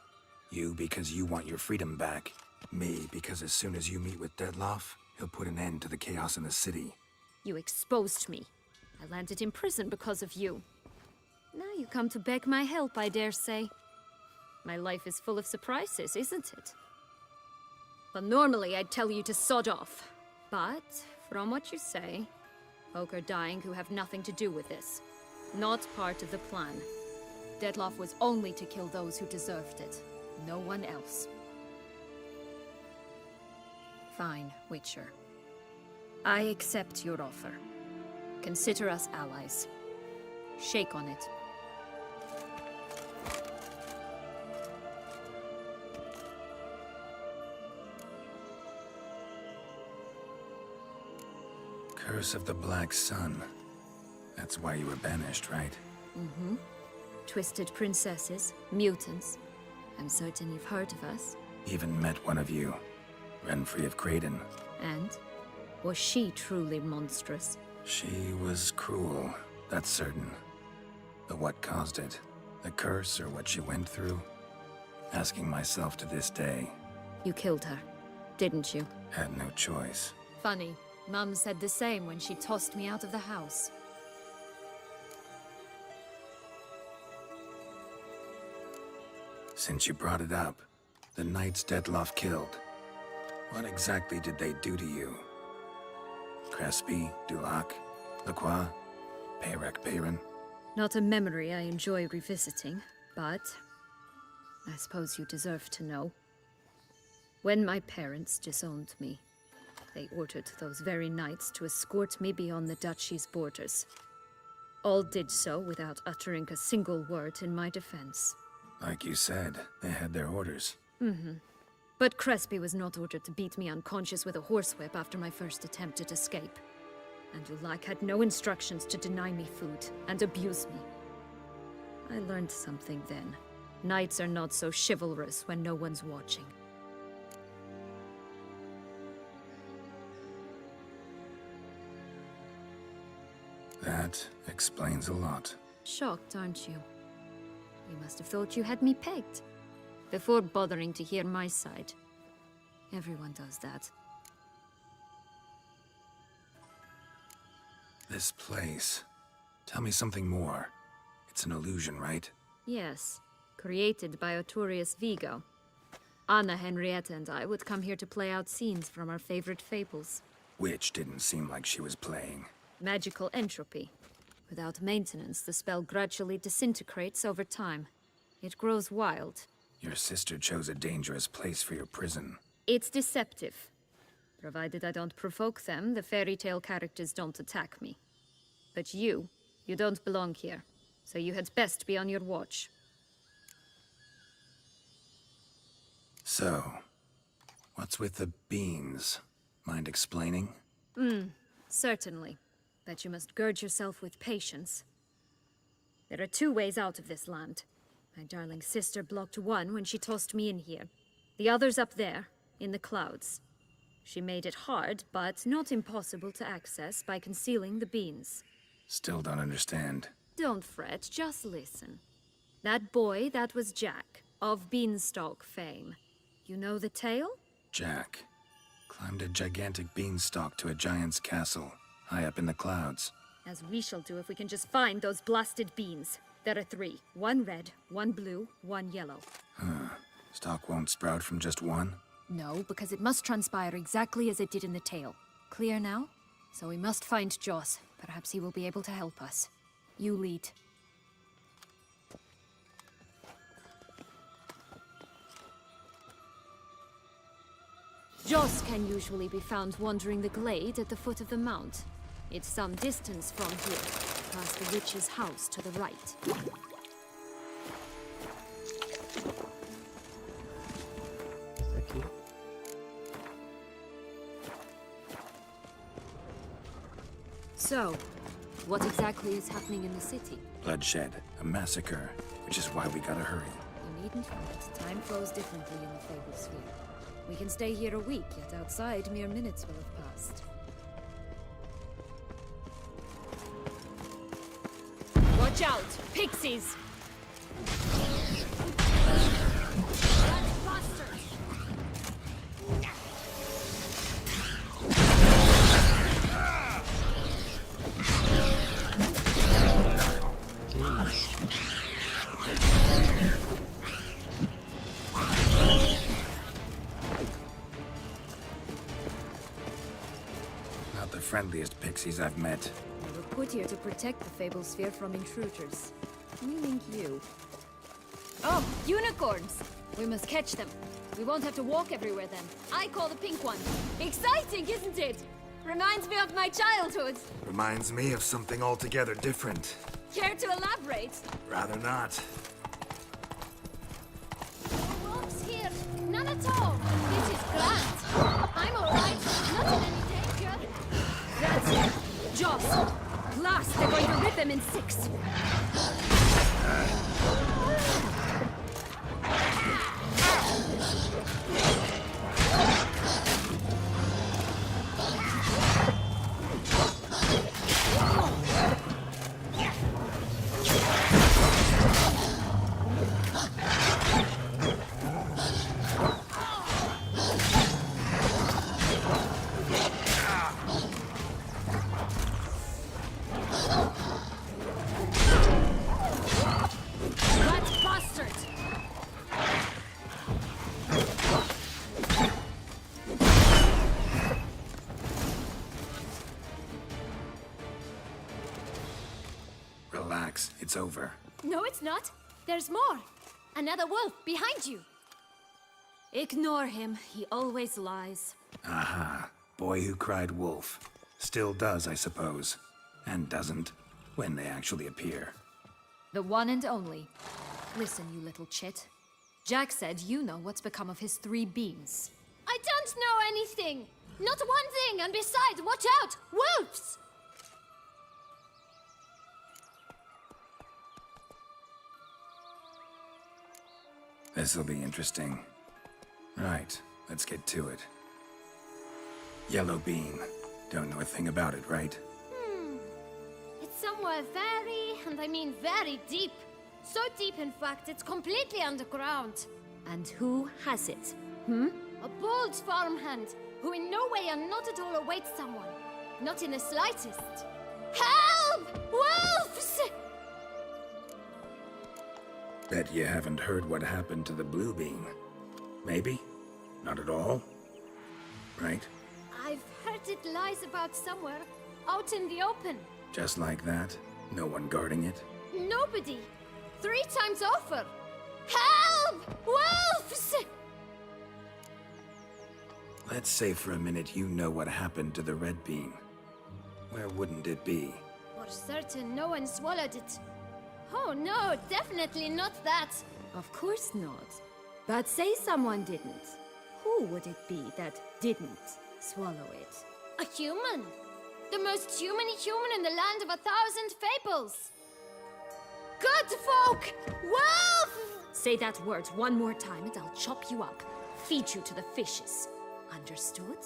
You because you want your freedom back. Me because as soon as you meet with Dettlaff, he'll put an end to the chaos in the city. You exposed me. I landed in prison because of you. Now you come to beg my help, I dare say. My life is full of surprises, isn't it? Well, normally I'd tell you to sod off. But, from what you say, folk are dying who have nothing to do with this. Not part of the plan. Dettlaff was only to kill those who deserved it. No one else. Fine, Witcher. I accept your offer. Consider us allies. Shake on it. Curse of the Black Sun. That's why you were banished, right? Mm-hmm. Twisted princesses, mutants. I'm certain you've heard of us. Even met one of you. Renfrey of Craden. And? Was she truly monstrous? She was cruel, that's certain. But what caused it? The curse or what she went through? Asking myself to this day. You killed her, didn't you? Had no choice. Funny. Mum said the same when she tossed me out of the house. Since you brought it up, the knights Dettlaff killed. What exactly did they do to you? Crespi, Dulac, Lacroix, Peyrac Peyran? Not a memory I enjoy revisiting, but I suppose you deserve to know. When my parents disowned me, they ordered those very knights to escort me beyond the duchy's borders. All did so without uttering a single word in my defense. Like you said, they had their orders. Mm-hmm. But Crespi was not ordered to beat me unconscious with a horsewhip after my first attempt at escape. And Dulac had no instructions to deny me food and abuse me. I learned something then. Knights are not so chivalrous when no one's watching. That explains a lot. Shocked, aren't you? You must have thought you had me pegged. Before bothering to hear my side. Everyone does that. This place. Tell me something more. It's an illusion, right? Yes, created by Arturius Vigo. Anna, Henrietta, and I would come here to play out scenes from our favorite fables. Which didn't seem like she was playing. Magical entropy. Without maintenance, the spell gradually disintegrates over time. It grows wild. Your sister chose a dangerous place for your prison. It's deceptive. Provided I don't provoke them, the fairy tale characters don't attack me. But you don't belong here. So you had best be on your watch. So, what's with the beans? Mind explaining? Certainly. But you must gird yourself with patience. There are 2 ways out of this land. My darling sister blocked one when she tossed me in here. The other's up there, in the clouds. She made it hard, but not impossible to access by concealing the beans. Still don't understand. Don't fret, just listen. That boy, that was Jack, of Beanstalk fame. You know the tale? Jack climbed a gigantic beanstalk to a giant's castle, high up in the clouds. As we shall do if we can just find those blasted beans. There are 3. 1 red, 1 blue, 1 yellow. Stalk won't sprout from just one? No, because it must transpire exactly as it did in the tale. Clear now? So we must find Joss. Perhaps he will be able to help us. You lead. Joss can usually be found wandering the glade at the foot of the mount. It's some distance from here, past the witch's house to the right. Aqui. So, what exactly is happening in the city? Bloodshed, a massacre, which is why we gotta hurry. You needn't fret. Time flows differently in the Fable Sphere. We can stay here a week, yet outside mere minutes will have passed. Watch out! Pixies! Not the friendliest pixies I've met. We were put here to protect the Fable Sphere from intruders. Meaning you. Oh, unicorns! We must catch them. We won't have to walk everywhere then. I call the pink one. Exciting, isn't it? Reminds me of my childhood. Reminds me of something altogether different. Care to elaborate? Rather not. No wolves here. None at all. This is grand. I'm all right. Not in any danger. That's it. Joss! Blast! They're going to rip them in 6. Relax, it's over. No, it's not. There's more. Another wolf behind you. Ignore him. He always lies. Aha. Boy who cried wolf. Still does, I suppose. And doesn't, when they actually appear. The one and only. Listen, you little chit. Jack said you know what's become of his 3 beans. I don't know anything. Not one thing. And besides, watch out! Wolves! This'll be interesting. Right, let's get to it. Yellow bean. Don't know a thing about it, right? It somewhere very, and I mean very deep. So deep, in fact, it's completely underground. And who has it? Hmm? A bold farmhand, who in no way and not at all awaits someone. Not in the slightest. Help! Wolves! Bet you haven't heard what happened to the Blue Beam. Maybe? Not at all? Right? I've heard it lies about somewhere, out in the open. Just like that? No one guarding it? Nobody. 3 times over. Help! Wolves! Let's say for a minute you know what happened to the Red Beam. Where wouldn't it be? For certain, no one swallowed it. Oh no, definitely not that. Of course not. But say someone didn't. Who would it be that didn't swallow it? A human. The most human-y human in the land of 1,000 fables. Good folk! Wolf! Say that word one more time and I'll chop you up. Feed you to the fishes. Understood?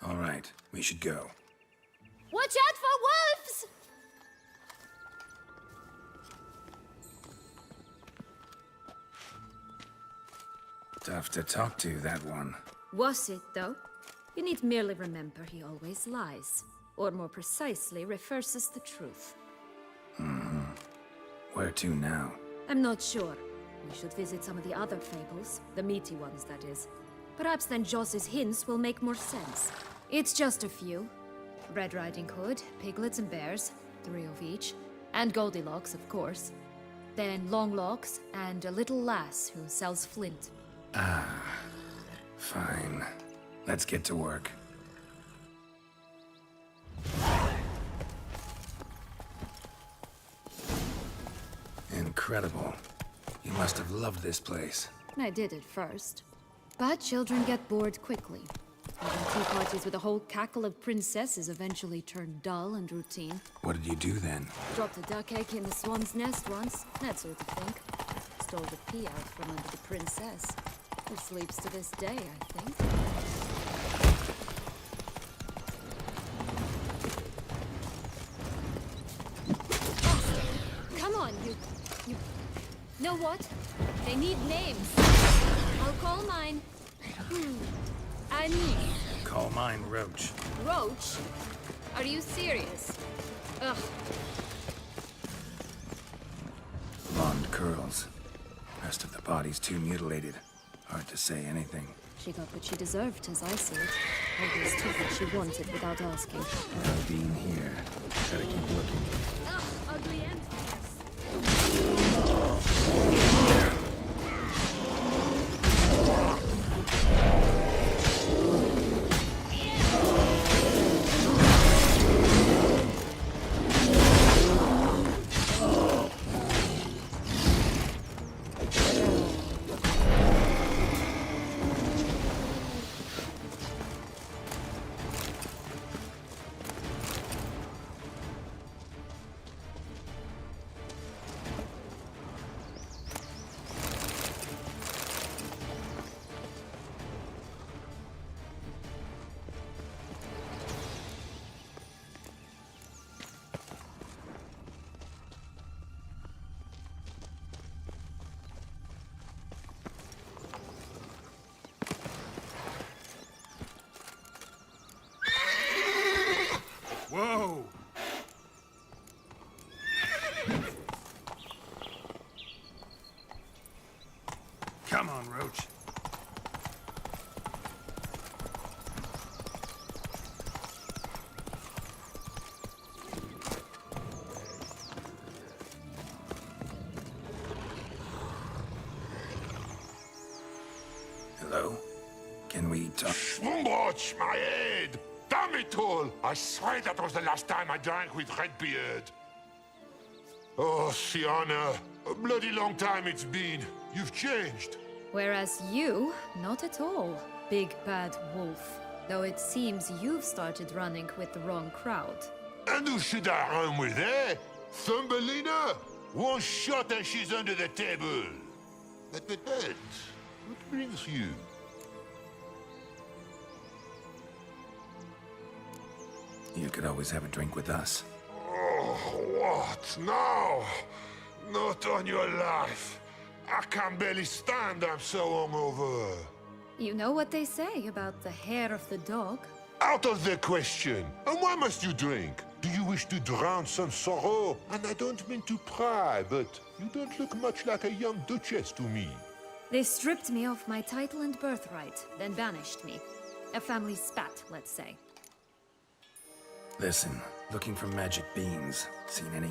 All right, we should go. Watch out for wolves! Tough to talk to, that one. Was it, though? You need merely remember he always lies. Or more precisely, reverses the truth. Mm-hmm. Where to now? I'm not sure. We should visit some of the other fables. The meaty ones, that is. Perhaps then Joss's hints will make more sense. It's just a few. Red Riding Hood, piglets and bears, 3 of each. And Goldilocks, of course. Then Longlocks, and a little lass who sells flint. Ah, fine. Let's get to work. Incredible. You must have loved this place. I did at first. But children get bored quickly. Having tea parties with a whole cackle of princesses eventually turned dull and routine. What did you do then? Dropped a duck egg in the swan's nest once, that sort of thing. Stole the pea out from under the princess. Who sleeps to this day, I think. Come on, you... Know what? They need names. I'll call mine... Annie. Call mine Roach. Roach? Are you serious? Ugh. Blonde curls. Rest of the body's too mutilated. Hard to say anything. She got what she deserved, as I see it. Always took what she wanted without asking. No being here. Gotta keep looking. Ugh, ugly and fierce. Whoa! Come on, Roach. Hello? Can we talk? Watch my head! Damn it all! I swear that was the last time I drank with Redbeard. Oh, Sienna, a bloody long time it's been. You've changed. Whereas you, not at all, big bad wolf. Though it seems you've started running with the wrong crowd. And who should I run with, eh? Thumbelina? One shot and she's under the table. But, what brings you? You could always have a drink with us. Oh, what? No! Not on your life. I can barely stand, I'm so hungover. You know what they say about the hair of the dog? Out of the question. And why must you drink? Do you wish to drown some sorrow? And I don't mean to pry, but you don't look much like a young duchess to me. They stripped me of my title and birthright, then banished me. A family spat, let's say. Listen, looking for magic beans. Seen any?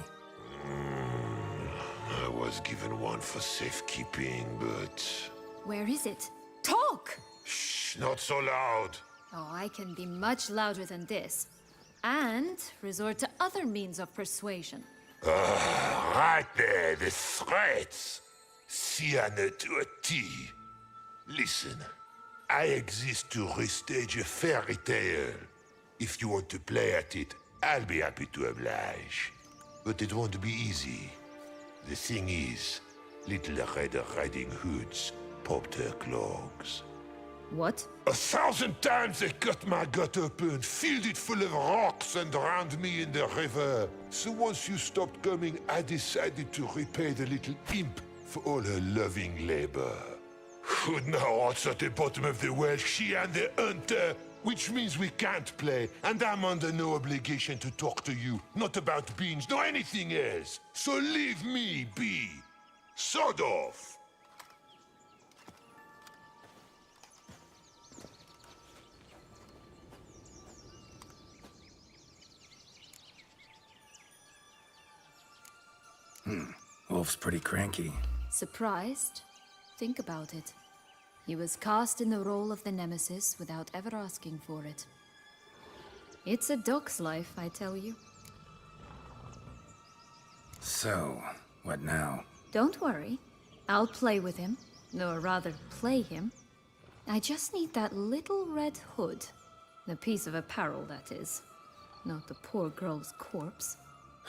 I was given one for safekeeping, but... Where is it? Talk! Shh, not so loud. Oh, I can be much louder than this. And resort to other means of persuasion. Right there, the threats. Sienna to a T. Listen, I exist to restage a fairy tale. If you want to play at it, I'll be happy to oblige. But it won't be easy. The thing is, Little Red Riding Hoods popped her clogs. What? 1,000 times they cut my gut open, filled it full of rocks and drowned me in the river. So once you stopped coming, I decided to repay the little imp for all her loving labor. Now it's at the bottom of the well, she and the hunter, which means we can't play, and I'm under no obligation to talk to you, not about beans, nor anything else. So leave me be. Sod off. Wolf's pretty cranky. Surprised? Think about it. He was cast in the role of the Nemesis without ever asking for it. It's a dog's life, I tell you. So, what now? Don't worry. I'll play with him. Or rather, play him. I just need that little red hood. The piece of apparel, that is. Not the poor girl's corpse.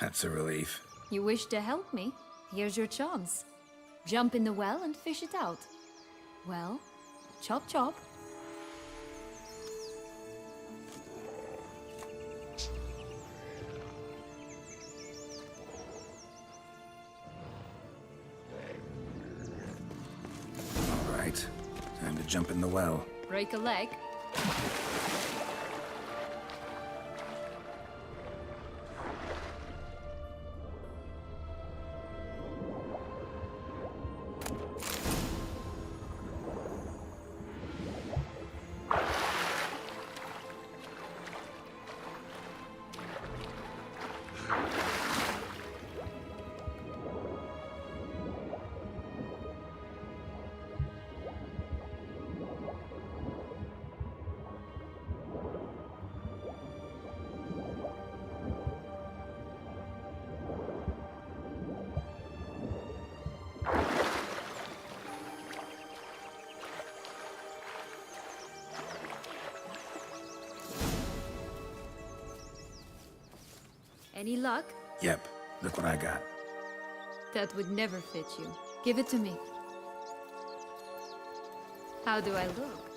That's a relief. You wish to help me? Here's your chance. Jump in the well and fish it out. Well, chop chop. All right, time to jump in the well. Break a leg. Any luck? Yep, look what I got. That would never fit you. Give it to me. How do I look?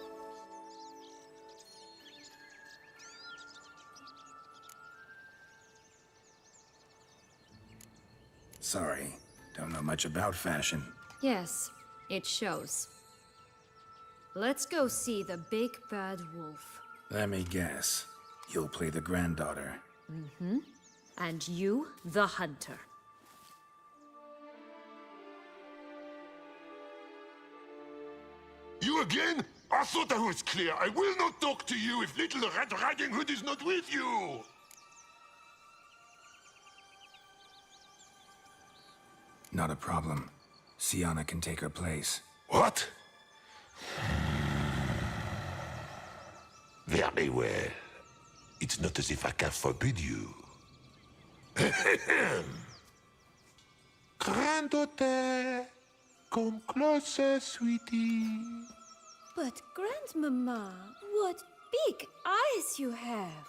Sorry, don't know much about fashion. Yes, it shows. Let's go see the big bad wolf. Let me guess. You'll play the granddaughter. Mm-hmm. And you, the hunter. You again? I thought I was clear. I will not talk to you if Little Red Riding Hood is not with you! Not a problem. Sienna can take her place. What? Very well. It's not as if I can forbid you. Granddaughter, come closer, sweetie. But, Grandmama, what big eyes you have!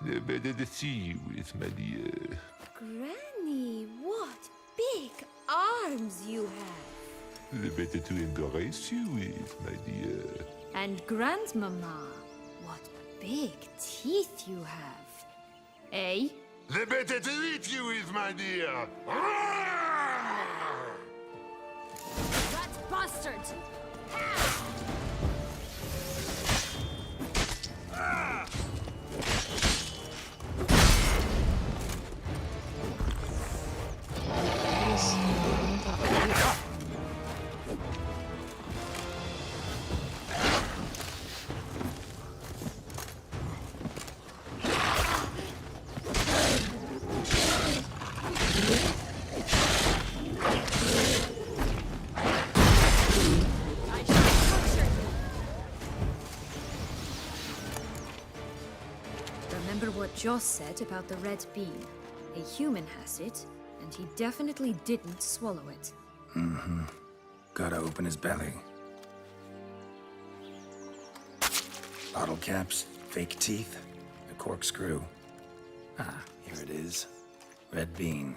The better to see you with, my dear. Granny, what big arms you have! The better to embrace you with, my dear. And Grandmama, what big teeth you have. Eh? The better to eat you with, my dear. That bastard! Remember what Joss said about the red bean. A human has it, and he definitely didn't swallow it. Mm-hmm. Gotta open his belly. Bottle caps, fake teeth, a corkscrew. Ah, here it is. Red bean.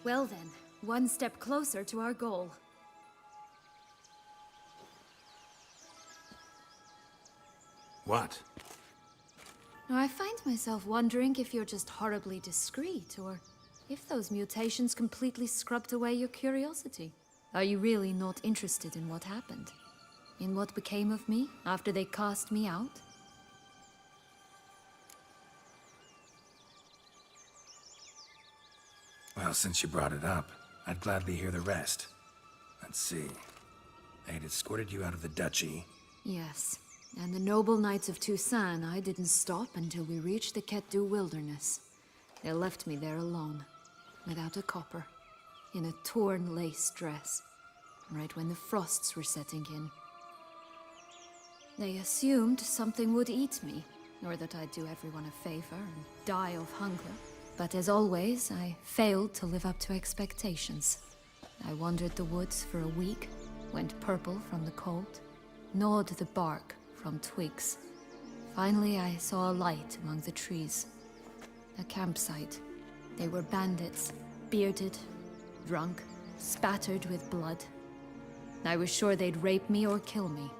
Well then, one step closer to our goal. What? Now, I find myself wondering if you're just horribly discreet, or if those mutations completely scrubbed away your curiosity. Are you really not interested in what happened? In what became of me after they cast me out? Well, since you brought it up, I'd gladly hear the rest. Let's see. They'd escorted you out of the duchy. Yes. And the noble knights of Toussaint, I didn't stop until we reached the Ketdu wilderness. They left me there alone, without a copper, in a torn lace dress, right when the frosts were setting in. They assumed something would eat me, or that I'd do everyone a favor and die of hunger. But as always, I failed to live up to expectations. I wandered the woods for a week, went purple from the cold, gnawed the bark from twigs. Finally, I saw a light among the trees. A campsite. They were bandits, bearded, drunk, spattered with blood. I was sure they'd rape me or kill me.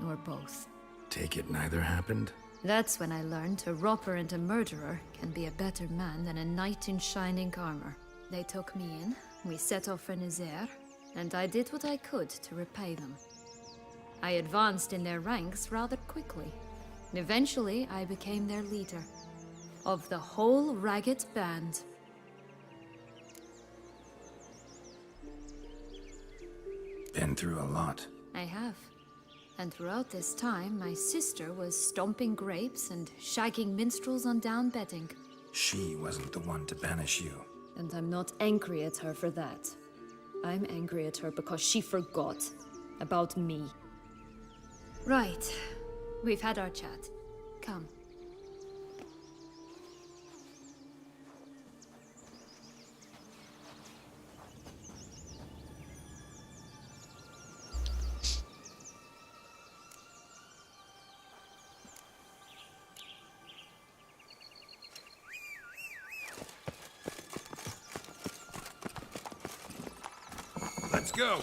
Or both. Take it neither happened? That's when I learned a robber and a murderer can be a better man than a knight in shining armor. They took me in, we set off for Nazaire, and I did what I could to repay them. I advanced in their ranks rather quickly. Eventually, I became their leader. Of the whole ragged band. Been through a lot. I have. And throughout this time, my sister was stomping grapes and shagging minstrels on down bedding. She wasn't the one to banish you. And I'm not angry at her for that. I'm angry at her because she forgot about me. Right. We've had our chat. Come. Let's go!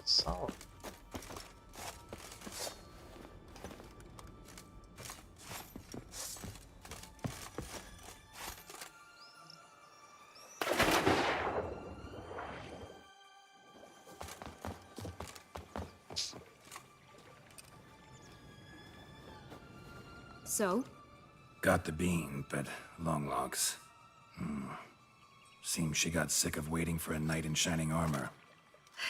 So. So? Got the bean, but long logs. Seems she got sick of waiting for a knight in shining armor.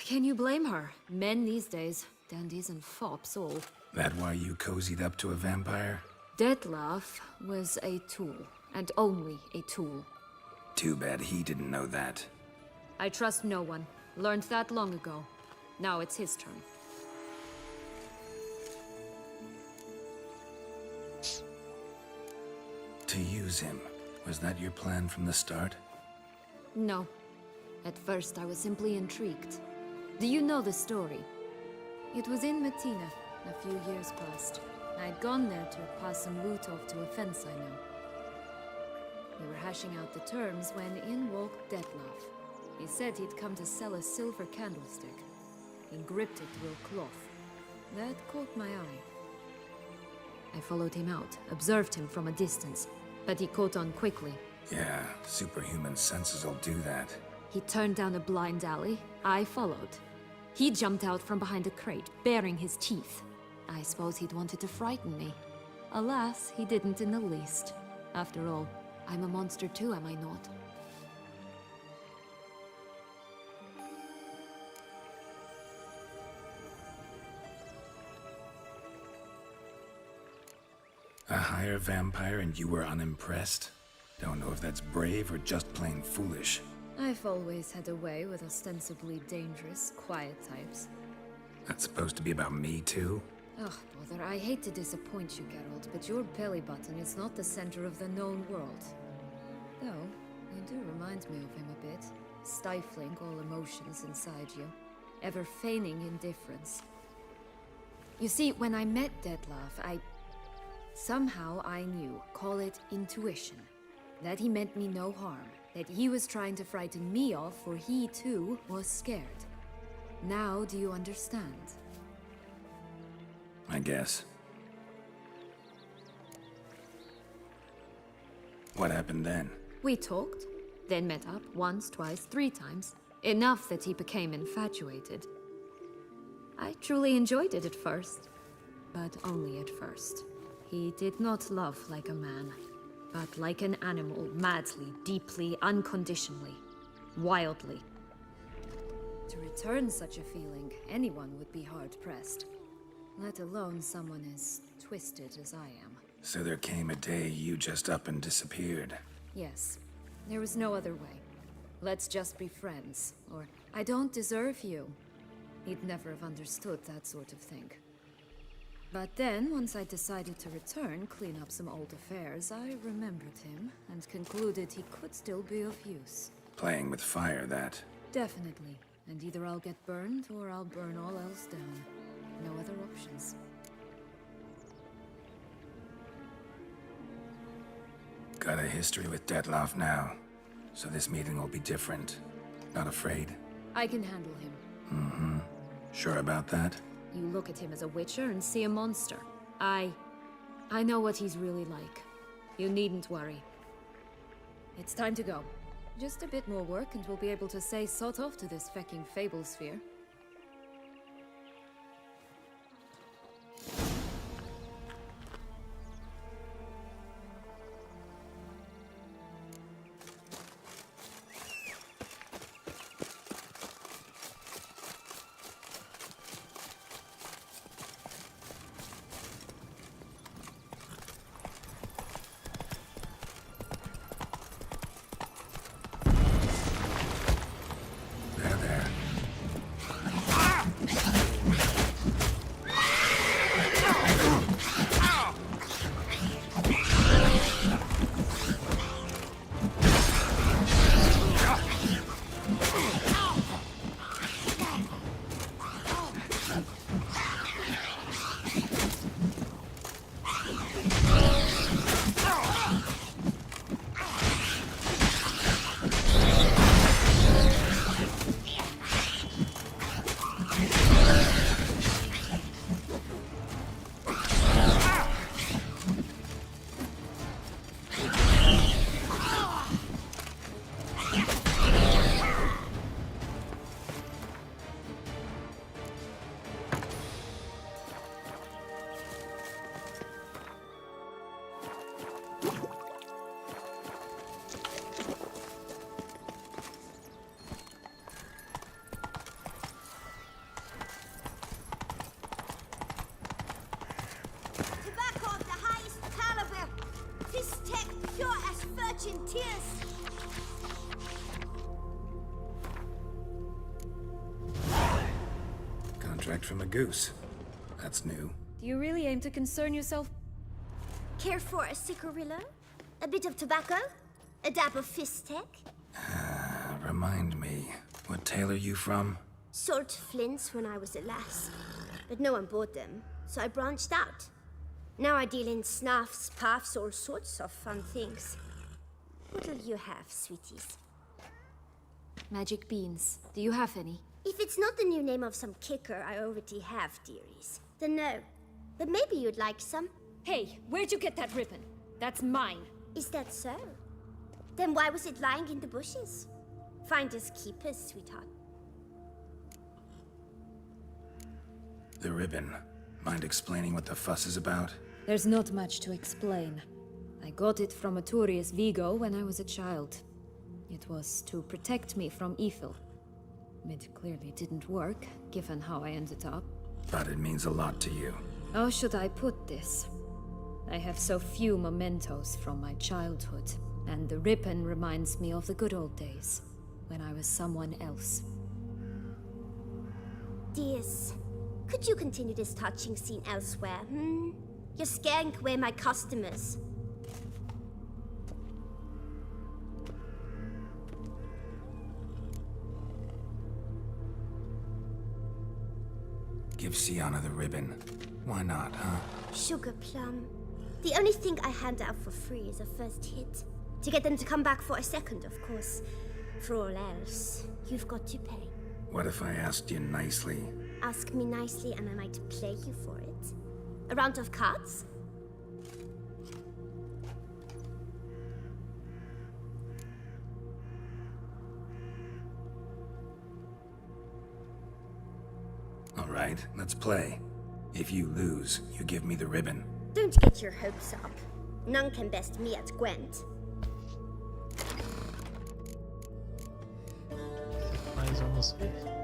Can you blame her? Men these days, dandies and fops all. That why you cozied up to a vampire? Detlef was a tool, and only a tool. Too bad he didn't know that. I trust no one. Learned that long ago. Now it's his turn. To use him. Was that your plan from the start? No. At first, I was simply intrigued. Do you know the story? It was in Matina, a few years past. I'd gone there to pass some loot off to a fence I know. We were hashing out the terms when in walked Detlef. He said he'd come to sell a silver candlestick. He gripped it through a cloth. That caught my eye. I followed him out, observed him from a distance, but he caught on quickly. Yeah, superhuman senses will do that. He turned down a blind alley. I followed. He jumped out from behind a crate, baring his teeth. I suppose he'd wanted to frighten me. Alas, he didn't in the least. After all, I'm a monster too, am I not? A higher vampire and you were unimpressed? Don't know if that's brave or just plain foolish. I've always had a way with ostensibly dangerous, quiet types. That's supposed to be about me too? Ugh, bother, I hate to disappoint you, Geralt, but your belly button is not the center of the known world. Though, you do remind me of him a bit. Stifling all emotions inside you. Ever feigning indifference. You see, when I met Detlef, somehow I knew, call it intuition, that he meant me no harm, that he was trying to frighten me off, for he too was scared. Now do you understand? I guess. What happened then? We talked, then met up once, twice, 3 times. Enough that he became infatuated. I truly enjoyed it at first, but only at first. He did not love like a man, but like an animal, madly, deeply, unconditionally, wildly. To return such a feeling, anyone would be hard-pressed, let alone someone as twisted as I am. So there came a day you just up and disappeared. Yes, there was no other way. Let's just be friends, or I don't deserve you. He'd never have understood that sort of thing. But then, once I decided to return, clean up some old affairs, I remembered him and concluded he could still be of use. Playing with fire, that. Definitely. And either I'll get burned, or I'll burn all else down. No other options. Got a history with Detlef now, so this meeting will be different. Not afraid? I can handle him. Mm-hmm. Sure about that? You look at him as a witcher and see a monster. I know what he's really like. You needn't worry. It's time to go. Just a bit more work and we'll be able to say sod off to this fecking fable sphere. contract from a goose. That's new. Do you really aim to concern yourself? Care for a cigarillo? A bit of tobacco? A dab of fistek? Remind me, what tale are you from? Salt flints when I was a lass. But no one bought them, so I branched out. Now I deal in snuffs, puffs, all sorts of fun things. What'll you have, sweeties? Magic beans. Do you have any? If it's not the new name of some kicker I already have, dearies, then no. But maybe you'd like some. Hey, where'd you get that ribbon? That's mine. Is that so? Then why was it lying in the bushes? Finders keepers, sweetheart. The ribbon. Mind explaining what the fuss is about? There's not much to explain. I got it from Aturius Vigo when I was a child. It was to protect me from evil. It clearly didn't work, given how I ended up. But it means a lot to you. How should I put this? I have so few mementos from my childhood, and the ribbon reminds me of the good old days, when I was someone else. Dears, could you continue this touching scene elsewhere, You're scaring away my customers. Give Sienna the ribbon. Why not, huh? Sugar plum. The only thing I hand out for free is a first hit. To get them to come back for a second, of course. For all else, you've got to pay. What if I asked you nicely? Ask me nicely and I might play you for it. A round of cards? All right, let's play. If you lose, you give me the ribbon. Don't get your hopes up. None can best me at Gwent. Mas vamos ver.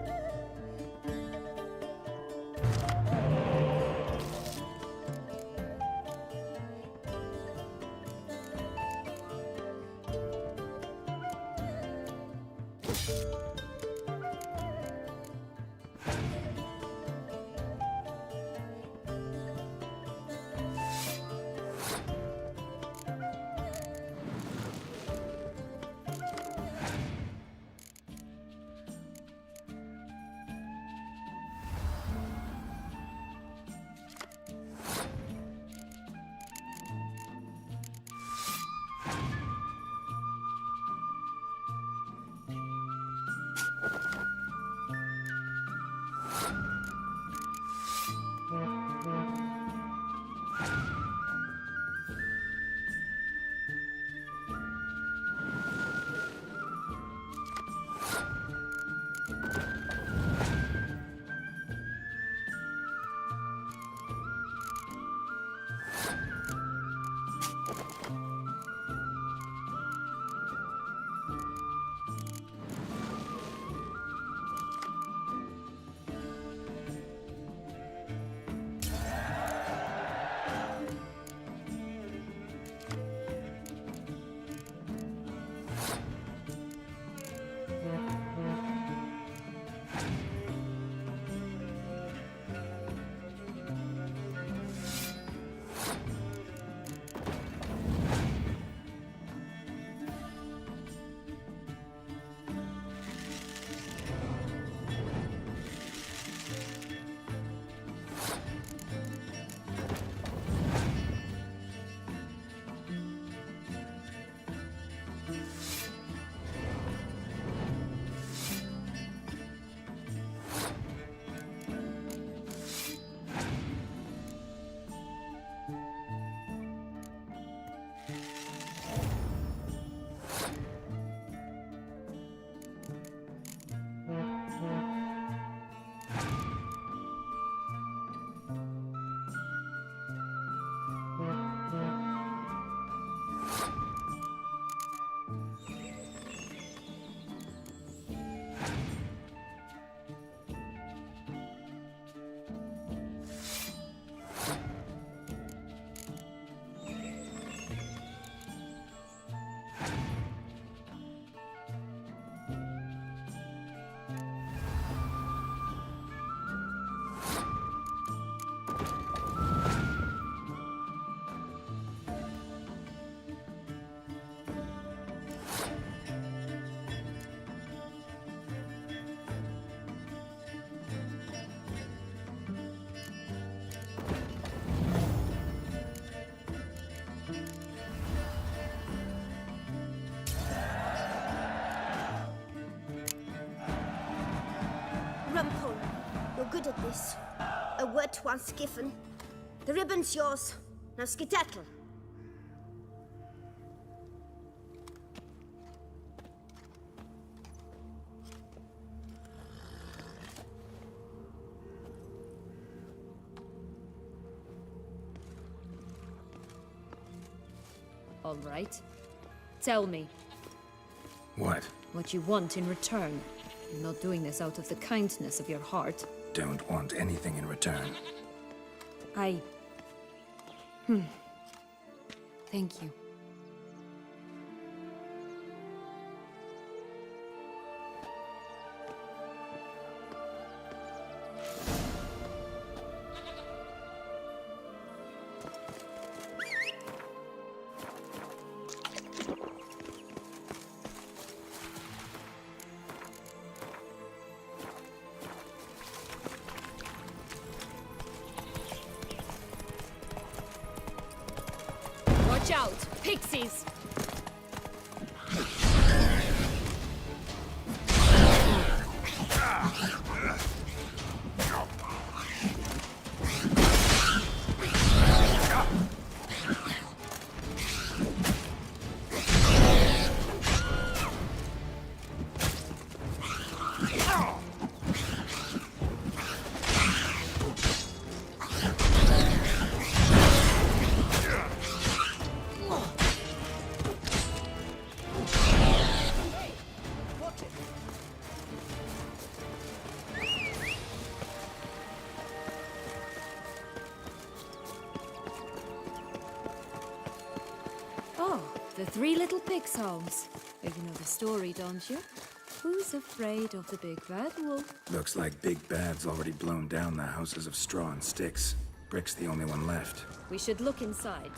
You're good at this. A word once given. The ribbon's yours. Now skedaddle. All right. Tell me. What? What you want in return. You're not doing this out of the kindness of your heart. Don't want anything in return. Thank you. Watch out! Pixies! Oh, the Three Little Pigs homes. You know the story, don't you? Who's afraid of the big bad wolf? Looks like Big Bad's already blown down the houses of straw and sticks. Brick's the only one left. We should look inside.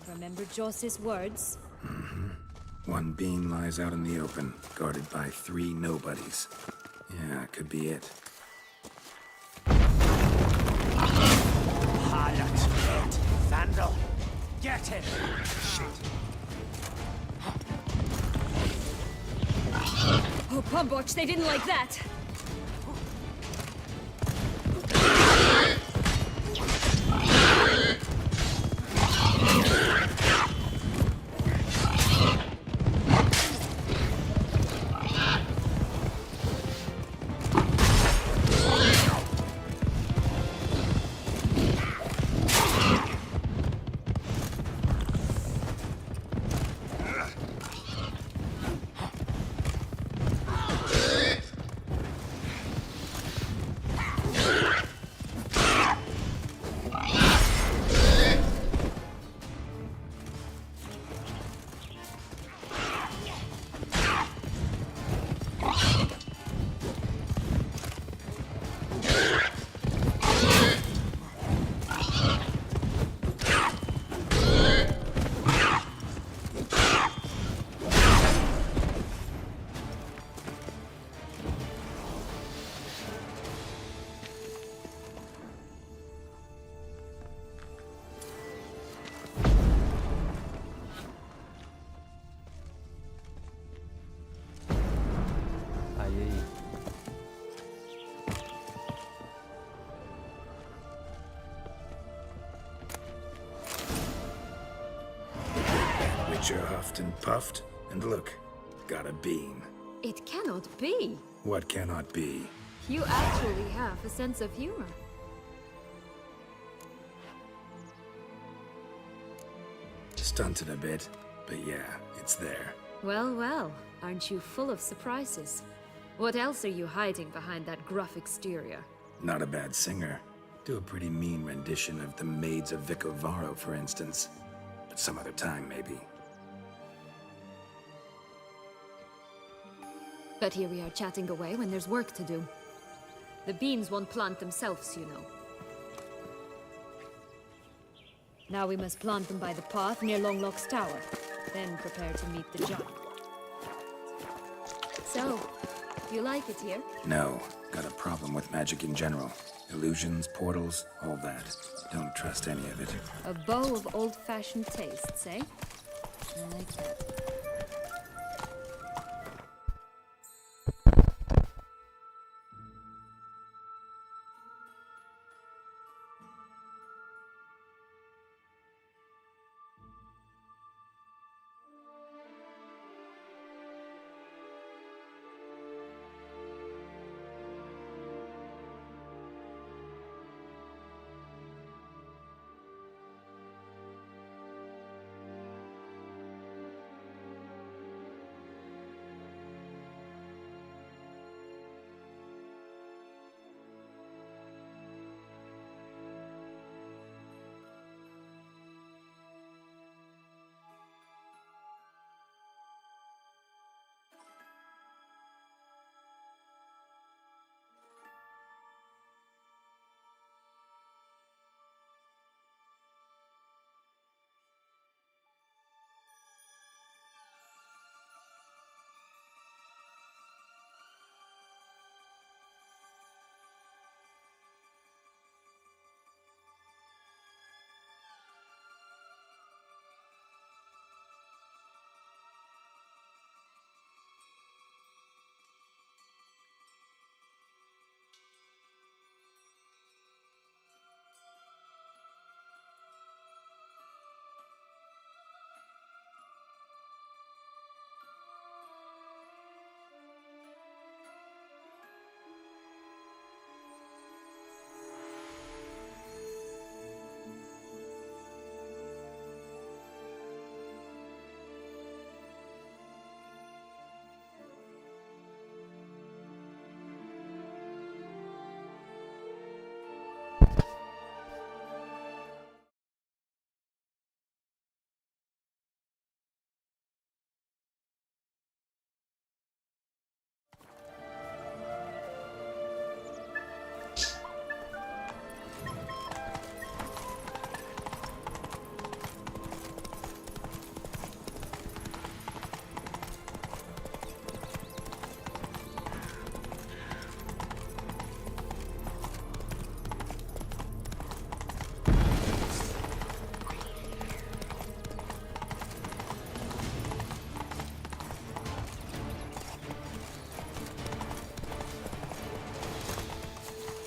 Remember Joss's words? One beam lies out in the open, guarded by 3 nobodies. Yeah, could be it. Harlot, dead, vandal. Get him! Shit. Oh, Pumboch, they didn't like that! Witcher huffed and puffed, and look, got a beam. It cannot be. What cannot be? You actually have a sense of humor. Stunted a bit, but yeah, it's there. Well, well, aren't you full of surprises? What else are you hiding behind that gruff exterior? Not a bad singer. Do a pretty mean rendition of The Maids of Vicovaro, for instance. But some other time, maybe. But here we are chatting away when there's work to do. The beans won't plant themselves, you know. Now we must plant them by the path near Longlock's tower. Then prepare to meet the giant. So, you like it here? No, got a problem with magic in general. Illusions, portals, all that. Don't trust any of it. A bow of old-fashioned tastes, eh? I like that.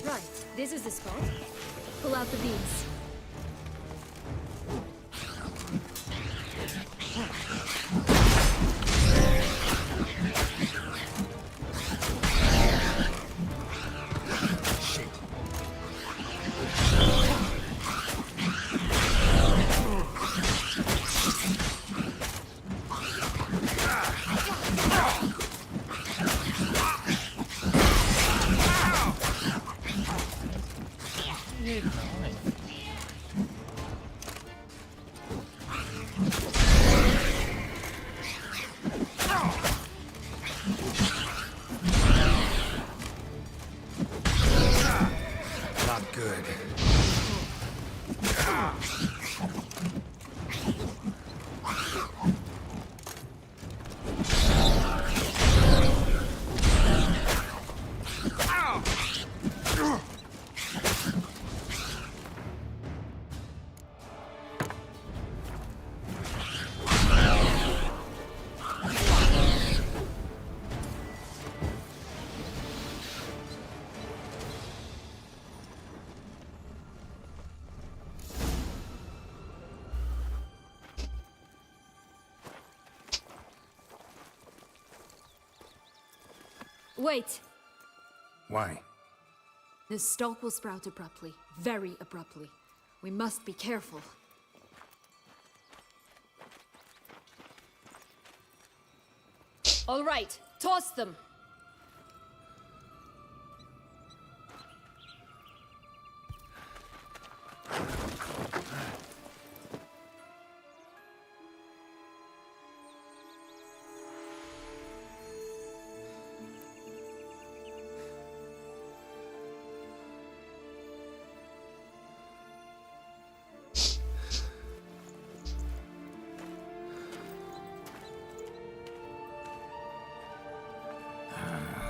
Right, this is the spot. Pull out the beams. Not good. Wait! Why? The stalk will sprout abruptly. Very abruptly. We must be careful. All right, toss them!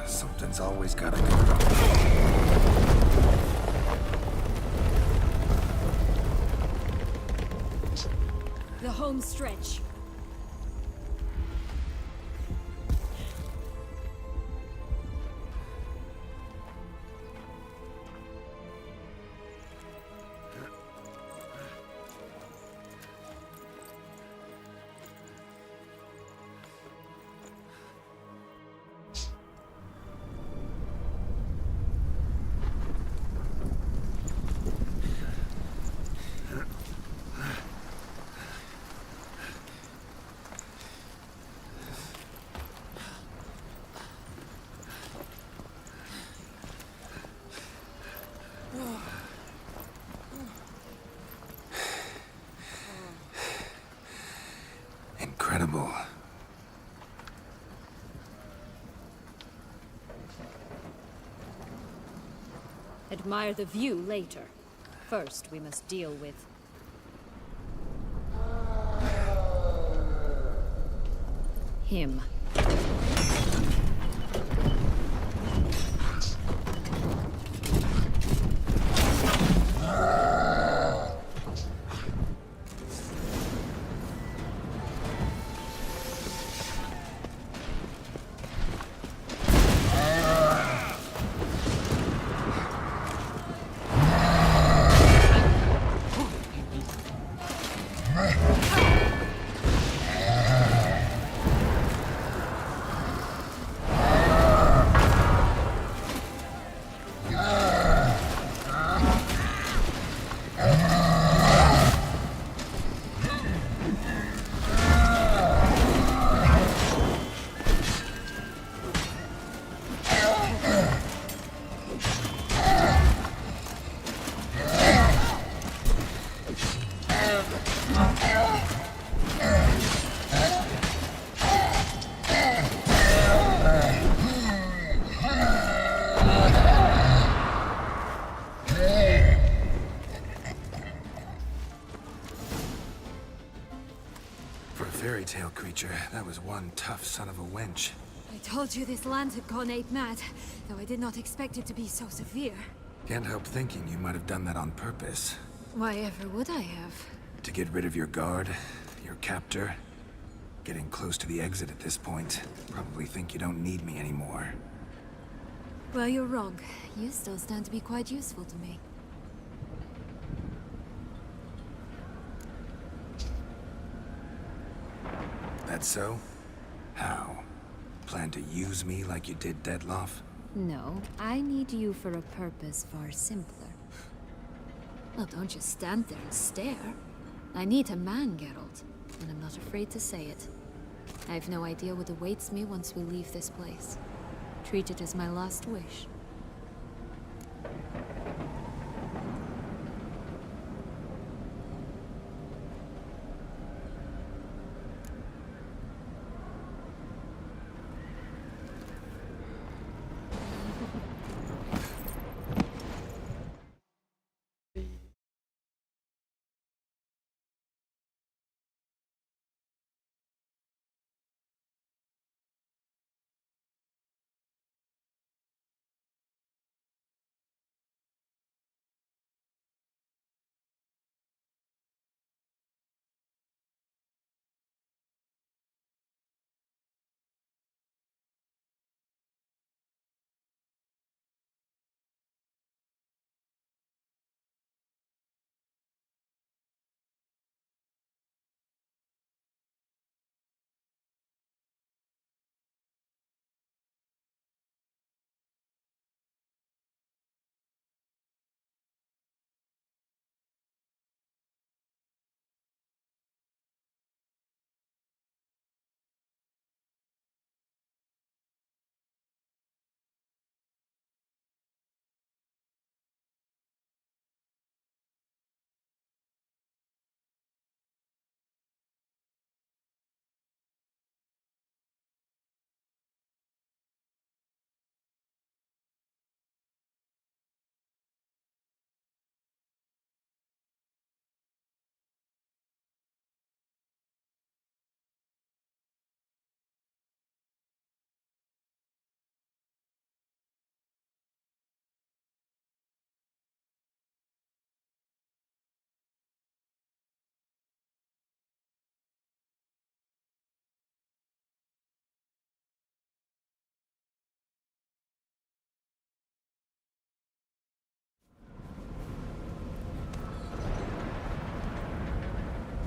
Something's always gotta go wrong. The home stretch. Incredible. Admire the view later. First, we must deal with... him. Fairy tale creature. That was one tough son of a wench. I told you this land had gone ape mad, though I did not expect it to be so severe. Can't help thinking you might have done that on purpose. Why ever would I have? To get rid of your guard, your captor. Getting close to the exit at this point. Probably think you don't need me anymore. Well, you're wrong. You still stand to be quite useful to me. That so? How? Plan to use me like you did Dettlaff? No, I need you for a purpose far simpler. Well, don't just stand there and stare. I need a man, Geralt, and I'm not afraid to say it. I have no idea what awaits me once we leave this place. Treat it as my last wish.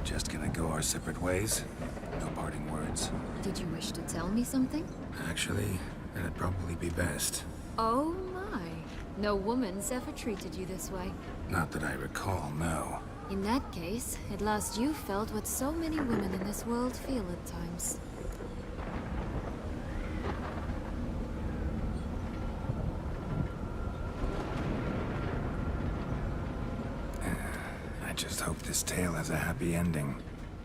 Just gonna go our separate ways? No parting words? Did you wish to tell me something? Actually, that'd probably be best. Oh my. No woman's ever treated you this way. Not that I recall, no. In that case, at last you felt what so many women in this world feel at times. I just hope this tale has a happy ending.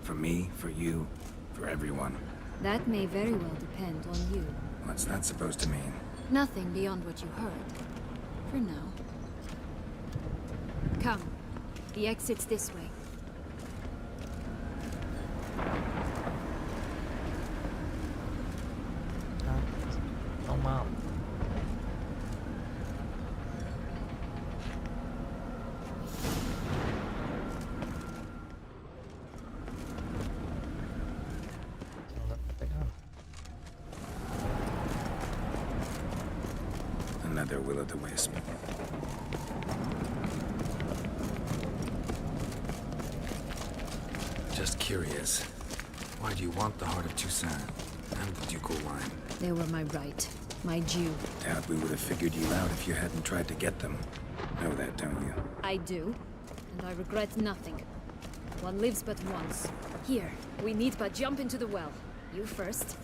For me, for you, for everyone. That may very well depend on you. What's that supposed to mean? Nothing beyond what you heard. For now. Come. The exit's this way. Oh, Mom. Another will-o'-the-wisp. Just curious. Why do you want the heart of Toussaint and the ducal wine? They were my right. My due. Doubt we would have figured you out if you hadn't tried to get them. Know that, don't you? I do. And I regret nothing. One lives but once. Here, we need but jump into the well. You first.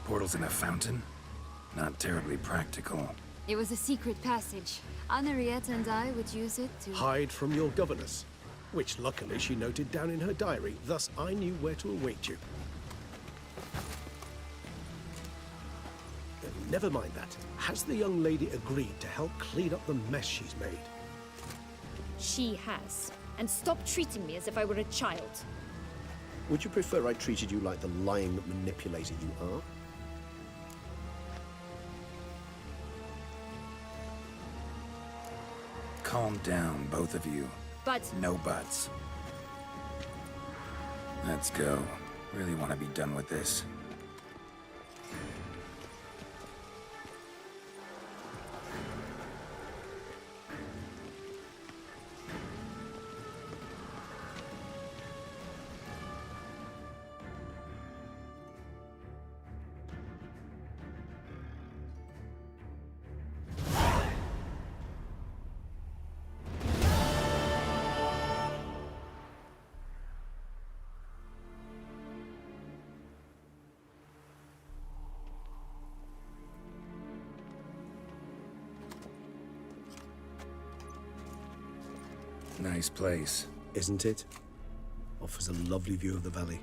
Portals in a fountain? Not terribly practical. It was a secret passage. Henriette and I would use it to... Hide from your governess, which luckily she noted down in her diary, thus I knew where to await you. Never mind that. Has the young lady agreed to help clean up the mess she's made? She has. and stop treating me as if I were a child. Would you prefer I treated you like the lying manipulator you are? Calm down, both of you. But... No buts. Let's go. Really want to be done with this. Nice place. Isn't it? Offers a lovely view of the valley.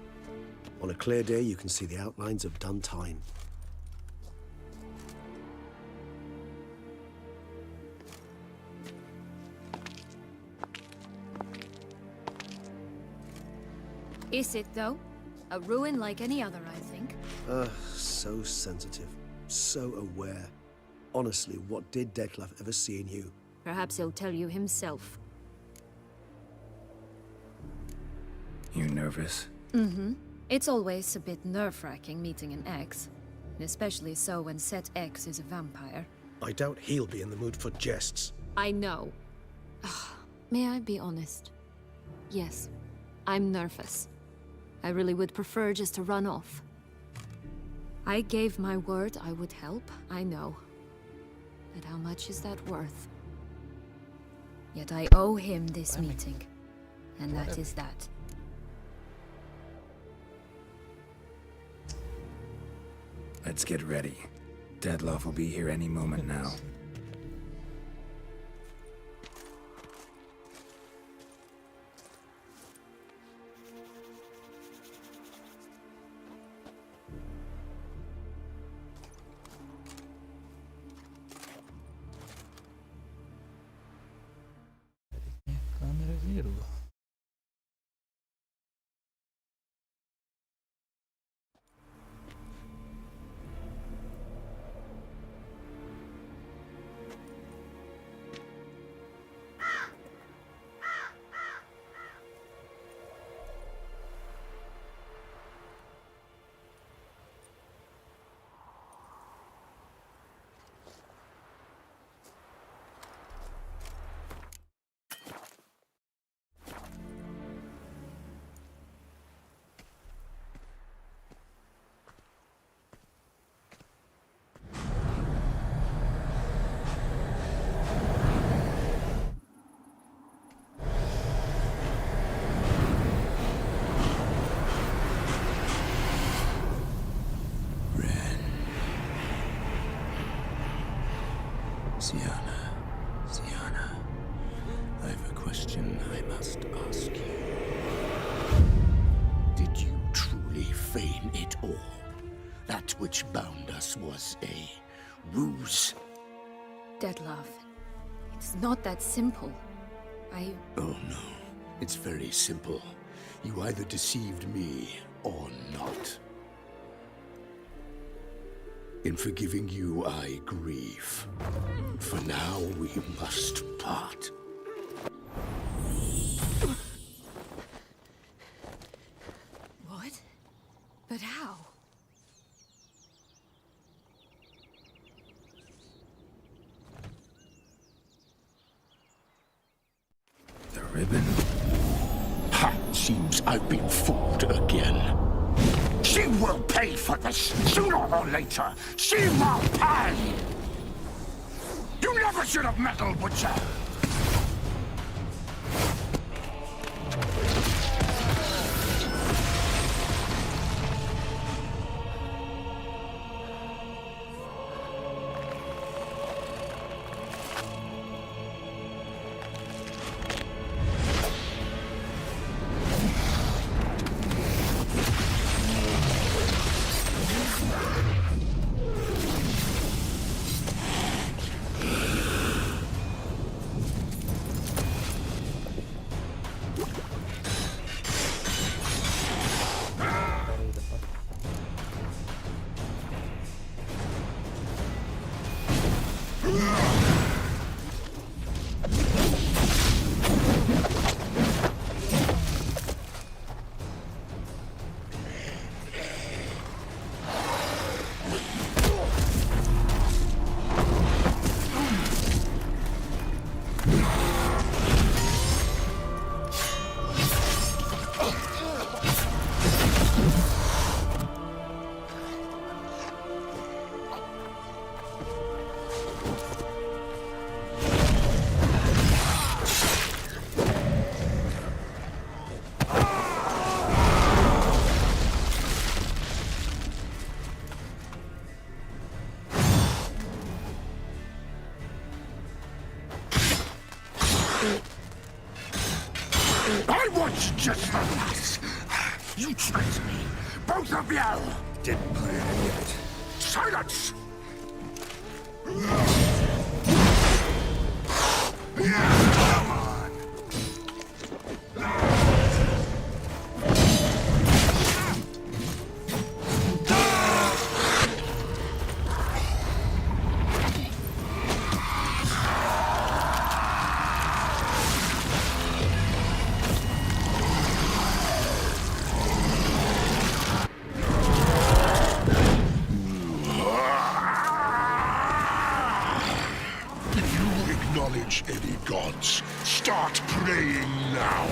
On a clear day, you can see the outlines of Duntine. Is it, though? A ruin like any other, I think. So sensitive. So aware. Honestly, what did Detlef ever see in you? Perhaps he'll tell you himself. You nervous? Mm-hmm. It's always a bit nerve-wracking meeting an ex. Especially so when said ex is a vampire. I doubt he'll be in the mood for jests. I know. May I be honest? Yes, I'm nervous. I really would prefer just to run off. I gave my word I would help, I know. But how much is that worth? Yet I owe him this meeting. And that is that. Let's get ready. Detlef will be here any moment now. Câmera virou. Sienna, I have a question I must ask you. Did you truly feign it all? That which bound us was a ruse? Detlef, it's not that simple. Oh no, it's very simple. You either deceived me or not. In forgiving you, I grieve. For now, we must part. What? But how? The ribbon? Ha! Seems I've been fooled again. She will pay for this, sooner or later. She will pay! You never should have meddled with her! You tricked me! Both of you! Didn't plan any of it. Silence! Come on. Acknowledge any gods. Start praying now.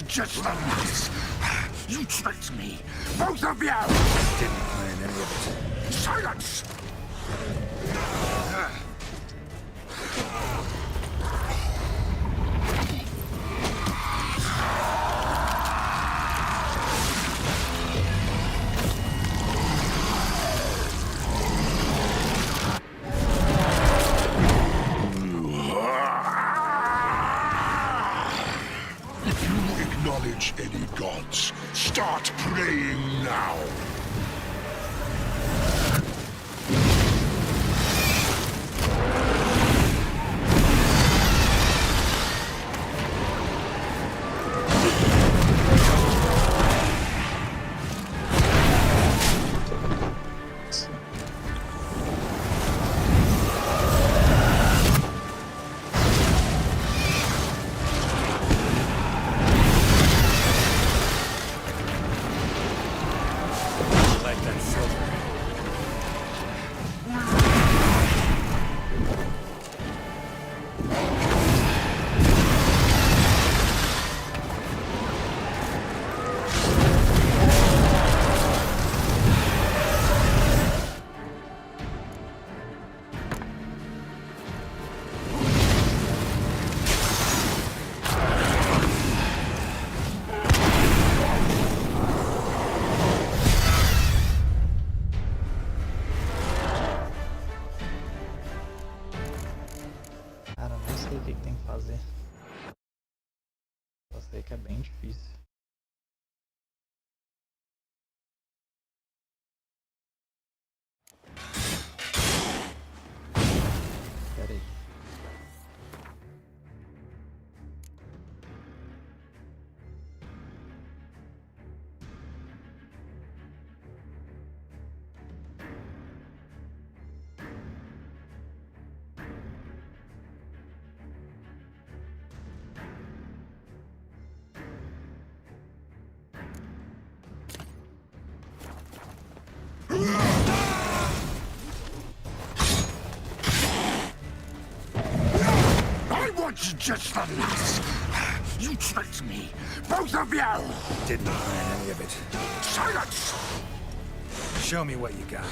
Just the last. You tricked me. Both of you! Didn't plan any of it. Silence! Acknowledge any gods. Start praying now. Que é bem difícil. Pera aí. Just the last. You tricked me. Both of you! Didn't plan any of it. Silence! Show me what you got.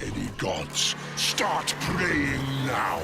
Any gods, start praying now.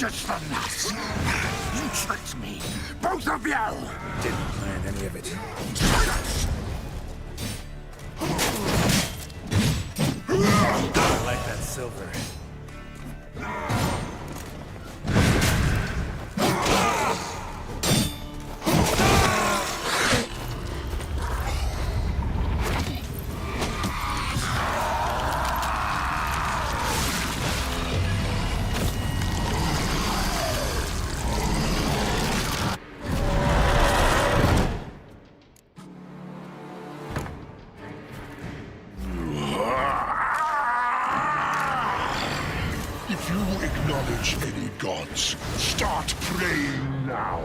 just the nuts. You tricked me. Both of you! Didn't plan any of it. Silence! I like that silver. If you acknowledge any gods, start praying now.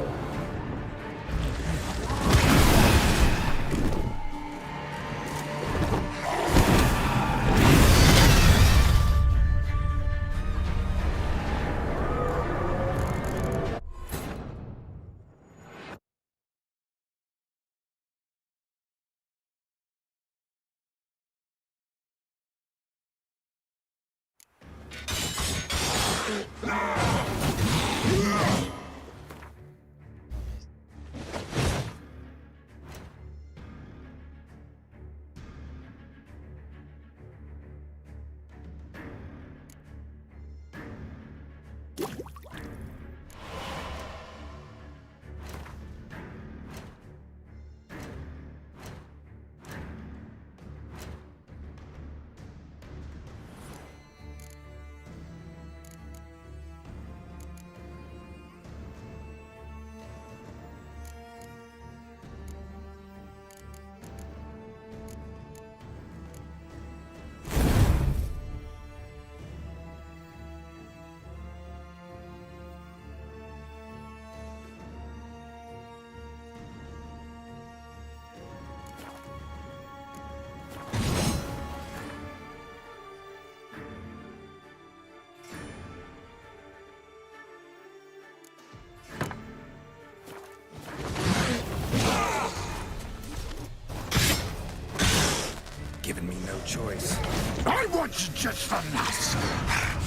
Given me no choice. I want just the nuts.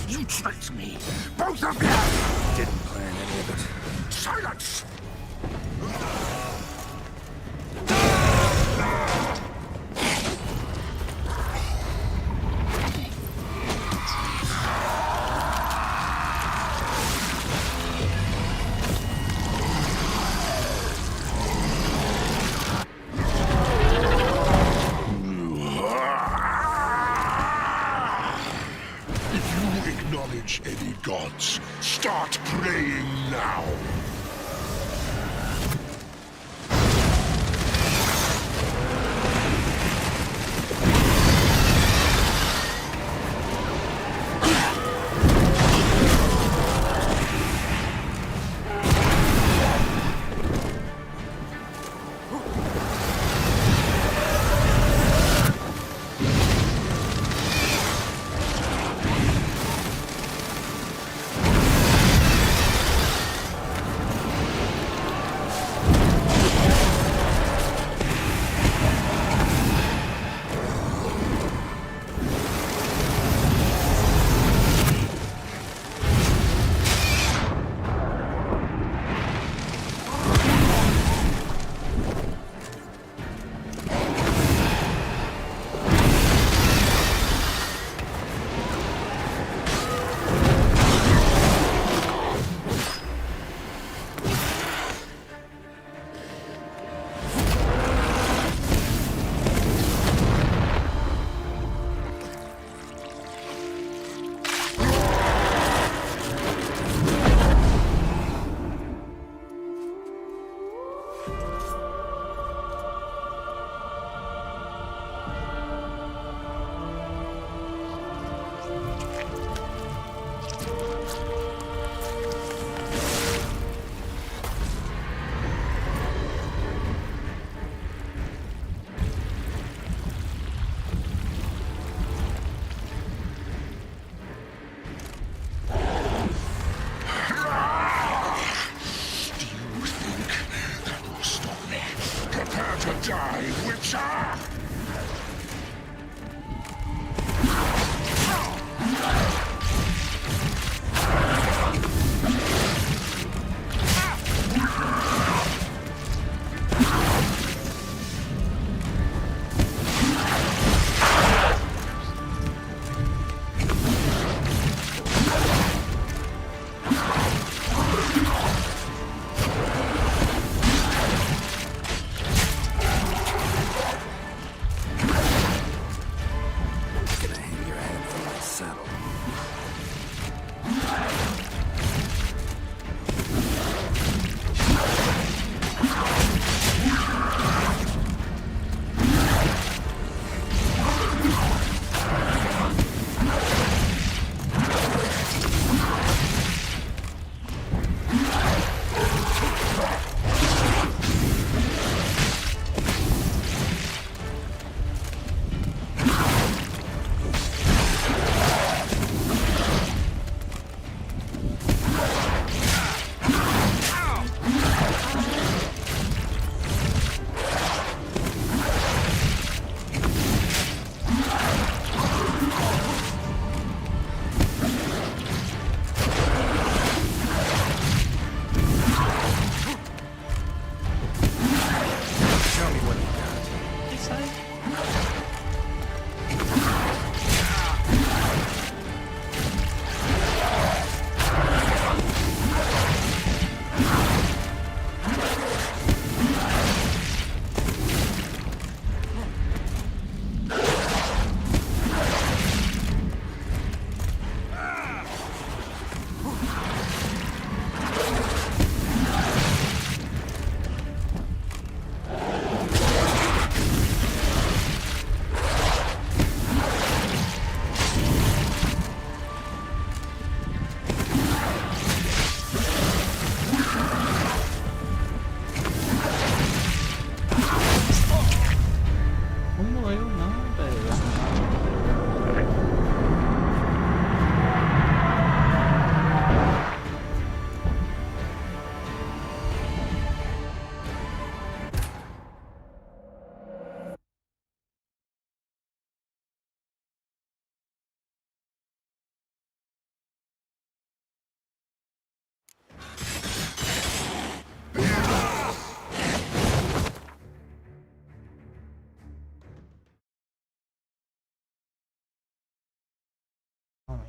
You tricked me. Both of you! Didn't plan any of it. Silence! Acknowledge any gods. Start praying now. Die, Witcher!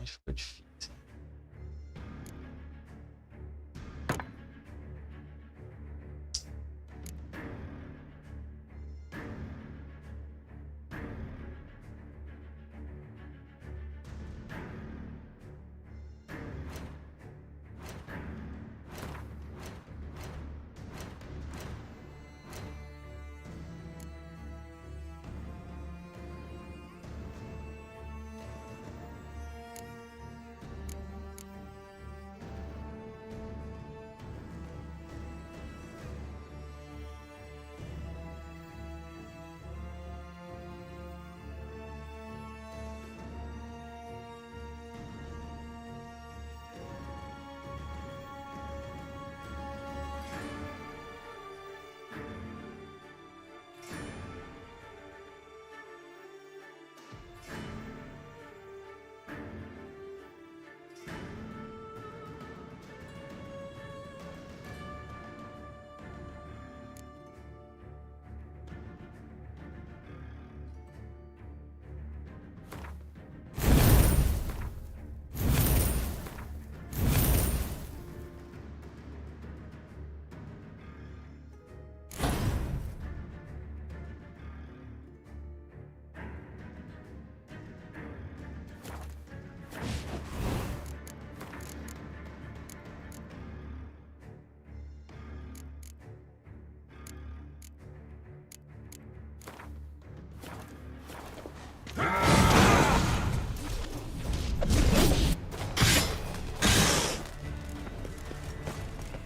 onde ficou difícil.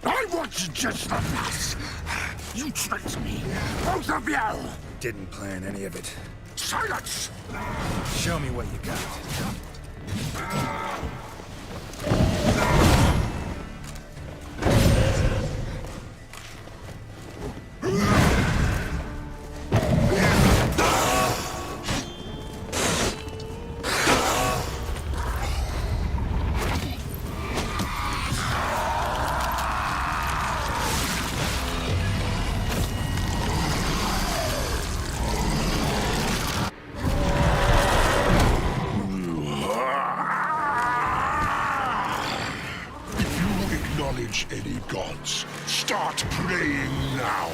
I watched just the mess. You tricked me, both of you! Didn't plan any of it. Silence! Show me what you got. Any gods, start praying now.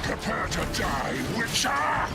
Prepare to die, Witcher!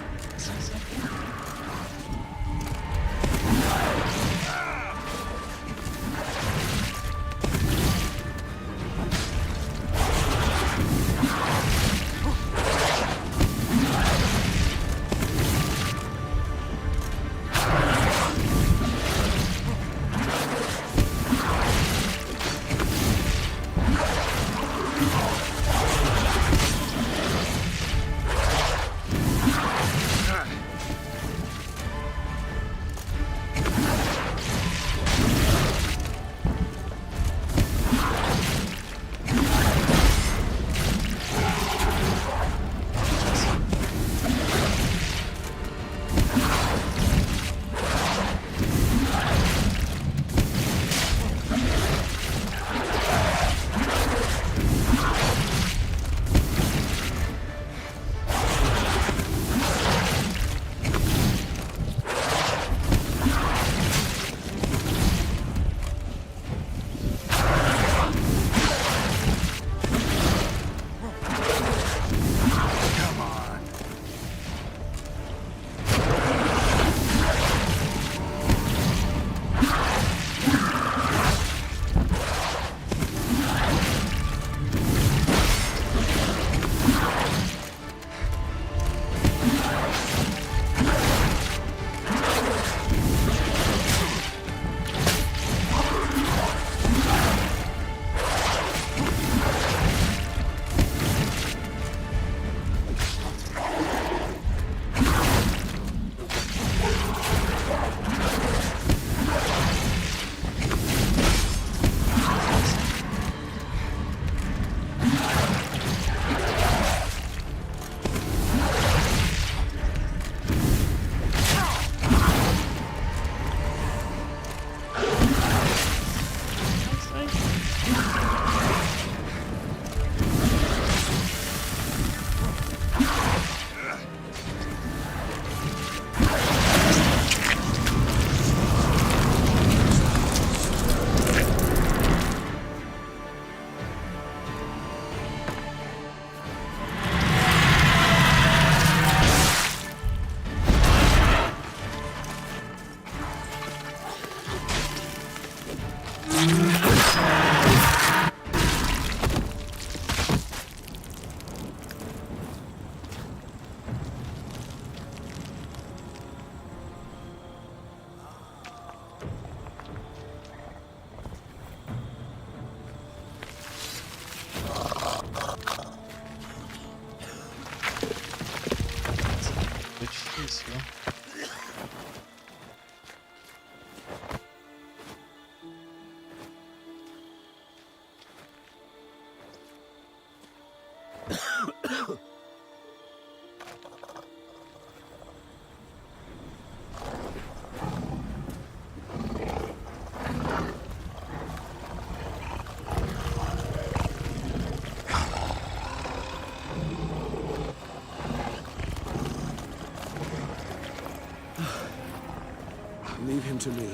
Leave him to me.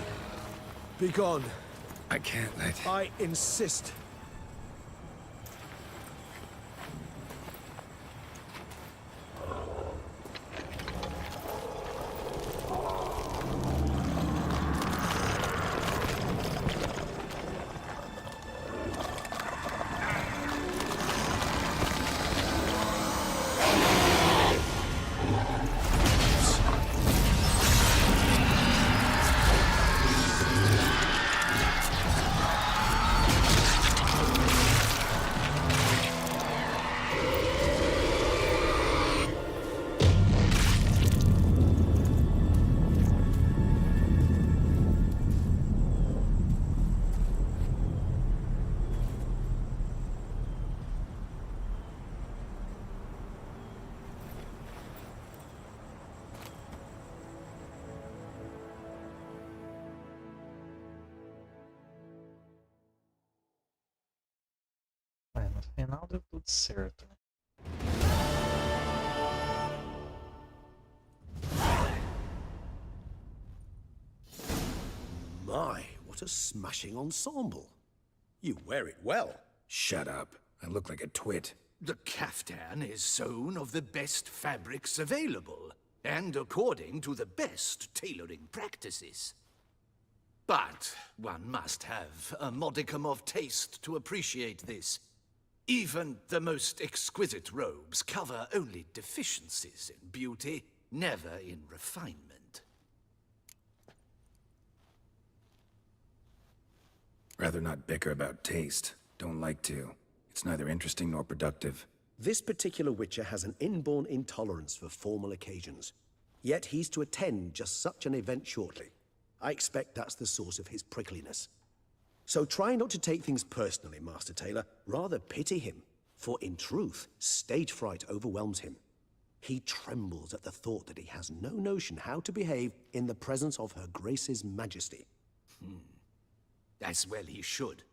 Be gone. I can't let... I insist. No final deu tudo certo, né? My, what a smashing ensemble. You wear it well. Shut up. I look like a twit. The caftan is sewn of the best fabrics available, and according to the best tailoring practices. But one must have a modicum of taste to appreciate this. Even the most exquisite robes cover only deficiencies in beauty, never in refinement. Rather not bicker about taste. Don't like to. It's neither interesting nor productive. This particular Witcher has an inborn intolerance for formal occasions. Yet he's to attend just such an event shortly. I expect that's the source of his prickliness. So try not to take things personally, Master Tailor. Rather pity him. For in truth, stage fright overwhelms him. He trembles at the thought that he has no notion how to behave in the presence of Her Grace's Majesty. As well he should.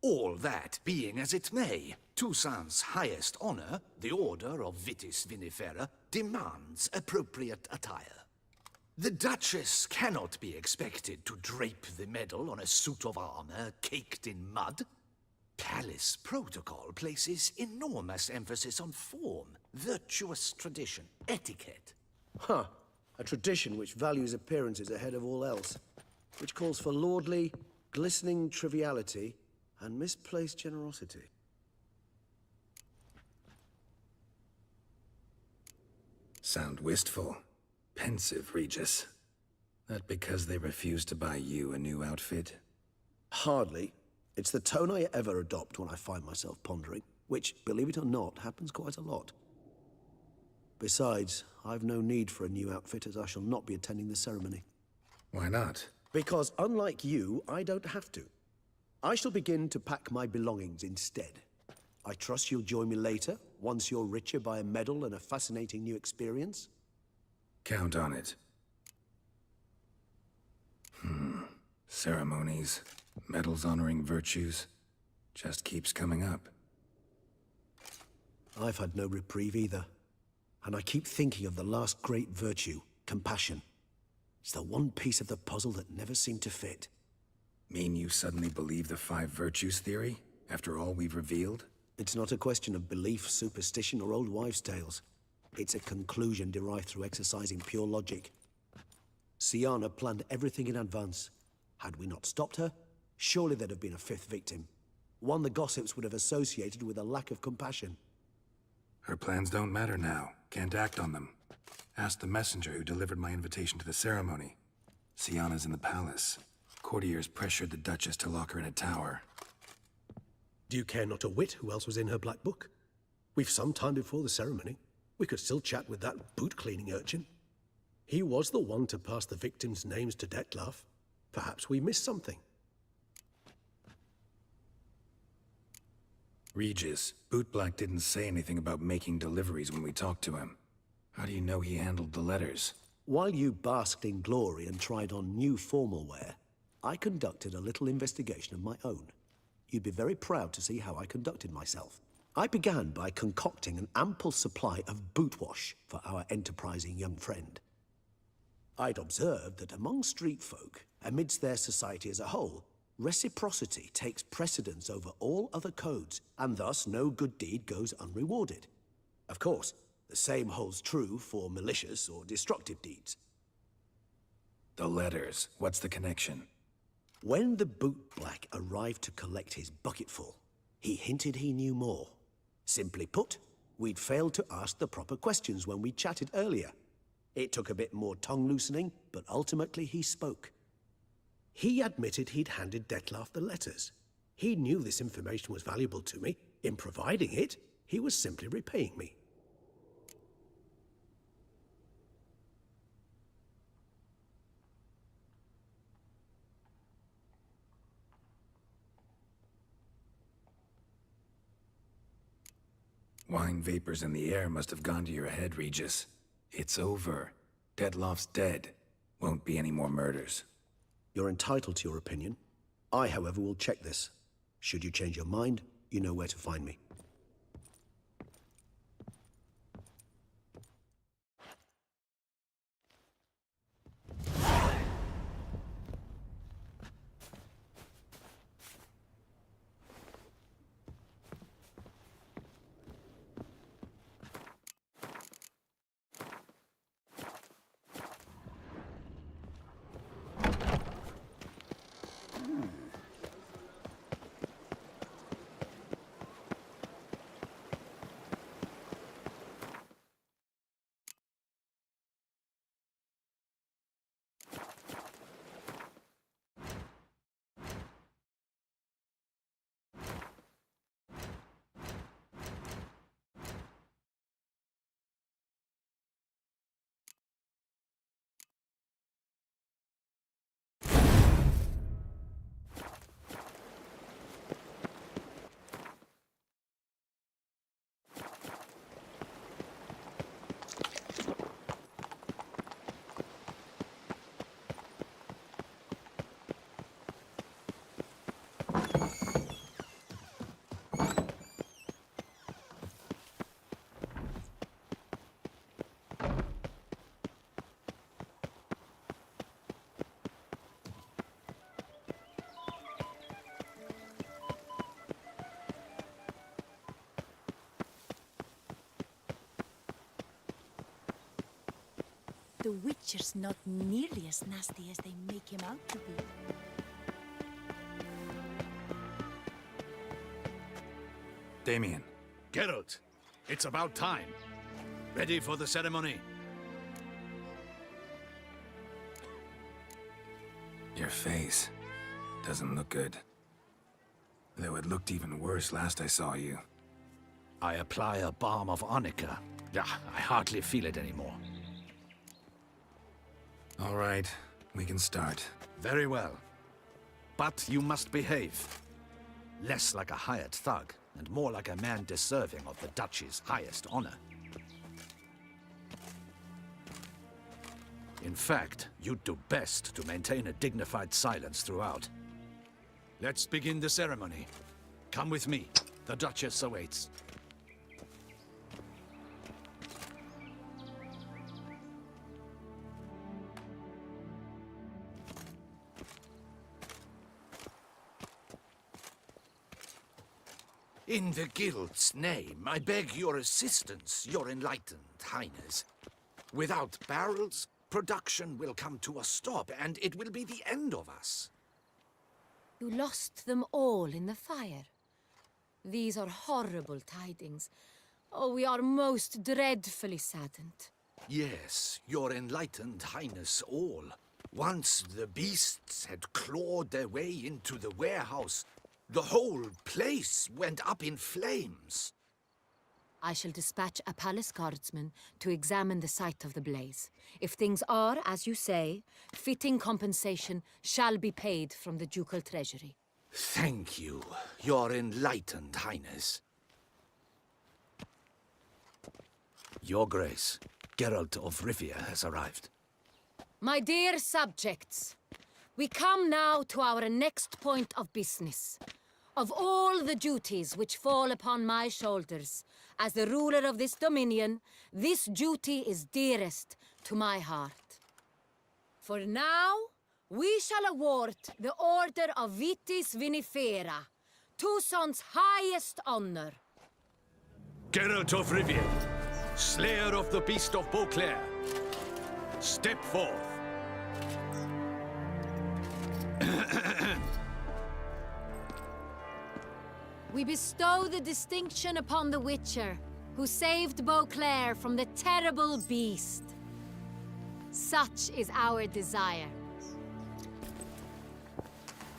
All that being as it may, Toussaint's highest honor, the Order of Vitis Vinifera, demands appropriate attire. The Duchess cannot be expected to drape the medal on a suit of armor caked in mud. Palace protocol places enormous emphasis on form, virtuous tradition, etiquette. Huh. A tradition which values appearances ahead of all else. Which calls for lordly, glistening triviality and misplaced generosity. Sound wistful. Pensive, Regis. That because they refused to buy you a new outfit? Hardly. It's the tone I ever adopt when I find myself pondering, which, believe it or not, happens quite a lot. Besides, I've no need for a new outfit as I shall not be attending the ceremony. Why not? Because unlike you, I don't have to. I shall begin to pack my belongings instead. I trust you'll join me later, once you're richer by a medal and a fascinating new experience? Count on it. Ceremonies, medals honoring virtues, just keeps coming up. I've had no reprieve either. And I keep thinking of the last great virtue, compassion. It's the one piece of the puzzle that never seemed to fit. Mean you suddenly believe the 5 virtues theory, after all we've revealed? It's not a question of belief, superstition, or old wives' tales. It's a conclusion derived through exercising pure logic. Syanna planned everything in advance. Had we not stopped her, surely there'd have been a 5th victim. One the gossips would have associated with a lack of compassion. Her plans don't matter now. Can't act on them. Ask the messenger who delivered my invitation to the ceremony. Syanna's in the palace. Courtiers pressured the Duchess to lock her in a tower. Do you care not a whit who else was in her black book? We've some time before the ceremony. We could still chat with that boot-cleaning urchin. He was the one to pass the victims' names to Dettlaff. Perhaps we missed something. Regis, Bootblack didn't say anything about making deliveries when we talked to him. How do you know he handled the letters? While you basked in glory and tried on new formal wear, I conducted a little investigation of my own. You'd be very proud to see how I conducted myself. I began by concocting an ample supply of boot wash for our enterprising young friend. I'd observed that among street folk, amidst their society as a whole, reciprocity takes precedence over all other codes, and thus no good deed goes unrewarded. Of course, the same holds true for malicious or destructive deeds. The letters, what's the connection? When the bootblack arrived to collect his bucketful, he hinted he knew more. Simply put, we'd failed to ask the proper questions when we chatted earlier. It took a bit more tongue-loosening, but ultimately he spoke. He admitted he'd handed Dettlaff the letters. He knew this information was valuable to me. In providing it, he was simply repaying me. Wine vapors in the air must have gone to your head, Regis. It's over. Dettlaff's dead. Won't be any more murders. You're entitled to your opinion. I, however, will check this. Should you change your mind, you know where to find me. The Witcher's not nearly as nasty as they make him out to be. Damien. Geralt, it's about time. Ready for the ceremony? Your face doesn't look good. Though it looked even worse last I saw you. I apply a balm of arnica. I hardly feel it anymore. All right, we can start. Very well. But you must behave. Less like a hired thug, and more like a man deserving of the Duchy's highest honor. In fact, you'd do best to maintain a dignified silence throughout. Let's begin the ceremony. Come with me. The Duchess awaits. In the Guild's name, I beg your assistance, your enlightened highness. Without barrels, production will come to a stop, and it will be the end of us. You lost them all in the fire. These are horrible tidings. Oh, we are most dreadfully saddened. Yes, your enlightened highness all. Once the beasts had clawed their way into the warehouse, the whole place went up in flames. I shall dispatch a palace guardsman to examine the site of the blaze. If things are, as you say, fitting compensation shall be paid from the ducal treasury. Thank you, your enlightened highness. Your Grace, Geralt of Rívia has arrived. My dear subjects, we come now to our next point of business. Of all the duties which fall upon my shoulders, as the ruler of this dominion, this duty is dearest to my heart. For now, we shall award the Order of Vitis Vinifera, Tucson's highest honor. Geralt of Rívia, Slayer of the Beast of Beauclair, step forth. We bestow the distinction upon the Witcher, who saved Beauclair from the terrible beast. Such is our desire.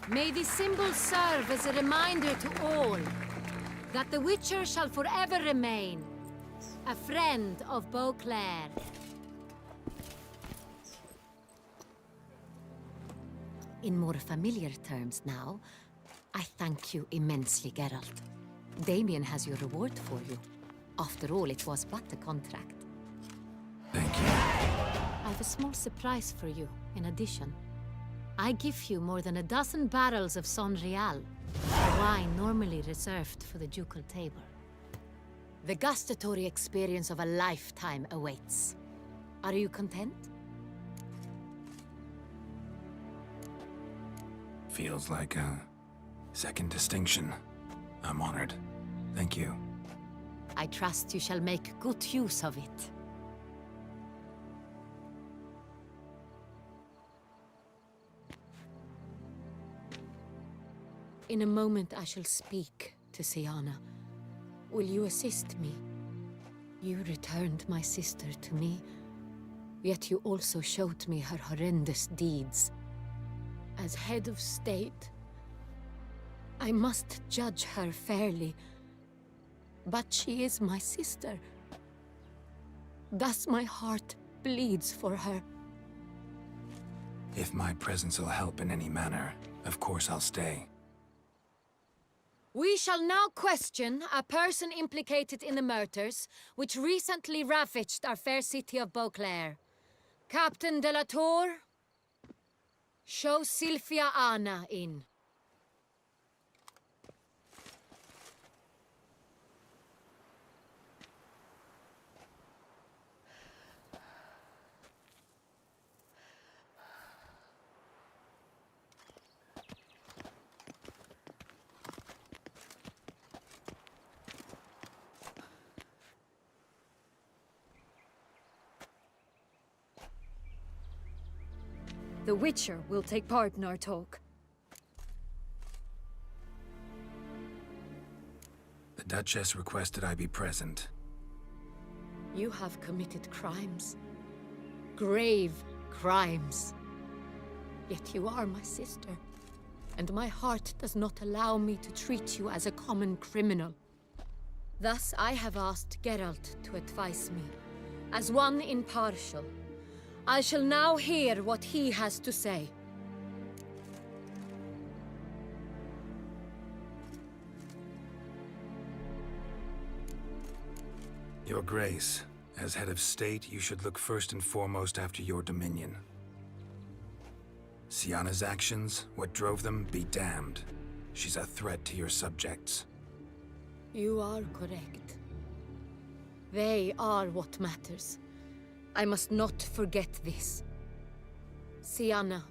May this symbol serve as a reminder to all that the Witcher shall forever remain a friend of Beauclair. In more familiar terms now, I thank you immensely, Geralt. Damien has your reward for you. After all, it was but a contract. Thank you. I have a small surprise for you, in addition. I give you more than a dozen barrels of Son Real, a wine normally reserved for the ducal table. The gustatory experience of a lifetime awaits. Are you content? Feels like a second distinction. I'm honored. Thank you. I trust you shall make good use of it. In a moment I shall speak to Siana. Will you assist me? You returned my sister to me, yet you also showed me her horrendous deeds. As head of state, I must judge her fairly, but she is my sister. Thus my heart bleeds for her. If my presence will help in any manner, of course I'll stay. We shall now question a person implicated in the murders which recently ravaged our fair city of Beauclair. Captain de la Tour, show Sylvia Anna in. The Witcher will take part in our talk. The Duchess requested I be present. You have committed crimes. Grave crimes. Yet you are my sister, and my heart does not allow me to treat you as a common criminal. Thus I have asked Geralt to advise me, as one impartial. I shall now hear what he has to say. Your Grace, as head of state, you should look first and foremost after your dominion. Siana's actions, what drove them, be damned. She's a threat to your subjects. You are correct. They are what matters. I must not forget this. Siana,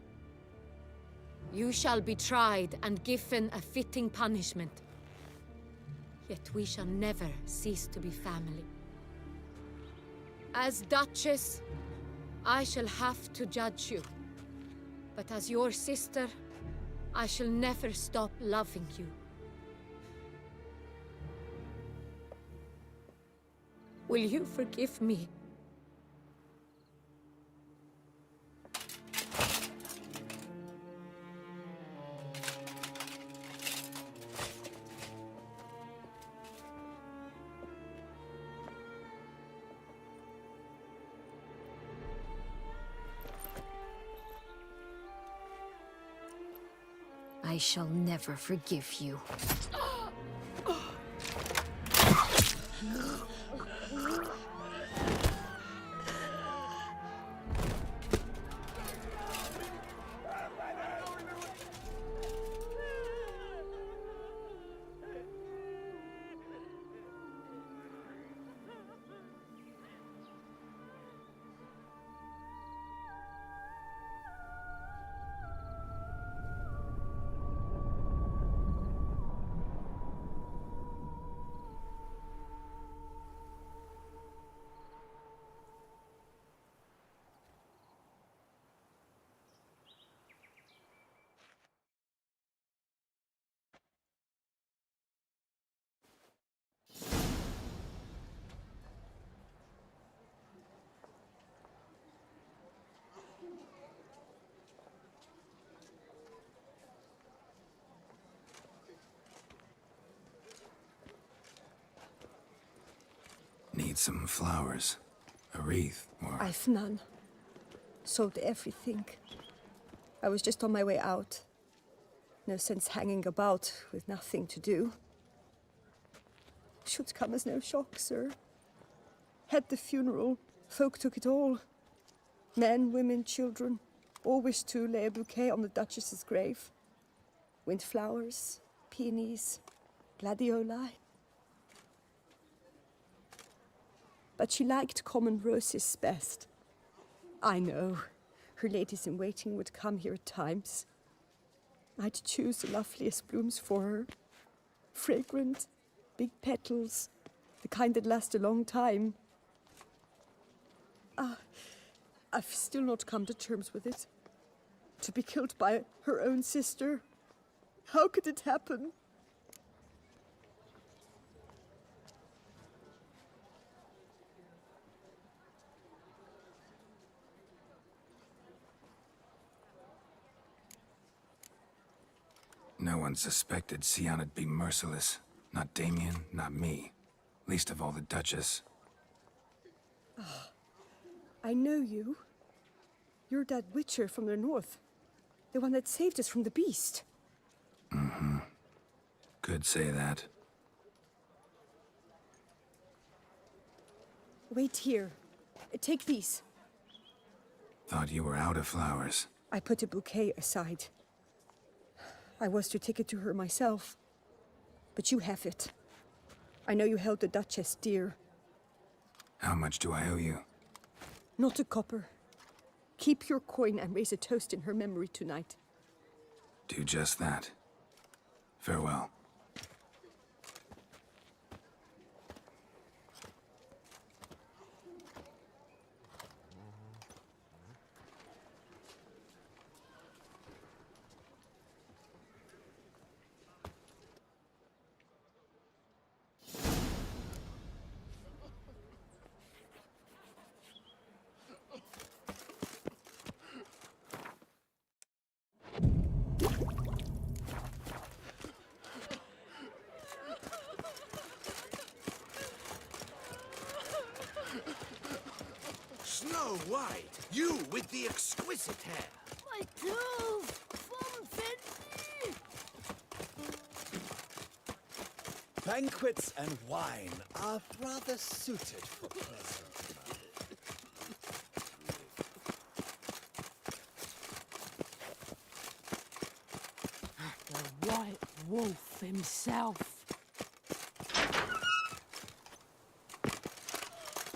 you shall be tried and given a fitting punishment. Yet we shall never cease to be family. As Duchess, I shall have to judge you. But as your sister, I shall never stop loving you. Will you forgive me? I shall never forgive you. Need some flowers. A wreath, or... I've none. Sold everything. I was just on my way out. No sense hanging about with nothing to do. Should come as no shock, sir. Had the funeral. Folk took it all. Men, women, children. All wished to lay a bouquet on the Duchess's grave. Windflowers, peonies, gladioli. But she liked common roses best. I know. Her ladies-in-waiting would come here at times. I'd choose the loveliest blooms for her. Fragrant, big petals, the kind that last a long time. I've still not come to terms with it. To be killed by her own sister. How could it happen? No one suspected Sianna'd be merciless. Not Damien, not me. Least of all the Duchess. I know you. You're that witcher from the north. The one that saved us from the beast. Mm-hmm. Could say that. Wait here. Take these. Thought you were out of flowers. I put a bouquet aside. I was to take it to her myself. But you have it. I know you held the Duchess dear. How much do I owe you? Not a copper. Keep your coin and raise a toast in her memory tonight. Do just that. Farewell. Snow White, you with the exquisite hair. My clothes! From Fendi! Banquets and wine are rather suited for pleasure. The White Wolf himself.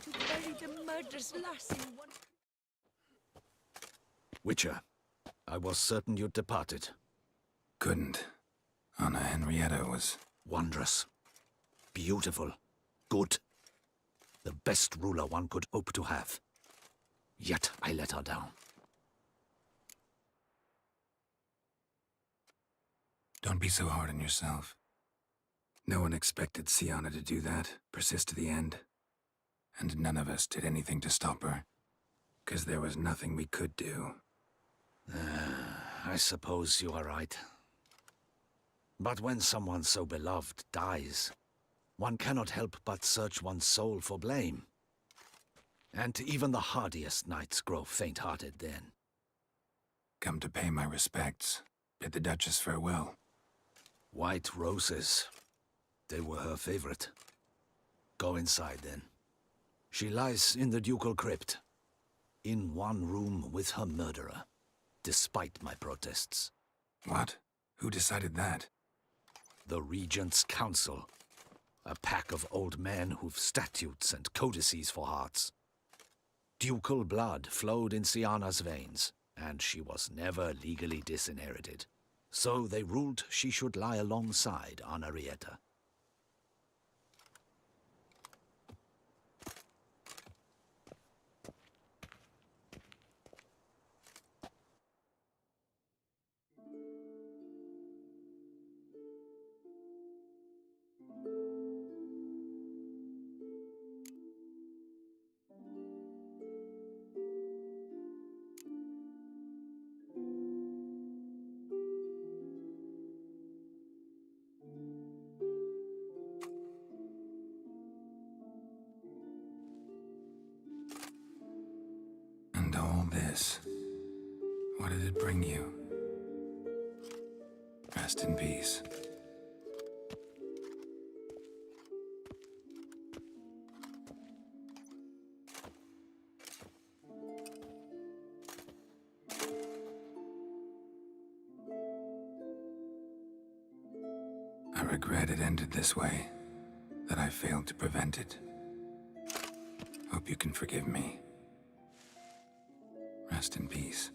To bury the murderous lassie one. Witcher, I was certain you'd departed. Couldn't. Anna Henrietta was... wondrous. Beautiful. Good. The best ruler one could hope to have. Yet I let her down. Don't be so hard on yourself. No one expected Sianna to do that, persist to the end. And none of us did anything to stop her. 'Cause there was nothing we could do. I suppose you are right. But when someone so beloved dies, one cannot help but search one's soul for blame. And even the hardiest knights grow faint-hearted then. Come to pay my respects. Bid the Duchess farewell. White roses. They were her favorite. Go inside then. She lies in the ducal crypt. In one room with her murderer. Despite my protests. What? Who decided that? The Regent's Council. A pack of old men who've statutes and codices for hearts. Ducal blood flowed in Sianna's veins, and she was never legally disinherited. So they ruled she should lie alongside Anarietta. this? What did it bring you? Rest in peace. I regret it ended this way, that I failed to prevent it. Hope you can forgive me. Rest in peace.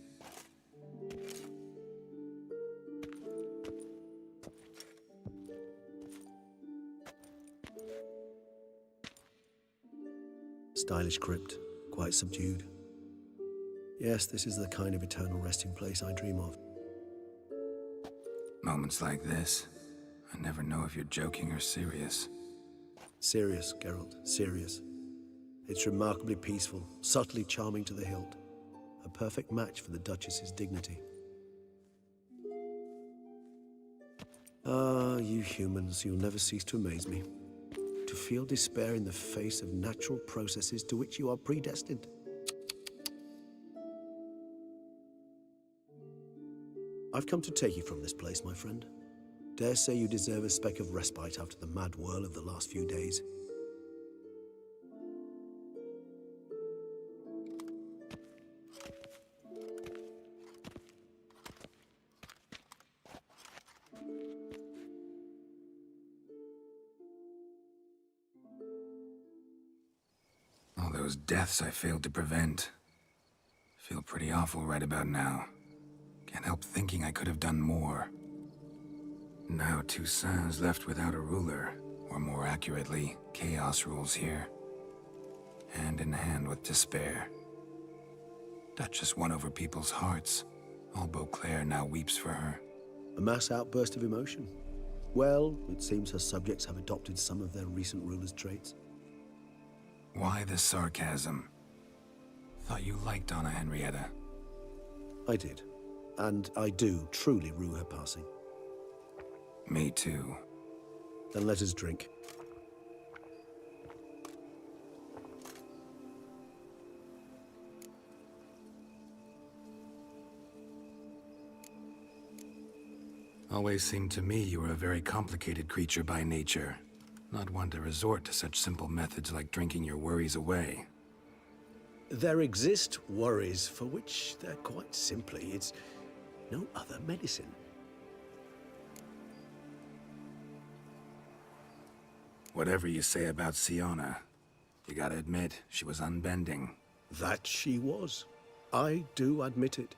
Stylish crypt, quite subdued. Yes, this is the kind of eternal resting place I dream of. Moments like this, I never know if you're joking or serious. Serious, Geralt, serious. It's remarkably peaceful, subtly charming to the hilt. A perfect match for the Duchess's dignity. Ah, you humans, you'll never cease to amaze me. To feel despair in the face of natural processes to which you are predestined. I've come to take you from this place, my friend. Dare say you deserve a speck of respite after the mad whirl of the last few days. All those deaths I failed to prevent. Feel pretty awful right about now. Can't help thinking I could have done more. Now Toussaint's left without a ruler, or more accurately, chaos rules here. Hand in hand with despair. Duchess won over people's hearts. All Beauclair now weeps for her. A mass outburst of emotion. Well, it seems her subjects have adopted some of their recent ruler's traits. Why the sarcasm? Thought you liked Donna Henrietta. I did. And I do truly rue her passing. Me too. Then let us drink. Always seemed to me you were a very complicated creature by nature. Not one to resort to such simple methods like drinking your worries away. There exist worries for which they're quite simply, it's no other medicine. Whatever you say about Siona, you gotta admit, she was unbending. That she was. I do admit it.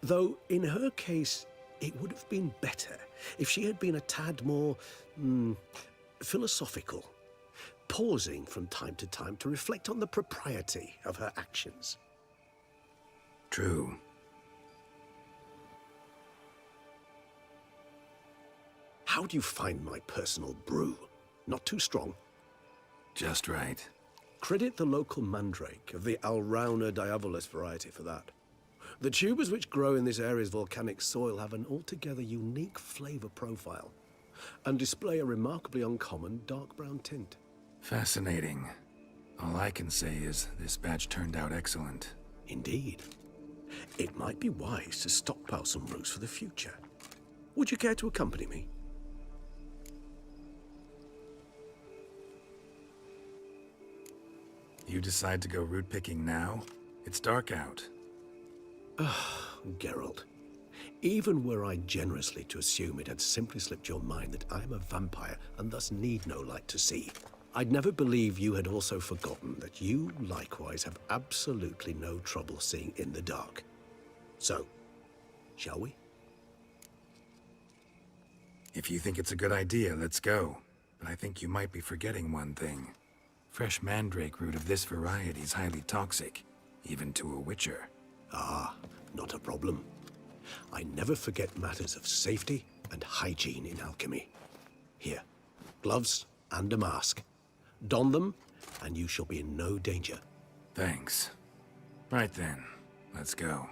Though, in her case, it would have been better if she had been a tad more, philosophical, pausing from time to time to reflect on the propriety of her actions. True. How do you find my personal brew? Not too strong? Just right. Credit the local mandrake of the Alrauna diabolus variety for that. The tubers which grow in this area's volcanic soil have an altogether unique flavor profile and display a remarkably uncommon dark brown tint. Fascinating. All I can say is this batch turned out excellent. Indeed. It might be wise to stockpile some brews for the future. Would you care to accompany me? You decide to go root picking now? It's dark out. Geralt, even were I generously to assume it had simply slipped your mind that I am a vampire and thus need no light to see, I'd never believe you had also forgotten that you likewise have absolutely no trouble seeing in the dark. So, shall we? If you think it's a good idea, let's go. But I think you might be forgetting one thing. Fresh mandrake root of this variety is highly toxic, even to a witcher. Ah, not a problem. I never forget matters of safety and hygiene in alchemy. Here, gloves and a mask. Don them, and you shall be in no danger. Thanks. Right then, let's go.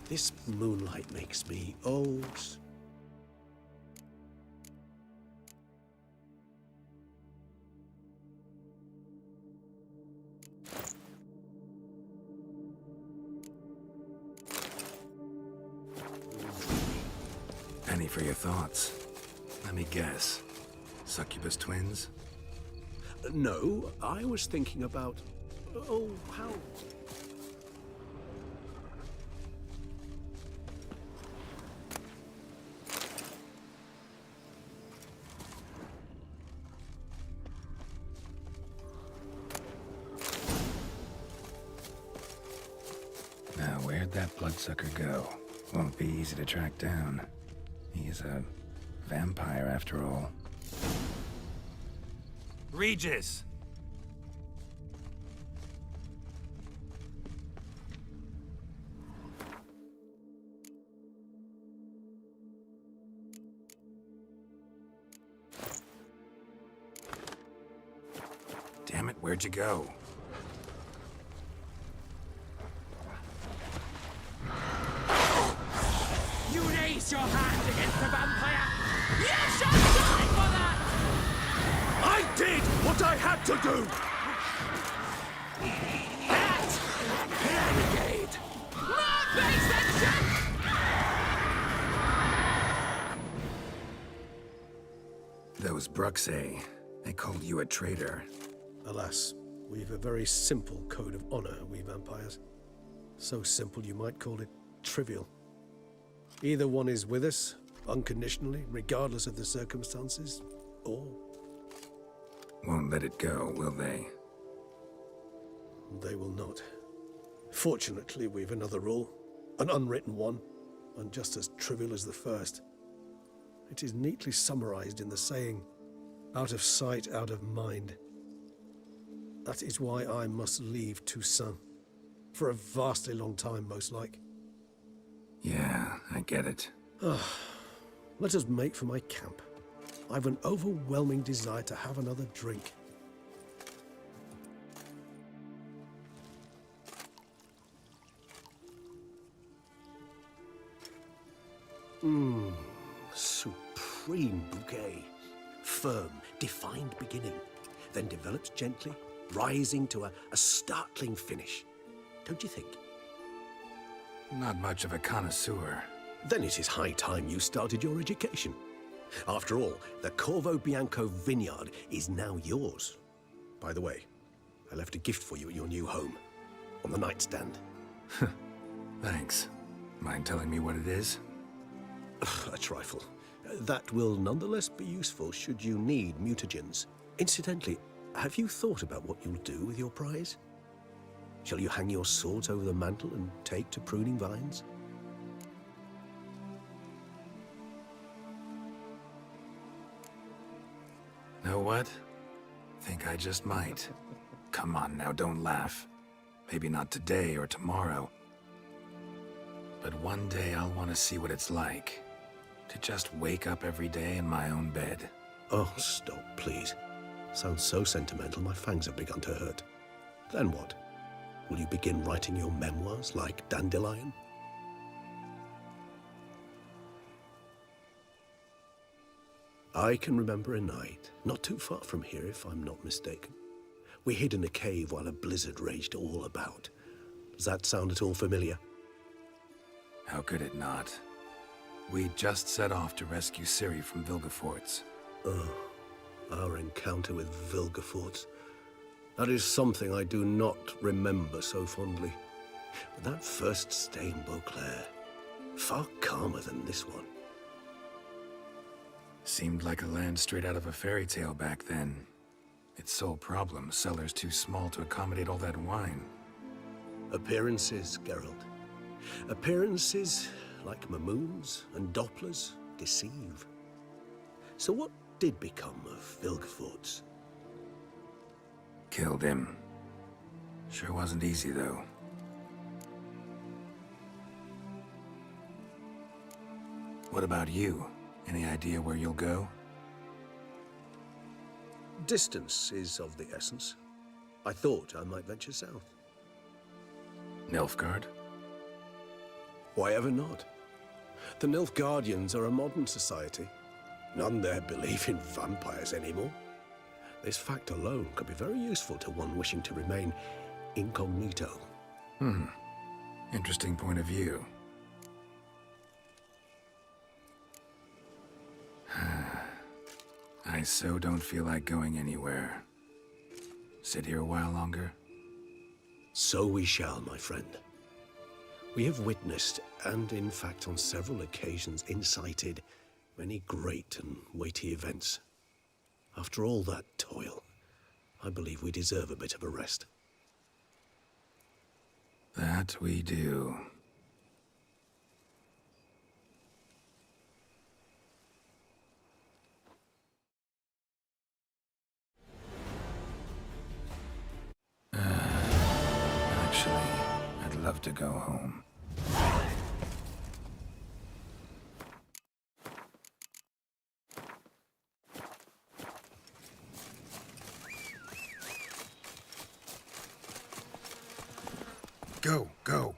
This moonlight makes me old. penny for your thoughts. Let me guess. Succubus twins? No, I was thinking about... Oh, how... Now, where'd that bloodsucker go? Won't be easy to track down. He is a vampire, after all. Regis! Damn it, where'd you go? You raise your hand against the vampire! You shall die for that! I did what I had to do! Renegade! More base action! Those Bruxae, they called you a traitor. Alas, we've a very simple code of honor, we vampires. So simple you might call it trivial. Either one is with us, unconditionally, regardless of the circumstances, or... Won't let it go, will they? They will not. Fortunately, we've another rule, an unwritten one, and just as trivial as the first. It is neatly summarized in the saying, out of sight, out of mind. That is why I must leave Toussaint. For a vastly long time, most like. Yeah, I get it. Let us make for my camp. I've an overwhelming desire to have another drink. Supreme bouquet. Firm, defined beginning, then develops gently, rising to a startling finish. Don't you think? Not much of a connoisseur. Then it is high time you started your education. After all, the Corvo Bianco vineyard is now yours. By the way, I left a gift for you at your new home, on the nightstand. Thanks. Mind telling me what it is? A trifle. That will nonetheless be useful should you need mutagens. Incidentally, have you thought about what you'll do with your prize? Shall you hang your swords over the mantle and take to pruning vines? Know what? Think I just might. Come on now, don't laugh. Maybe not today or tomorrow. But one day I'll want to see what it's like. To just wake up every day in my own bed. Oh, stop, please. Sounds so sentimental, my fangs have begun to hurt. Then what? Will you begin writing your memoirs like Dandelion? I can remember a night, not too far from here if I'm not mistaken. We hid in a cave while a blizzard raged all about. Does that sound at all familiar? How could it not? We just set off to rescue Ciri from Vilgefortz. Oh, our encounter with Vilgefortz. That is something I do not remember so fondly. But that first stay in Beauclair, far calmer than this one. Seemed like a land straight out of a fairy tale back then. Its sole problem, cellars too small to accommodate all that wine. Appearances, Geralt. Appearances, like Mamoons and Dopplers, deceive. So what did become of Vilgefortz? Killed him. Sure wasn't easy, though. What about you? Any idea where you'll go? Distance is of the essence. I thought I might venture south. Nilfgaard? Why ever not? The Nilfgaardians are a modern society. None there believe in vampires anymore. This fact alone could be very useful to one wishing to remain incognito. Interesting point of view. I so don't feel like going anywhere. Sit here a while longer? So we shall, my friend. We have witnessed, and in fact on several occasions incited, many great and weighty events. After all that toil, I believe we deserve a bit of a rest. That we do. Actually, I'd love to go home. Go, go.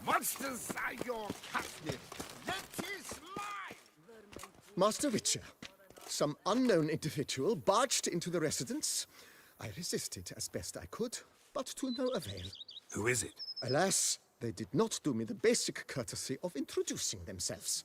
Monsters are your catnip. That is mine! Master Witcher, some unknown individual barged into the residence. I resisted as best I could, but to no avail. Who is it? Alas, they did not do me the basic courtesy of introducing themselves.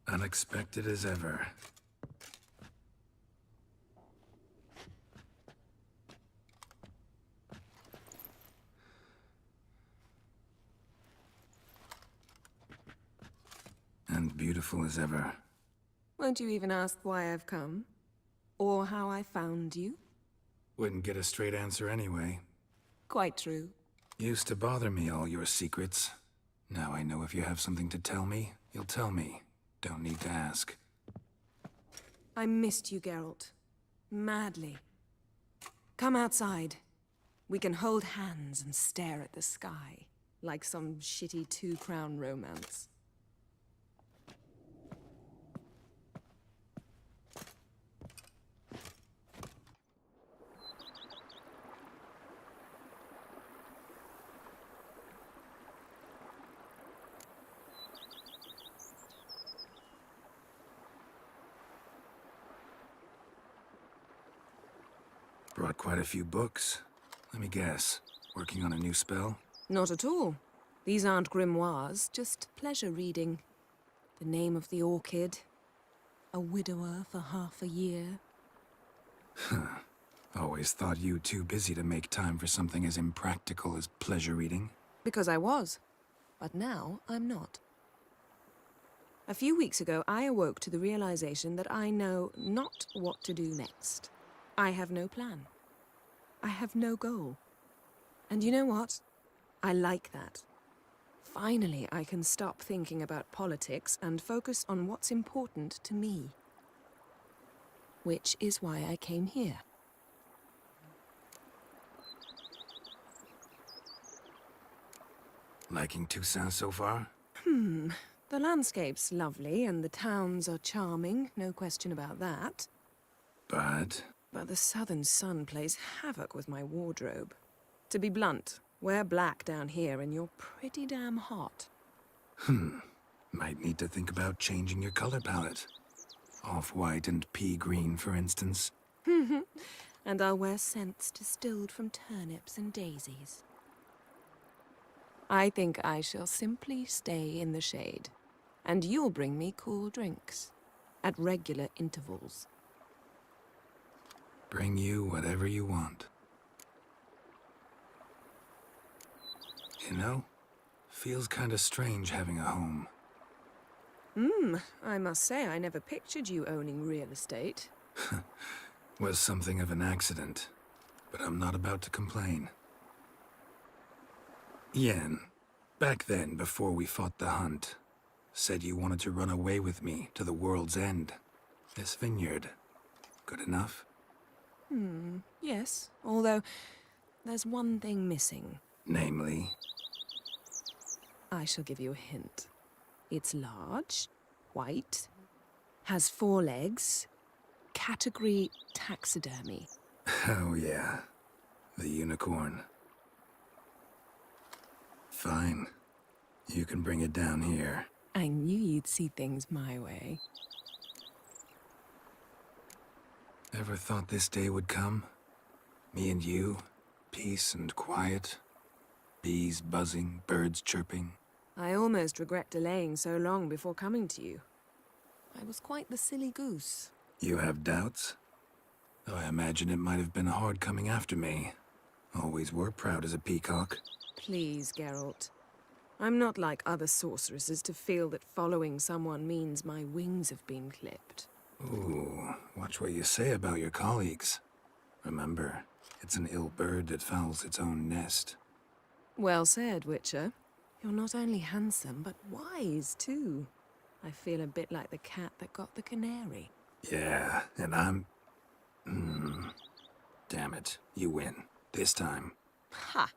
Unexpected as ever. And beautiful as ever. Won't you even ask why I've come? Or how I found you? Wouldn't get a straight answer anyway. Quite true. Used to bother me, all your secrets. Now I know if you have something to tell me, you'll tell me. Don't need to ask. I missed you, Geralt. Madly. Come outside. We can hold hands and stare at the sky, like some shitty two-crown romance. Brought quite a few books. Let me guess. Working on a new spell? Not at all. These aren't grimoires, just pleasure reading. The Name of the Orchid. A widower for half a year. Huh. Always thought you too busy to make time for something as impractical as pleasure reading. Because I was. But now I'm not. A few weeks ago, I awoke to the realization that I know not what to do next. I have no plan. I have no goal. And you know what? I like that. Finally, I can stop thinking about politics and focus on what's important to me. Which is why I came here. Liking Toussaint so far? The landscape's lovely and the towns are charming, no question about that. But the southern sun plays havoc with my wardrobe. To be blunt, wear black down here and you're pretty damn hot. Might need to think about changing your color palette. Off-white and pea green, for instance. And I'll wear scents distilled from turnips and daisies. I think I shall simply stay in the shade. And you'll bring me cool drinks. At regular intervals. Bring you whatever you want. You know, feels kinda strange having a home. I must say I never pictured you owning real estate. Was something of an accident, but I'm not about to complain. Yen, back then, before we fought the hunt, said you wanted to run away with me to the world's end. This vineyard, good enough? Yes. Although, there's one thing missing. Namely? I shall give you a hint. It's large, white, has 4 legs, category taxidermy. Oh yeah, the unicorn. Fine. You can bring it down here. I knew you'd see things my way. Ever thought this day would come? Me and you, peace and quiet. Bees buzzing, birds chirping. I almost regret delaying so long before coming to you. I was quite the silly goose. You have doubts? Though I imagine it might have been hard coming after me. Always were proud as a peacock. Please, Geralt. I'm not like other sorceresses to feel that following someone means my wings have been clipped. Ooh, watch what you say about your colleagues. Remember, it's an ill bird that fouls its own nest. Well said, Witcher. You're not only handsome, but wise, too. I feel a bit like the cat that got the canary. Yeah, and I'm... Damn it, you win. This time. Ha!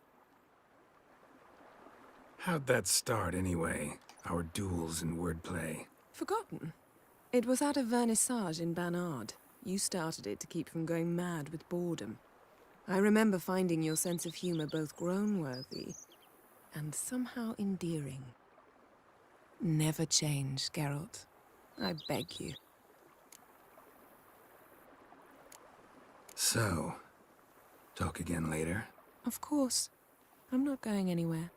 How'd that start, anyway? Our duels and wordplay. Forgotten. It was at a vernissage in Banard. You started it to keep from going mad with boredom. I remember finding your sense of humor both groan-worthy and somehow endearing. Never change, Geralt. I beg you. So, talk again later? Of course. I'm not going anywhere.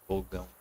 Fogão.